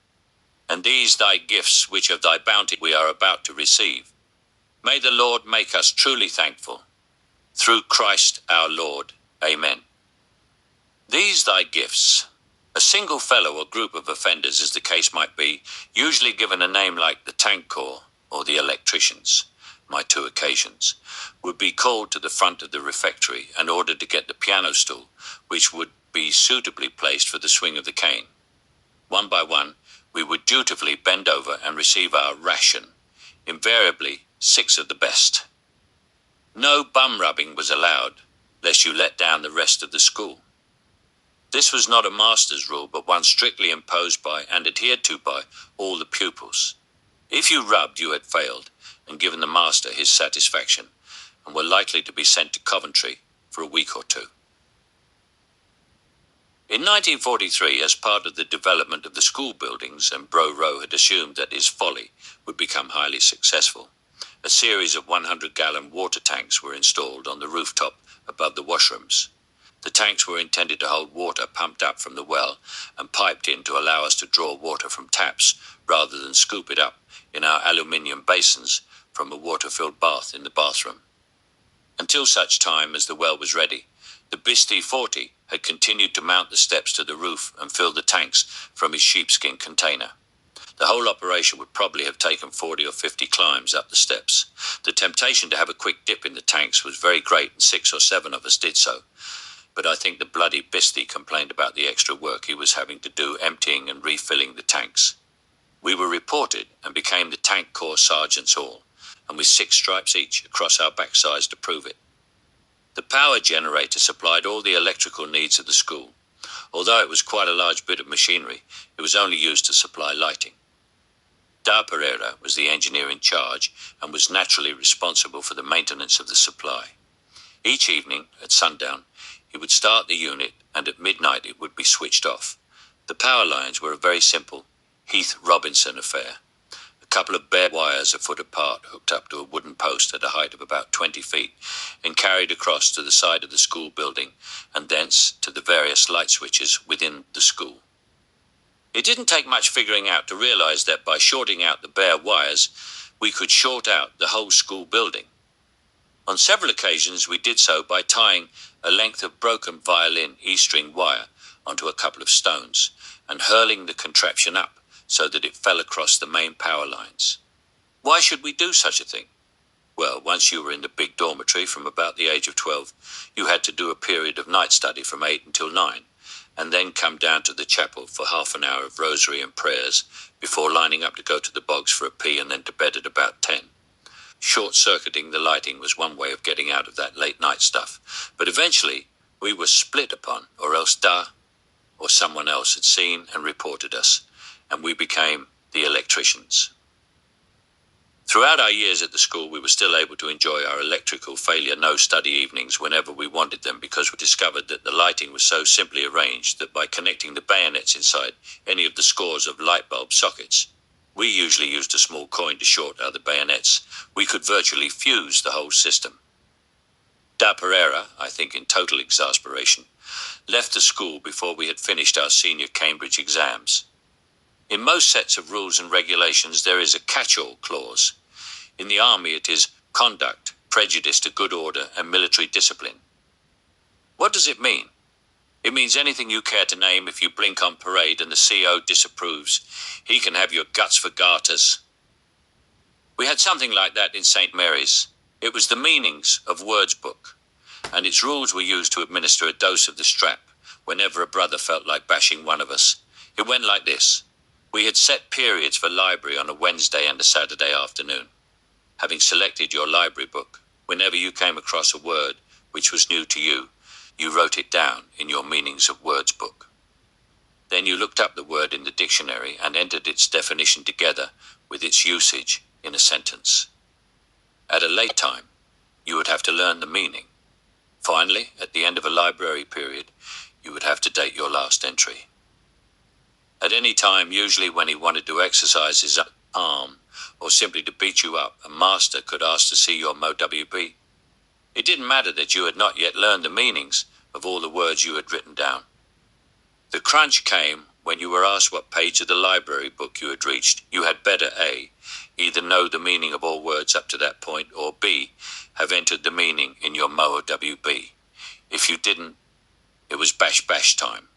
and these thy gifts which of thy bounty we are about to receive. May the Lord make us truly thankful. Through Christ our Lord. Amen." These thy gifts. A single fellow or group of offenders, as the case might be, usually given a name like the Tank Corps or the Electricians, my two occasions, would be called to the front of the refectory and ordered to get the piano stool, which would be suitably placed for the swing of the cane. One by one, we would dutifully bend over and receive our ration, invariably 6 of the best. No bum rubbing was allowed, lest you let down the rest of the school. This was not a master's rule, but one strictly imposed by and adhered to by all the pupils. If you rubbed, you had failed and given the master his satisfaction, and were likely to be sent to Coventry for a week or two. In 1943, as part of the development of the school buildings, and Bro Rowe had assumed that his folly would become highly successful, a series of 100-gallon water tanks were installed on the rooftop above the washrooms. The tanks were intended to hold water pumped up from the well and piped in to allow us to draw water from taps rather than scoop it up in our aluminium basins from a water-filled bath in the bathroom. Until such time as the well was ready, the Bisty 40 had continued to mount the steps to the roof and fill the tanks from his sheepskin container. The whole operation would probably have taken 40 or 50 climbs up the steps. The temptation to have a quick dip in the tanks was very great, and 6 or 7 of us did so. But I think the bloody Bisty complained about the extra work he was having to do emptying and refilling the tanks. We were reported and became the Tank Corps Sergeants all, and with 6 stripes each across our backsides to prove it. The power generator supplied all the electrical needs of the school. Although it was quite a large bit of machinery, it was only used to supply lighting. Da Pereira was the engineer in charge and was naturally responsible for the maintenance of the supply. Each evening, at sundown, he would start the unit, and at midnight it would be switched off. The power lines were a very simple Heath Robinson affair. A couple of bare wires a foot apart hooked up to a wooden post at a height of about 20 feet and carried across to the side of the school building and thence to the various light switches within the school. It didn't take much figuring out to realize that by shorting out the bare wires, we could short out the whole school building. On several occasions we did so by tying a length of broken violin E-string wire onto a couple of stones and hurling the contraption up so that it fell across the main power lines. Why should we do such a thing? Well, once you were in the big dormitory from about the age of 12, you had to do a period of night study from 8 until 9, and then come down to the chapel for half an hour of rosary and prayers before lining up to go to the bogs for a pee and then to bed at about 10. Short-circuiting the lighting was one way of getting out of that late-night stuff, but eventually we were split upon, or else Da or someone else had seen and reported us, and we became the electricians. Throughout our years at the school, we were still able to enjoy our electrical failure no-study evenings whenever we wanted them, because we discovered that the lighting was so simply arranged that by connecting the bayonets inside any of the scores of light bulb sockets, we usually used a small coin to short other bayonets, we could virtually fuse the whole system. Da Pereira, I think in total exasperation, left the school before we had finished our senior Cambridge exams. In most sets of rules and regulations there is a catch-all clause. In the army it is conduct, prejudice to good order and military discipline. What does it mean? It means anything you care to name. If you blink on parade and the CO disapproves, he can have your guts for garters. We had something like that in St. Mary's. It was the meanings of words book, and its rules were used to administer a dose of the strap whenever a brother felt like bashing one of us. It went like this. We had set periods for library on a Wednesday and a Saturday afternoon. Having selected your library book, whenever you came across a word which was new to you, you wrote it down in your meanings of words book. Then you looked up the word in the dictionary and entered its definition together with its usage in a sentence. At a late time, you would have to learn the meaning. Finally, at the end of a library period, you would have to date your last entry. At any time, usually when he wanted to exercise his arm or simply to beat you up, a master could ask to see your MOWB. It didn't matter that you had not yet learned the meanings of all the words you had written down. The crunch came when you were asked what page of the library book you had reached. You had better A, either know the meaning of all words up to that point, or B, have entered the meaning in your MOWB. If you didn't, it was bash time.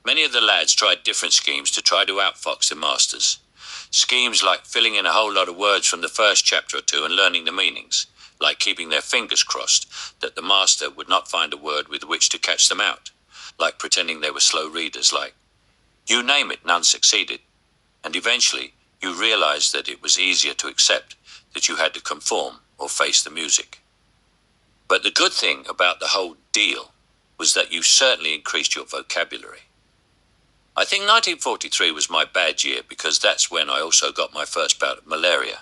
Many of the lads tried different schemes to try to outfox the masters. Schemes like filling in a whole lot of words from the first chapter or two and learning the meanings, like keeping their fingers crossed that the master would not find a word with which to catch them out, like pretending they were slow readers, like, you name it, none succeeded, and eventually you realized that it was easier to accept that you had to conform or face the music. But the good thing about the whole deal was that you certainly increased your vocabulary. I think 1943 was my bad year because that's when I also got my first bout of malaria.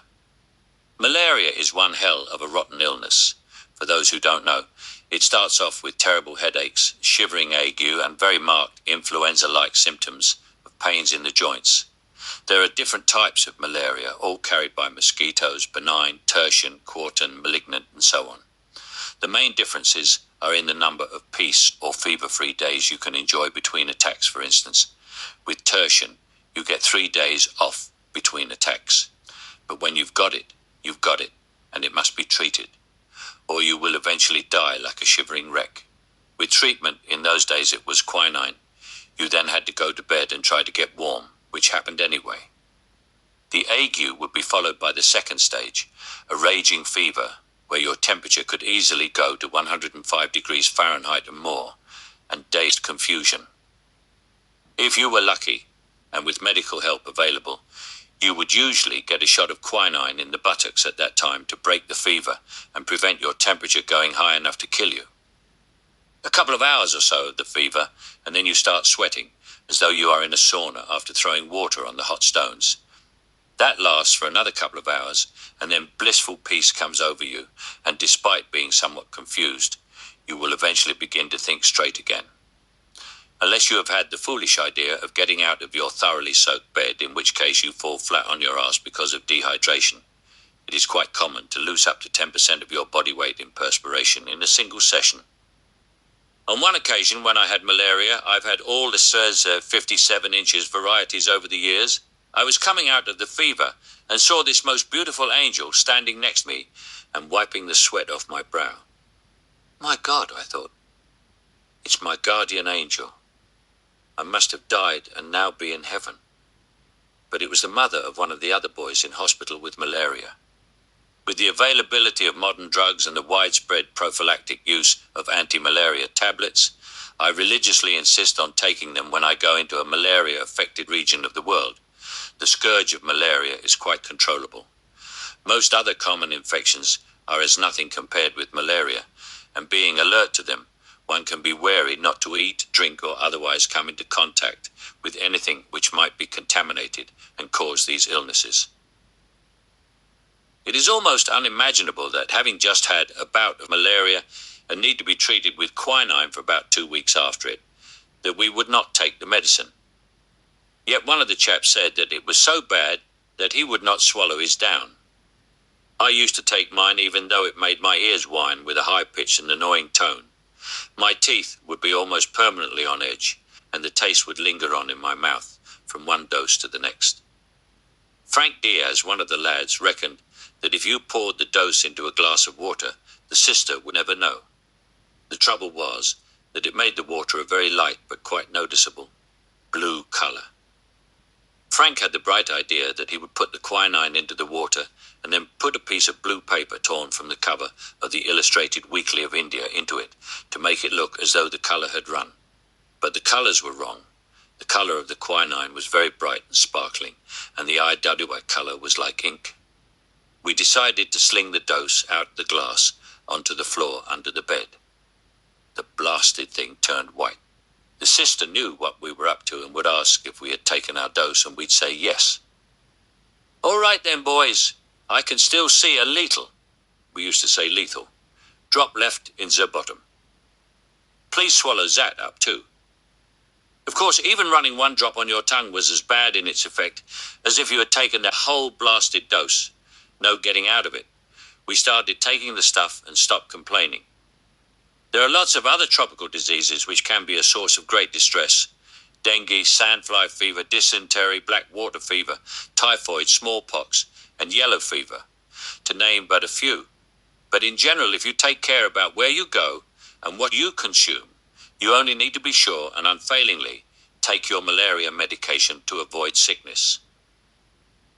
Malaria is one hell of a rotten illness. For those who don't know, it starts off with terrible headaches, shivering ague, and very marked influenza-like symptoms of pains in the joints. There are different types of malaria, all carried by mosquitoes: benign, tertian, quartan, malignant, and so on. The main differences are in the number of peace or fever-free days you can enjoy between attacks. For instance, with tertian, you get 3 days off between attacks. But when you've got it, and it must be treated, or you will eventually die like a shivering wreck. With treatment, in those days it was quinine. You then had to go to bed and try to get warm, which happened anyway. The ague would be followed by the second stage, a raging fever, where your temperature could easily go to 105 degrees Fahrenheit and more, and dazed confusion. If you were lucky, and with medical help available, you would usually get a shot of quinine in the buttocks at that time to break the fever and prevent your temperature going high enough to kill you. A couple of hours or so of the fever, and then you start sweating, as though you are in a sauna after throwing water on the hot stones. That lasts for another couple of hours, and then blissful peace comes over you, and despite being somewhat confused, you will eventually begin to think straight again. Unless you have had the foolish idea of getting out of your thoroughly soaked bed, in which case you fall flat on your ass because of dehydration. It is quite common to lose up to 10% of your body weight in perspiration in a single session. On one occasion when I had malaria, I've had all the Sirs 57 inches varieties over the years. I was coming out of the fever and saw this most beautiful angel standing next me and wiping the sweat off my brow. My God, I thought, it's my guardian angel. I must have died and now be in heaven. But it was the mother of one of the other boys in hospital with malaria. With the availability of modern drugs and the widespread prophylactic use of anti-malaria tablets, I religiously insist on taking them when I go into a malaria-affected region of the world. The scourge of malaria is quite controllable. Most other common infections are as nothing compared with malaria, and being alert to them, one can be wary not to eat, drink, or otherwise come into contact with anything which might be contaminated and cause these illnesses. It is almost unimaginable that, having just had a bout of malaria and need to be treated with quinine for about 2 weeks after it, that we would not take the medicine. Yet one of the chaps said that it was so bad that he would not swallow his down. I used to take mine even though it made my ears whine with a high-pitched and annoying tone. My teeth would be almost permanently on edge, and the taste would linger on in my mouth from one dose to the next. Frank Diaz, one of the lads, reckoned that if you poured the dose into a glass of water, the sister would never know. The trouble was that it made the water a very light but quite noticeable blue color. Frank had the bright idea that he would put the quinine into the water and then put a piece of blue paper torn from the cover of the Illustrated Weekly of India into it to make it look as though the color had run. But the colors were wrong. The color of the quinine was very bright and sparkling, and the IWA color was like ink. We decided to sling the dose out the glass onto the floor under the bed. The blasted thing turned white. The sister knew what we were up to and would ask if we had taken our dose, and we'd say yes. "All right then, boys, I can still see a lethal," we used to say lethal, "drop left in the bottom. Please swallow that up too." Of course, even running one drop on your tongue was as bad in its effect as if you had taken the whole blasted dose. No getting out of it. We started taking the stuff and stopped complaining. There are lots of other tropical diseases which can be a source of great distress. Dengue, sandfly fever, dysentery, black water fever, typhoid, smallpox, and yellow fever, to name but a few. But in general, if you take care about where you go and what you consume, you only need to be sure and unfailingly take your malaria medication to avoid sickness.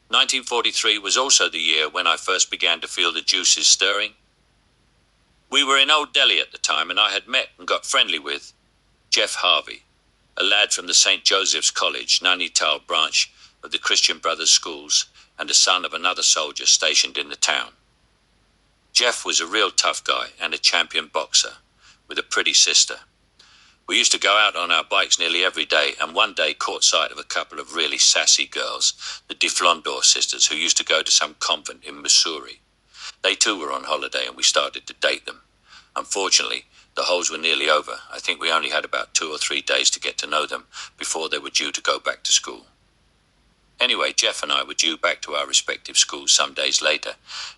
1943 was also the year when I first began to feel the juices stirring. We were in Old Delhi at the time, and I had met and got friendly with Jeff Harvey, a lad from the St. Joseph's College, Nainital branch of the Christian Brothers Schools, and a son of another soldier stationed in the town. Jeff was a real tough guy and a champion boxer, with a pretty sister. We used to go out on our bikes nearly every day, and one day caught sight of a couple of really sassy girls, the Deflondor sisters, who used to go to some convent in Missouri. They too were on holiday, and we started to date them. Unfortunately, the holes were nearly over. I think we only had about 2 or 3 days to get to know them before they were due to go back to school. Anyway, Jeff and I were due back to our respective schools some days later,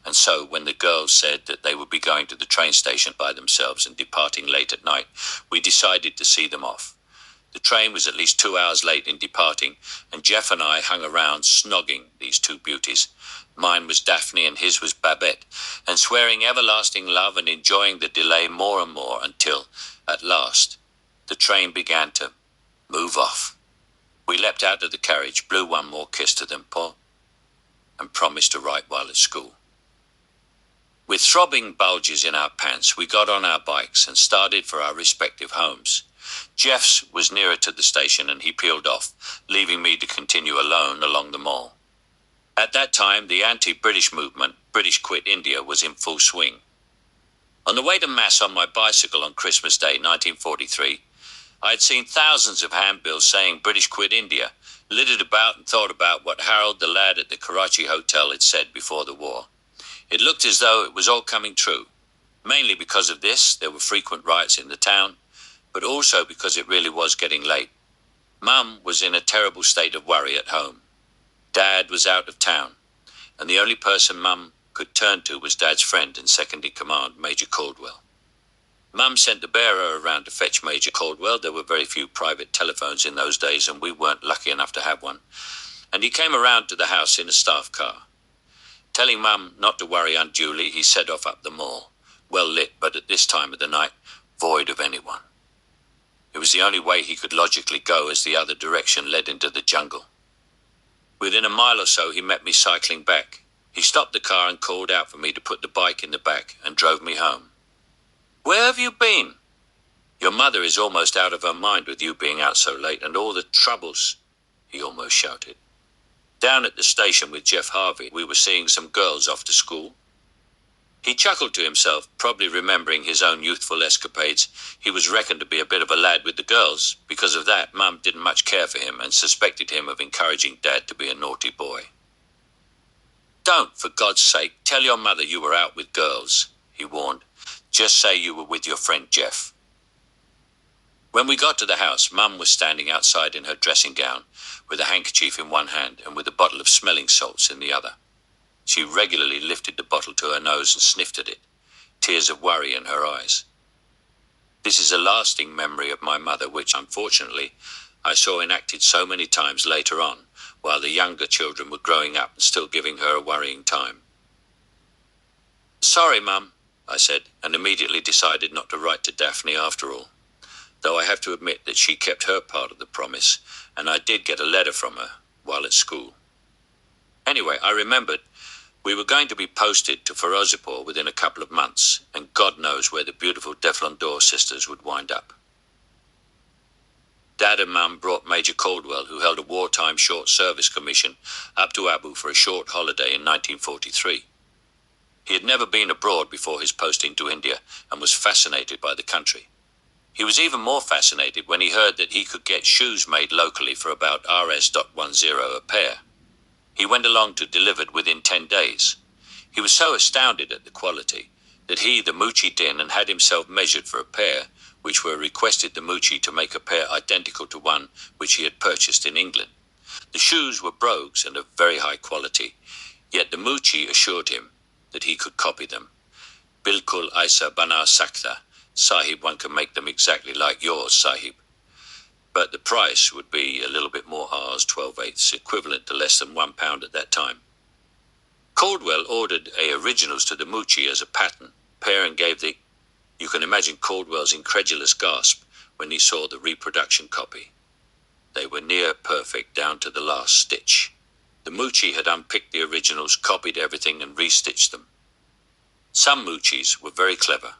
and so when the girls said that they would be going to the train station by themselves and departing late at night, we decided to see them off. The train was at least 2 hours late in departing, and Jeff and I hung around snogging these two beauties. Mine was Daphne and his was Babette, and swearing everlasting love and enjoying the delay more and more until, at last, the train began to move off. We leapt out of the carriage, blew one more kiss to them, Paul, and promised to write while at school. With throbbing bulges in our pants, we got on our bikes and started for our respective homes. Jeff's was nearer to the station and he peeled off, leaving me to continue alone along the mall. At that time, the anti-British movement, British Quit India, was in full swing. On the way to Mass on my bicycle on Christmas Day, 1943, I had seen thousands of handbills saying British Quit India, littered about and thought about what Harold, the lad at the Karachi hotel, had said before the war. It looked as though it was all coming true. Mainly because of this, there were frequent riots in the town, but also because it really was getting late. Mum was in a terrible state of worry at home. Dad was out of town, and the only person Mum could turn to was Dad's friend and second-in-command, Major Caldwell. Mum sent the bearer around to fetch Major Caldwell. There were very few private telephones in those days, and we weren't lucky enough to have one. And he came around to the house in a staff car. Telling Mum not to worry unduly, he set off up the mall, well lit, but at this time of the night, void of anyone. It was the only way he could logically go, as the other direction led into the jungle. Within a mile or so, he met me cycling back. He stopped the car and called out for me to put the bike in the back and drove me home. "Where have you been?" "Your mother is almost out of her mind with you being out so late and all the troubles," he almost shouted. Down at the station with Jeff Harvey, we were seeing some girls off to school. He chuckled to himself, probably remembering his own youthful escapades. He was reckoned to be a bit of a lad with the girls. Because of that, Mum didn't much care for him and suspected him of encouraging Dad to be a naughty boy. "Don't, for God's sake, tell your mother you were out with girls," he warned. "Just say you were with your friend Jeff." When we got to the house, Mum was standing outside in her dressing gown, with a handkerchief in one hand and with a bottle of smelling salts in the other. She regularly lifted the bottle to her nose and sniffed at it, tears of worry in her eyes. This is a lasting memory of my mother, which, unfortunately, I saw enacted so many times later on, while the younger children were growing up and still giving her a worrying time. "Sorry, Mum," I said, and immediately decided not to write to Daphne after all, though I have to admit that she kept her part of the promise, and I did get a letter from her while at school. Anyway, I remembered we were going to be posted to Ferozepur within a couple of months, and God knows where the beautiful Deflondor sisters would wind up. Dad and Mum brought Major Caldwell, who held a wartime short service commission, up to Abu for a short holiday in 1943. He had never been abroad before his posting to India and was fascinated by the country. He was even more fascinated when he heard that he could get shoes made locally for about Rs.10 a pair. He went along to delivered within 10 days. He was so astounded at the quality that he, the Moochie, in and had himself measured for a pair, which were requested the Moochie to make a pair identical to one which he had purchased in England. The shoes were brogues and of very high quality, yet the Moochie assured him that he could copy them. "Bilkul aisa bana sakta, Sahib, one can make them exactly like yours, Sahib." But the price would be a little bit more Rs 12/8, equivalent to less than £1 at that time. Caldwell ordered originals to the Moochie as a pattern pair and gave the... You can imagine Caldwell's incredulous gasp when he saw the reproduction copy. They were near perfect down to the last stitch. The Moochie had unpicked the originals, copied everything and restitched them. Some Moochies were very clever.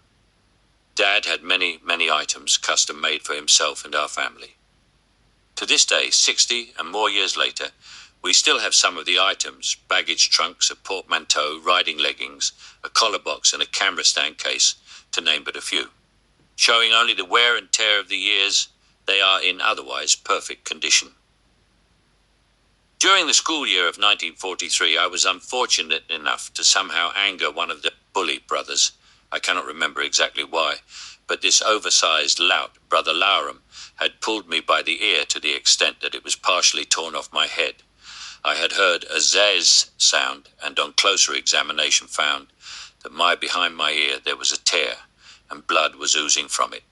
Dad had many items custom made for himself and our family. To this day, 60 and more years later, we still have some of the items: baggage trunks, a portmanteau, riding leggings, a collar box and a camera stand case, to name but a few. showing only the wear and tear of the years. They are in otherwise perfect condition. During the school year of 1943, I was unfortunate enough to somehow anger one of the Bully brothers. I cannot remember exactly why, but this oversized lout, Brother Lowram, had pulled me by the ear to the extent that it was partially torn off my head. I had heard a zazz sound, and on closer examination found that behind my ear there was a tear, and blood was oozing from it.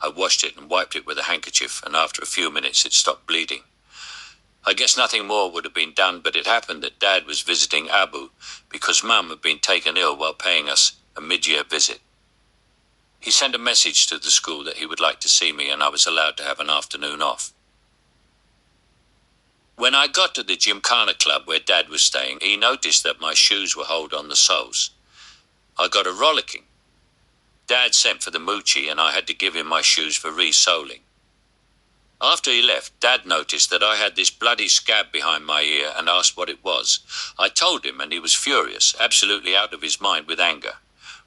I washed it and wiped it with a handkerchief, and after a few minutes it stopped bleeding. I guess nothing more would have been done, but it happened that Dad was visiting Abu because Mum had been taken ill while paying us a mid-year visit. He sent a message to the school that he would like to see me, and I was allowed to have an afternoon off. When I got to the Gymkhana club where Dad was staying, he noticed that my shoes were holed on the soles. I got a rollicking. Dad sent for the moochie, and I had to give him my shoes for re-soling. After he left, Dad noticed that I had this bloody scab behind my ear and asked what it was. I told him, and he was furious, absolutely out of his mind with anger.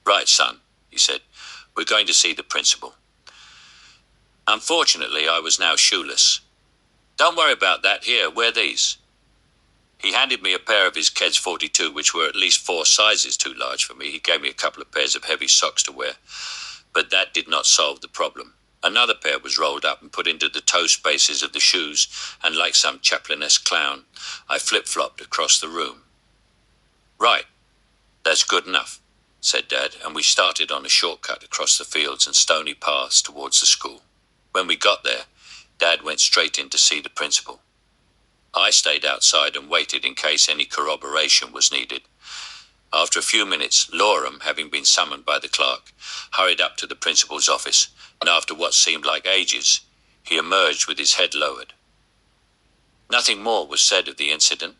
"Right, son," he said, "we're going to see the principal." Unfortunately, I was now shoeless. "Don't worry about that. Here, wear these." He handed me a pair of his Keds 42, which were at least 4 sizes too large for me. He gave me a couple of pairs of heavy socks to wear, but that did not solve the problem. Another pair was rolled up and put into the toe spaces of the shoes, and like some Chaplin-esque clown, I flip-flopped across the room. "Right, that's good enough," said Dad, and we started on a shortcut across the fields and stony paths towards the school. When we got there, Dad went straight in to see the principal. I stayed outside and waited in case any corroboration was needed. After a few minutes, Lowram, having been summoned by the clerk, hurried up to the principal's office, and after what seemed like ages, he emerged with his head lowered. Nothing more was said of the incident.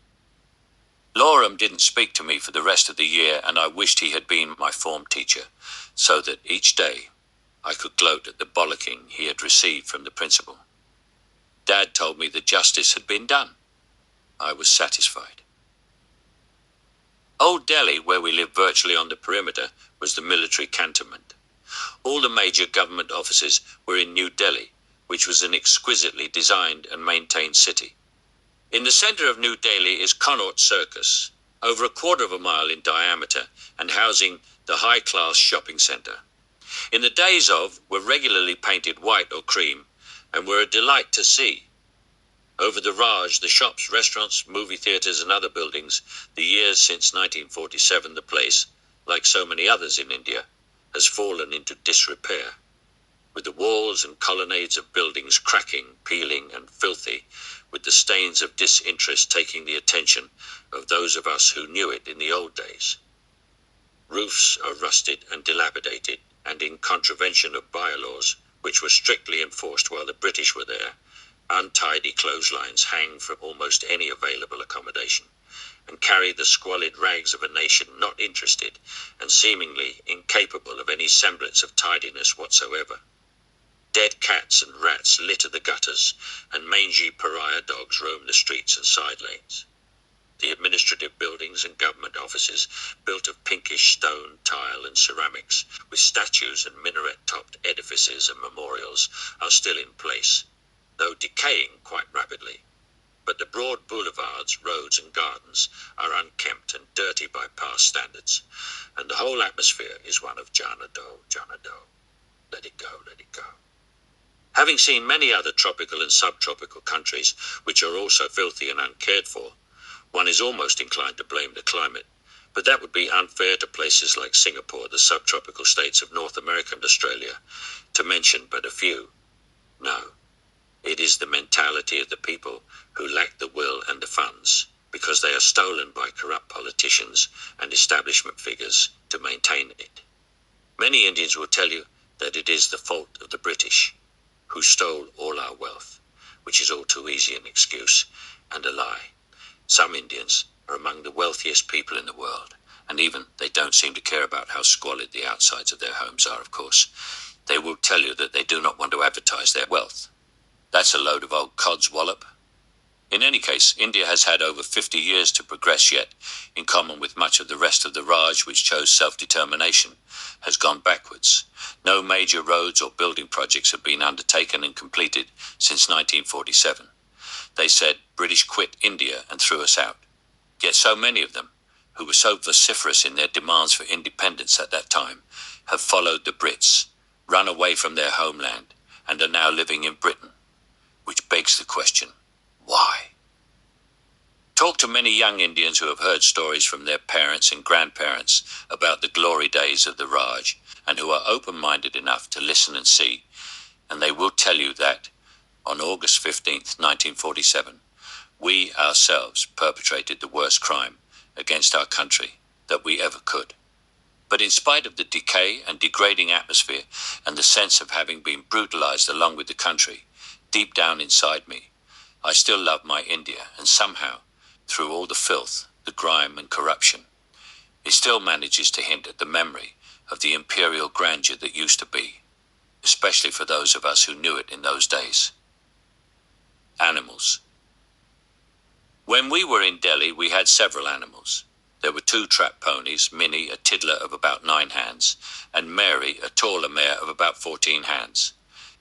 Lowram didn't speak to me for the rest of the year, and I wished he had been my form teacher, so that each day I could gloat at the bollocking he had received from the principal. Dad told me that justice had been done. I was satisfied. Old Delhi, where we lived virtually on the perimeter, was the military cantonment. All the major government offices were in New Delhi, which was an exquisitely designed and maintained city. In the center of New Delhi is Connaught Circus, over a quarter of a mile in diameter and housing the high-class shopping center. In the days of were regularly painted white or cream and were a delight to see. Over the Raj, the shops, restaurants, movie theatres and other buildings, the years since 1947, the place, like so many others in India, has fallen into disrepair, with the walls and colonnades of buildings cracking, peeling and filthy, with the stains of disinterest taking the attention of those of us who knew it in the old days. Roofs are rusted and dilapidated, and in contravention of bylaws, which were strictly enforced while the British were there, untidy clotheslines hang from almost any available accommodation, and carry the squalid rags of a nation not interested and seemingly incapable of any semblance of tidiness whatsoever. Dead cats and rats litter the gutters, and mangy pariah dogs roam the streets and side lanes. The administrative buildings and government offices, built of pinkish stone, tile and ceramics, with statues and minaret-topped edifices and memorials, are still in place, though decaying quite rapidly. But the broad boulevards, roads and gardens are unkempt and dirty by past standards, and the whole atmosphere is one of Jana Do, Jana Do. Let it go, let it go. Having seen many other tropical and subtropical countries, which are also filthy and uncared for, one is almost inclined to blame the climate, but that would be unfair to places like Singapore, the subtropical states of North America and Australia, to mention but a few. No. It is the mentality of the people who lack the will and the funds, because they are stolen by corrupt politicians and establishment figures to maintain it. Many Indians will tell you that it is the fault of the British, who stole all our wealth, which is all too easy an excuse and a lie. Some Indians are among the wealthiest people in the world, and even they don't seem to care about how squalid the outsides of their homes are, of course. They will tell you that they do not want to advertise their wealth. That's a load of old codswallop. In any case, India has had over 50 years to progress yet, in common with much of the rest of the Raj which chose self-determination, has gone backwards. No major roads or building projects have been undertaken and completed since 1947. They said British quit India and threw us out. Yet so many of them, who were so vociferous in their demands for independence at that time, have followed the Brits, run away from their homeland, and are now living in Britain. Which begs the question, why? Talk to many young Indians who have heard stories from their parents and grandparents about the glory days of the Raj, and who are open-minded enough to listen and see, and they will tell you that, on August 15th, 1947, we ourselves perpetrated the worst crime against our country that we ever could. But in spite of the decay and degrading atmosphere and the sense of having been brutalized along with the country, deep down inside me, I still love my India, and somehow, through all the filth, the grime and corruption, it still manages to hint at the memory of the imperial grandeur that used to be, especially for those of us who knew it in those days. Animals. When we were in Delhi, we had several animals. There were 2 trap ponies, Minnie, a tiddler of about 9 hands, and Mary, a taller mare of about 14 hands.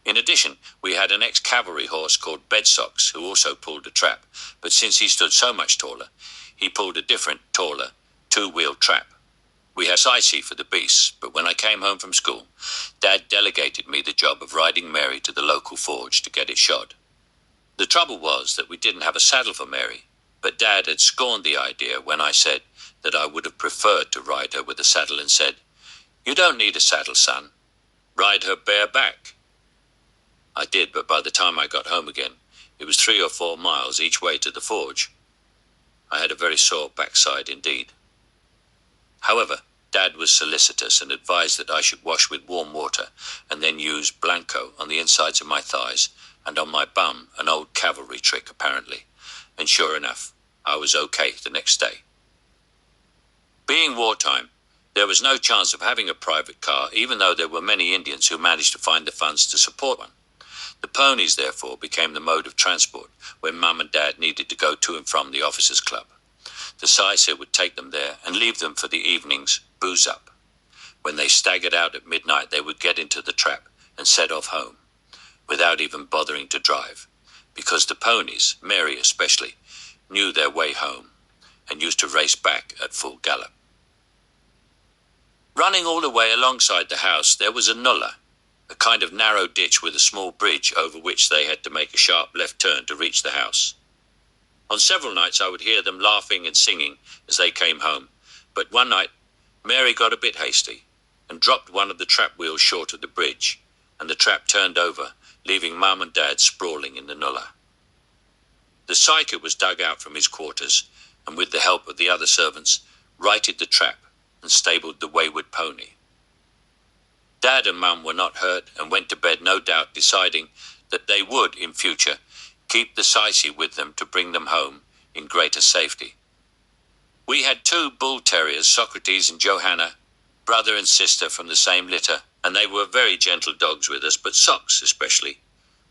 In addition, we had an ex-cavalry horse called Bedsocks, who also pulled a trap, but since he stood so much taller, he pulled a different, taller, 2-wheeled trap. We had Icy for the beasts, but when I came home from school, Dad delegated me the job of riding Mary to the local forge to get it shod. The trouble was that we didn't have a saddle for Mary, but Dad had scorned the idea when I said that I would have preferred to ride her with a saddle and said, "You don't need a saddle, son. Ride her bareback." I did, but by the time I got home again, it was 3 or 4 miles each way to the forge. I had a very sore backside indeed. However, Dad was solicitous and advised that I should wash with warm water and then use Blanco on the insides of my thighs and on my bum, an old cavalry trick apparently, and sure enough, I was okay the next day. Being wartime, there was no chance of having a private car, even though there were many Indians who managed to find the funds to support one. The ponies, therefore, became the mode of transport when Mum and Dad needed to go to and from the officers' club. The Saisir would take them there and leave them for the evening's booze up. When they staggered out at midnight, they would get into the trap and set off home, without even bothering to drive, because the ponies, Mary especially, knew their way home and used to race back at full gallop. Running all the way alongside the house, there was a nullah, a kind of narrow ditch with a small bridge over which they had to make a sharp left turn to reach the house. On several nights I would hear them laughing and singing as they came home, but one night Mary got a bit hasty and dropped one of the trap wheels short of the bridge, and the trap turned over, leaving Mum and Dad sprawling in the nullah. The psyker was dug out from his quarters and, with the help of the other servants, righted the trap and stabled the wayward pony. Dad and Mum were not hurt and went to bed, no doubt deciding that they would, in future, keep the Saisi with them to bring them home in greater safety. We had 2 bull terriers, Socrates and Johanna, brother and sister from the same litter, and they were very gentle dogs with us, but Socks, especially,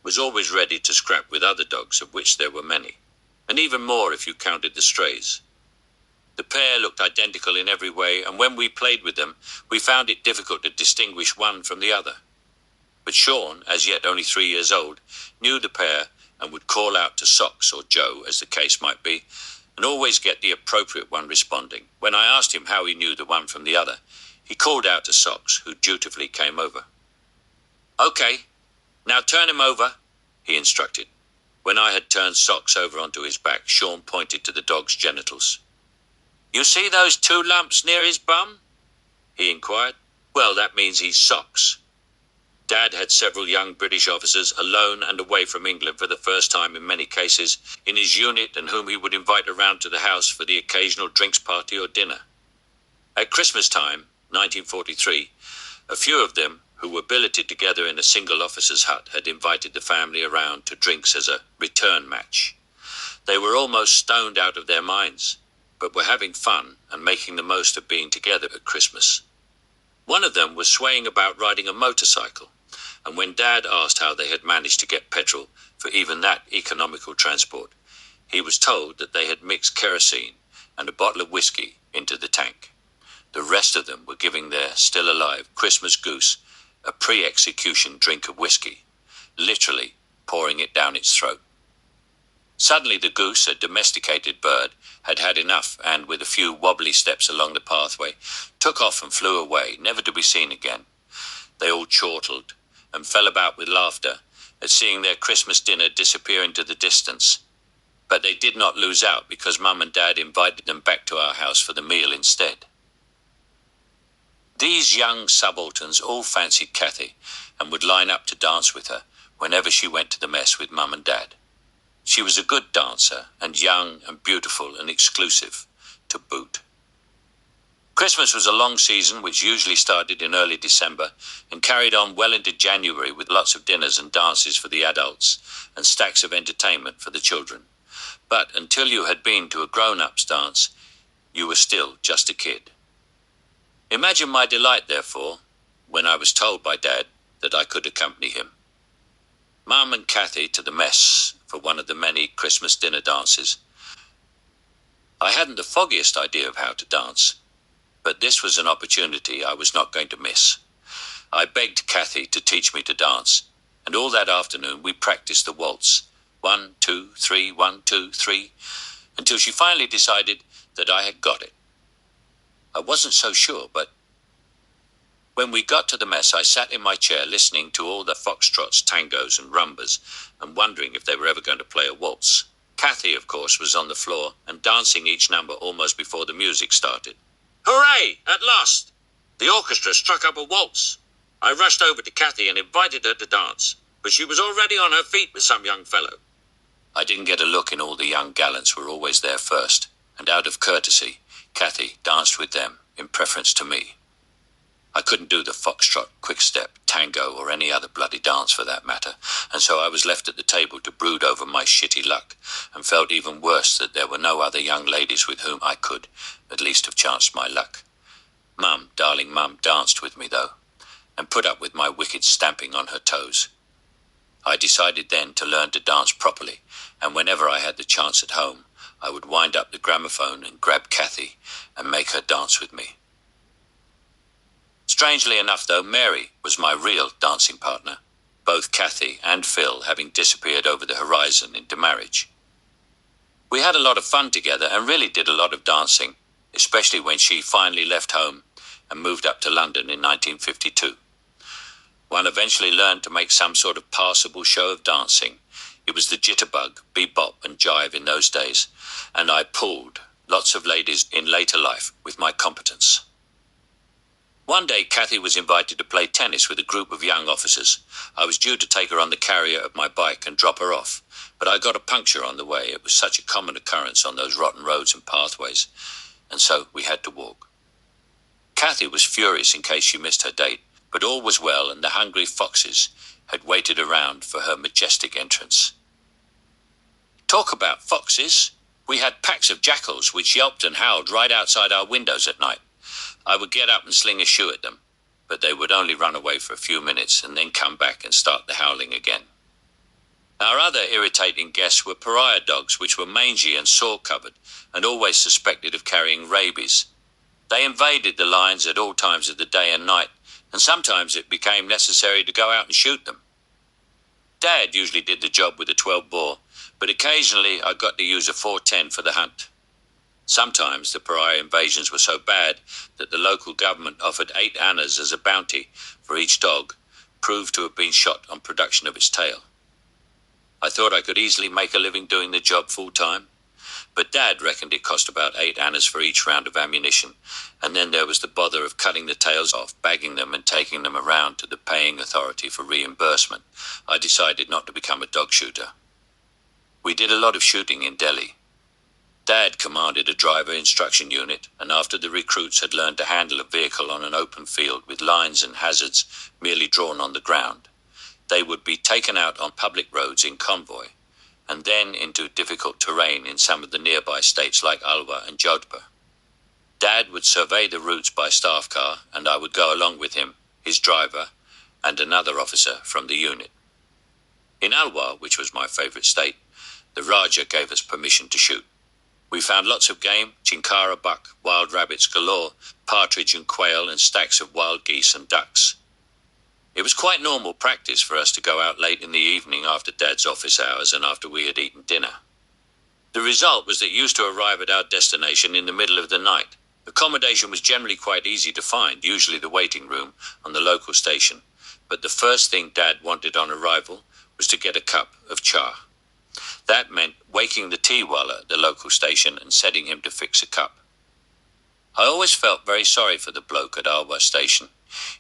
was always ready to scrap with other dogs, of which there were many, and even more if you counted the strays. The pair looked identical in every way, and when we played with them, we found it difficult to distinguish one from the other. But Sean, as yet only 3 years old, knew the pair and would call out to Socks or Joe, as the case might be, and always get the appropriate one responding. When I asked him how he knew the one from the other, he called out to Socks, who dutifully came over. "Okay, now turn him over," he instructed. When I had turned Socks over onto his back, Sean pointed to the dog's genitals. "You see those 2 lumps near his bum?" he inquired. "Well, that means he's Socks." Dad had several young British officers alone and away from England for the first time in many cases in his unit, and whom he would invite around to the house for the occasional drinks party or dinner. At Christmas time, 1943, a few of them, who were billeted together in a single officer's hut, had invited the family around to drinks as a return match. They were almost stoned out of their minds, but were having fun and making the most of being together at Christmas. One of them was swaying about riding a motorcycle, and when Dad asked how they had managed to get petrol for even that economical transport, He was told that they had mixed kerosene and a bottle of whiskey into the tank. The rest of them were giving their still-alive Christmas goose a pre-execution drink of whiskey, literally pouring it down its throat. Suddenly the goose, a domesticated bird, had had enough and, with a few wobbly steps along the pathway, took off and flew away, never to be seen again. They all chortled and fell about with laughter at seeing their Christmas dinner disappear into the distance. But they did not lose out because Mum and Dad invited them back to our house for the meal instead. These young subalterns all fancied Cathy and would line up to dance with her whenever she went to the mess with Mum and Dad. She was a good dancer and young and beautiful and exclusive to boot. Christmas was a long season which usually started in early December and carried on well into January with lots of dinners and dances for the adults and stacks of entertainment for the children. But until you had been to a grown-up's dance, you were still just a kid. Imagine my delight, therefore, when I was told by Dad that I could accompany him. Mum and Cathy to the mess for one of the many Christmas dinner dances. I hadn't the foggiest idea of how to dance, but this was an opportunity I was not going to miss. I begged Cathy to teach me to dance, and all that afternoon we practiced the waltz. 1, 2, 3, 1, 2, 3, until she finally decided that I had got it. I wasn't so sure, but when we got to the mess, I sat in my chair listening to all the foxtrots, tangos and rumbas and wondering if they were ever going to play a waltz. Cathy, of course, was on the floor and dancing each number almost before the music started. Hooray! At last! The orchestra struck up a waltz. I rushed over to Cathy and invited her to dance, but she was already on her feet with some young fellow. I didn't get a look in. All the young gallants were always there first, and out of courtesy, Cathy danced with them in preference to me. I couldn't do the foxtrot, quick-step, tango, or any other bloody dance for that matter, and so I was left at the table to brood over my shitty luck, and felt even worse that there were no other young ladies with whom I could, at least, have chanced my luck. Mum, darling Mum, danced with me, though, and put up with my wicked stamping on her toes. I decided then to learn to dance properly, and whenever I had the chance at home, I would wind up the gramophone and grab Cathy and make her dance with me. Strangely enough, though, Mary was my real dancing partner, both Cathy and Phil having disappeared over the horizon into marriage. We had a lot of fun together and really did a lot of dancing, especially when she finally left home and moved up to London in 1952. One eventually learned to make some sort of passable show of dancing. It was the jitterbug, bebop and jive in those days, and I pulled lots of ladies in later life with my competence. One day Cathy was invited to play tennis with a group of young officers. I was due to take her on the carrier of my bike and drop her off, but I got a puncture on the way. It was such a common occurrence on those rotten roads and pathways, and so we had to walk. Cathy was furious in case she missed her date, but all was well, and the hungry foxes had waited around for her majestic entrance. Talk about foxes! We had packs of jackals which yelped and howled right outside our windows at night. I would get up and sling a shoe at them, but they would only run away for a few minutes and then come back and start the howling again. Our other irritating guests were pariah dogs, which were mangy and sore-covered and always suspected of carrying rabies. They invaded the lines at all times of the day and night, and sometimes it became necessary to go out and shoot them. Dad usually did the job with a 12-bore, but occasionally I got to use a 410 for the hunt. Sometimes the pariah invasions were so bad that the local government offered 8 annas as a bounty for each dog proved to have been shot on production of its tail. I thought I could easily make a living doing the job full-time, but Dad reckoned it cost about 8 annas for each round of ammunition, and then there was the bother of cutting the tails off, bagging them and taking them around to the paying authority for reimbursement. I decided not to become a dog shooter. We did a lot of shooting in Delhi. Dad commanded a driver instruction unit, and after the recruits had learned to handle a vehicle on an open field with lines and hazards merely drawn on the ground, they would be taken out on public roads in convoy, and then into difficult terrain in some of the nearby states like Alwar and Jodhpur. Dad would survey the routes by staff car, and I would go along with him, his driver, and another officer from the unit. In Alwar, which was my favourite state, the Raja gave us permission to shoot. We found lots of game, chinkara buck, wild rabbits galore, partridge and quail, and stacks of wild geese and ducks. It was quite normal practice for us to go out late in the evening after Dad's office hours and after we had eaten dinner. The result was that you used to arrive at our destination in the middle of the night. Accommodation was generally quite easy to find, usually the waiting room on the local station, but the first thing Dad wanted on arrival was to get a cup of cha. That meant waking the teawala at the local station and setting him to fix a cup. I always felt very sorry for the bloke at Alwa station.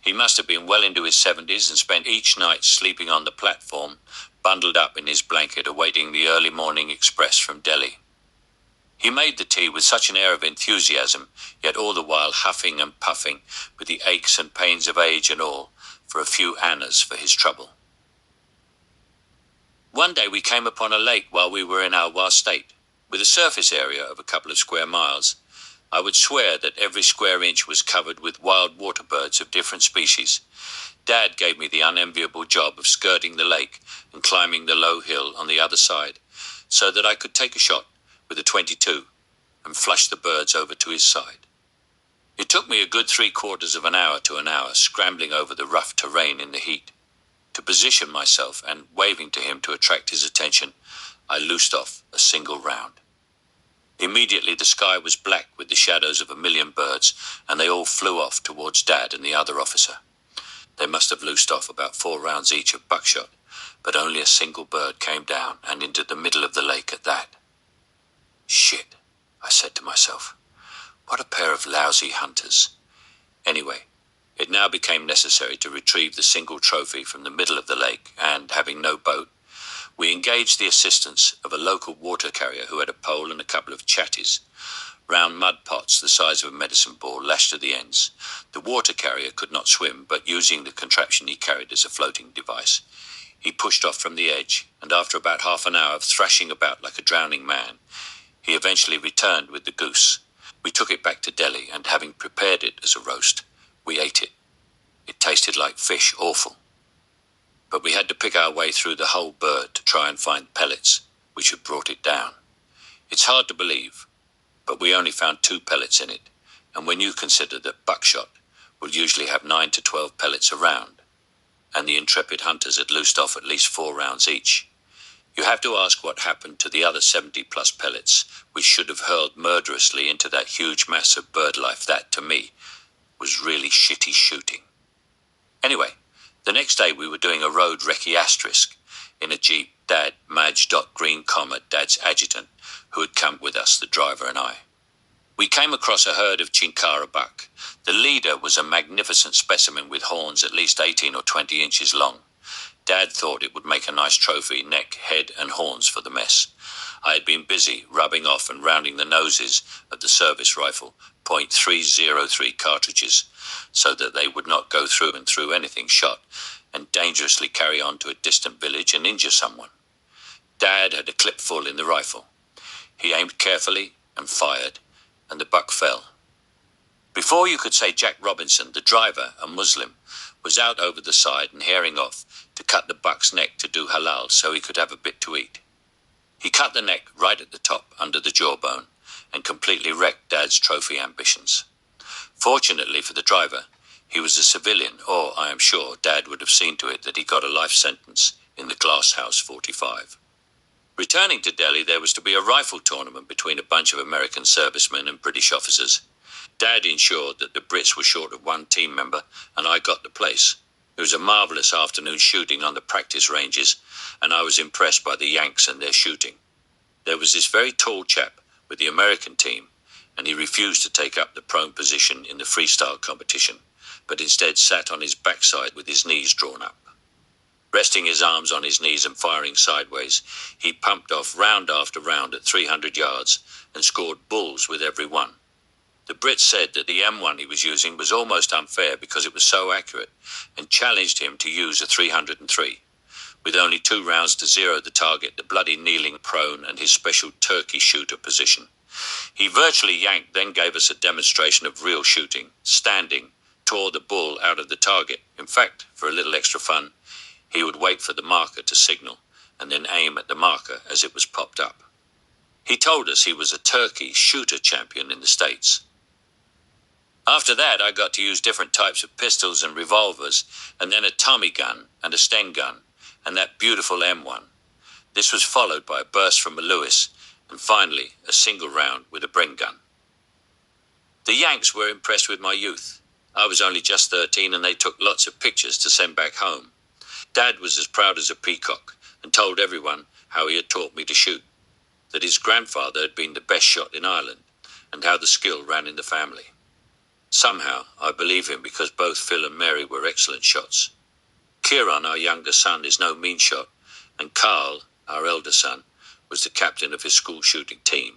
He must have been well into his 70s and spent each night sleeping on the platform, bundled up in his blanket, awaiting the early morning express from Delhi. He made the tea with such an air of enthusiasm, yet all the while huffing and puffing, with the aches and pains of age and all, for a few annas for his trouble. One day we came upon a lake while we were in Alwa state, with a surface area of a couple of square miles. I would swear that every square inch was covered with wild water birds of different species. Dad gave me the unenviable job of skirting the lake and climbing the low hill on the other side, so that I could take a shot with a .22 and flush the birds over to his side. It took me a good 3/4 of an hour to an hour, scrambling over the rough terrain in the heat. To position myself and waving to him to attract his attention, I loosed off a single round. Immediately the sky was black with the shadows of 1,000,000 birds, and they all flew off towards Dad and the other officer. They must have loosed off about 4 rounds each of buckshot, but only a single bird came down and into the middle of the lake at that. Shit, I said to myself. What a pair of lousy hunters. Anyway, it now became necessary to retrieve the single trophy from the middle of the lake, and, having no boat, we engaged the assistance of a local water carrier who had a pole and a couple of chatties, round mud pots the size of a medicine ball lashed to the ends. The water carrier could not swim, but using the contraption he carried as a floating device, he pushed off from the edge, and after about half an hour of thrashing about like a drowning man, he eventually returned with the goose. We took it back to Delhi, and having prepared it as a roast, we ate it. It tasted like fish, awful. But we had to pick our way through the whole bird to try and find pellets which had brought it down. It's hard to believe, but we only found 2 pellets in it, and when you consider that buckshot will usually have 9 to 12 pellets around, and the intrepid hunters had loosed off at least 4 rounds each, you have to ask what happened to the other 70+ pellets, which should have hurled murderously into that huge mass of bird life that, to me, was really shitty shooting. Anyway, the next day we were doing a road recce asterisk in a jeep, Dad, Madge. Green Comet, Dad's adjutant, who had come with us, the driver and I. We came across a herd of chinkara buck. The leader was a magnificent specimen with horns at least 18 or 20 inches long. Dad thought it would make a nice trophy, neck, head and horns for the mess. I had been busy rubbing off and rounding the noses of the service rifle .303 cartridges, so that they would not go through and through anything shot, and dangerously carry on to a distant village and injure someone. Dad had a clip full in the rifle. He aimed carefully and fired, and the buck fell. Before you could say Jack Robinson, the driver, a Muslim, was out over the side and herring off to cut the buck's neck to do halal so he could have a bit to eat. He cut the neck right at the top under the jawbone and completely wrecked Dad's trophy ambitions. Fortunately for the driver, he was a civilian, or I am sure Dad would have seen to it that he got a life sentence in the Glass House 45. Returning to Delhi, there was to be a rifle tournament between a bunch of American servicemen and British officers. Dad ensured that the Brits were short of 1 team member, and I got the place. It was a marvellous afternoon shooting on the practice ranges, and I was impressed by the Yanks and their shooting. There was this very tall chap with the American team, and he refused to take up the prone position in the freestyle competition, but instead sat on his backside with his knees drawn up. Resting his arms on his knees and firing sideways, he pumped off round after round at 300 yards and scored bulls with every one. The Brits said that the M1 he was using was almost unfair because it was so accurate, and challenged him to use a 303. With only 2 rounds to zero the target, the bloody kneeling prone and his special turkey shooter position. He virtually yanked, then gave us a demonstration of real shooting, standing, tore the bull out of the target. In fact, for a little extra fun, he would wait for the marker to signal and then aim at the marker as it was popped up. He told us he was a turkey shooter champion in the States. After that, I got to use different types of pistols and revolvers, and then a Tommy gun and a Sten gun, and that beautiful M1. This was followed by a burst from a Lewis, and finally a single round with a Bren gun. The Yanks were impressed with my youth. I was only just 13 and they took lots of pictures to send back home. Dad was as proud as a peacock and told everyone how he had taught me to shoot, that his grandfather had been the best shot in Ireland, and how the skill ran in the family. Somehow, I believe him because both Phil and Mary were excellent shots. Kieran, our younger son, is no mean shot, and Carl, our elder son, was the captain of his school shooting team.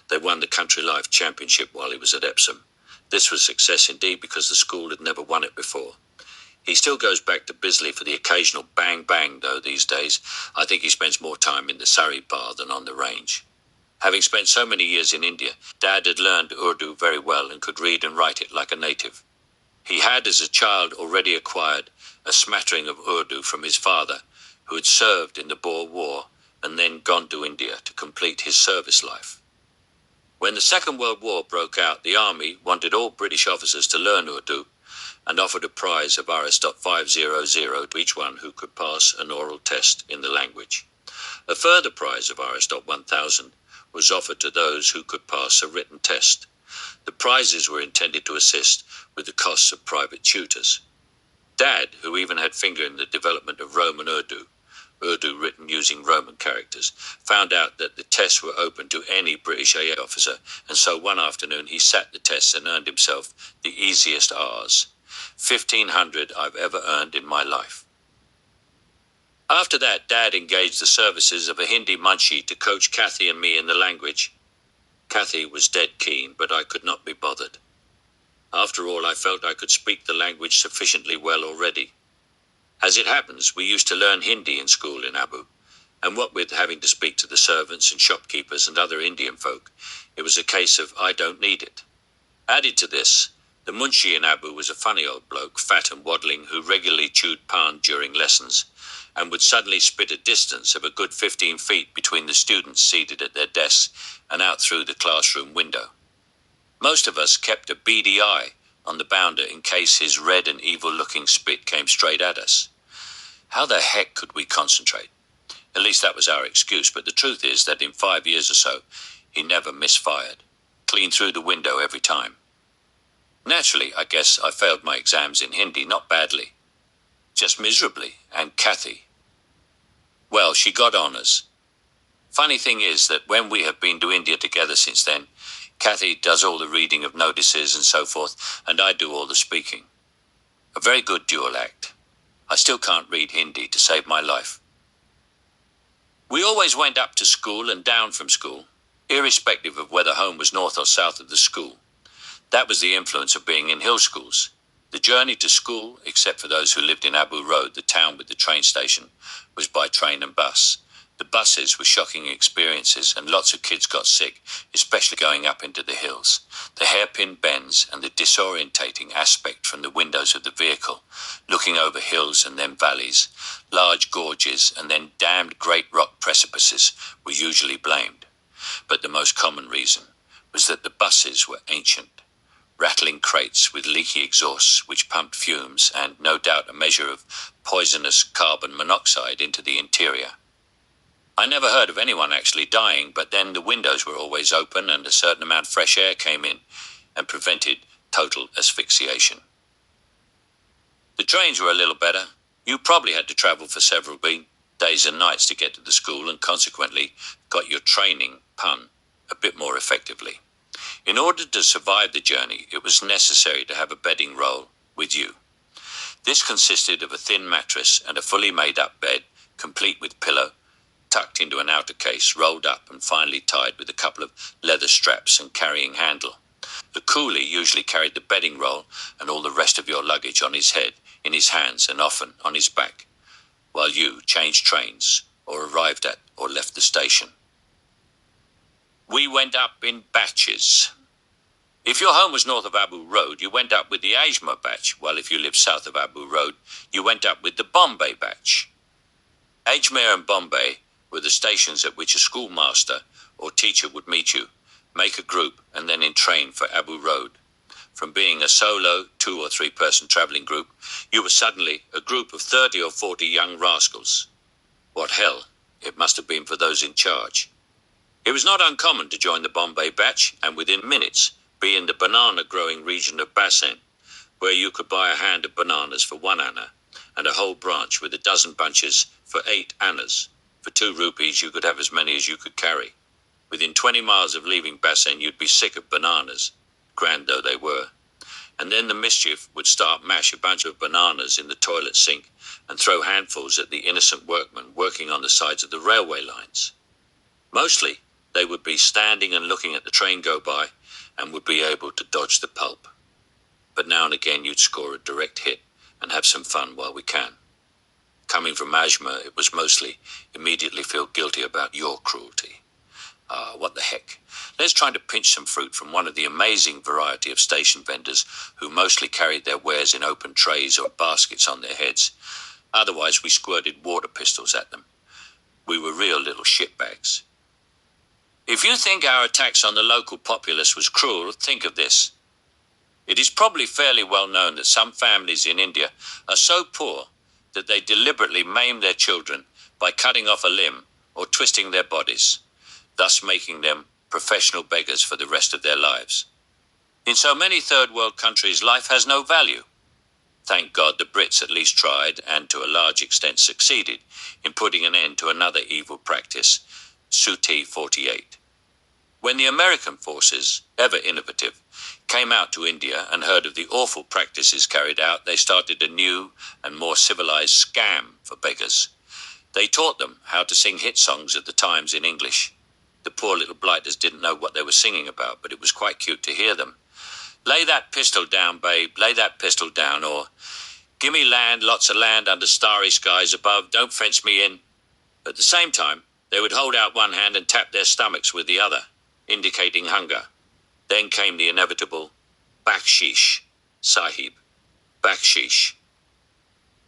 They won the Country Life Championship while he was at Epsom. This was success indeed because the school had never won it before. He still goes back to Bisley for the occasional bang-bang, though, these days. I think he spends more time in the Surrey bar than on the range. Having spent so many years in India, Dad had learned Urdu very well and could read and write it like a native. He had, as a child, already acquired a smattering of Urdu from his father, who had served in the Boer War and then gone to India to complete his service life. When the Second World War broke out, the army wanted all British officers to learn Urdu and offered a prize of Rs.500 to each one who could pass an oral test in the language. A further prize of Rs.1000 was offered to those who could pass a written test. The prizes were intended to assist with the costs of private tutors. Dad, who even had finger in the development of Roman Urdu written using Roman characters, found out that the tests were open to any British AA officer, and so one afternoon he sat the tests and earned himself the easiest Rs. 1,500 I've ever earned in my life. After that, Dad engaged the services of a Hindi munshi to coach Kathy and me in the language. Kathy was dead keen, but I could not be bothered. After all, I felt I could speak the language sufficiently well already. As it happens, we used to learn Hindi in school in Abu, and what with having to speak to the servants and shopkeepers and other Indian folk, it was a case of I don't need it. Added to this, the munshi in Abu was a funny old bloke, fat and waddling, who regularly chewed pan during lessons, and would suddenly spit a distance of a good 15 feet between the students seated at their desks and out through the classroom window. Most of us kept a beady eye on the bounder in case his red and evil-looking spit came straight at us. How the heck could we concentrate? At least that was our excuse, but the truth is that in 5 years or so, he never misfired. Clean through the window every time. Naturally, I guess I failed my exams in Hindi, not badly. Just miserably, and Kathy, well, she got honours. Funny thing is that when we have been to India together since then, Kathy does all the reading of notices and so forth, and I do all the speaking. A very good dual act. I still can't read Hindi to save my life. We always went up to school and down from school, irrespective of whether home was north or south of the school. That was the influence of being in hill schools. The journey to school, except for those who lived in Abu Road, the town with the train station, was by train and bus. The buses were shocking experiences, and lots of kids got sick, especially going up into the hills. The hairpin bends and the disorientating aspect from the windows of the vehicle, looking over hills and then valleys, large gorges and then damned great rock precipices, were usually blamed. But the most common reason was that the buses were ancient. Rattling crates with leaky exhausts which pumped fumes and, no doubt, a measure of poisonous carbon monoxide into the interior. I never heard of anyone actually dying, but then the windows were always open and a certain amount of fresh air came in and prevented total asphyxiation. The trains were a little better. You probably had to travel for several days and nights to get to the school and consequently got your training, pun, a bit more effectively. In order to survive the journey, it was necessary to have a bedding roll with you. This consisted of a thin mattress and a fully made-up bed, complete with pillow, tucked into an outer case, rolled up and finally tied with a couple of leather straps and carrying handle. The coolie usually carried the bedding roll and all the rest of your luggage on his head, in his hands and often on his back, while you changed trains or arrived at or left the station. We went up in batches. If your home was north of Abu Road, you went up with the Ajmer batch, while if you lived south of Abu Road, you went up with the Bombay batch. Ajmer and Bombay were the stations at which a schoolmaster or teacher would meet you, make a group, and then entrain for Abu Road. From being a solo 2 or 3 person travelling group, you were suddenly a group of 30 or 40 young rascals. What hell it must have been for those in charge. It was not uncommon to join the Bombay batch and within minutes be in the banana-growing region of Bassein, where you could buy a hand of bananas for 1 anna and a whole branch with a dozen bunches for 8 annas. For 2 rupees you could have as many as you could carry. Within 20 miles of leaving Bassein you'd be sick of bananas, grand though they were. And then the mischief would start mash a bunch of bananas in the toilet sink and throw handfuls at the innocent workmen working on the sides of the railway lines. Mostly, they would be standing and looking at the train go by and would be able to dodge the pulp. But now and again you'd score a direct hit and have some fun while we can. Coming from Ajmer, it was mostly immediately feel guilty about your cruelty. What the heck? Let's try to pinch some fruit from one of the amazing variety of station vendors who mostly carried their wares in open trays or baskets on their heads. Otherwise, we squirted water pistols at them. We were real little shitbags. If you think our attacks on the local populace was cruel, think of this. It is probably fairly well known that some families in India are so poor that they deliberately maim their children by cutting off a limb or twisting their bodies, thus making them professional beggars for the rest of their lives. In so many third world countries, life has no value. Thank God the Brits at least tried, and to a large extent succeeded, in putting an end to another evil practice, Suti 48. When the American forces, ever innovative, came out to India and heard of the awful practices carried out, they started a new and more civilized scam for beggars. They taught them how to sing hit songs at the times in English. The poor little blighters didn't know what they were singing about, but it was quite cute to hear them. Lay that pistol down, babe, lay that pistol down, or gimme land, lots of land under starry skies above, don't fence me in. At the same time, they would hold out one hand and tap their stomachs with the other, indicating hunger. Then came the inevitable bakshish, sahib, bakshish.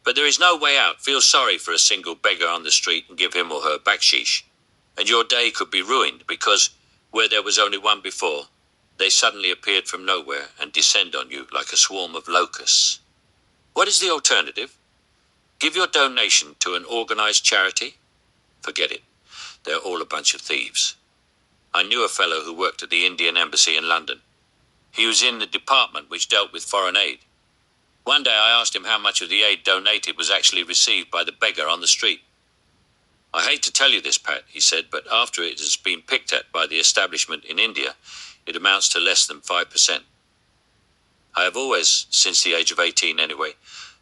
But there is no way out. Feel sorry for a single beggar on the street and give him or her bakshish. And your day could be ruined because, where there was only one before, they suddenly appeared from nowhere and descend on you like a swarm of locusts. What is the alternative? Give your donation to an organized charity? Forget it. They're all a bunch of thieves. I knew a fellow who worked at the Indian Embassy in London. He was in the department which dealt with foreign aid. One day I asked him how much of the aid donated was actually received by the beggar on the street. I hate to tell you this, Pat, he said, but after it has been picked at by the establishment in India, it amounts to less than 5%. I have always, since the age of 18 anyway,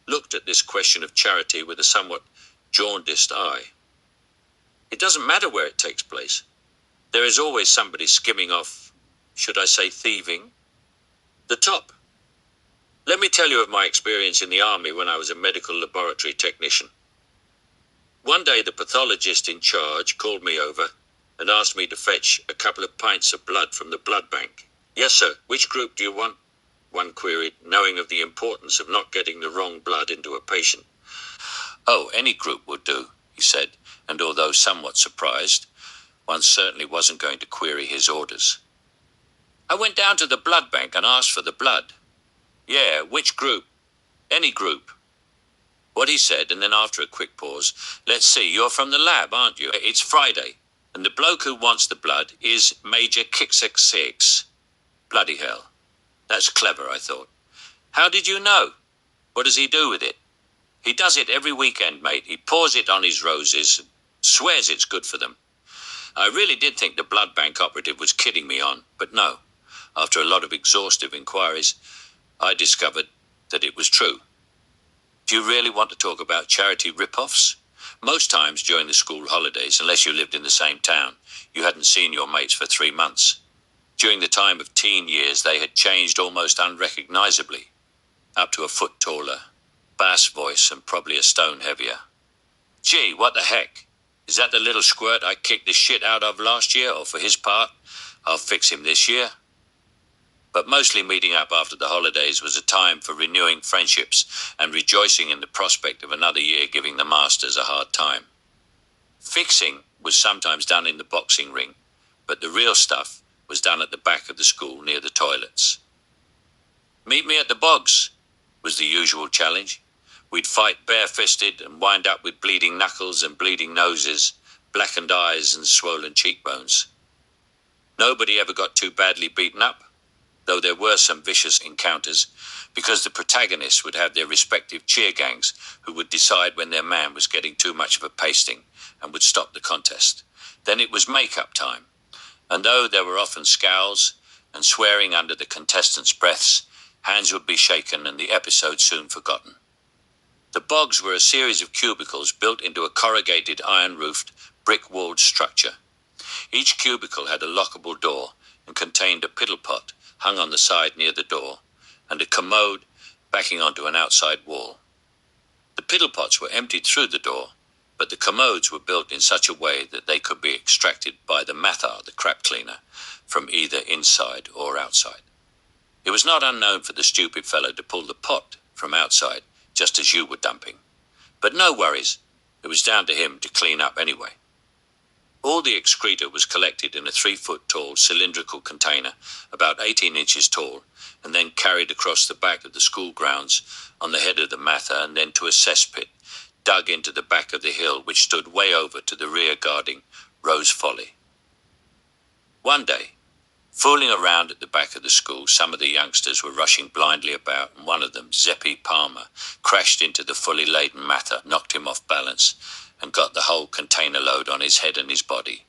looked at this question of charity with a somewhat jaundiced eye. It doesn't matter where it takes place. There is always somebody skimming off, should I say thieving, the top. Let me tell you of my experience in the army when I was a medical laboratory technician. One day the pathologist in charge called me over and asked me to fetch a couple of pints of blood from the blood bank. Yes, sir. Which group do you want? One queried, knowing of the importance of not getting the wrong blood into a patient. Oh, any group would do, he said, and although somewhat surprised, one certainly wasn't going to query his orders. I went down to the blood bank and asked for the blood. Yeah, which group? Any group. What he said, and then after a quick pause, let's see, you're from the lab, aren't you? It's Friday, and the bloke who wants the blood is Major Kick-Six-Six. Bloody hell. That's clever, I thought. How did you know? What does he do with it? He does it every weekend, mate. He pours it on his roses, swears it's good for them. I really did think the blood bank operative was kidding me on, but no. After a lot of exhaustive inquiries, I discovered that it was true. Do you really want to talk about charity rip-offs? Most times during the school holidays, unless you lived in the same town, you hadn't seen your mates for 3 months. During the time of teen years, they had changed almost unrecognizably, up to a foot taller, bass voice, and probably a stone heavier. Gee, what the heck? Is that the little squirt I kicked the shit out of last year, or for his part, I'll fix him this year? But mostly meeting up after the holidays was a time for renewing friendships and rejoicing in the prospect of another year giving the masters a hard time. Fixing was sometimes done in the boxing ring, but the real stuff was done at the back of the school near the toilets. "Meet me at the bogs," was the usual challenge. We'd fight bare-fisted and wind up with bleeding knuckles and bleeding noses, blackened eyes and swollen cheekbones. Nobody ever got too badly beaten up, though there were some vicious encounters, because the protagonists would have their respective cheer gangs who would decide when their man was getting too much of a pasting and would stop the contest. Then it was make-up time, and though there were often scowls and swearing under the contestants' breaths, hands would be shaken and the episode soon forgotten. The bogs were a series of cubicles built into a corrugated iron-roofed, brick-walled structure. Each cubicle had a lockable door and contained a piddle pot hung on the side near the door, and a commode backing onto an outside wall. The piddle pots were emptied through the door, but the commodes were built in such a way that they could be extracted by the mathar, the crap cleaner, from either inside or outside. It was not unknown for the stupid fellow to pull the pot from outside just as you were dumping. But no worries, it was down to him to clean up anyway. All the excreta was collected in a 3-foot-tall cylindrical container, about 18 inches tall, and then carried across the back of the school grounds on the head of the mathar and then to a cesspit, dug into the back of the hill which stood way over to the rear guarding Rose Folly. One day, fooling around at the back of the school, some of the youngsters were rushing blindly about, and one of them, Zeppy Palmer, crashed into the fully laden mathar, knocked him off balance, and got the whole container load on his head and his body.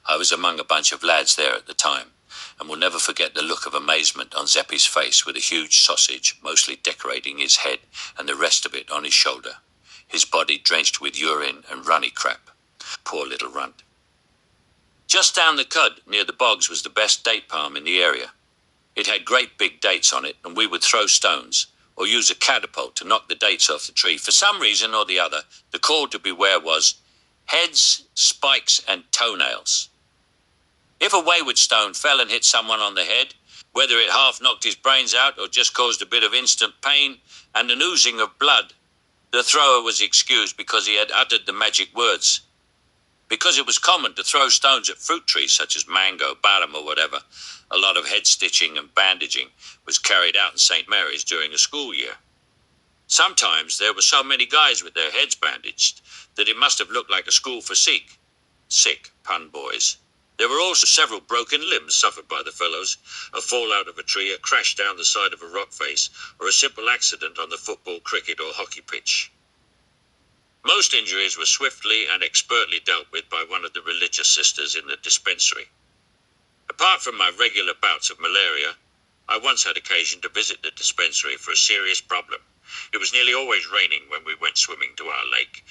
I was among a bunch of lads there at the time, and will never forget the look of amazement on Zeppy's face with a huge sausage mostly decorating his head and the rest of it on his shoulder, his body drenched with urine and runny crap. Poor little runt. Just down the cud, near the bogs, was the best date palm in the area. It had great big dates on it, and we would throw stones, or use a catapult to knock the dates off the tree. For some reason or the other, the call to beware was heads, spikes, and toenails. If a wayward stone fell and hit someone on the head, whether it half knocked his brains out or just caused a bit of instant pain and an oozing of blood, the thrower was excused because he had uttered the magic words. Because it was common to throw stones at fruit trees such as mango, badam, or whatever, a lot of head stitching and bandaging was carried out in St. Mary's during a school year. Sometimes there were so many guys with their heads bandaged that it must have looked like a school for sick pun boys. There were also several broken limbs suffered by the fellows, a fall out of a tree, a crash down the side of a rock face, or a simple accident on the football, cricket, or hockey pitch. Most injuries were swiftly and expertly dealt with by one of the religious sisters in the dispensary. Apart from my regular bouts of malaria, I once had occasion to visit the dispensary for a serious problem. It was nearly always raining when we went swimming to our lake,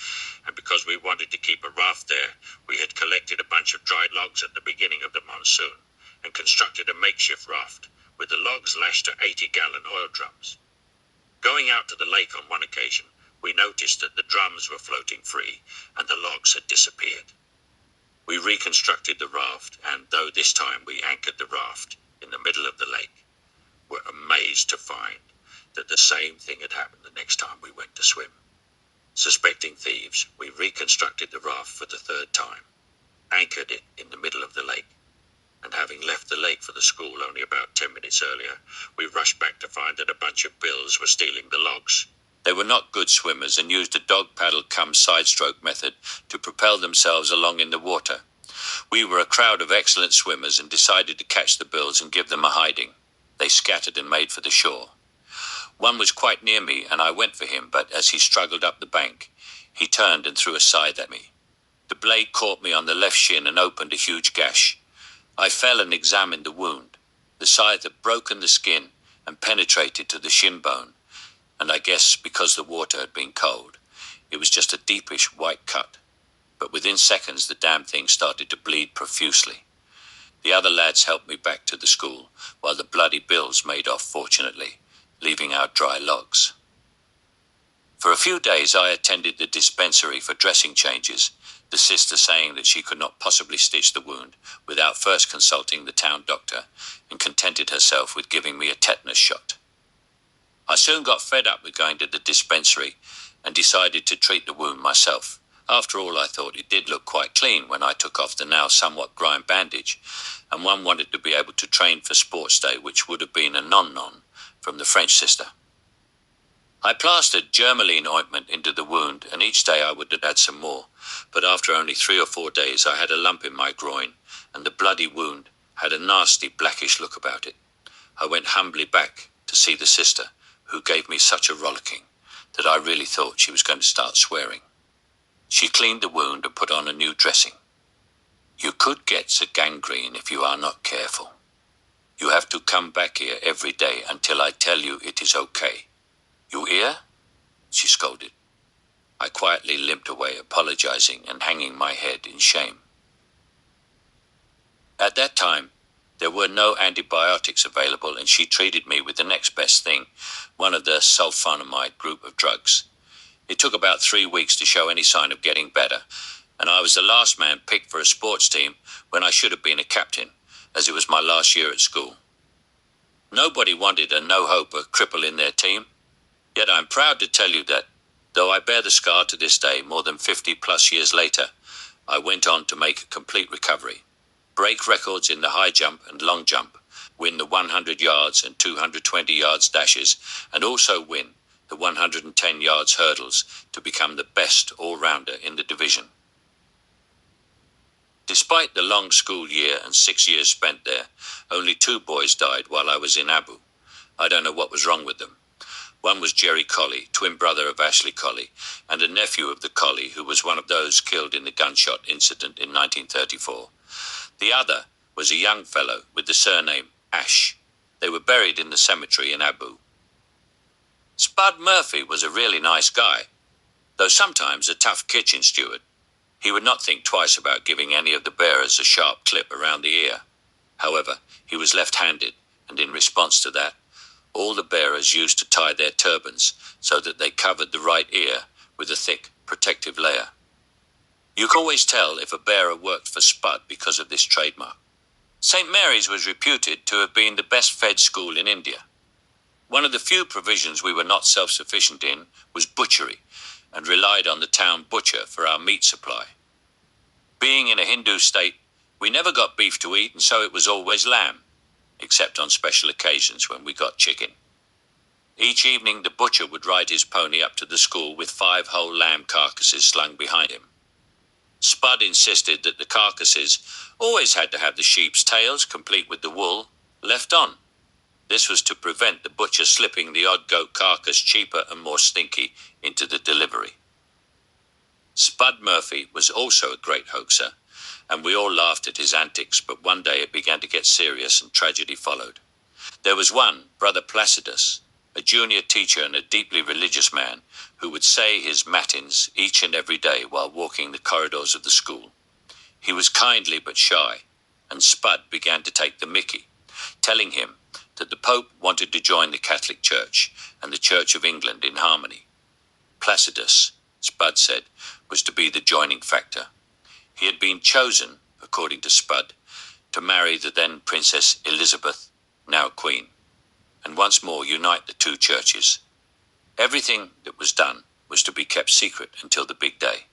and because we wanted to keep a raft there, we had collected a bunch of dried logs at the beginning of the monsoon and constructed a makeshift raft with the logs lashed to 80-gallon oil drums. Going out to the lake on one occasion, we noticed that the drums were floating free and the logs had disappeared. We reconstructed the raft, and though this time we anchored the raft in the middle of the lake, were amazed to find that the same thing had happened the next time we went to swim. Suspecting thieves, we reconstructed the raft for the third time, anchored it in the middle of the lake, and having left the lake for the school only about 10 minutes earlier, we rushed back to find that a bunch of bills were stealing the logs. They were not good swimmers and used a dog paddle cum side stroke method to propel themselves along in the water. We were a crowd of excellent swimmers and decided to catch the bills and give them a hiding. They scattered and made for the shore. One was quite near me, and I went for him, but as he struggled up the bank, he turned and threw a scythe at me. The blade caught me on the left shin and opened a huge gash. I fell and examined the wound. The scythe had broken the skin and penetrated to the shin bone, and I guess because the water had been cold, it was just a deepish white cut. But within seconds, the damn thing started to bleed profusely. The other lads helped me back to the school, while the bloody bills made off fortunately, leaving our dry logs. For a few days I attended the dispensary for dressing changes, the sister saying that she could not possibly stitch the wound without first consulting the town doctor, and contented herself with giving me a tetanus shot. I soon got fed up with going to the dispensary and decided to treat the wound myself, After all, I thought it did look quite clean when I took off the now somewhat grime bandage, and one wanted to be able to train for sports day, which would have been a non-non from the French sister. I plastered germaline ointment into the wound, and each day I would add some more, but after only 3 or 4 days I had a lump in my groin, and the bloody wound had a nasty blackish look about it. I went humbly back to see the sister, who gave me such a rollicking that I really thought she was going to start swearing. She cleaned the wound and put on a new dressing. "You could get a gangrene if you are not careful. You have to come back here every day until I tell you it is okay. You hear?" she scolded. I quietly limped away, apologizing and hanging my head in shame. At that time, there were no antibiotics available, and she treated me with the next best thing, one of the sulfonamide group of drugs. It took about 3 weeks to show any sign of getting better, and I was the last man picked for a sports team when I should have been a captain, as it was my last year at school. Nobody wanted a no-hoper cripple in their team, yet I'm proud to tell you that, though I bear the scar to this day, more than 50-plus years later, I went on to make a complete recovery, break records in the high jump and long jump, win the 100 yards and 220 yards dashes, and also win the 110 yards hurdles to become the best all-rounder in the division. Despite the long school year and 6 years spent there, only 2 boys died while I was in Abu. I don't know what was wrong with them. One was Jerry Colley, twin brother of Ashley Colley, and a nephew of the Colley, who was one of those killed in the gunshot incident in 1934. The other was a young fellow with the surname Ash. They were buried in the cemetery in Abu. Spud Murphy was a really nice guy, though sometimes a tough kitchen steward. He would not think twice about giving any of the bearers a sharp clip around the ear. However, he was left-handed, and in response to that, all the bearers used to tie their turbans so that they covered the right ear with a thick, protective layer. You could always tell if a bearer worked for Spud because of this trademark. St. Mary's was reputed to have been the best-fed school in India. One of the few provisions we were not self-sufficient in was butchery, and relied on the town butcher for our meat supply. Being in a Hindu state, we never got beef to eat, and so it was always lamb, except on special occasions when we got chicken. Each evening the butcher would ride his pony up to the school with 5 whole lamb carcasses slung behind him. Spud insisted that the carcasses always had to have the sheep's tails, complete with the wool, left on. This was to prevent the butcher slipping the odd goat carcass, cheaper and more stinky, into the delivery. Spud Murphy was also a great hoaxer, and we all laughed at his antics, but one day it began to get serious and tragedy followed. There was one, Brother Placidus, a junior teacher and a deeply religious man, who would say his matins each and every day while walking the corridors of the school. He was kindly but shy, and Spud began to take the mickey, telling him that the Pope wanted to join the Catholic Church and the Church of England in harmony. Placidus, Spud said, was to be the joining factor. He had been chosen, according to Spud, to marry the then Princess Elizabeth, now Queen, and once more unite the 2 churches. Everything that was done was to be kept secret until the big day.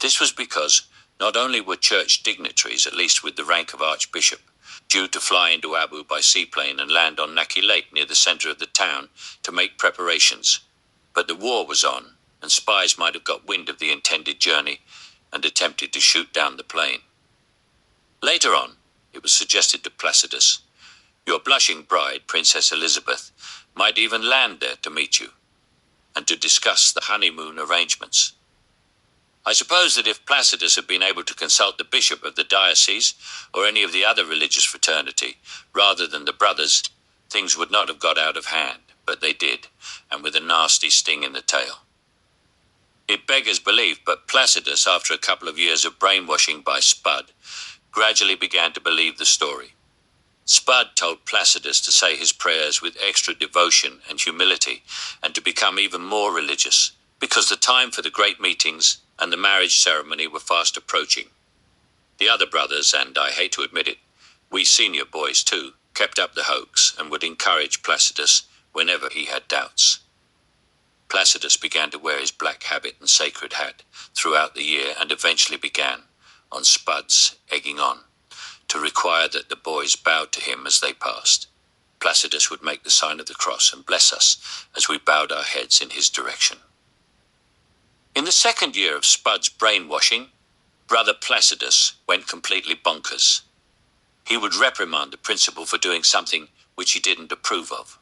This was because not only were church dignitaries, at least with the rank of Archbishop, due to fly into Abu by seaplane and land on Naki Lake near the center of the town to make preparations, but the war was on, and spies might have got wind of the intended journey and attempted to shoot down the plane. Later on, it was suggested to Placidus, "Your blushing bride, Princess Elizabeth, might even land there to meet you, and to discuss the honeymoon arrangements." I suppose that if Placidus had been able to consult the bishop of the diocese or any of the other religious fraternity, rather than the brothers, things would not have got out of hand, but they did, and with a nasty sting in the tail. It beggars belief, but Placidus, after a couple of years of brainwashing by Spud, gradually began to believe the story. Spud told Placidus to say his prayers with extra devotion and humility, and to become even more religious, because the time for the great meetings and the marriage ceremony were fast approaching. The other brothers, and I hate to admit it, we senior boys too, kept up the hoax and would encourage Placidus whenever he had doubts. Placidus began to wear his black habit and sacred hat throughout the year and eventually began, on Spud's egging on, to require that the boys bowed to him as they passed. Placidus would make the sign of the cross and bless us as we bowed our heads in his direction. In the second year of Spud's brainwashing, Brother Placidus went completely bonkers. He would reprimand the principal for doing something which he didn't approve of.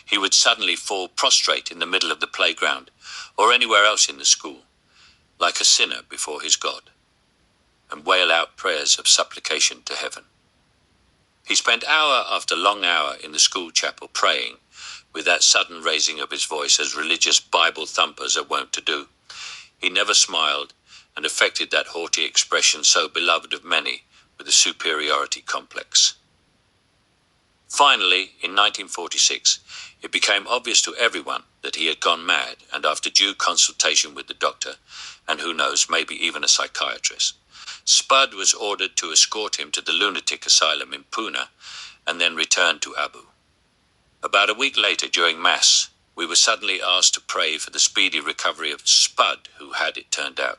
He would suddenly fall prostrate in the middle of the playground or anywhere else in the school, like a sinner before his God, and wail out prayers of supplication to heaven. He spent hour after long hour in the school chapel praying, with that sudden raising of his voice as religious Bible thumpers are wont to do. He never smiled and affected that haughty expression so beloved of many with a superiority complex. Finally, in 1946, it became obvious to everyone that he had gone mad, and after due consultation with the doctor, and who knows, maybe even a psychiatrist, Spud was ordered to escort him to the lunatic asylum in Pune and then return to Abu. About a week later, during Mass, we were suddenly asked to pray for the speedy recovery of Spud, who had, it turned out,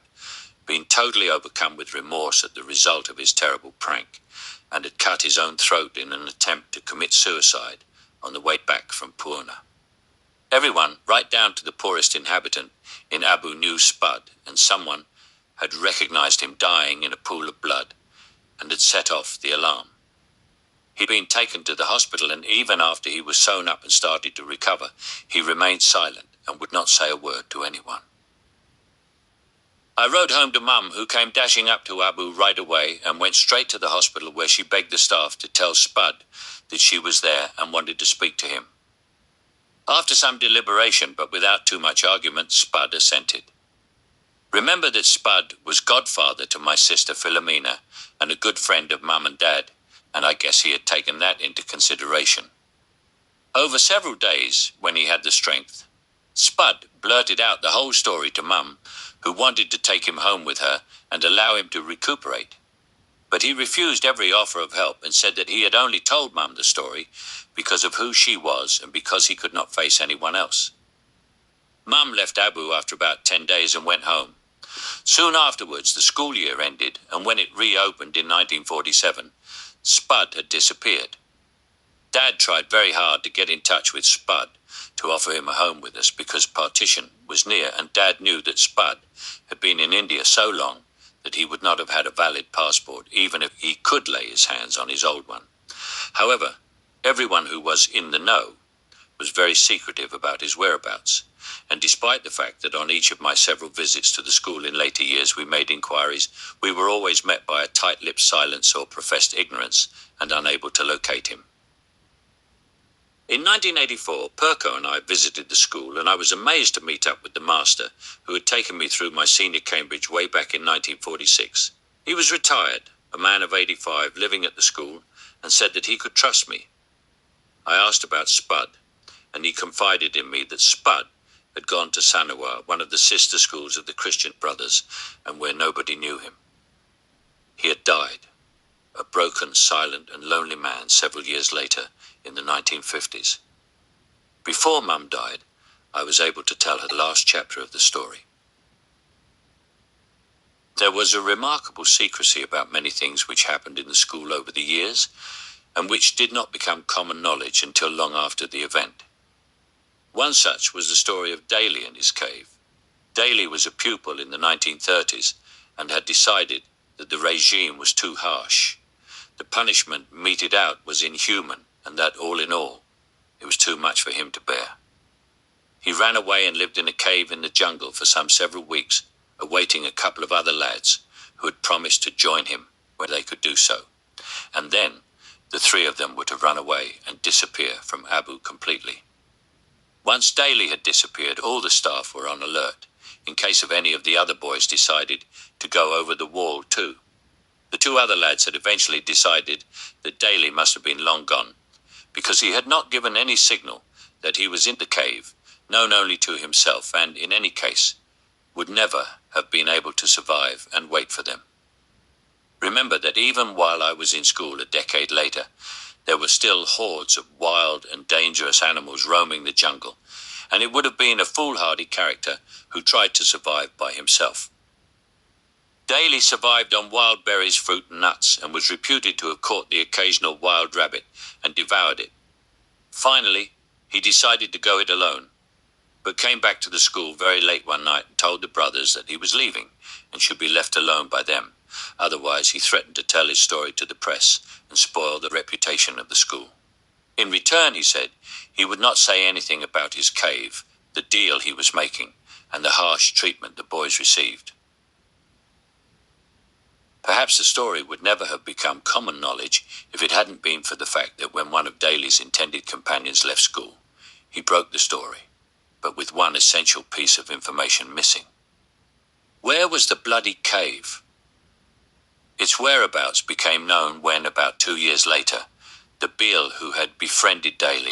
been totally overcome with remorse at the result of his terrible prank, and had cut his own throat in an attempt to commit suicide on the way back from Pune. Everyone, right down to the poorest inhabitant in Abu, knew Spud, and someone had recognized him dying in a pool of blood and had set off the alarm. He'd been taken to the hospital, and even after he was sewn up and started to recover, he remained silent and would not say a word to anyone. I rode home to Mum, who came dashing up to Abu right away and went straight to the hospital, where she begged the staff to tell Spud that she was there and wanted to speak to him. After some deliberation, but without too much argument, Spud assented. Remember that Spud was godfather to my sister Philomena and a good friend of Mum and Dad, and I guess he had taken that into consideration. Over several days, when he had the strength, Spud blurted out the whole story to Mum, who wanted to take him home with her and allow him to recuperate. But he refused every offer of help and said that he had only told Mum the story because of who she was and because he could not face anyone else. Mum left Abu after about 10 days and went home. Soon afterwards, the school year ended, and when it reopened in 1947, Spud had disappeared. Dad tried very hard to get in touch with Spud to offer him a home with us because partition was near, and Dad knew that Spud had been in India so long that he would not have had a valid passport even if he could lay his hands on his old one. However, everyone who was in the know was very secretive about his whereabouts, and despite the fact that on each of my several visits to the school in later years we made inquiries, we were always met by a tight-lipped silence or professed ignorance and unable to locate him. In 1984, Perko and I visited the school, and I was amazed to meet up with the master who had taken me through my senior Cambridge way back in 1946. He was retired, a man of 85, living at the school, and said that he could trust me. I asked about Spud, and he confided in me that Spud had gone to Sanawar, one of the sister schools of the Christian Brothers, and where nobody knew him. He had died, a broken, silent, and lonely man several years later, in the 1950s. Before Mum died, I was able to tell her the last chapter of the story. There was a remarkable secrecy about many things which happened in the school over the years, and which did not become common knowledge until long after the event. One such was the story of Daly and his cave. Daly was a pupil in the 1930s and had decided that the regime was too harsh. The punishment meted out was inhuman, and that all in all, it was too much for him to bear. He ran away and lived in a cave in the jungle for several weeks, awaiting a couple of other lads who had promised to join him when they could do so. And then the three of them were to run away and disappear from Abu completely. Once Daly had disappeared, all the staff were on alert, in case of any of the other boys decided to go over the wall too. The two other lads had eventually decided that Daly must have been long gone, because he had not given any signal that he was in the cave, known only to himself, and, in any case, would never have been able to survive and wait for them. Remember that even while I was in school a decade later, there were still hordes of wild and dangerous animals roaming the jungle, and it would have been a foolhardy character who tried to survive by himself. Daly survived on wild berries, fruit and nuts, and was reputed to have caught the occasional wild rabbit and devoured it. Finally, he decided to go it alone, but came back to the school very late one night and told the brothers that he was leaving and should be left alone by them. Otherwise, he threatened to tell his story to the press and spoil the reputation of the school. In return, he said, he would not say anything about his cave, the deal he was making, and the harsh treatment the boys received. Perhaps the story would never have become common knowledge if it hadn't been for the fact that when one of Daly's intended companions left school, he broke the story, but with one essential piece of information missing. Where was the bloody cave? Its whereabouts became known when, about 2 years later, the Beale who had befriended Daly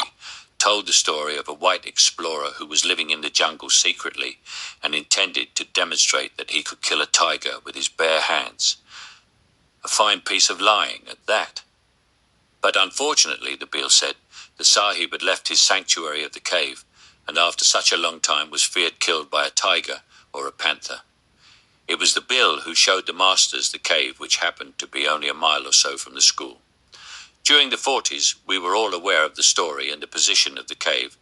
told the story of a white explorer who was living in the jungle secretly and intended to demonstrate that he could kill a tiger with his bare hands. A fine piece of lying at that. But unfortunately, the Beale said, the Sahib had left his sanctuary of the cave, and after such a long time was feared killed by a tiger or a panther. It was the Beale who showed the masters the cave, which happened to be only a mile or so from the school. During the 40s, we were all aware of the story and the position of the cave,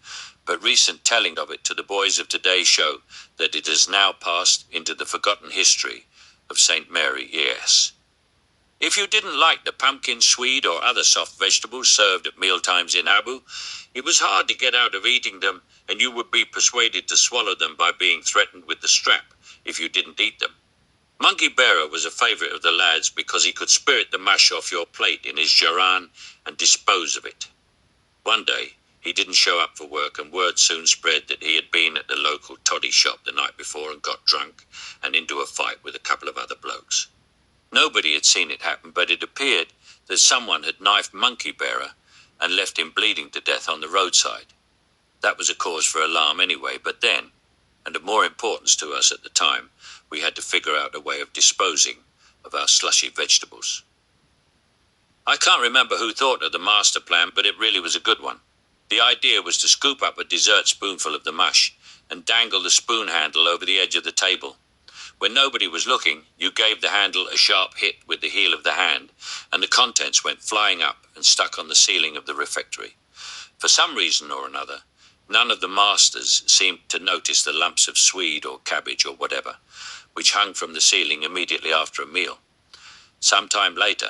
but recent telling of it to the boys of today show that it has now passed into the forgotten history of St. Mary, yes. If you didn't like the pumpkin, swede or other soft vegetables served at mealtimes in Abu, it was hard to get out of eating them, and you would be persuaded to swallow them by being threatened with the strap if you didn't eat them. Monkey Bearer was a favourite of the lads because he could spirit the mush off your plate in his jaran and dispose of it. One day, he didn't show up for work, and word soon spread that he had been at the local toddy shop the night before and got drunk and into a fight with a couple of other blokes. Nobody had seen it happen, but it appeared that someone had knifed Monkey Bearer and left him bleeding to death on the roadside. That was a cause for alarm anyway, but then, and of more importance to us at the time, we had to figure out a way of disposing of our slushy vegetables. I can't remember who thought of the master plan, but it really was a good one. The idea was to scoop up a dessert spoonful of the mush and dangle the spoon handle over the edge of the table. When nobody was looking, you gave the handle a sharp hit with the heel of the hand, and the contents went flying up and stuck on the ceiling of the refectory. For some reason or another, none of the masters seemed to notice the lumps of swede or cabbage or whatever, which hung from the ceiling immediately after a meal. Some time later,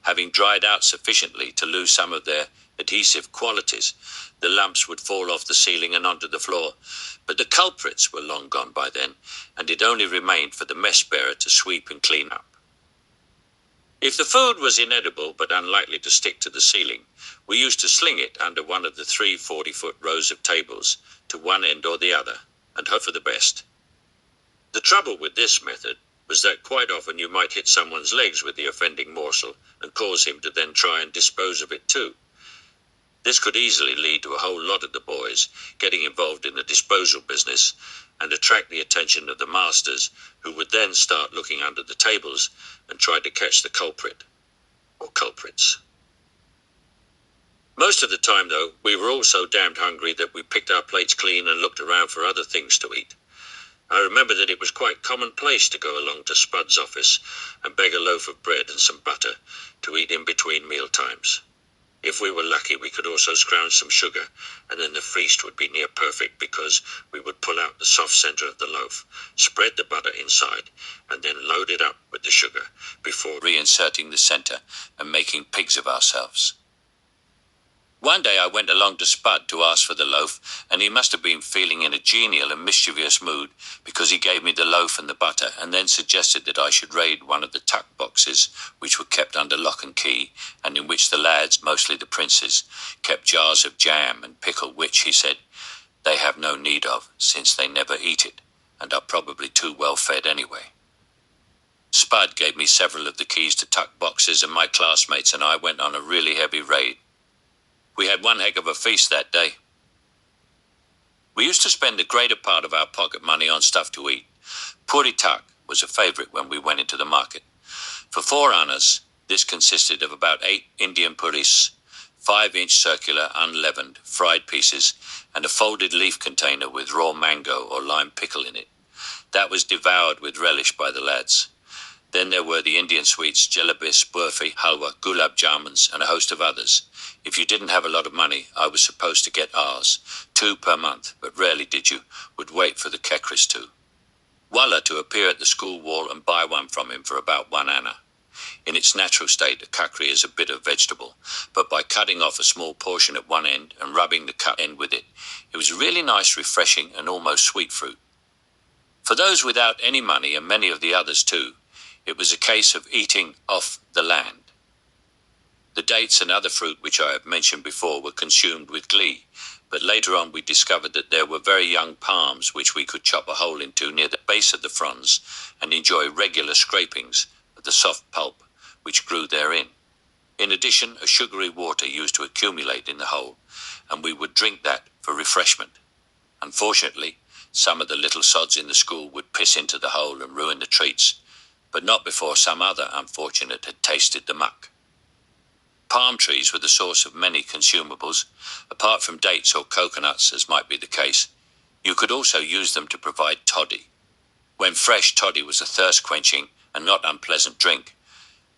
having dried out sufficiently to lose some of their adhesive qualities, the lumps would fall off the ceiling and onto the floor, but the culprits were long gone by then, and it only remained for the mess bearer to sweep and clean up. If the food was inedible but unlikely to stick to the ceiling, we used to sling it under one of the 3 40-foot rows of tables to one end or the other, and hope for the best. The trouble with this method was that quite often you might hit someone's legs with the offending morsel and cause him to then try and dispose of it too. This could easily lead to a whole lot of the boys getting involved in the disposal business and attract the attention of the masters, who would then start looking under the tables and try to catch the culprit, or culprits. Most of the time, though, we were all so damned hungry that we picked our plates clean and looked around for other things to eat. I remember that it was quite commonplace to go along to Spud's office and beg a loaf of bread and some butter to eat in between meal times. If we were lucky, we could also scrounge some sugar, and then the feast would be near perfect because we would pull out the soft centre of the loaf, spread the butter inside, and then load it up with the sugar before reinserting the centre and making pigs of ourselves. One day I went along to Spud to ask for the loaf, and he must have been feeling in a genial and mischievous mood because he gave me the loaf and the butter and then suggested that I should raid one of the tuck boxes which were kept under lock and key, and in which the lads, mostly the princes, kept jars of jam and pickle which, he said, they have no need of since they never eat it and are probably too well fed anyway. Spud gave me several of the keys to tuck boxes, and my classmates and I went on a really heavy raid. We had one heck of a feast that day. We used to spend the greater part of our pocket money on stuff to eat. Puri tuck was a favourite when we went into the market. For 4 annas, this consisted of about 8 Indian puris, 5-inch circular unleavened fried pieces, and a folded leaf container with raw mango or lime pickle in it. That was devoured with relish by the lads. Then there were the Indian sweets, jalebis, burfi, halwa, gulab jamuns, and a host of others. If you didn't have a lot of money, I was supposed to get ours, 2 per month, but rarely did you, would wait for the kekris too. Wallah to appear at the school wall and buy one from him for about 1 anna. In its natural state, a kakri is a bit of vegetable, but by cutting off a small portion at one end and rubbing the cut end with it, it was really nice, refreshing, and almost sweet fruit. For those without any money, and many of the others too, it was a case of eating off the land. The dates and other fruit which I have mentioned before were consumed with glee, but later on we discovered that there were very young palms which we could chop a hole into near the base of the fronds and enjoy regular scrapings of the soft pulp which grew therein. In addition, a sugary water used to accumulate in the hole, and we would drink that for refreshment. Unfortunately, some of the little sods in the school would piss into the hole and ruin the treats, but not before some other unfortunate had tasted the muck. Palm trees were the source of many consumables. Apart from dates or coconuts, as might be the case, you could also use them to provide toddy. When fresh, toddy was a thirst-quenching and not unpleasant drink,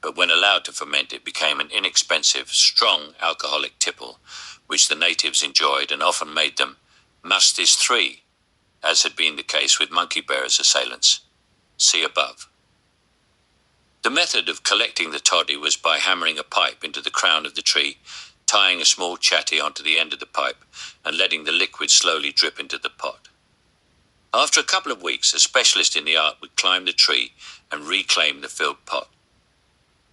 but when allowed to ferment, it became an inexpensive, strong alcoholic tipple, which the natives enjoyed and often made them musties 3, as had been the case with monkey bearers' assailants. See above. The method of collecting the toddy was by hammering a pipe into the crown of the tree, tying a small chatty onto the end of the pipe, and letting the liquid slowly drip into the pot. After a couple of weeks, a specialist in the art would climb the tree and reclaim the filled pot.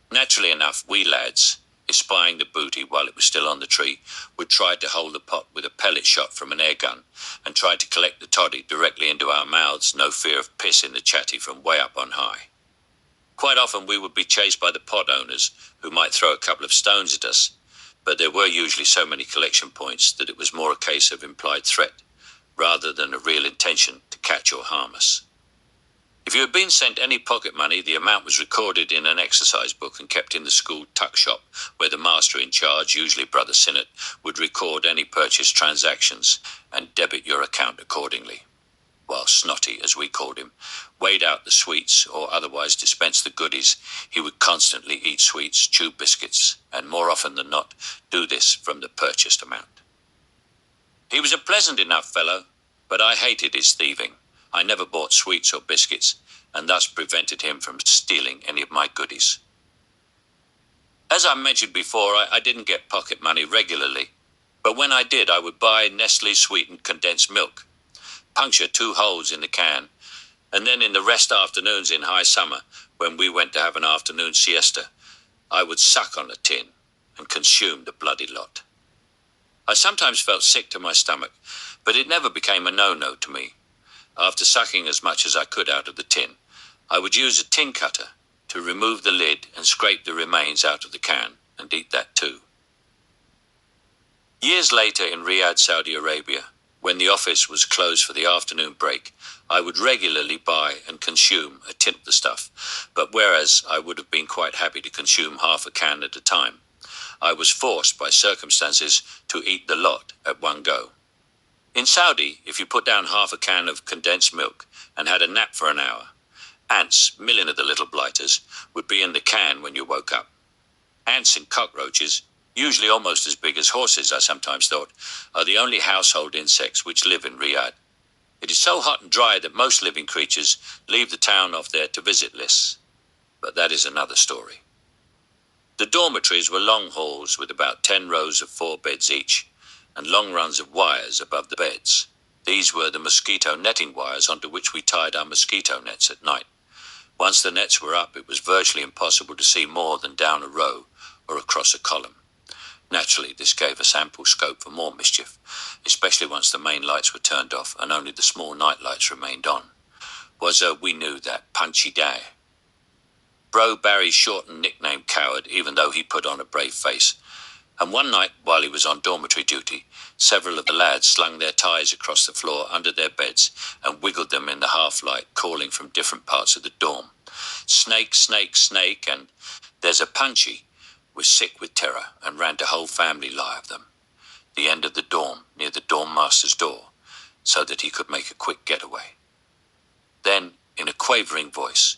Naturally enough, we lads, espying the booty while it was still on the tree, would try to hold the pot with a pellet shot from an air gun, and try to collect the toddy directly into our mouths, no fear of piss in the chatty from way up on high. Quite often we would be chased by the pot owners, who might throw a couple of stones at us, but there were usually so many collection points that it was more a case of implied threat, rather than a real intention to catch or harm us. If you had been sent any pocket money, the amount was recorded in an exercise book and kept in the school tuck shop, where the master in charge, usually Brother Sinnott, would record any purchase transactions and debit your account accordingly. While Snotty, as we called him, weighed out the sweets or otherwise dispensed the goodies, he would constantly eat sweets, chew biscuits, and more often than not do this from the purchased amount. He was a pleasant enough fellow, but I hated his thieving. I never bought sweets or biscuits, and thus prevented him from stealing any of my goodies. As I mentioned before, I didn't get pocket money regularly, but when I did, I would buy Nestle sweetened condensed milk, puncture 2 holes in the can, and then in the rest afternoons in high summer, when we went to have an afternoon siesta, I would suck on a tin and consume the bloody lot. I sometimes felt sick to my stomach, but it never became a no-no to me. After sucking as much as I could out of the tin, I would use a tin cutter to remove the lid and scrape the remains out of the can, and eat that too. Years later in Riyadh, Saudi Arabia, when the office was closed for the afternoon break, I would regularly buy and consume a tin of the stuff, but whereas I would have been quite happy to consume half a can at a time, I was forced by circumstances to eat the lot at one go. In Saudi, if you put down half a can of condensed milk and had a nap for an hour, ants, million of the little blighters, would be in the can when you woke up. Ants and cockroaches, usually almost as big as horses, I sometimes thought, are the only household insects which live in Riyadh. It is so hot and dry that most living creatures leave the town off their to-visit lists. But that is another story. The dormitories were long halls with about 10 rows of 4 beds each, and long runs of wires above the beds. These were the mosquito netting wires onto which we tied our mosquito nets at night. Once the nets were up, it was virtually impossible to see more than down a row or across a column. Naturally, this gave us ample scope for more mischief, especially once the main lights were turned off and only the small night lights remained on. We knew that punchy day. Bro Barry's shortened nickname Coward, even though he put on a brave face. And one night, while he was on dormitory duty, several of the lads slung their ties across the floor under their beds and wiggled them in the half-light, calling from different parts of the dorm. Snake, snake, snake, and there's a punchy, was sick with terror and ran to whole family lie of them, the end of the dorm near the dorm master's door, so that he could make a quick getaway. Then, in a quavering voice,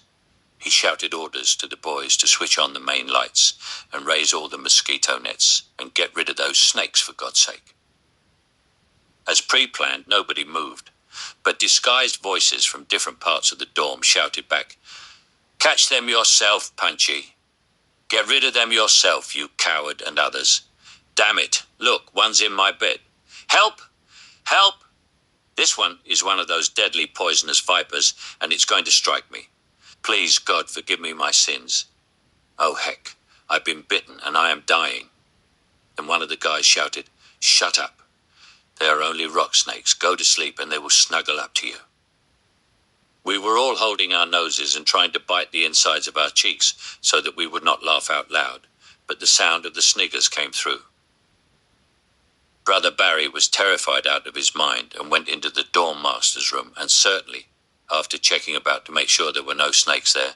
he shouted orders to the boys to switch on the main lights and raise all the mosquito nets and get rid of those snakes, for God's sake. As pre-planned, nobody moved, but disguised voices from different parts of the dorm shouted back, "Catch them yourself, Punchy. Get rid of them yourself, you coward and others. Damn it, look, one's in my bed. Help! Help! This one is one of those deadly poisonous vipers, and it's going to strike me. Please, God, forgive me my sins. Oh, heck, I've been bitten and I am dying." And one of the guys shouted, "Shut up. They are only rock snakes. Go to sleep and they will snuggle up to you." We were all holding our noses and trying to bite the insides of our cheeks so that we would not laugh out loud, but the sound of the sniggers came through. Brother Barry was terrified out of his mind and went into the dorm master's room and certainly, after checking about to make sure there were no snakes there,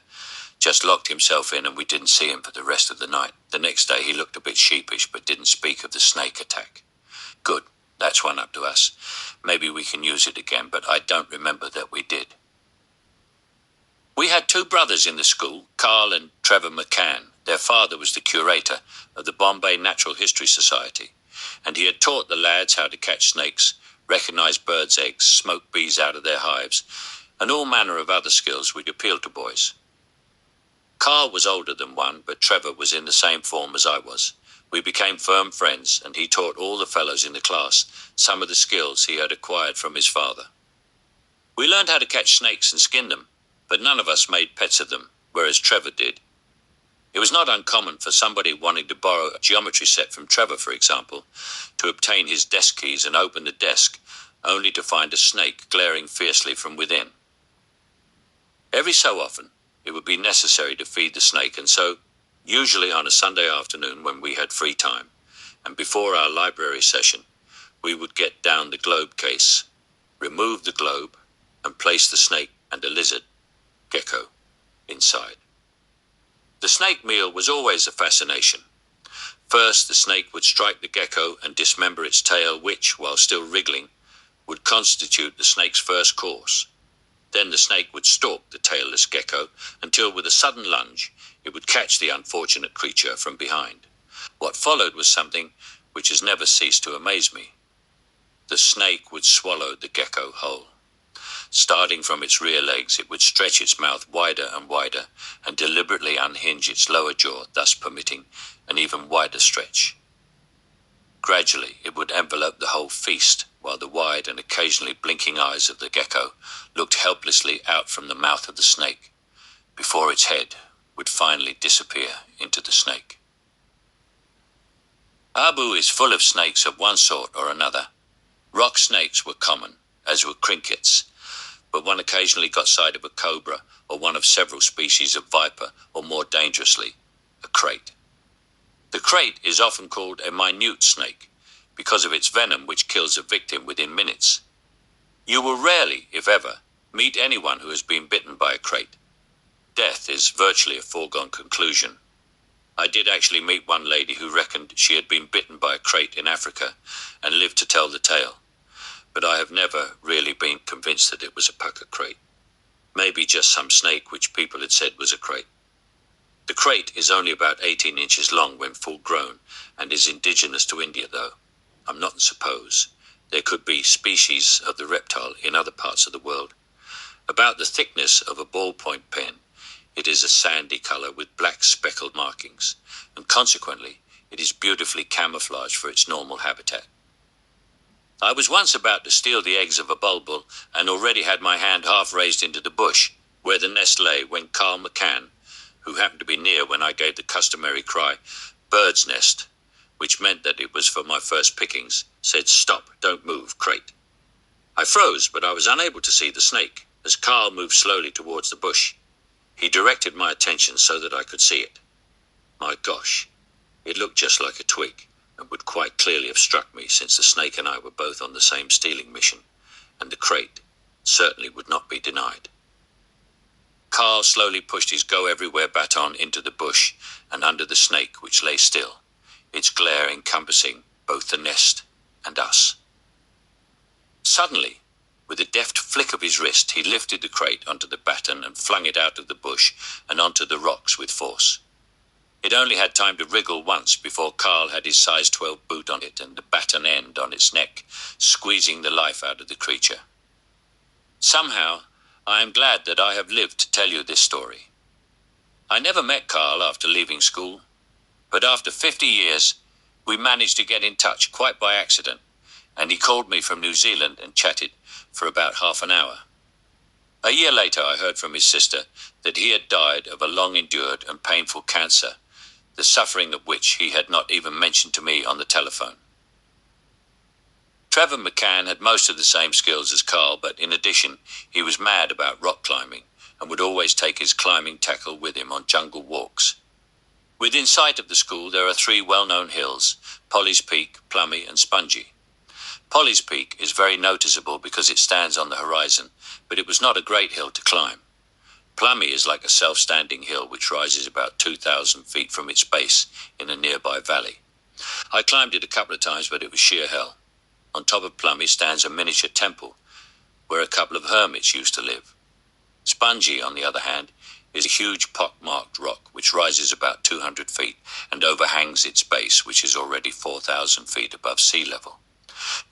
just locked himself in and we didn't see him for the rest of the night. The next day he looked a bit sheepish but didn't speak of the snake attack. Good, that's one up to us. Maybe we can use it again, but I don't remember that we did. We had two brothers in the school, Carl and Trevor McCann. Their father was the curator of the Bombay Natural History Society, and he had taught the lads how to catch snakes, recognize birds' eggs, smoke bees out of their hives, and all manner of other skills which appealed to boys. Carl was older than one, but Trevor was in the same form as I was. We became firm friends, and he taught all the fellows in the class some of the skills he had acquired from his father. We learned how to catch snakes and skin them, but none of us made pets of them, whereas Trevor did. It was not uncommon for somebody wanting to borrow a geometry set from Trevor, for example, to obtain his desk keys and open the desk, only to find a snake glaring fiercely from within. Every so often, it would be necessary to feed the snake, and so, usually on a Sunday afternoon when we had free time, and before our library session, we would get down the globe case, remove the globe, and place the snake and a lizard, gecko, inside. The snake meal was always a fascination. First, the snake would strike the gecko and dismember its tail, which, while still wriggling, would constitute the snake's first course. Then the snake would stalk the tailless gecko until, with a sudden lunge, it would catch the unfortunate creature from behind. What followed was something which has never ceased to amaze me. The snake would swallow the gecko whole. Starting from its rear legs, it would stretch its mouth wider and wider and deliberately unhinge its lower jaw, thus permitting an even wider stretch. Gradually, it would envelope the whole feast, while the wide and occasionally blinking eyes of the gecko looked helplessly out from the mouth of the snake, before its head would finally disappear into the snake. Abu is full of snakes of one sort or another. Rock snakes were common, as were crickets, but one occasionally got sight of a cobra or one of several species of viper, or more dangerously, a crate. The crate is often called a minute snake because of its venom, which kills a victim within minutes. You will rarely, if ever, meet anyone who has been bitten by a crate. Death is virtually a foregone conclusion. I did actually meet one lady who reckoned she had been bitten by a crate in Africa and lived to tell the tale, but I have never really been convinced that it was a pucker crate. Maybe just some snake which people had said was a crate. The crate is only about 18 inches long when full grown and is indigenous to India, though. I'm not suppose. There could be species of the reptile in other parts of the world. About the thickness of a ballpoint pen, it is a sandy color with black speckled markings, and consequently, it is beautifully camouflaged for its normal habitat. I was once about to steal the eggs of a bulbul and already had my hand half raised into the bush where the nest lay when Carl McCann, who happened to be near when I gave the customary cry, "Bird's nest," which meant that it was for my first pickings, said, "Stop, don't move, crate." I froze, but I was unable to see the snake as Carl moved slowly towards the bush. He directed my attention so that I could see it. My gosh, it looked just like a twig, and would quite clearly have struck me, since the snake and I were both on the same stealing mission, and the crate certainly would not be denied. Carl slowly pushed his go-everywhere baton into the bush and under the snake, which lay still, its glare encompassing both the nest and us. Suddenly, with a deft flick of his wrist, he lifted the crate onto the baton and flung it out of the bush and onto the rocks with force. It only had time to wriggle once before Carl had his size 12 boot on it and the baton end on its neck, squeezing the life out of the creature. Somehow, I am glad that I have lived to tell you this story. I never met Carl after leaving school, but after 50 years, we managed to get in touch quite by accident, and he called me from New Zealand and chatted for about half an hour. A year later, I heard from his sister that he had died of a long-endured and painful cancer, the suffering of which he had not even mentioned to me on the telephone. Trevor McCann had most of the same skills as Carl, but in addition, he was mad about rock climbing and would always take his climbing tackle with him on jungle walks. Within sight of the school, there are 3 well-known hills: Polly's Peak, Plummy, and Spongy. Polly's Peak is very noticeable because it stands on the horizon, but it was not a great hill to climb. Plummy is like a self-standing hill which rises about 2,000 feet from its base in a nearby valley. I climbed it a couple of times, but it was sheer hell. On top of Plummy stands a miniature temple where a couple of hermits used to live. Spongy, on the other hand, is a huge pock-marked rock which rises about 200 feet and overhangs its base, which is already 4,000 feet above sea level.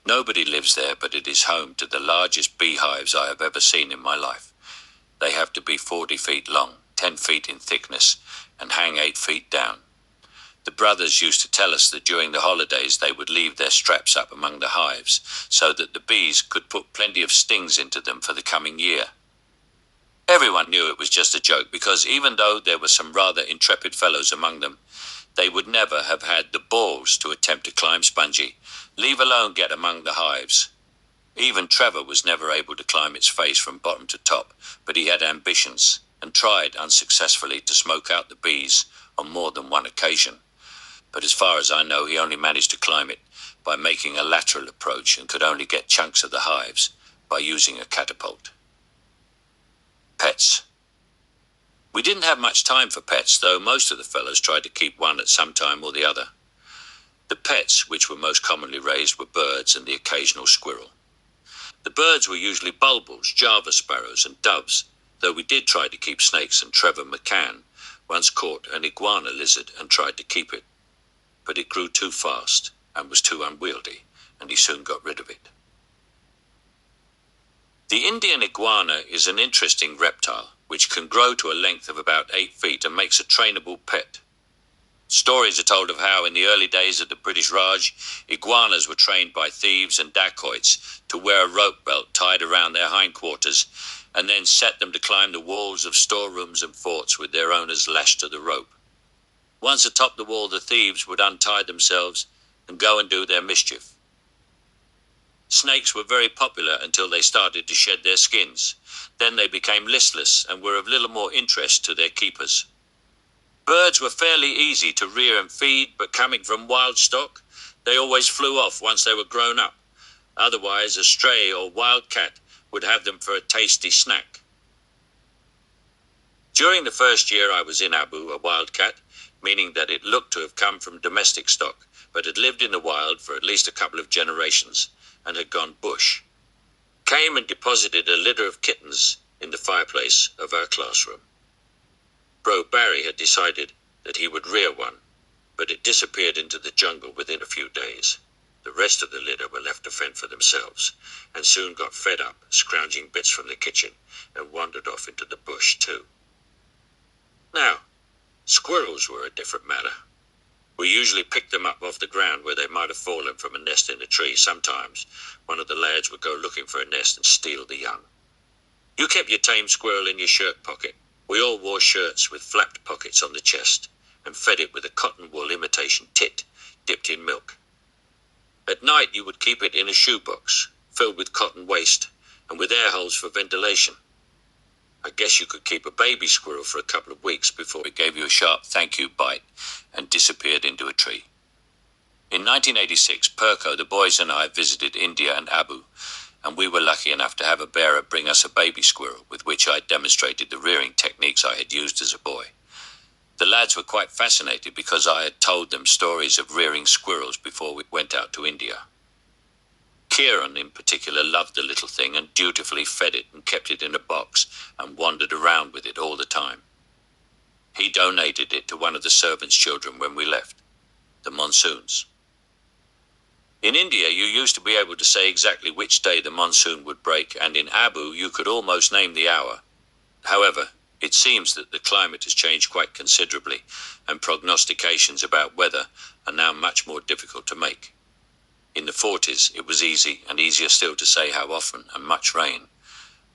Nobody lives there, but it is home to the largest beehives I have ever seen in my life. They have to be 40 feet long, 10 feet in thickness, and hang 8 feet down. The brothers used to tell us that during the holidays they would leave their straps up among the hives so that the bees could put plenty of stings into them for the coming year. Everyone knew it was just a joke because even though there were some rather intrepid fellows among them, they would never have had the balls to attempt to climb Spongy, leave alone get among the hives. Even Trevor was never able to climb its face from bottom to top, but he had ambitions and tried unsuccessfully to smoke out the bees on more than one occasion. But as far as I know, he only managed to climb it by making a lateral approach and could only get chunks of the hives by using a catapult. Pets. We didn't have much time for pets, though most of the fellows tried to keep one at some time or the other. The pets which were most commonly raised were birds and the occasional squirrel. The birds were usually bulbuls, Java sparrows, and doves, though we did try to keep snakes, and Trevor McCann once caught an iguana lizard and tried to keep it. But it grew too fast and was too unwieldy, and he soon got rid of it. The Indian iguana is an interesting reptile which can grow to a length of about 8 feet and makes a trainable pet. Stories are told of how in the early days of the British Raj, iguanas were trained by thieves and dacoits to wear a rope belt tied around their hindquarters and then set them to climb the walls of storerooms and forts with their owners lashed to the rope. Once atop the wall, the thieves would untie themselves and go and do their mischief. Snakes were very popular until they started to shed their skins. Then they became listless and were of little more interest to their keepers. Birds were fairly easy to rear and feed, but coming from wild stock, they always flew off once they were grown up. Otherwise, a stray or wild cat would have them for a tasty snack. During the first year I was in Abu, a wildcat, meaning that it looked to have come from domestic stock, but had lived in the wild for at least a couple of generations and had gone bush, came and deposited a litter of kittens in the fireplace of our classroom. Bro Barry had decided that he would rear one, but it disappeared into the jungle within a few days. The rest of the litter were left to fend for themselves, and soon got fed up, scrounging bits from the kitchen, and wandered off into the bush too. Now, squirrels were a different matter. We usually picked them up off the ground where they might have fallen from a nest in a tree. Sometimes one of the lads would go looking for a nest and steal the young. You kept your tame squirrel in your shirt pocket. We all wore shirts with flapped pockets on the chest and fed it with a cotton wool imitation tit dipped in milk. At night you would keep it in a shoebox filled with cotton waste and with air holes for ventilation. I guess you could keep a baby squirrel for a couple of weeks before it gave you a sharp thank you bite and disappeared into a tree. In 1986, Perko, the boys and I visited India and Abu, and we were lucky enough to have a bearer bring us a baby squirrel with which I demonstrated the rearing techniques I had used as a boy. The lads were quite fascinated because I had told them stories of rearing squirrels before we went out to India. Kieran, in particular, loved the little thing and dutifully fed it and kept it in a box and wandered around with it all the time. He donated it to one of the servants' children when we left, the monsoons. In India, you used to be able to say exactly which day the monsoon would break, and in Abu you could almost name the hour. However, it seems that the climate has changed quite considerably, and prognostications about weather are now much more difficult to make. In the 40s, it was easy, and easier still to say how often and much rain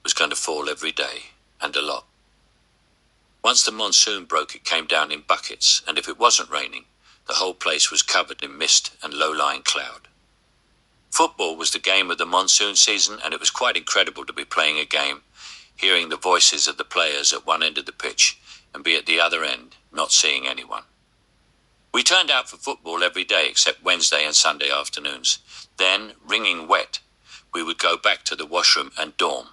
was going to fall every day, and a lot. Once the monsoon broke, it came down in buckets, and if it wasn't raining, the whole place was covered in mist and low-lying cloud. Football was the game of the monsoon season, and it was quite incredible to be playing a game, hearing the voices of the players at one end of the pitch, and be at the other end, not seeing anyone. We turned out for football every day except Wednesday and Sunday afternoons. Then, wringing wet, we would go back to the washroom and dorm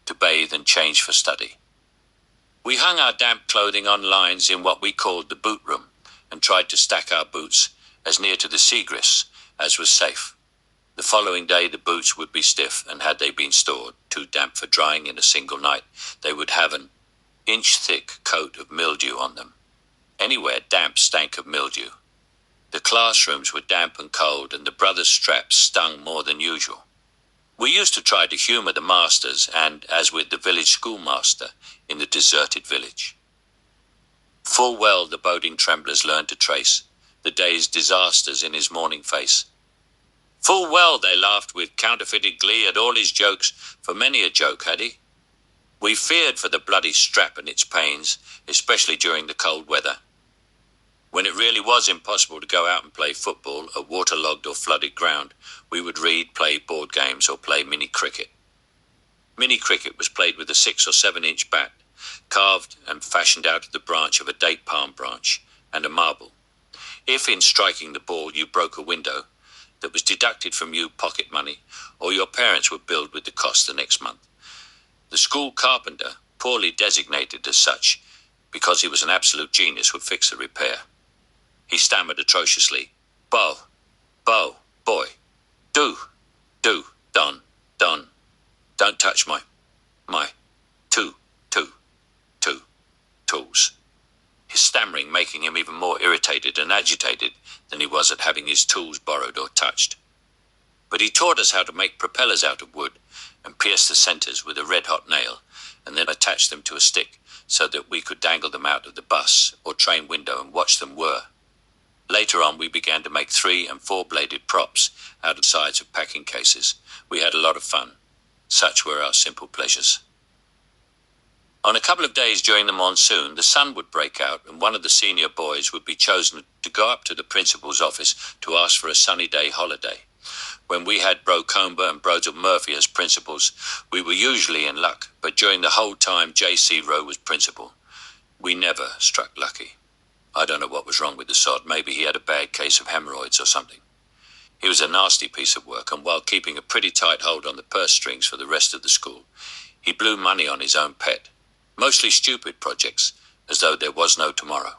to bathe and change for study. We hung our damp clothing on lines in what we called the boot room and tried to stack our boots as near to the seagrass as was safe. The following day the boots would be stiff, and had they been stored, too damp for drying in a single night, they would have an inch-thick coat of mildew on them. Anywhere damp stank of mildew. The classrooms were damp and cold, and the brothers' straps stung more than usual. We used to try to humour the masters, and, as with the village schoolmaster, in the deserted village. Full well the boding tremblers learned to trace the day's disasters in his morning face. Full well they laughed with counterfeited glee at all his jokes, for many a joke had he. We feared for the bloody strap and its pains, especially during the cold weather. When it really was impossible to go out and play football, a waterlogged or flooded ground, we would read, play board games, or play mini-cricket. Mini-cricket was played with a 6 or 7 inch bat, carved and fashioned out of the branch of a date palm branch, and a marble. If in striking the ball you broke a window, that was deducted from you pocket money, or your parents were billed with the cost the next month. The school carpenter, poorly designated as such, because he was an absolute genius, would fix the repair. He stammered atrociously, boy, don't touch my tools. His stammering making him even more irritated and agitated than he was at having his tools borrowed or touched. But he taught us how to make propellers out of wood and pierce the centres with a red-hot nail, and then attach them to a stick so that we could dangle them out of the bus or train window and watch them whir. Later on we began to make 3- and 4-bladed props out of sides of packing cases. We had a lot of fun. Such were our simple pleasures. On a couple of days during the monsoon, the sun would break out, and one of the senior boys would be chosen to go up to the principal's office to ask for a sunny day holiday. When we had Bro Comber and Bro Murphy as principals, we were usually in luck, but during the whole time J.C. Rowe was principal, we never struck lucky. I don't know what was wrong with the sod. Maybe he had a bad case of hemorrhoids or something. He was a nasty piece of work, and while keeping a pretty tight hold on the purse strings for the rest of the school, he blew money on his own pet. Mostly stupid projects, as though there was no tomorrow.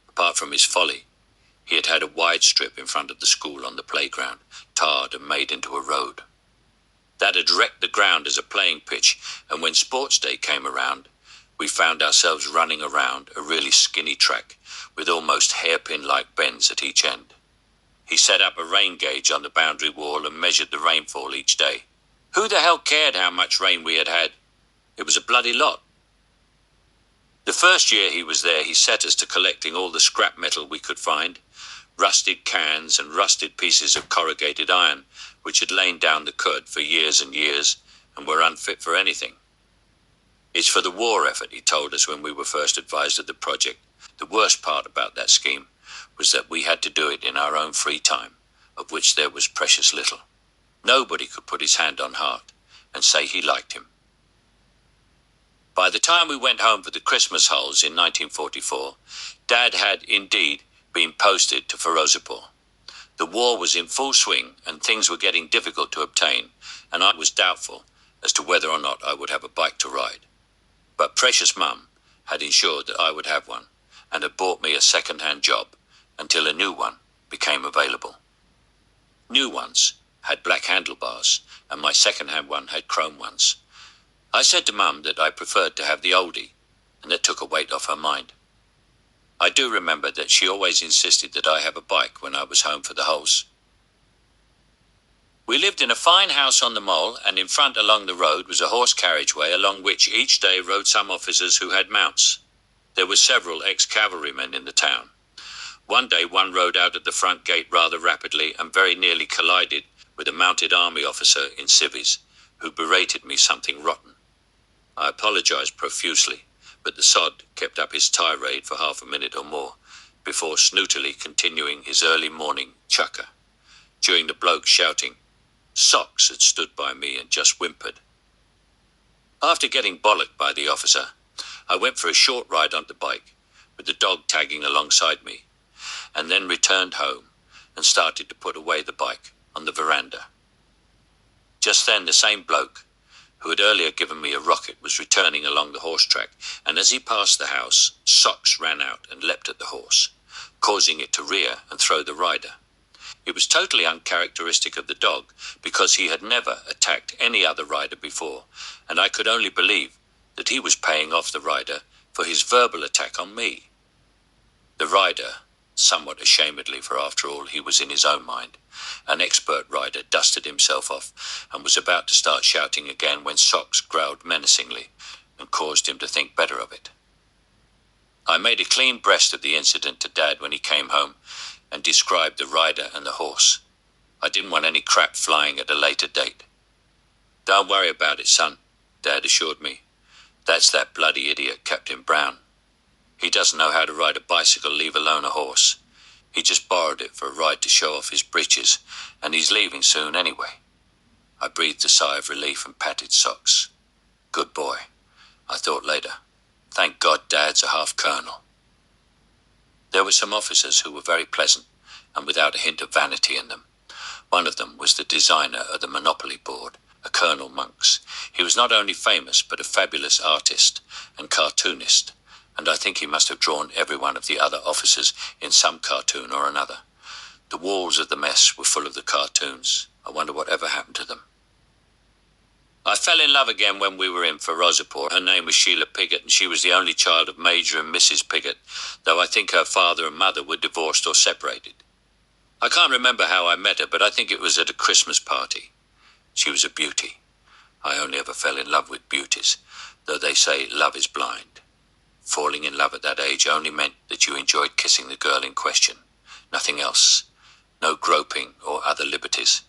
Apart from his folly, he had had a wide strip in front of the school on the playground, tarred and made into a road. That had wrecked the ground as a playing pitch, and when sports day came around, we found ourselves running around a really skinny track with almost hairpin-like bends at each end. He set up a rain gauge on the boundary wall and measured the rainfall each day. Who the hell cared how much rain we had had? It was a bloody lot. The first year he was there, he set us to collecting all the scrap metal we could find, rusted cans and rusted pieces of corrugated iron, which had lain down the cud for years and years and were unfit for anything. It's for the war effort, he told us when we were first advised of the project. The worst part about that scheme was that we had to do it in our own free time, of which there was precious little. Nobody could put his hand on heart and say he liked him. By the time we went home for the Christmas holes in 1944, Dad had indeed been posted to Firozapur. The war was in full swing and things were getting difficult to obtain, and I was doubtful as to whether or not I would have a bike to ride. But precious Mum had ensured that I would have one and had bought me a second-hand job until a new one became available. New ones had black handlebars and my second-hand one had chrome ones. I said to Mum that I preferred to have the oldie, and that took a weight off her mind. I do remember that she always insisted that I have a bike when I was home for the holes. We lived in a fine house on the mole, and in front along the road was a horse carriageway along which each day rode some officers who had mounts. There were several ex-cavalrymen in the town. One day one rode out at the front gate rather rapidly and very nearly collided with a mounted army officer in civvies, who berated me something rotten. I apologized profusely, but the sod kept up his tirade for half a minute or more, before snootily continuing his early morning chucker, during the bloke shouting. Socks had stood by me and just whimpered. After getting bollocked by the officer, I went for a short ride on the bike, with the dog tagging alongside me, and then returned home and started to put away the bike on the veranda. Just then the same bloke, who had earlier given me a rocket, was returning along the horse track, and as he passed the house, Socks ran out and leapt at the horse, causing it to rear and throw the rider. It was totally uncharacteristic of the dog, because he had never attacked any other rider before, and I could only believe that he was paying off the rider for his verbal attack on me. The rider, somewhat ashamedly, for after all he was in his own mind, an expert rider, dusted himself off and was about to start shouting again when Socks growled menacingly and caused him to think better of it. I made a clean breast of the incident to Dad when he came home and described the rider and the horse. I didn't want any crap flying at a later date. Don't worry about it, son, Dad assured me. That's that bloody idiot, Captain Brown. He doesn't know how to ride a bicycle, leave alone a horse. He just borrowed it for a ride to show off his breeches, and he's leaving soon anyway. I breathed a sigh of relief and patted Socks. Good boy, I thought later. Thank God Dad's a half-colonel. There were some officers who were very pleasant and without a hint of vanity in them. One of them was the designer of the Monopoly board, a Colonel Monks. He was not only famous but a fabulous artist and cartoonist, and I think he must have drawn every one of the other officers in some cartoon or another. The walls of the mess were full of the cartoons. I wonder what ever happened to them. I fell in love again when we were in Ferozepur. Her name was Sheila Piggott, and she was the only child of Major and Mrs. Piggott, though I think her father and mother were divorced or separated. I can't remember how I met her, but I think it was at a Christmas party. She was a beauty. I only ever fell in love with beauties, though they say love is blind. Falling in love at that age only meant that you enjoyed kissing the girl in question. Nothing else. No groping or other liberties.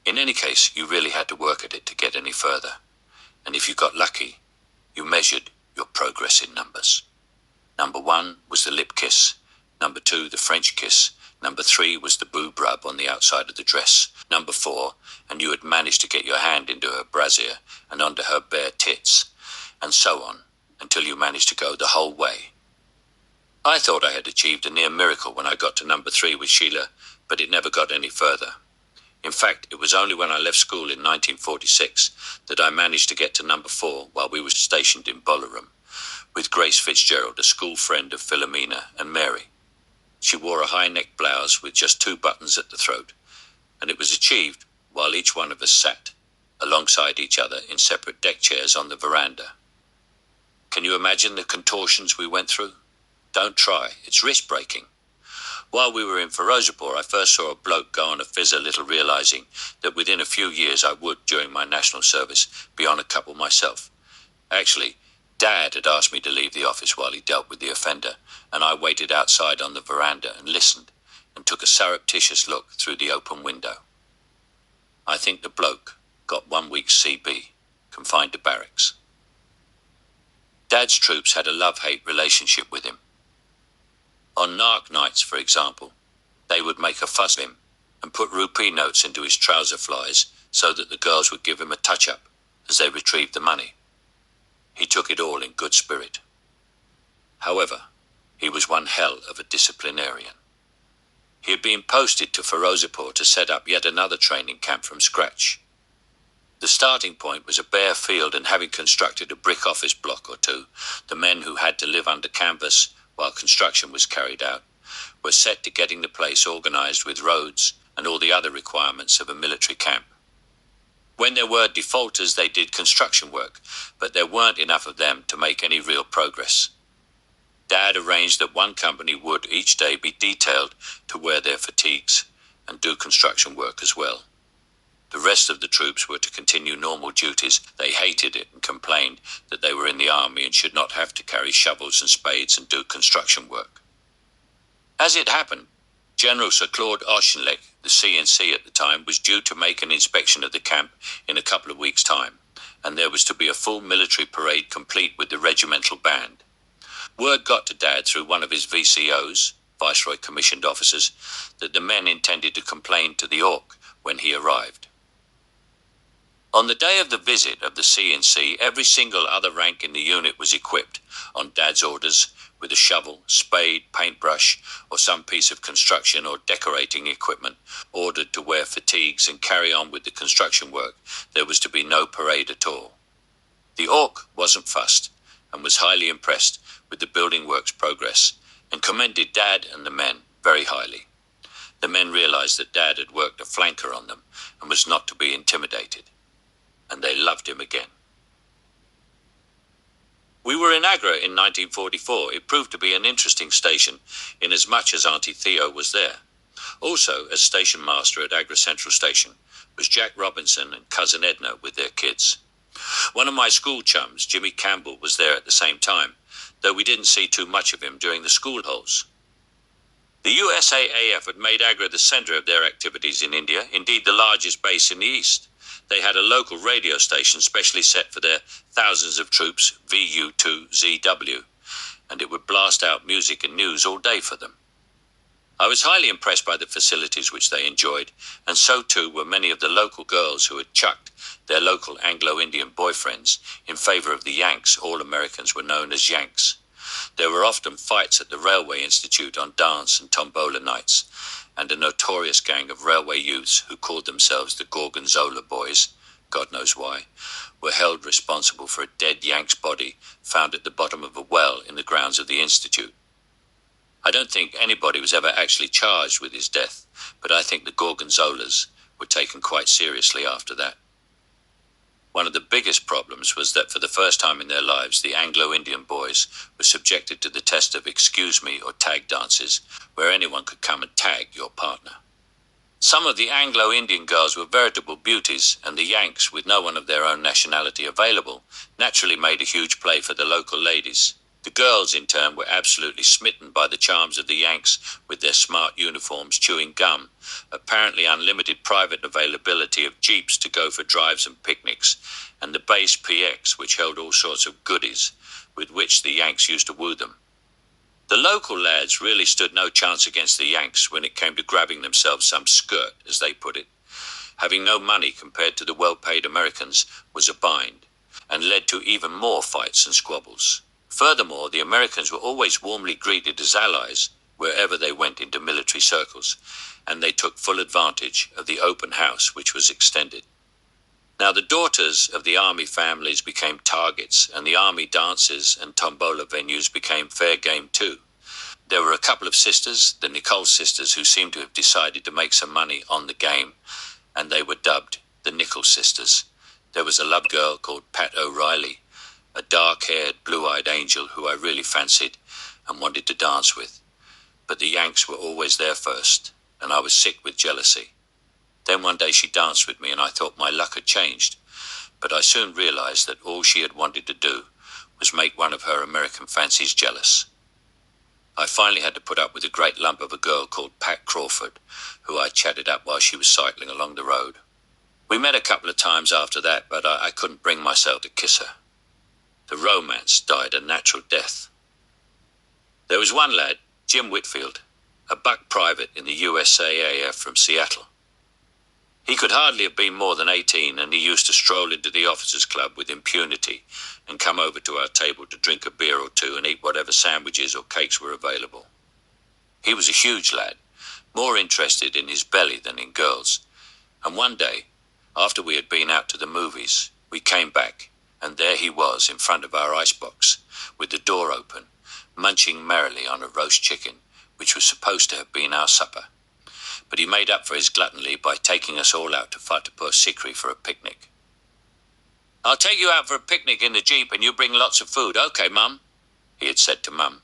In any case, you really had to work at it to get any further. And if you got lucky, you measured your progress in numbers. Number 1 was the lip kiss. Number 2, the French kiss. Number 3 was the boob rub on the outside of the dress. Number 4, and you had managed to get your hand into her brassiere and onto her bare tits. And so on, until you managed to go the whole way. I thought I had achieved a near miracle when I got to number 3 with Sheila, but it never got any further. In fact, it was only when I left school in 1946 that I managed to get to number 4 while we were stationed in Bolarum, with Grace Fitzgerald, a school friend of Philomena and Mary. She wore a high-neck blouse with just 2 buttons at the throat, and it was achieved while each one of us sat alongside each other in separate deck chairs on the veranda. Can you imagine the contortions we went through? Don't try, it's wrist-breaking. While we were in Ferozepur, I first saw a bloke go on a fizzer, little realizing that within a few years I would, during my national service, be on a couple myself. Actually, Dad had asked me to leave the office while he dealt with the offender, and I waited outside on the veranda and listened and took a surreptitious look through the open window. I think the bloke got 1 week's CB, confined to barracks. Dad's troops had a love-hate relationship with him. On narc nights, for example, they would make a fuss of him and put rupee notes into his trouser flies so that the girls would give him a touch-up as they retrieved the money. He took it all in good spirit. However, he was one hell of a disciplinarian. He had been posted to Firozpur to set up yet another training camp from scratch. The starting point was a bare field, and having constructed a brick office block or two, the men who had to live under canvas while construction was carried out were set to getting the place organised with roads and all the other requirements of a military camp. When there were defaulters, they did construction work, but there weren't enough of them to make any real progress. Dad arranged that one company would each day be detailed to wear their fatigues and do construction work as well. The rest of the troops were to continue normal duties. They hated it and complained that they were in the army and should not have to carry shovels and spades and do construction work. As it happened, General Sir Claude Auchinleck, the CNC at the time, was due to make an inspection of the camp in a couple of weeks' time, and there was to be a full military parade complete with the regimental band. Word got to Dad through one of his VCOs, Viceroy Commissioned Officers, that the men intended to complain to the Ork when he arrived. On the day of the visit of the CNC, every single other rank in the unit was equipped, on Dad's orders, with a shovel, spade, paintbrush, or some piece of construction or decorating equipment, ordered to wear fatigues and carry on with the construction work. There was to be no parade at all. The Ork wasn't fussed, and was highly impressed with the building work's progress, and commended Dad and the men very highly. The men realized that Dad had worked a flanker on them, and was not to be intimidated, and they loved him again. We were in Agra in 1944. It proved to be an interesting station, inasmuch as Auntie Theo was there. Also, as station master at Agra Central Station, was Jack Robinson and cousin Edna with their kids. One of my school chums, Jimmy Campbell, was there at the same time, though we didn't see too much of him during the school holes. The USAAF had made Agra the centre of their activities in India, indeed the largest base in the East. They had a local radio station specially set for their thousands of troops, VU2ZW, and it would blast out music and news all day for them. I was highly impressed by the facilities which they enjoyed, and so too were many of the local girls who had chucked their local Anglo-Indian boyfriends in favour of the Yanks. All Americans were known as Yanks. There were often fights at the Railway Institute on dance and tombola nights, and a notorious gang of railway youths who called themselves the Gorgonzola Boys, God knows why, were held responsible for a dead Yank's body found at the bottom of a well in the grounds of the Institute. I don't think anybody was ever actually charged with his death, but I think the Gorgonzolas were taken quite seriously after that. One of the biggest problems was that for the first time in their lives, the Anglo-Indian boys were subjected to the test of excuse me or tag dances, where anyone could come and tag your partner. Some of the Anglo-Indian girls were veritable beauties, and the Yanks, with no one of their own nationality available, naturally made a huge play for the local ladies. The girls, in turn, were absolutely smitten by the charms of the Yanks, with their smart uniforms, chewing gum, apparently unlimited private availability of jeeps to go for drives and picnics, and the base PX, which held all sorts of goodies, with which the Yanks used to woo them. The local lads really stood no chance against the Yanks when it came to grabbing themselves some skirt, as they put it. Having no money compared to the well-paid Americans was a bind, and led to even more fights and squabbles. Furthermore, the Americans were always warmly greeted as allies wherever they went into military circles, and they took full advantage of the open house which was extended. Now the daughters of the army families became targets, and the army dances and tombola venues became fair game too. There were a couple of sisters, the Nicole sisters, who seemed to have decided to make some money on the game, and they were dubbed the Nickel sisters. There was a love girl called Pat O'Reilly, a dark-haired, blue-eyed angel who I really fancied and wanted to dance with. But the Yanks were always there first, and I was sick with jealousy. Then one day she danced with me, and I thought my luck had changed, but I soon realized that all she had wanted to do was make one of her American fancies jealous. I finally had to put up with a great lump of a girl called Pat Crawford, who I chatted up while she was cycling along the road. We met a couple of times after that, but I couldn't bring myself to kiss her. The romance died a natural death. There was one lad, Jim Whitfield, a buck private in the USAAF from Seattle. He could hardly have been more than 18, and he used to stroll into the officers' club with impunity and come over to our table to drink a beer or two and eat whatever sandwiches or cakes were available. He was a huge lad, more interested in his belly than in girls. And one day, after we had been out to the movies, we came back, and there he was in front of our icebox, with the door open, munching merrily on a roast chicken, which was supposed to have been our supper. But he made up for his gluttony by taking us all out to Fatehpur Sikri for a picnic. "I'll take you out for a picnic in the Jeep and you bring lots of food, okay, Mum?" he had said to Mum.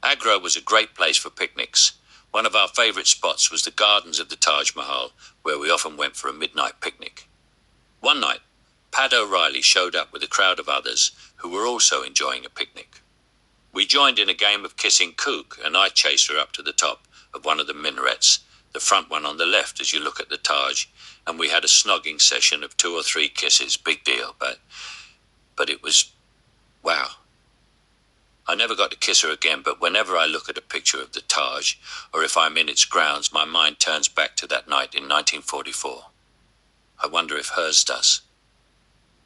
Agra was a great place for picnics. One of our favourite spots was the gardens of the Taj Mahal, where we often went for a midnight picnic. One night, Pat O'Reilly showed up with a crowd of others who were also enjoying a picnic. We joined in a game of kissing kook, and I chased her up to the top of one of the minarets, the front one on the left as you look at the Taj, and we had a snogging session of 2 or 3 kisses, big deal, but it was, wow. I never got to kiss her again, but whenever I look at a picture of the Taj, or if I'm in its grounds, my mind turns back to that night in 1944. I wonder if hers does.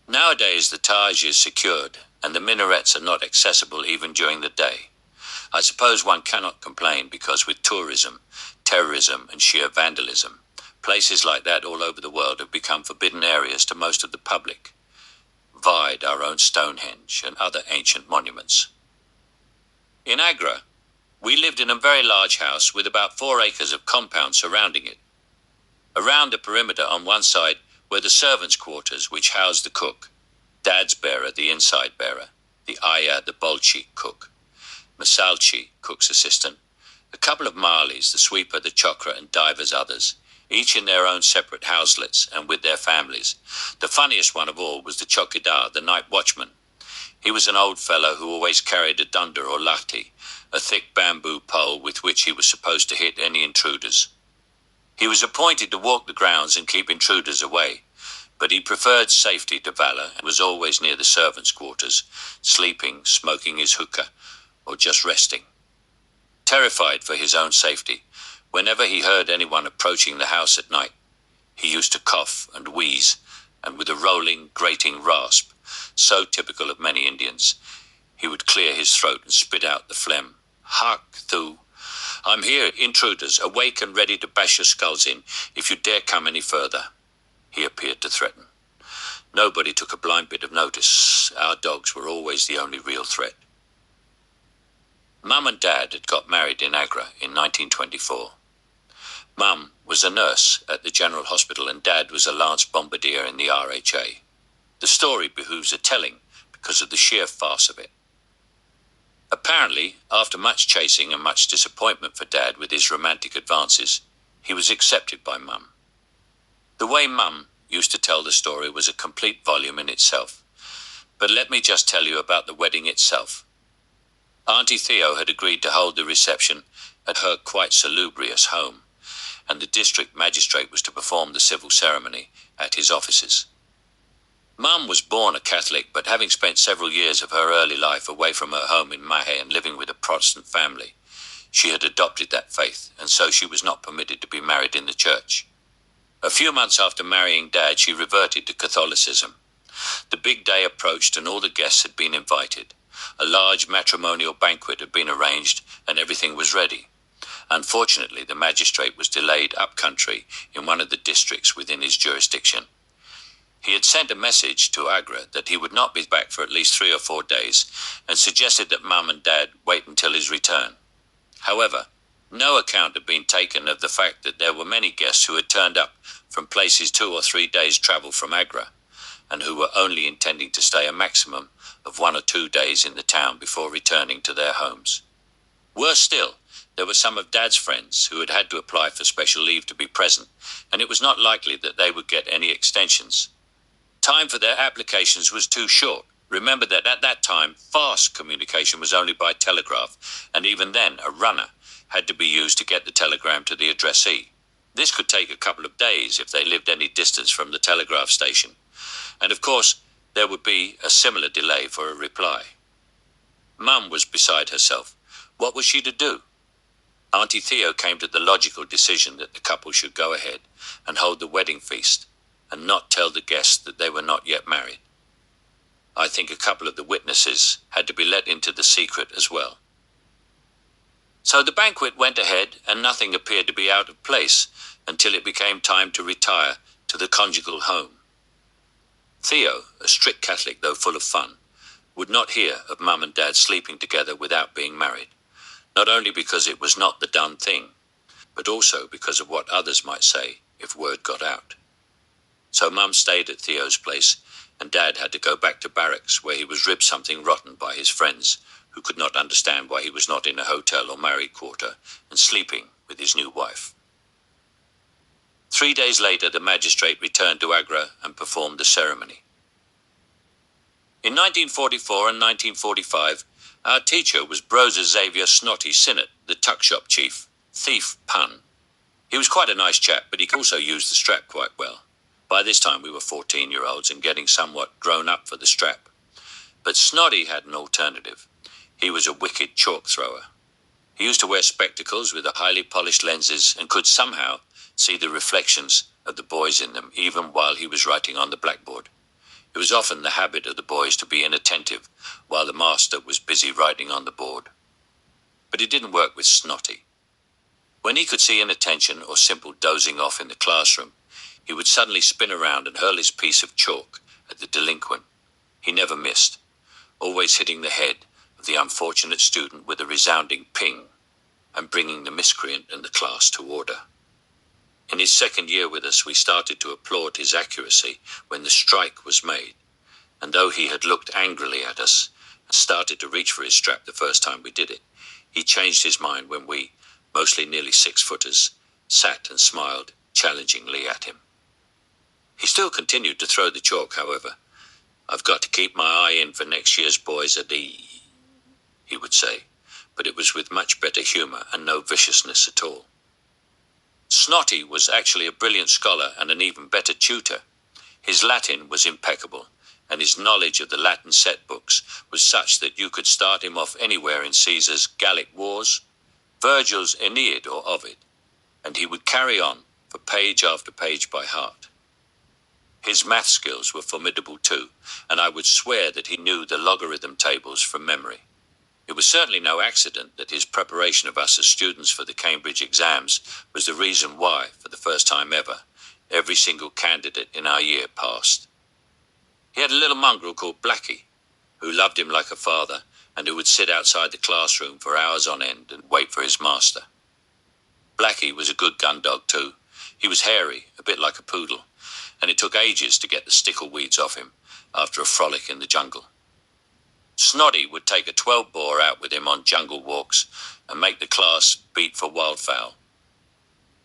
Nowadays, the Taj is secured, and the minarets are not accessible even during the day. I suppose one cannot complain because with tourism, terrorism, and sheer vandalism, places like that all over the world have become forbidden areas to most of the public. Vide our own Stonehenge and other ancient monuments. In Agra, we lived in a very large house with about 4 acres of compound surrounding it. Around the perimeter on one side were the servants' quarters, which housed the cook, Dad's bearer, the inside bearer, the ayah, the bolchi cook, masalchi, cook's assistant, a couple of malis, the sweeper, the chokra, and divers others, each in their own separate houselets and with their families. The funniest one of all was the chokidar, the night watchman. He was an old fellow who always carried a dunder or lahti, a thick bamboo pole with which he was supposed to hit any intruders. He was appointed to walk the grounds and keep intruders away, but he preferred safety to valor and was always near the servants' quarters, sleeping, smoking his hookah, or just resting. Terrified for his own safety, whenever he heard anyone approaching the house at night, he used to cough and wheeze, and with a rolling, grating rasp, so typical of many Indians, he would clear his throat and spit out the phlegm. "Hark, thou! I'm here, intruders, awake and ready to bash your skulls in if you dare come any further," he appeared to threaten. Nobody took a blind bit of notice. Our dogs were always the only real threat. Mum and Dad had got married in Agra in 1924. Mum was a nurse at the General Hospital and Dad was a lance bombardier in the RHA. The story behooves a telling because of the sheer farce of it. Apparently, after much chasing and much disappointment for Dad with his romantic advances, he was accepted by Mum. The way Mum used to tell the story was a complete volume in itself. But let me just tell you about the wedding itself. Auntie Theo had agreed to hold the reception at her quite salubrious home, and the district magistrate was to perform the civil ceremony at his offices. Mum was born a Catholic, but having spent several years of her early life away from her home in Mahe and living with a Protestant family, she had adopted that faith, and so she was not permitted to be married in the church. A few months after marrying Dad, she reverted to Catholicism. The big day approached and all the guests had been invited. A large matrimonial banquet had been arranged and everything was ready. Unfortunately, the magistrate was delayed up country in one of the districts within his jurisdiction. He had sent a message to Agra that he would not be back for at least 3 or 4 days and suggested that Mum and Dad wait until his return. However, no account had been taken of the fact that there were many guests who had turned up from places 2 or 3 days' travel from Agra and who were only intending to stay a maximum of 1 or 2 days in the town before returning to their homes. Worse still, there were some of Dad's friends who had had to apply for special leave to be present, and it was not likely that they would get any extensions. Time for their applications was too short. Remember that at that time, fast communication was only by telegraph, and even then a runner had to be used to get the telegram to the addressee. This could take a couple of days if they lived any distance from the telegraph station. And of course, there would be a similar delay for a reply. Mum was beside herself. What was she to do? Auntie Theo came to the logical decision that the couple should go ahead and hold the wedding feast and not tell the guests that they were not yet married. I think a couple of the witnesses had to be let into the secret as well. So the banquet went ahead, and nothing appeared to be out of place until it became time to retire to the conjugal home. Theo, a strict Catholic though full of fun, would not hear of Mum and Dad sleeping together without being married, not only because it was not the done thing, but also because of what others might say if word got out. So Mum stayed at Theo's place, and Dad had to go back to barracks, where he was ribbed something rotten by his friends, who could not understand why he was not in a hotel or married quarter and sleeping with his new wife. 3 days later, the magistrate returned to Agra and performed the ceremony. In 1944 and 1945, our teacher was Broser Xavier Snotty Sinnott, the tuck shop chief, thief pun. He was quite a nice chap, but he could also use the strap quite well. By this time we were 14-year-olds and getting somewhat grown up for the strap. But Snotty had an alternative. He was a wicked chalk thrower. He used to wear spectacles with the highly polished lenses and could somehow see the reflections of the boys in them, even while he was writing on the blackboard. It was often the habit of the boys to be inattentive while the master was busy writing on the board. But it didn't work with Snotty. When he could see inattention or simple dozing off in the classroom, he would suddenly spin around and hurl his piece of chalk at the delinquent. He never missed, always hitting the head of the unfortunate student with a resounding ping and bringing the miscreant and the class to order. In his second year with us, we started to applaud his accuracy when the strike was made, and though he had looked angrily at us and started to reach for his strap the first time we did it, he changed his mind when we, mostly nearly 6-footers, sat and smiled challengingly at him. He still continued to throw the chalk, however. "I've got to keep my eye in for next year's boys at E," he would say, but it was with much better humour and no viciousness at all. Snotty was actually a brilliant scholar and an even better tutor. His Latin was impeccable, and his knowledge of the Latin set books was such that you could start him off anywhere in Caesar's Gallic Wars, Virgil's Aeneid or Ovid, and he would carry on for page after page by heart. His math skills were formidable too, and I would swear that he knew the logarithm tables from memory. It was certainly no accident that his preparation of us as students for the Cambridge exams was the reason why, for the first time ever, every single candidate in our year passed. He had a little mongrel called Blackie, who loved him like a father, and who would sit outside the classroom for hours on end and wait for his master. Blackie was a good gun dog too. He was hairy, a bit like a poodle, and it took ages to get the stickleweeds off him after a frolic in the jungle. Snotty would take a 12-bore out with him on jungle walks and make the class beat for wildfowl.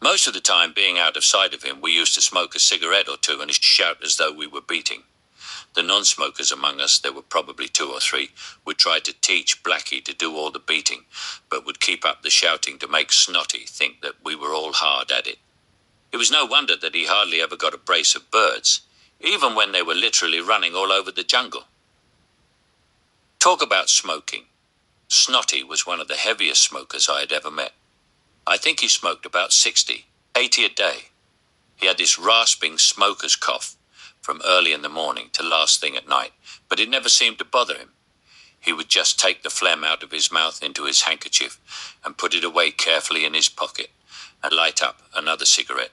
Most of the time, being out of sight of him, we used to smoke a cigarette or two and shout as though we were beating. The non-smokers among us, there were probably 2 or 3, would try to teach Blackie to do all the beating, but would keep up the shouting to make Snotty think that we were all hard at it. It was no wonder that he hardly ever got a brace of birds, even when they were literally running all over the jungle. Talk about smoking. Snotty was one of the heaviest smokers I had ever met. I think he smoked about 60, 80 a day. He had this rasping smoker's cough from early in the morning to last thing at night, but it never seemed to bother him. He would just take the phlegm out of his mouth into his handkerchief and put it away carefully in his pocket and light up another cigarette.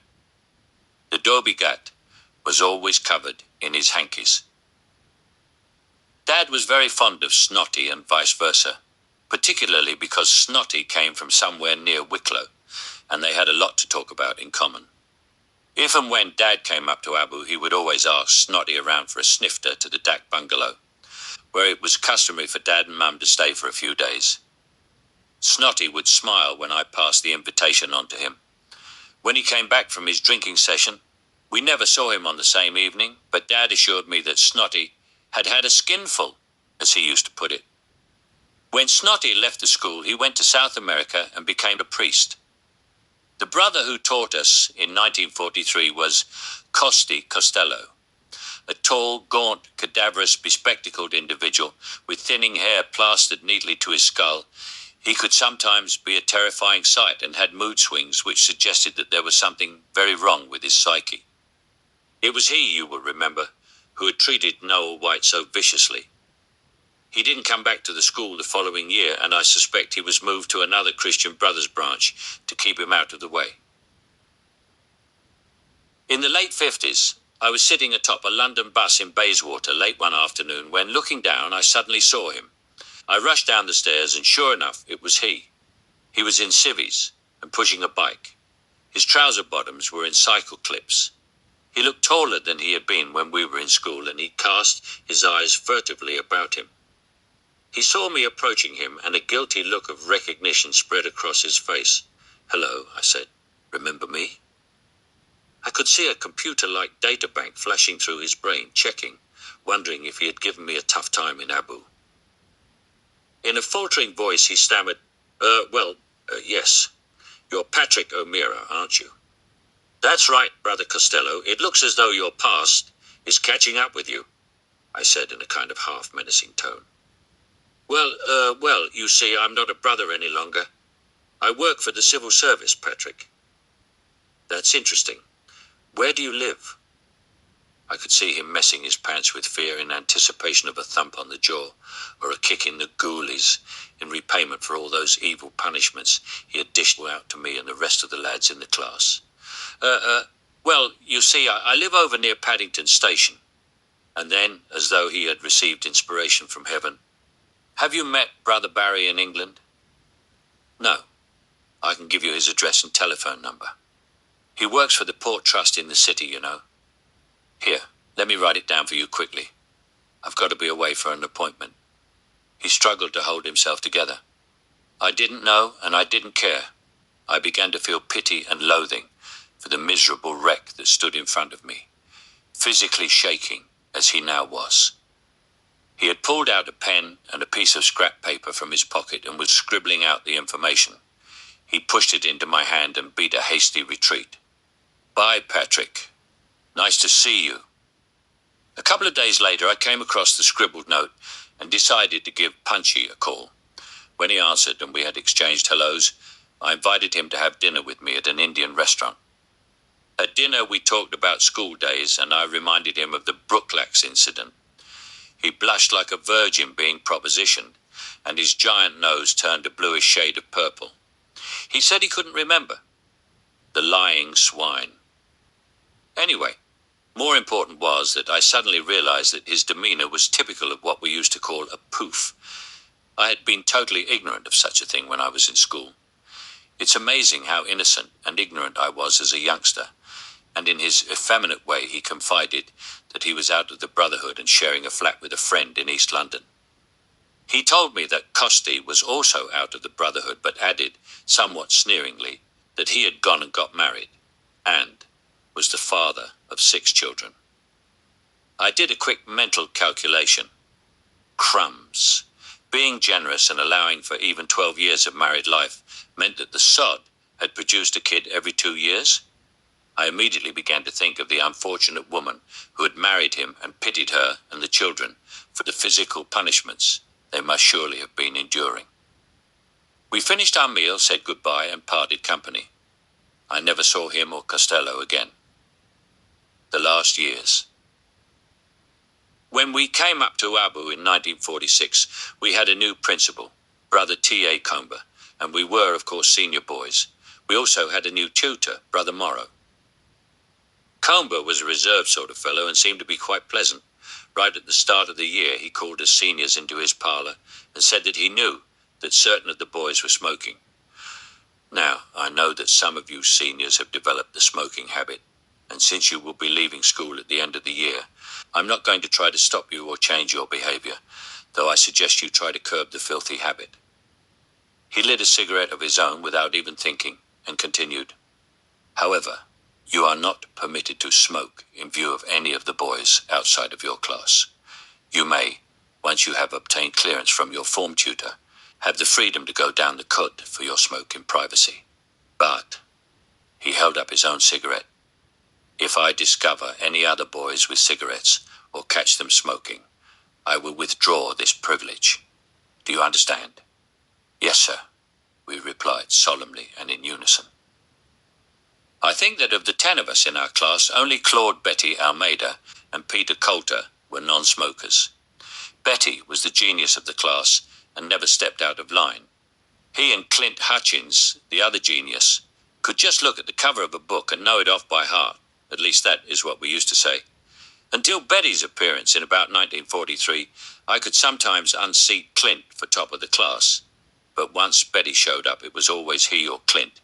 The Dobigat was always covered in his hankies. Dad was very fond of Snotty and vice versa, particularly because Snotty came from somewhere near Wicklow, and they had a lot to talk about in common. If and when Dad came up to Abu, he would always ask Snotty around for a snifter to the Dak bungalow, where it was customary for Dad and Mum to stay for a few days. Snotty would smile when I passed the invitation on to him. When he came back from his drinking session, we never saw him on the same evening, but Dad assured me that Snotty had had a skinful, as he used to put it. When Snotty left the school, he went to South America and became a priest. The brother who taught us in 1943 was Costi Costello, a tall, gaunt, cadaverous, bespectacled individual with thinning hair plastered neatly to his skull. He could sometimes be a terrifying sight and had mood swings which suggested that there was something very wrong with his psyche. It was he, you will remember, who had treated Noel White so viciously. He didn't come back to the school the following year, and I suspect he was moved to another Christian Brothers branch to keep him out of the way. In the late 50s, I was sitting atop a London bus in Bayswater late one afternoon when, looking down, I suddenly saw him. I rushed down the stairs, and sure enough, it was he. He was in civvies and pushing a bike. His trouser bottoms were in cycle clips. He looked taller than he had been when we were in school, and he cast his eyes furtively about him. He saw me approaching him, and a guilty look of recognition spread across his face. "Hello," I said. "Remember me?" I could see a computer-like databank flashing through his brain, checking, wondering if he had given me a tough time in Abu. In a faltering voice, he stammered, yes. You're Patrick O'Meara, aren't you?" "That's right, Brother Costello. It looks as though your past is catching up with you," I said in a kind of half-menacing tone. Well, you see, I'm not a brother any longer. I work for the civil service, Patrick." "That's interesting. Where do you live?" I could see him messing his pants with fear in anticipation of a thump on the jaw or a kick in the ghoulies in repayment for all those evil punishments he had dished out to me and the rest of the lads in the class. Well, you see, I live over near Paddington Station." And then, as though he had received inspiration from heaven, "Have you met Brother Barry in England?" "No. I can give you his address and telephone number. He works for the Port Trust in the city, you know. Here, let me write it down for you quickly. I've got to be away for an appointment." He struggled to hold himself together. I didn't know, and I didn't care. I began to feel pity and loathing for the miserable wreck that stood in front of me, physically shaking as he now was. He had pulled out a pen and a piece of scrap paper from his pocket and was scribbling out the information. He pushed it into my hand and beat a hasty retreat. "Bye, Patrick. Nice to see you." A couple of days later, I came across the scribbled note and decided to give Punchy a call. When he answered and we had exchanged hellos, I invited him to have dinner with me at an Indian restaurant. At dinner, we talked about school days, and I reminded him of the Brooklax incident. He blushed like a virgin being propositioned, and his giant nose turned a bluish shade of purple. He said he couldn't remember. The lying swine. Anyway, more important was that I suddenly realized that his demeanor was typical of what we used to call a poof. I had been totally ignorant of such a thing when I was in school. It's amazing how innocent and ignorant I was as a youngster, and in his effeminate way he confided that he was out of the Brotherhood and sharing a flat with a friend in East London. He told me that Costi was also out of the Brotherhood, but added, somewhat sneeringly, that he had gone and got married, and was the father of 6 children. I did a quick mental calculation. Crumbs. Being generous and allowing for even 12 years of married life meant that the sod had produced a kid every 2 years. I immediately began to think of the unfortunate woman who had married him and pitied her and the children for the physical punishments they must surely have been enduring. We finished our meal, said goodbye, and parted company. I never saw him or Costello again. The last years. When we came up to Abu in 1946, we had a new principal, Brother T.A. Comber, and we were, of course, senior boys. We also had a new tutor, Brother Morrow. Comber was a reserved sort of fellow and seemed to be quite pleasant. Right at the start of the year, he called us seniors into his parlour and said that he knew that certain of the boys were smoking. Now, I know that some of you seniors have developed the smoking habit, and since you will be leaving school at the end of the year, I'm not going to try to stop you or change your behaviour, though I suggest you try to curb the filthy habit. He lit a cigarette of his own without even thinking, and continued, "However, you are not permitted to smoke in view of any of the boys outside of your class. You may, once you have obtained clearance from your form tutor, have the freedom to go down the cut for your smoke in privacy. But," he held up his own cigarette, "if I discover any other boys with cigarettes or catch them smoking, I will withdraw this privilege. Do you understand?" "Yes, sir," we replied solemnly and in unison. I think that of the 10 of us in our class, only Claude Betty Almeida and Peter Coulter were non-smokers. Betty was the genius of the class and never stepped out of line. He and Clint Hutchins, the other genius, could just look at the cover of a book and know it off by heart. At least that is what we used to say. Until Betty's appearance in about 1943, I could sometimes unseat Clint for top of the class. But once Betty showed up, it was always he or Clint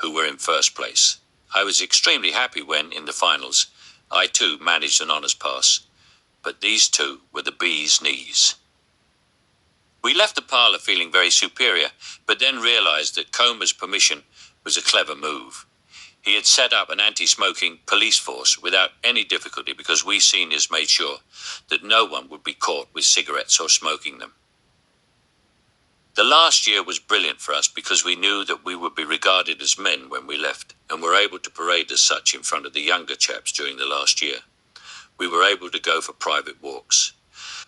who were in first place. I was extremely happy when, in the finals, I too managed an honours pass. But these two were the bee's knees. We left the parlour feeling very superior, but then realised that Comer's permission was a clever move. He had set up an anti-smoking police force without any difficulty because we seniors made sure that no one would be caught with cigarettes or smoking them. The last year was brilliant for us because we knew that we would be regarded as men when we left and were able to parade as such in front of the younger chaps during the last year. We were able to go for private walks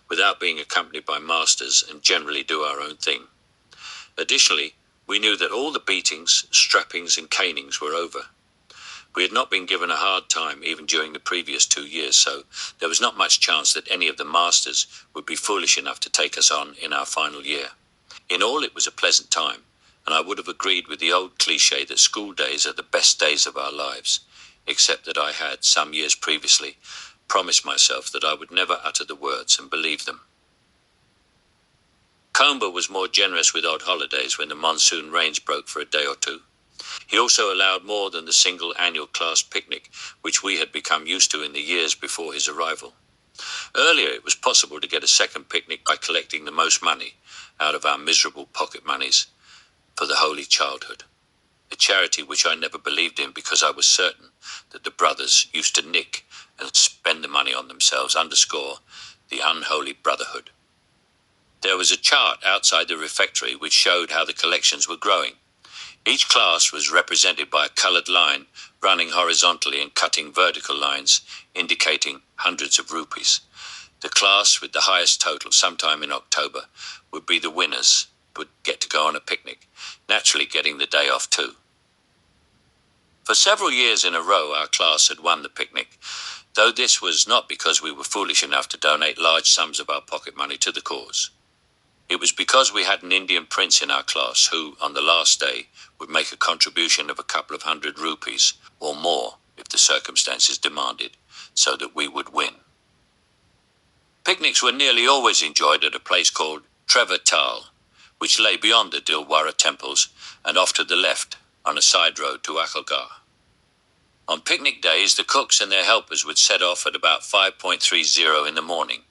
without being accompanied by masters and generally do our own thing. Additionally, we knew that all the beatings, strappings and canings were over. We had not been given a hard time even during the previous 2 years, so there was not much chance that any of the masters would be foolish enough to take us on in our final year. In all, it was a pleasant time, and I would have agreed with the old cliché that school days are the best days of our lives, except that I had, some years previously, promised myself that I would never utter the words and believe them. Comer was more generous with odd holidays when the monsoon rains broke for a day or two. He also allowed more than the single annual class picnic, which we had become used to in the years before his arrival. Earlier, it was possible to get a second picnic by collecting the most money out of our miserable pocket moneys for the Holy Childhood, a charity which I never believed in because I was certain that the brothers used to nick and spend the money on themselves, underscore the unholy brotherhood. There was a chart outside the refectory which showed how the collections were growing. Each class was represented by a coloured line running horizontally and cutting vertical lines indicating hundreds of rupees. The class with the highest total sometime in October would be the winners, would get to go on a picnic, naturally getting the day off too. For several years in a row our class had won the picnic, though this was not because we were foolish enough to donate large sums of our pocket money to the cause. It was because we had an Indian prince in our class who, on the last day, would make a contribution of a couple of hundred rupees, or more, if the circumstances demanded, so that we would win. Picnics were nearly always enjoyed at a place called Tal, which lay beyond the Dilwara temples and off to the left on a side road to Akhalgarh. On picnic days, the cooks and their helpers would set off at about 5:30 in the morning,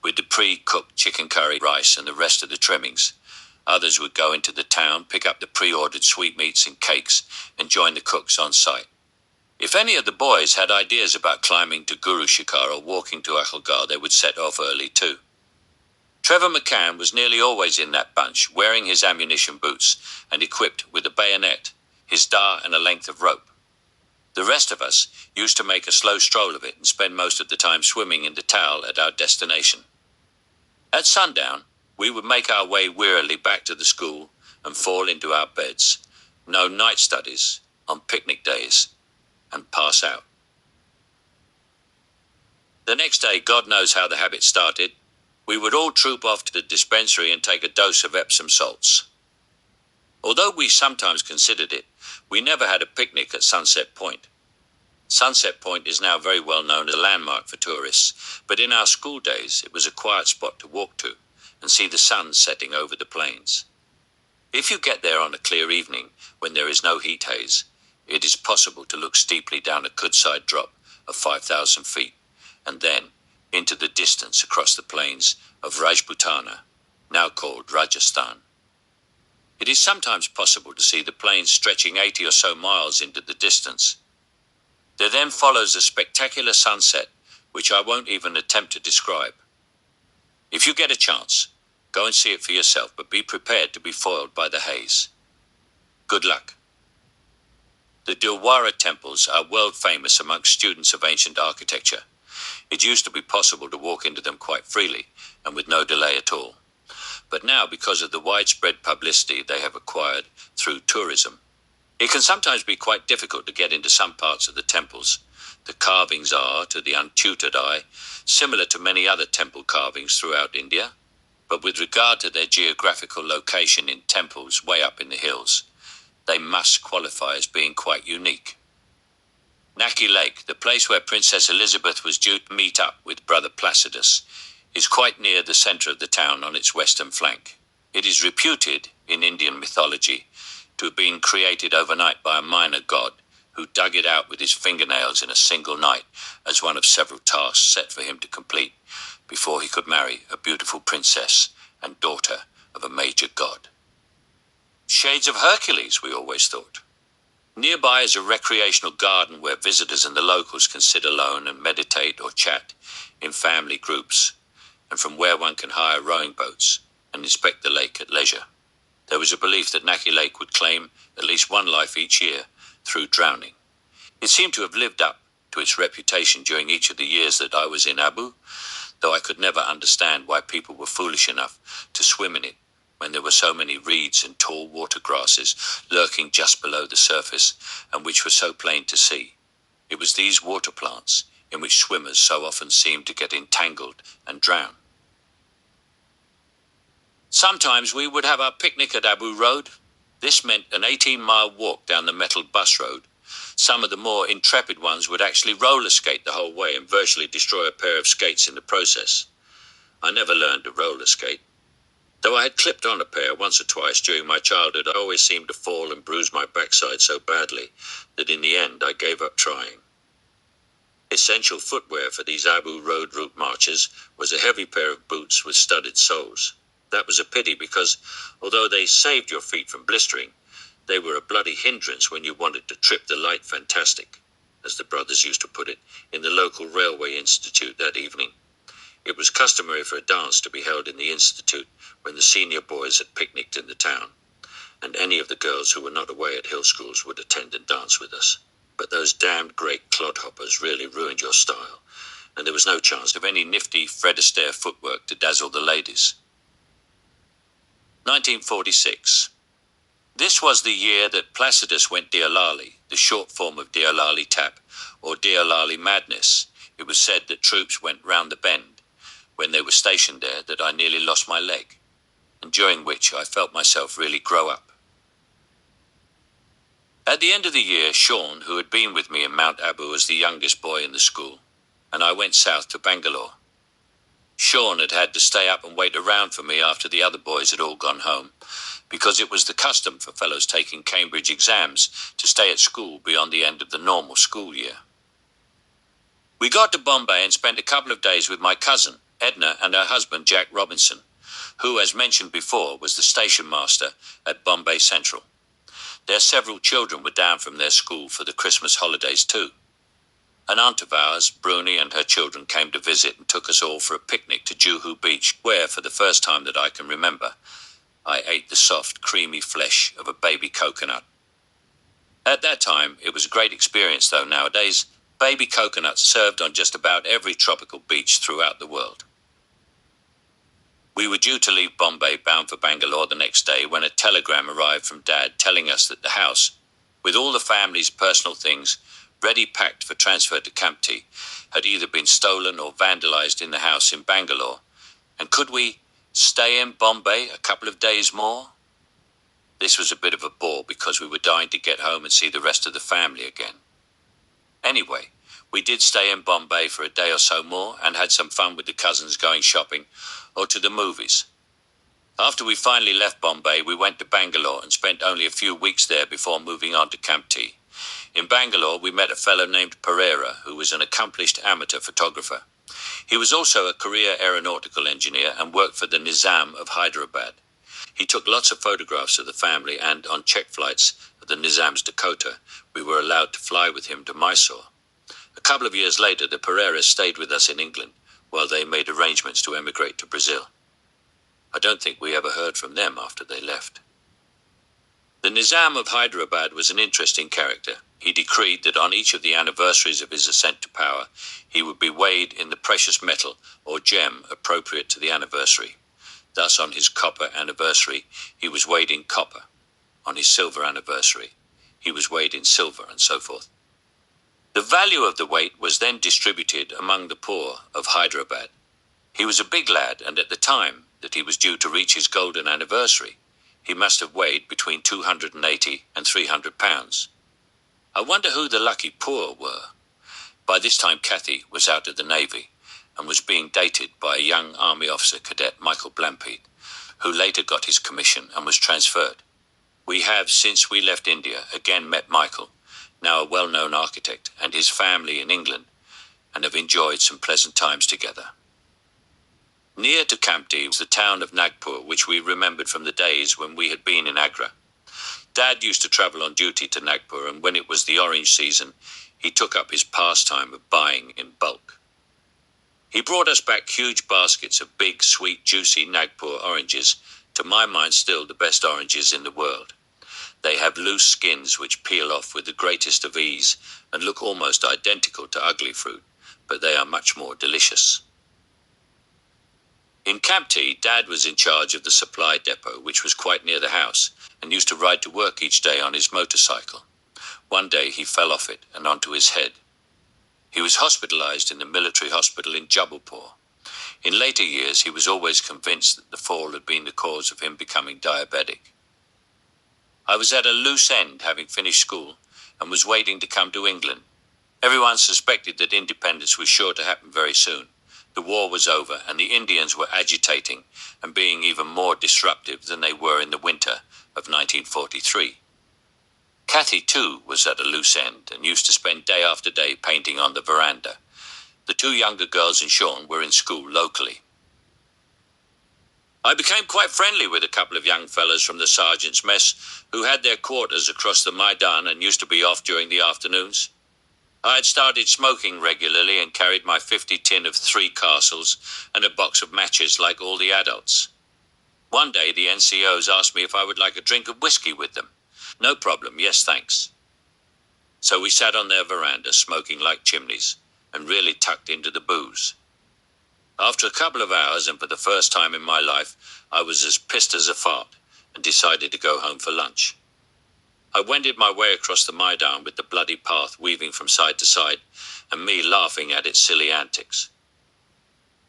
with the pre-cooked chicken curry, rice and the rest of the trimmings. Others would go into the town, pick up the pre-ordered sweetmeats and cakes, and join the cooks on site. If any of the boys had ideas about climbing to Guru Shikhar or walking to Akhalgarh, they would set off early too. Trevor McCann was nearly always in that bunch, wearing his ammunition boots and equipped with a bayonet, his dart and a length of rope. The rest of us used to make a slow stroll of it and spend most of the time swimming in the Tal at our destination. At sundown, we would make our way wearily back to the school and fall into our beds, no night studies on picnic days, and pass out. The next day, God knows how the habit started, we would all troop off to the dispensary and take a dose of Epsom salts. Although we sometimes considered it, we never had a picnic at Sunset Point. Sunset Point is now very well known as a landmark for tourists, but in our school days it was a quiet spot to walk to and see the sun setting over the plains. If you get there on a clear evening when there is no heat haze, it is possible to look steeply down a Kudside drop of 5,000 feet and then into the distance across the plains of Rajputana, now called Rajasthan. It is sometimes possible to see the plains stretching 80 or so miles into the distance. There then follows a spectacular sunset, which I won't even attempt to describe. If you get a chance, go and see it for yourself, but be prepared to be foiled by the haze. Good luck. The Dilwara temples are world famous amongst students of ancient architecture. It used to be possible to walk into them quite freely and with no delay at all. But now, because of the widespread publicity they have acquired through tourism, it can sometimes be quite difficult to get into some parts of the temples. The carvings are, to the untutored eye, similar to many other temple carvings throughout India, but with regard to their geographical location in temples way up in the hills, they must qualify as being quite unique. Naki Lake, the place where Princess Elizabeth was due to meet up with brother Placidus, is quite near the centre of the town on its western flank. It is reputed, in Indian mythology, to have been created overnight by a minor god who dug it out with his fingernails in a single night as one of several tasks set for him to complete before he could marry a beautiful princess and daughter of a major god. Shades of Hercules, we always thought. Nearby is a recreational garden where visitors and the locals can sit alone and meditate or chat in family groups, and from where one can hire rowing boats and inspect the lake at leisure. There was a belief that Naki Lake would claim at least one life each year through drowning. It seemed to have lived up to its reputation during each of the years that I was in Abu, though I could never understand why people were foolish enough to swim in it when there were so many reeds and tall water grasses lurking just below the surface and which were so plain to see. It was these water plants in which swimmers so often seemed to get entangled and drown. Sometimes we would have our picnic at Abu Road. This meant an 18-mile walk down the metal bus road. Some of the more intrepid ones would actually roller skate the whole way and virtually destroy a pair of skates in the process. I never learned to roller skate. Though I had clipped on a pair once or twice during my childhood, I always seemed to fall and bruise my backside so badly that in the end I gave up trying. Essential footwear for these Abu Road route marches was a heavy pair of boots with studded soles. That was a pity because, although they saved your feet from blistering, they were a bloody hindrance when you wanted to trip the light fantastic, as the brothers used to put it, in the local railway institute that evening. It was customary for a dance to be held in the institute when the senior boys had picnicked in the town, and any of the girls who were not away at hill schools would attend and dance with us. But those damned great clodhoppers really ruined your style, and there was no chance of any nifty Fred Astaire footwork to dazzle the ladies. 1946. This was the year that Placidus went Dialali, the short form of Dialali Tap, or Dialali Madness. It was said that troops went round the bend when they were stationed there that I nearly lost my leg, and during which I felt myself really grow up. At the end of the year, Sean, who had been with me in Mount Abu as the youngest boy in the school, and I went south to Bangalore. Sean had had to stay up and wait around for me after the other boys had all gone home, because it was the custom for fellows taking Cambridge exams to stay at school beyond the end of the normal school year. We got to Bombay and spent a couple of days with my cousin, Edna, and her husband, Jack Robinson, who, as mentioned before, was the station master at Bombay Central. Their several children were down from their school for the Christmas holidays too. An aunt of ours, Bruni, and her children came to visit and took us all for a picnic to Juhu Beach, where, for the first time that I can remember, I ate the soft, creamy flesh of a baby coconut. At that time, it was a great experience, though nowadays, baby coconuts served on just about every tropical beach throughout the world. We were due to leave Bombay bound for Bangalore the next day when a telegram arrived from Dad telling us that the house, with all the family's personal things ready packed for transfer to Kamptee, had either been stolen or vandalized in the house in Bangalore, and could we stay in Bombay a couple of days more? This was a bit of a bore because we were dying to get home and see the rest of the family again. Anyway, we did stay in Bombay for a day or so more and had some fun with the cousins going shopping or to the movies. After we finally left Bombay, we went to Bangalore and spent only a few weeks there before moving on to Kamptee. In Bangalore, we met a fellow named Pereira, who was an accomplished amateur photographer. He was also a career aeronautical engineer and worked for the Nizam of Hyderabad. He took lots of photographs of the family, and on check flights of the Nizam's Dakota, we were allowed to fly with him to Mysore. A couple of years later, the Pereiras stayed with us in England while they made arrangements to emigrate to Brazil. I don't think we ever heard from them after they left. The Nizam of Hyderabad was an interesting character. He decreed that on each of the anniversaries of his ascent to power, he would be weighed in the precious metal or gem appropriate to the anniversary. Thus, on his copper anniversary, he was weighed in copper. On his silver anniversary, he was weighed in silver, and so forth. The value of the weight was then distributed among the poor of Hyderabad. He was a big lad, and at the time that he was due to reach his golden anniversary, he must have weighed between 280 and 300 pounds. I wonder who the lucky poor were. By this time Cathy was out of the Navy and was being dated by a young Army officer cadet, Michael Blampede, who later got his commission and was transferred. We have, since we left India, again met Michael, now a well-known architect, and his family in England, and have enjoyed some pleasant times together. Near to Kamptee was the town of Nagpur, which we remembered from the days when we had been in Agra. Dad used to travel on duty to Nagpur, and when it was the orange season, he took up his pastime of buying in bulk. He brought us back huge baskets of big, sweet, juicy Nagpur oranges, to my mind still the best oranges in the world. They have loose skins which peel off with the greatest of ease and look almost identical to ugly fruit, but they are much more delicious. In Kamptee, Dad was in charge of the supply depot, which was quite near the house, and used to ride to work each day on his motorcycle. One day he fell off it and onto his head. He was hospitalized in the military hospital in Jabalpur. In later years, he was always convinced that the fall had been the cause of him becoming diabetic. I was at a loose end, having finished school, and was waiting to come to England. Everyone suspected that independence was sure to happen very soon. The war was over, and the Indians were agitating and being even more disruptive than they were in the winter of 1943. Cathy, too, was at a loose end and used to spend day after day painting on the veranda. The two younger girls and Sean were in school locally. I became quite friendly with a couple of young fellows from the sergeant's mess who had their quarters across the Maidan and used to be off during the afternoons. I had started smoking regularly and carried my 50 tin of 3 castles and a box of matches like all the adults. One day the NCOs asked me if I would like a drink of whiskey with them. No problem, yes thanks. So we sat on their veranda smoking like chimneys and really tucked into the booze. After a couple of hours, and for the first time in my life, I was as pissed as a fart and decided to go home for lunch. I wended my way across the Maidan with the bloody path weaving from side to side and me laughing at its silly antics.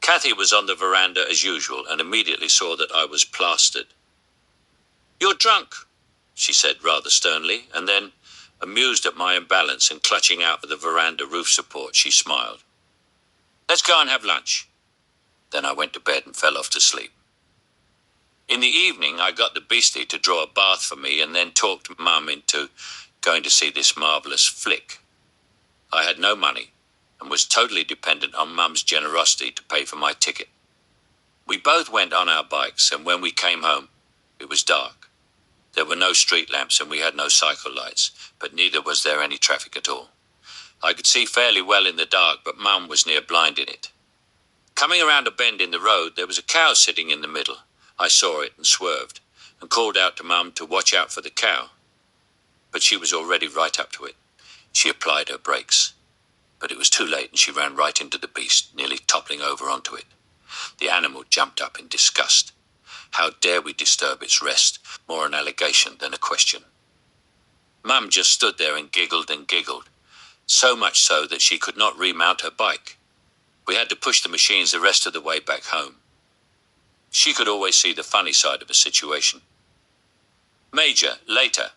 Cathy was on the veranda as usual and immediately saw that I was plastered. "You're drunk," she said rather sternly, and then, amused at my imbalance and clutching out for the veranda roof support, she smiled. "Let's go and have lunch." Then I went to bed and fell off to sleep. In the evening, I got the beastie to draw a bath for me and then talked Mum into going to see this marvellous flick. I had no money and was totally dependent on Mum's generosity to pay for my ticket. We both went on our bikes, and when we came home, it was dark. There were no street lamps and we had no cycle lights, but neither was there any traffic at all. I could see fairly well in the dark, but Mum was near blind in it. Coming around a bend in the road, there was a cow sitting in the middle. I saw it and swerved, and called out to Mum to watch out for the cow. But she was already right up to it. She applied her brakes. But it was too late, and she ran right into the beast, nearly toppling over onto it. The animal jumped up in disgust. How dare we disturb its rest? More an allegation than a question. Mum just stood there and giggled, so much so that she could not remount her bike. We had to push the machines the rest of the way back home. She could always see the funny side of a situation. Major, later,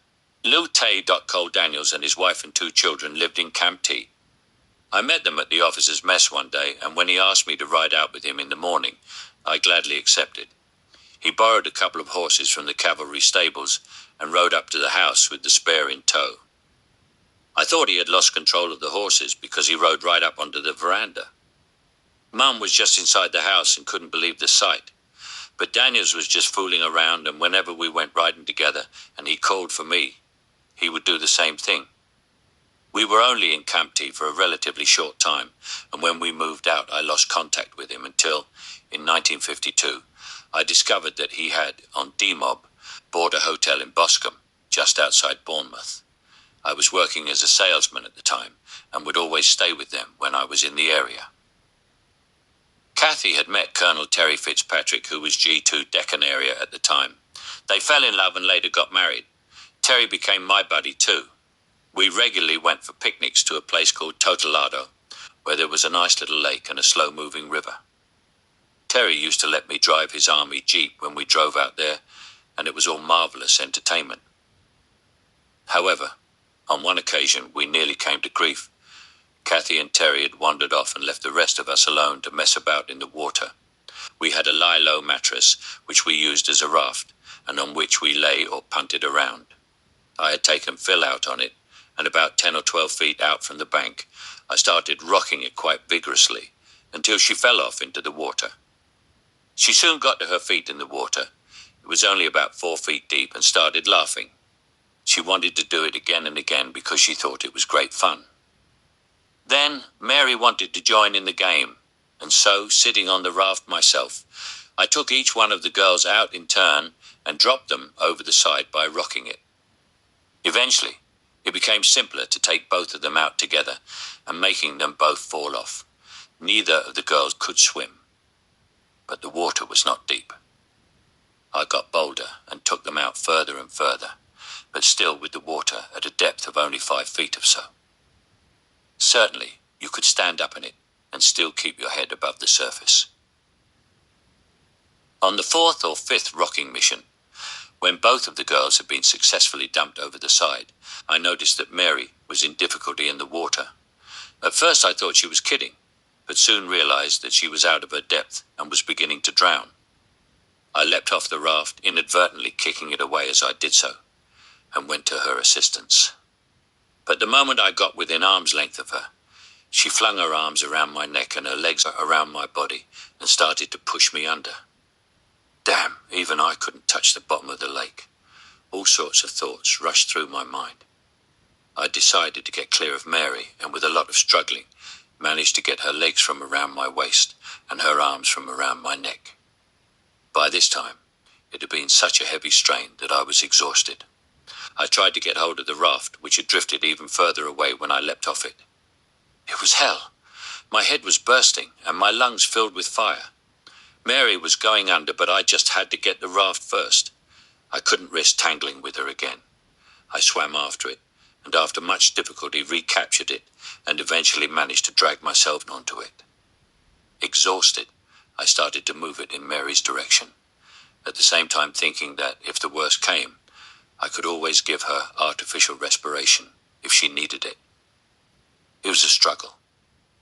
Lil Tay. Cole Daniels and his wife and 2 children lived in Kamptee. I met them at the officers' mess one day, and when he asked me to ride out with him in the morning, I gladly accepted. He borrowed a couple of horses from the cavalry stables and rode up to the house with the spare in tow. I thought he had lost control of the horses because he rode right up onto the veranda. Mum was just inside the house and couldn't believe the sight. But Daniels was just fooling around, and whenever we went riding together and he called for me, he would do the same thing. We were only in Kamptee for a relatively short time, and when we moved out, I lost contact with him until, in 1952, I discovered that he had, on D-Mob, bought a hotel in Boscombe, just outside Bournemouth. I was working as a salesman at the time, and would always stay with them when I was in the area. Cathy had met Colonel Terry Fitzpatrick, who was G2 Deccan area at the time. They fell in love and later got married. Terry became my buddy too. We regularly went for picnics to a place called Totalado, where there was a nice little lake and a slow-moving river. Terry used to let me drive his army jeep when we drove out there, and it was all marvelous entertainment. However, on one occasion we nearly came to grief. Kathy and Terry had wandered off and left the rest of us alone to mess about in the water. We had a lie-low mattress, which we used as a raft, and on which we lay or punted around. I had taken Phil out on it, and about 10 or 12 feet out from the bank, I started rocking it quite vigorously, until she fell off into the water. She soon got to her feet in the water. It was only about 4 feet deep, and started laughing. She wanted to do it again and again because she thought it was great fun. Then Mary wanted to join in the game, and so, sitting on the raft myself, I took each one of the girls out in turn and dropped them over the side by rocking it. Eventually, it became simpler to take both of them out together and making them both fall off. Neither of the girls could swim, but the water was not deep. I got bolder and took them out further and further, but still with the water at a depth of only 5 feet or so. Certainly, you could stand up in it and still keep your head above the surface. On the 4th or 5th rocking mission, when both of the girls had been successfully dumped over the side, I noticed that Mary was in difficulty in the water. At first I thought she was kidding, but soon realized that she was out of her depth and was beginning to drown. I leapt off the raft, inadvertently kicking it away as I did so, and went to her assistance. But the moment I got within arm's length of her, she flung her arms around my neck and her legs around my body and started to push me under. Damn, even I couldn't touch the bottom of the lake. All sorts of thoughts rushed through my mind. I decided to get clear of Mary, and with a lot of struggling, managed to get her legs from around my waist and her arms from around my neck. By this time, it had been such a heavy strain that I was exhausted. I tried to get hold of the raft, which had drifted even further away when I leapt off it. It was hell. My head was bursting, and my lungs filled with fire. Mary was going under, but I just had to get the raft first. I couldn't risk tangling with her again. I swam after it, and after much difficulty recaptured it, and eventually managed to drag myself onto it. Exhausted, I started to move it in Mary's direction, at the same time thinking that, if the worst came, I could always give her artificial respiration if she needed it. It was a struggle,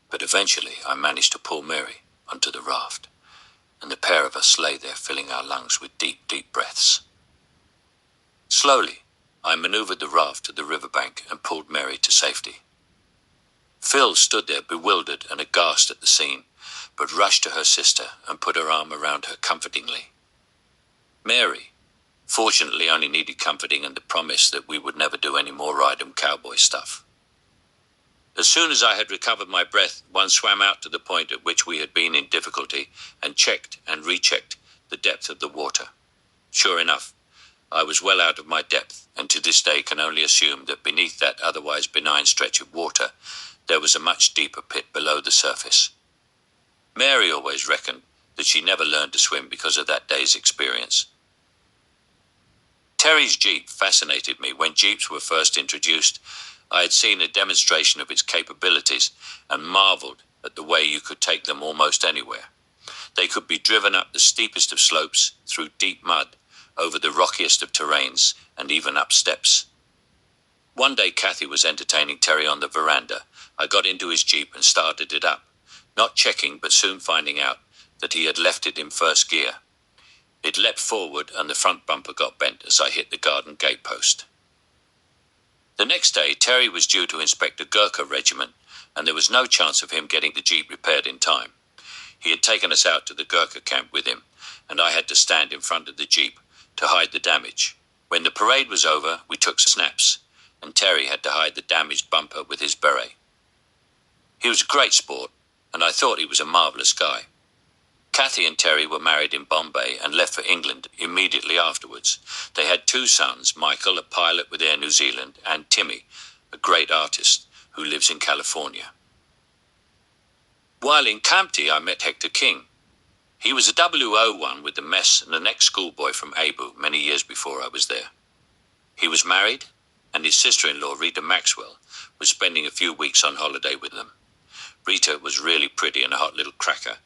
but eventually I managed to pull Mary onto the raft, and the pair of us lay there filling our lungs with deep, deep breaths. Slowly, I maneuvered the raft to the riverbank and pulled Mary to safety. Phil stood there bewildered and aghast at the scene, but rushed to her sister and put her arm around her comfortingly. Mary, fortunately, only needed comforting and the promise that we would never do any more ride-em cowboy stuff. As soon as I had recovered my breath, one swam out to the point at which we had been in difficulty and checked and rechecked the depth of the water. Sure enough, I was well out of my depth, and to this day can only assume that beneath that otherwise benign stretch of water, there was a much deeper pit below the surface. Mary always reckoned that she never learned to swim because of that day's experience. Terry's Jeep fascinated me. When Jeeps were first introduced, I had seen a demonstration of its capabilities and marveled at the way you could take them almost anywhere. They could be driven up the steepest of slopes, through deep mud, over the rockiest of terrains, and even up steps. One day Kathy was entertaining Terry on the veranda. I got into his Jeep and started it up, not checking but soon finding out that he had left it in first gear. It leapt forward and the front bumper got bent as I hit the garden gate post. The next day, Terry was due to inspect a Gurkha regiment, and there was no chance of him getting the Jeep repaired in time. He had taken us out to the Gurkha camp with him, and I had to stand in front of the Jeep to hide the damage. When the parade was over, we took snaps, and Terry had to hide the damaged bumper with his beret. He was a great sport, and I thought he was a marvellous guy. Kathy and Terry were married in Bombay and left for England immediately afterwards. They had 2 sons, Michael, a pilot with Air New Zealand, and Timmy, a great artist who lives in California. While in Kamptee, I met Hector King. He was a W01 with the mess and an ex-schoolboy from Abu many years before I was there. He was married, and his sister-in-law, Rita Maxwell, was spending a few weeks on holiday with them. Rita was really pretty and a hot little cracker,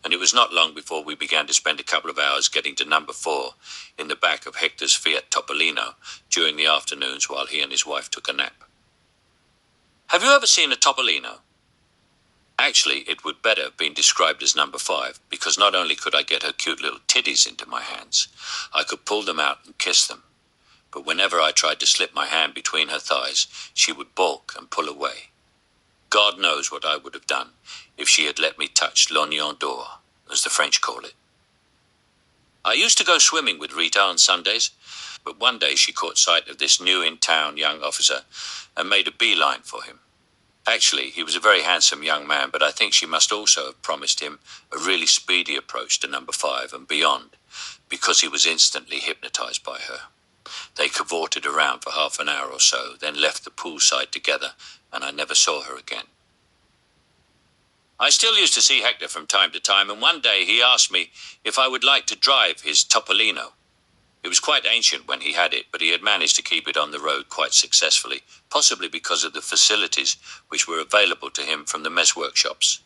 and it was not long before we began to spend a couple of hours getting to number 4 in the back of Hector's Fiat Topolino during the afternoons while he and his wife took a nap. Have you ever seen a Topolino? Actually, it would better have been described as number 5, because not only could I get her cute little titties into my hands, I could pull them out and kiss them. But whenever I tried to slip my hand between her thighs, she would balk and pull away. God knows what I would have done if she had let me touch l'oignon d'or, as the French call it. I used to go swimming with Rita on Sundays, but one day she caught sight of this new-in-town young officer and made a beeline for him. Actually, he was a very handsome young man, but I think she must also have promised him a really speedy approach to number 5 and beyond, because he was instantly hypnotized by her. They cavorted around for half an hour or so, then left the poolside together, and I never saw her again. I still used to see Hector from time to time, and one day he asked me if I would like to drive his Topolino. It was quite ancient when he had it, but he had managed to keep it on the road quite successfully, possibly because of the facilities which were available to him from the mess workshops.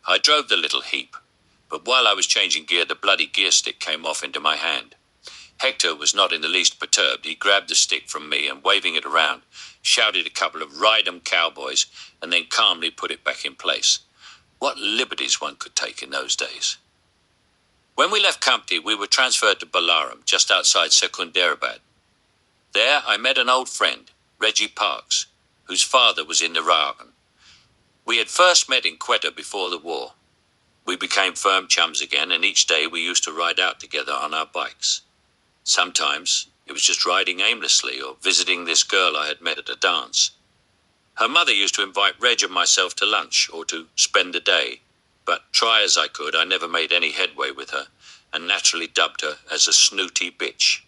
I drove the little heap, but while I was changing gear, the bloody gear stick came off into my hand. Hector was not in the least perturbed. He grabbed the stick from me and, waving it around, shouted a couple of "Ride 'em cowboys," and then calmly put it back in place. What liberties one could take in those days. When we left Kamptee, we were transferred to Balaram, just outside Secunderabad. There I met an old friend, Reggie Parks, whose father was in the Rajan. We had first met in Quetta before the war. We became firm chums again, and each day we used to ride out together on our bikes. Sometimes it was just riding aimlessly or visiting this girl I had met at a dance. Her mother used to invite Reg and myself to lunch or to spend the day, but try as I could, I never made any headway with her, and naturally dubbed her as a snooty bitch.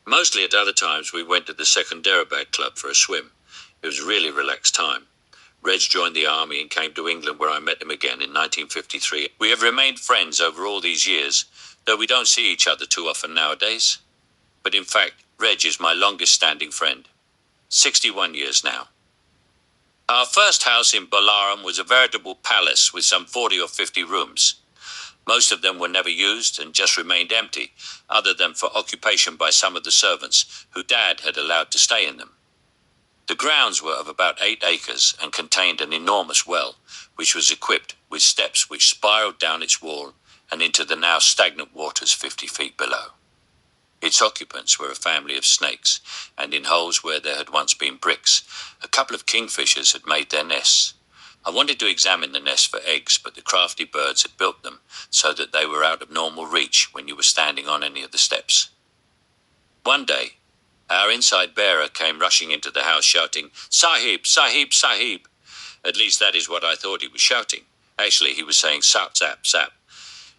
Mostly at other times we went to the Secunderabad club for a swim. It was a really relaxed time. Reg joined the army and came to England, where I met him again in 1953. We have remained friends over all these years, though we don't see each other too often nowadays. But in fact, Reg is my longest-standing friend. 61 years now. Our first house in Balaram was a veritable palace with some 40 or 50 rooms. Most of them were never used and just remained empty, other than for occupation by some of the servants who Dad had allowed to stay in them. The grounds were of about 8 acres and contained an enormous well, which was equipped with steps which spiraled down its wall and into the now stagnant waters 50 feet below. Its occupants were a family of snakes, and in holes where there had once been bricks, a couple of kingfishers had made their nests. I wanted to examine the nests for eggs, but the crafty birds had built them so that they were out of normal reach when you were standing on any of the steps. One day, our inside bearer came rushing into the house shouting, "Sahib, Sahib, Sahib." At least that is what I thought he was shouting. Actually, he was saying "Sap, Sap, Sap."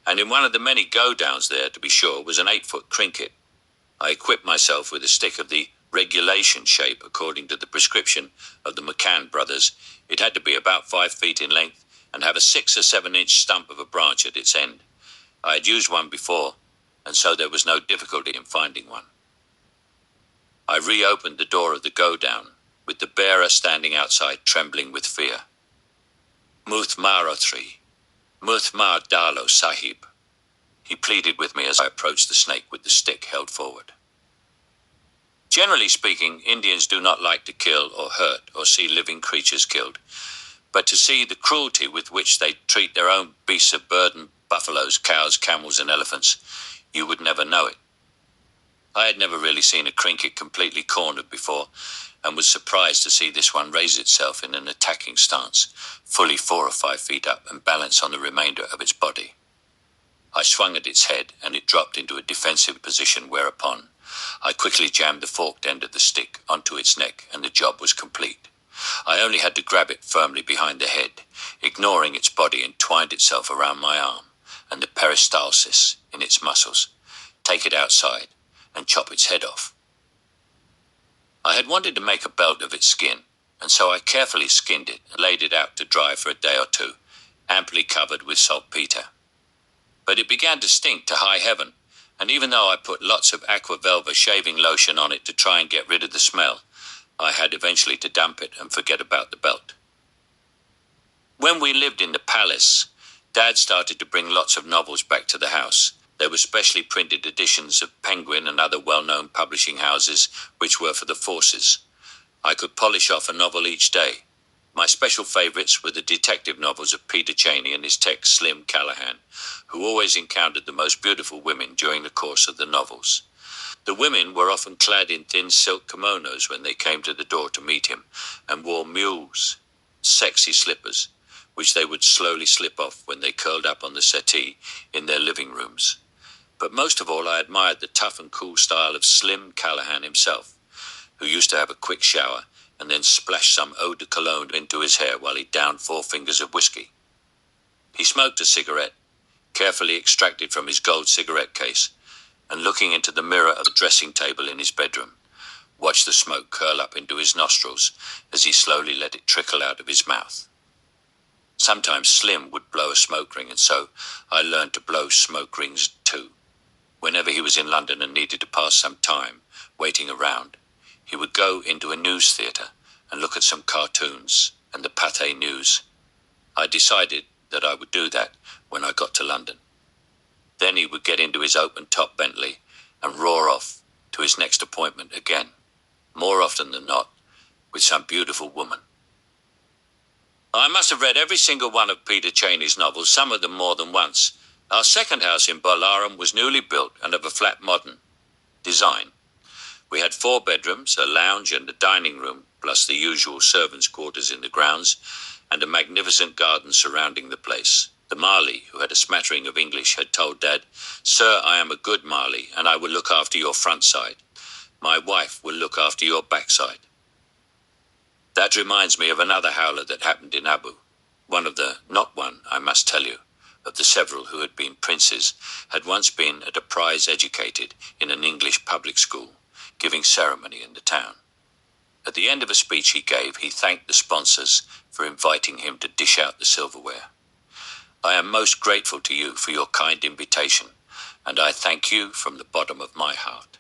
And in one of the many go-downs there, to be sure, was an 8-foot trinket. I equipped myself with a stick of the regulation shape according to the prescription of the McCann brothers. It had to be about 5 feet in length and have a 6 or 7 inch stump of a branch at its end. I had used one before, and so there was no difficulty in finding one. I reopened the door of the go-down, with the bearer standing outside trembling with fear. "Muth Marothri, Muth Mar Dalo, Sahib," he pleaded with me as I approached the snake with the stick held forward. Generally speaking, Indians do not like to kill or hurt or see living creatures killed, but to see the cruelty with which they treat their own beasts of burden, buffaloes, cows, camels, and elephants, you would never know it. I had never really seen a trinket completely cornered before, and was surprised to see this one raise itself in an attacking stance, fully 4 or 5 feet up, and balance on the remainder of its body. I swung at its head, and it dropped into a defensive position, whereupon I quickly jammed the forked end of the stick onto its neck, and the job was complete. I only had to grab it firmly behind the head, ignoring its body entwined itself around my arm, and the peristalsis in its muscles, take it outside, and chop its head off. I had wanted to make a belt of its skin, and so I carefully skinned it and laid it out to dry for a day or two, amply covered with saltpeter. But it began to stink to high heaven, and even though I put lots of aqua velva shaving lotion on it to try and get rid of the smell, I had eventually to dump it and forget about the belt. When we lived in the palace, Dad started to bring lots of novels back to the house. They were specially printed editions of Penguin and other well-known publishing houses, which were for the forces. I could polish off a novel each day. My special favourites were the detective novels of Peter Caine and his tech Slim Callahan, who always encountered the most beautiful women during the course of the novels. The women were often clad in thin silk kimonos when they came to the door to meet him, and wore mules, sexy slippers, which they would slowly slip off when they curled up on the settee in their living rooms. But most of all, I admired the tough and cool style of Slim Callahan himself, who used to have a quick shower and then splash some eau de cologne into his hair while he downed 4 fingers of whiskey. He smoked a cigarette, carefully extracted from his gold cigarette case, and looking into the mirror of the dressing table in his bedroom, watched the smoke curl up into his nostrils as he slowly let it trickle out of his mouth. Sometimes Slim would blow a smoke ring, and so I learned to blow smoke rings too. Whenever he was in London and needed to pass some time waiting around, he would go into a news theatre and look at some cartoons and the Pathé News. I decided that I would do that when I got to London. Then he would get into his open-top Bentley and roar off to his next appointment again, more often than not, with some beautiful woman. I must have read every single one of Peter Cheney's novels, some of them more than once. Our second house in Bolaram was newly built and of a flat modern design. We had 4 bedrooms, a lounge and a dining room, plus the usual servants' quarters in the grounds, and a magnificent garden surrounding the place. The Marley, who had a smattering of English, had told Dad, "Sir, I am a good Marley, and I will look after your front side. My wife will look after your backside." That reminds me of another howler that happened in Abu. Not one, I must tell you, of the several who had been princes, had once been at a prize educated in an English public school, giving ceremony in the town. At the end of a speech he gave, he thanked the sponsors for inviting him to dish out the silverware. "I am most grateful to you for your kind invitation, and I thank you from the bottom of my heart.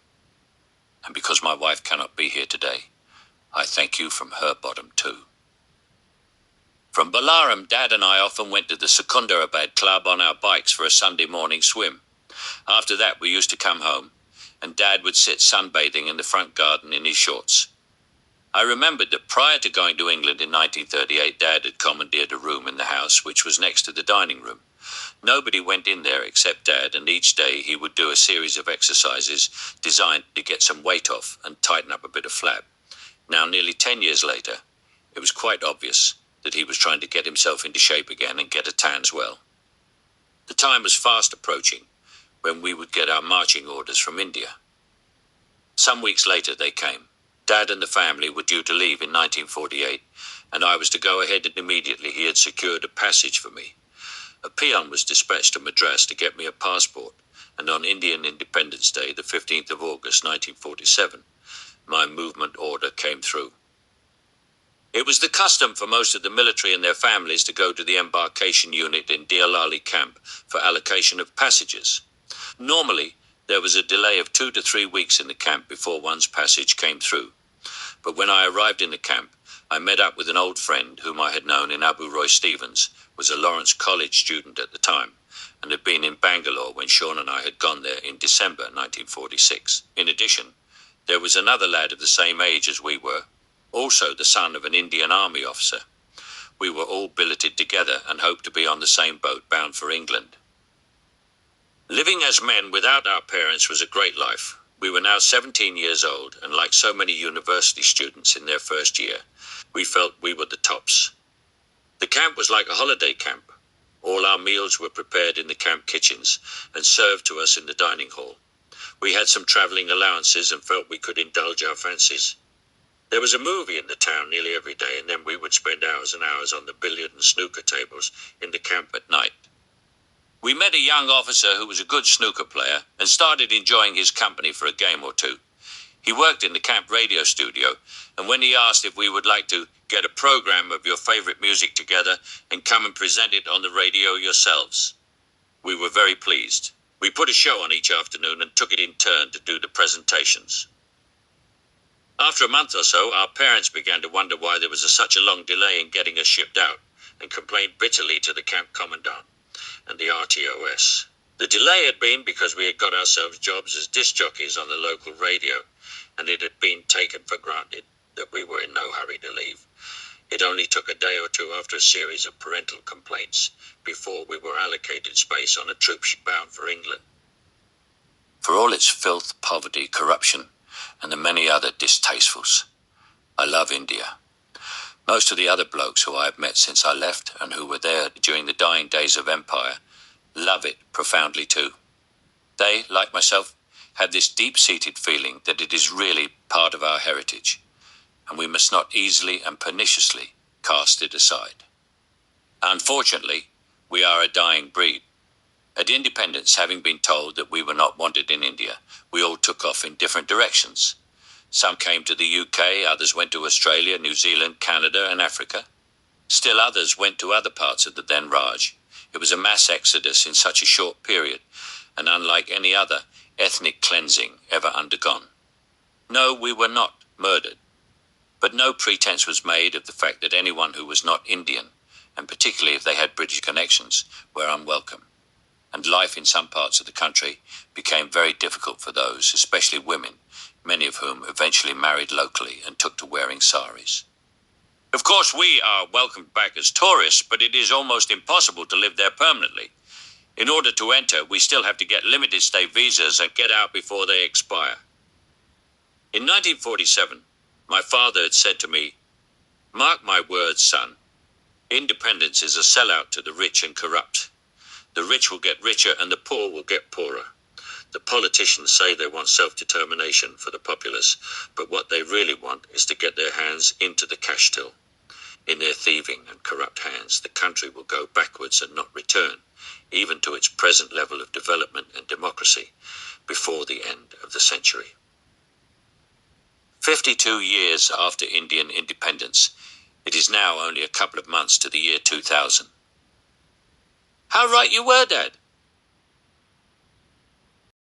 And because my wife cannot be here today, I thank you from her bottom too." From Bolaram, Dad and I often went to the Secunderabad Club on our bikes for a Sunday morning swim. After that, we used to come home, and Dad would sit sunbathing in the front garden in his shorts. I remembered that prior to going to England in 1938, Dad had commandeered a room in the house which was next to the dining room. Nobody went in there except Dad, and each day he would do a series of exercises designed to get some weight off and tighten up a bit of flab. Now, nearly 10 years later, it was quite obvious that he was trying to get himself into shape again and get a tan as well. The time was fast approaching when we would get our marching orders from India. Some weeks later they came. Dad and the family were due to leave in 1948, and I was to go ahead, and immediately he had secured a passage for me. A peon was dispatched to Madras to get me a passport, and on Indian Independence Day, the 15th of August 1947, my movement order came through. It was the custom for most of the military and their families to go to the embarkation unit in Deolali camp for allocation of passages. Normally, there was a delay of 2 to 3 weeks in the camp before one's passage came through. But when I arrived in the camp, I met up with an old friend whom I had known in Abu Roy Stevens, was a Lawrence College student at the time, and had been in Bangalore when Sean and I had gone there in December 1946. In addition, there was another lad of the same age as we were, also the son of an Indian Army officer. We were all billeted together and hoped to be on the same boat bound for England. Living as men without our parents was a great life. We were now 17 years old, and like so many university students in their first year, we felt we were the tops. The camp was like a holiday camp. All our meals were prepared in the camp kitchens and served to us in the dining hall. We had some travelling allowances and felt we could indulge our fancies. There was a movie in the town nearly every day, and then we would spend hours and hours on the billiard and snooker tables in the camp at night. We met a young officer who was a good snooker player and started enjoying his company for a game or two. He worked in the camp radio studio, and when he asked if we would like to get a program of your favorite music together and come and present it on the radio yourselves, we were very pleased. We put a show on each afternoon and took it in turn to do the presentations. After a month or so, our parents began to wonder why there was such a long delay in getting us shipped out, and complained bitterly to the camp commandant and the RTOS. The delay had been because we had got ourselves jobs as disc jockeys on the local radio, and it had been taken for granted that we were in no hurry to leave. It only took a day or two after a series of parental complaints before we were allocated space on a troop ship bound for England. For all its filth, poverty, corruption, and the many other distastefuls, I love India. Most of the other blokes who I have met since I left and who were there during the dying days of empire love it profoundly too. They, like myself, have this deep-seated feeling that it is really part of our heritage, and we must not easily and perniciously cast it aside. Unfortunately, we are a dying breed. At independence, having been told that we were not wanted in India, we all took off in different directions. Some came to the UK, others went to Australia, New Zealand, Canada, and Africa. Still others went to other parts of the then Raj. It was a mass exodus in such a short period, and unlike any other ethnic cleansing ever undergone. No, we were not murdered, but no pretense was made of the fact that anyone who was not Indian, and particularly if they had British connections, were unwelcome. And life in some parts of the country became very difficult for those, especially women, many of whom eventually married locally and took to wearing saris. Of course, we are welcomed back as tourists, but it is almost impossible to live there permanently. In order to enter, we still have to get limited stay visas and get out before they expire. In 1947, my father had said to me, "Mark my words, son, independence is a sellout to the rich and corrupt. The rich will get richer and the poor will get poorer. The politicians say they want self-determination for the populace, but what they really want is to get their hands into the cash till. In their thieving and corrupt hands, the country will go backwards and not return, even to its present level of development and democracy, before the end of the century." 52 years after Indian independence, it is now only a couple of months to the year 2000. How right you were, Dad.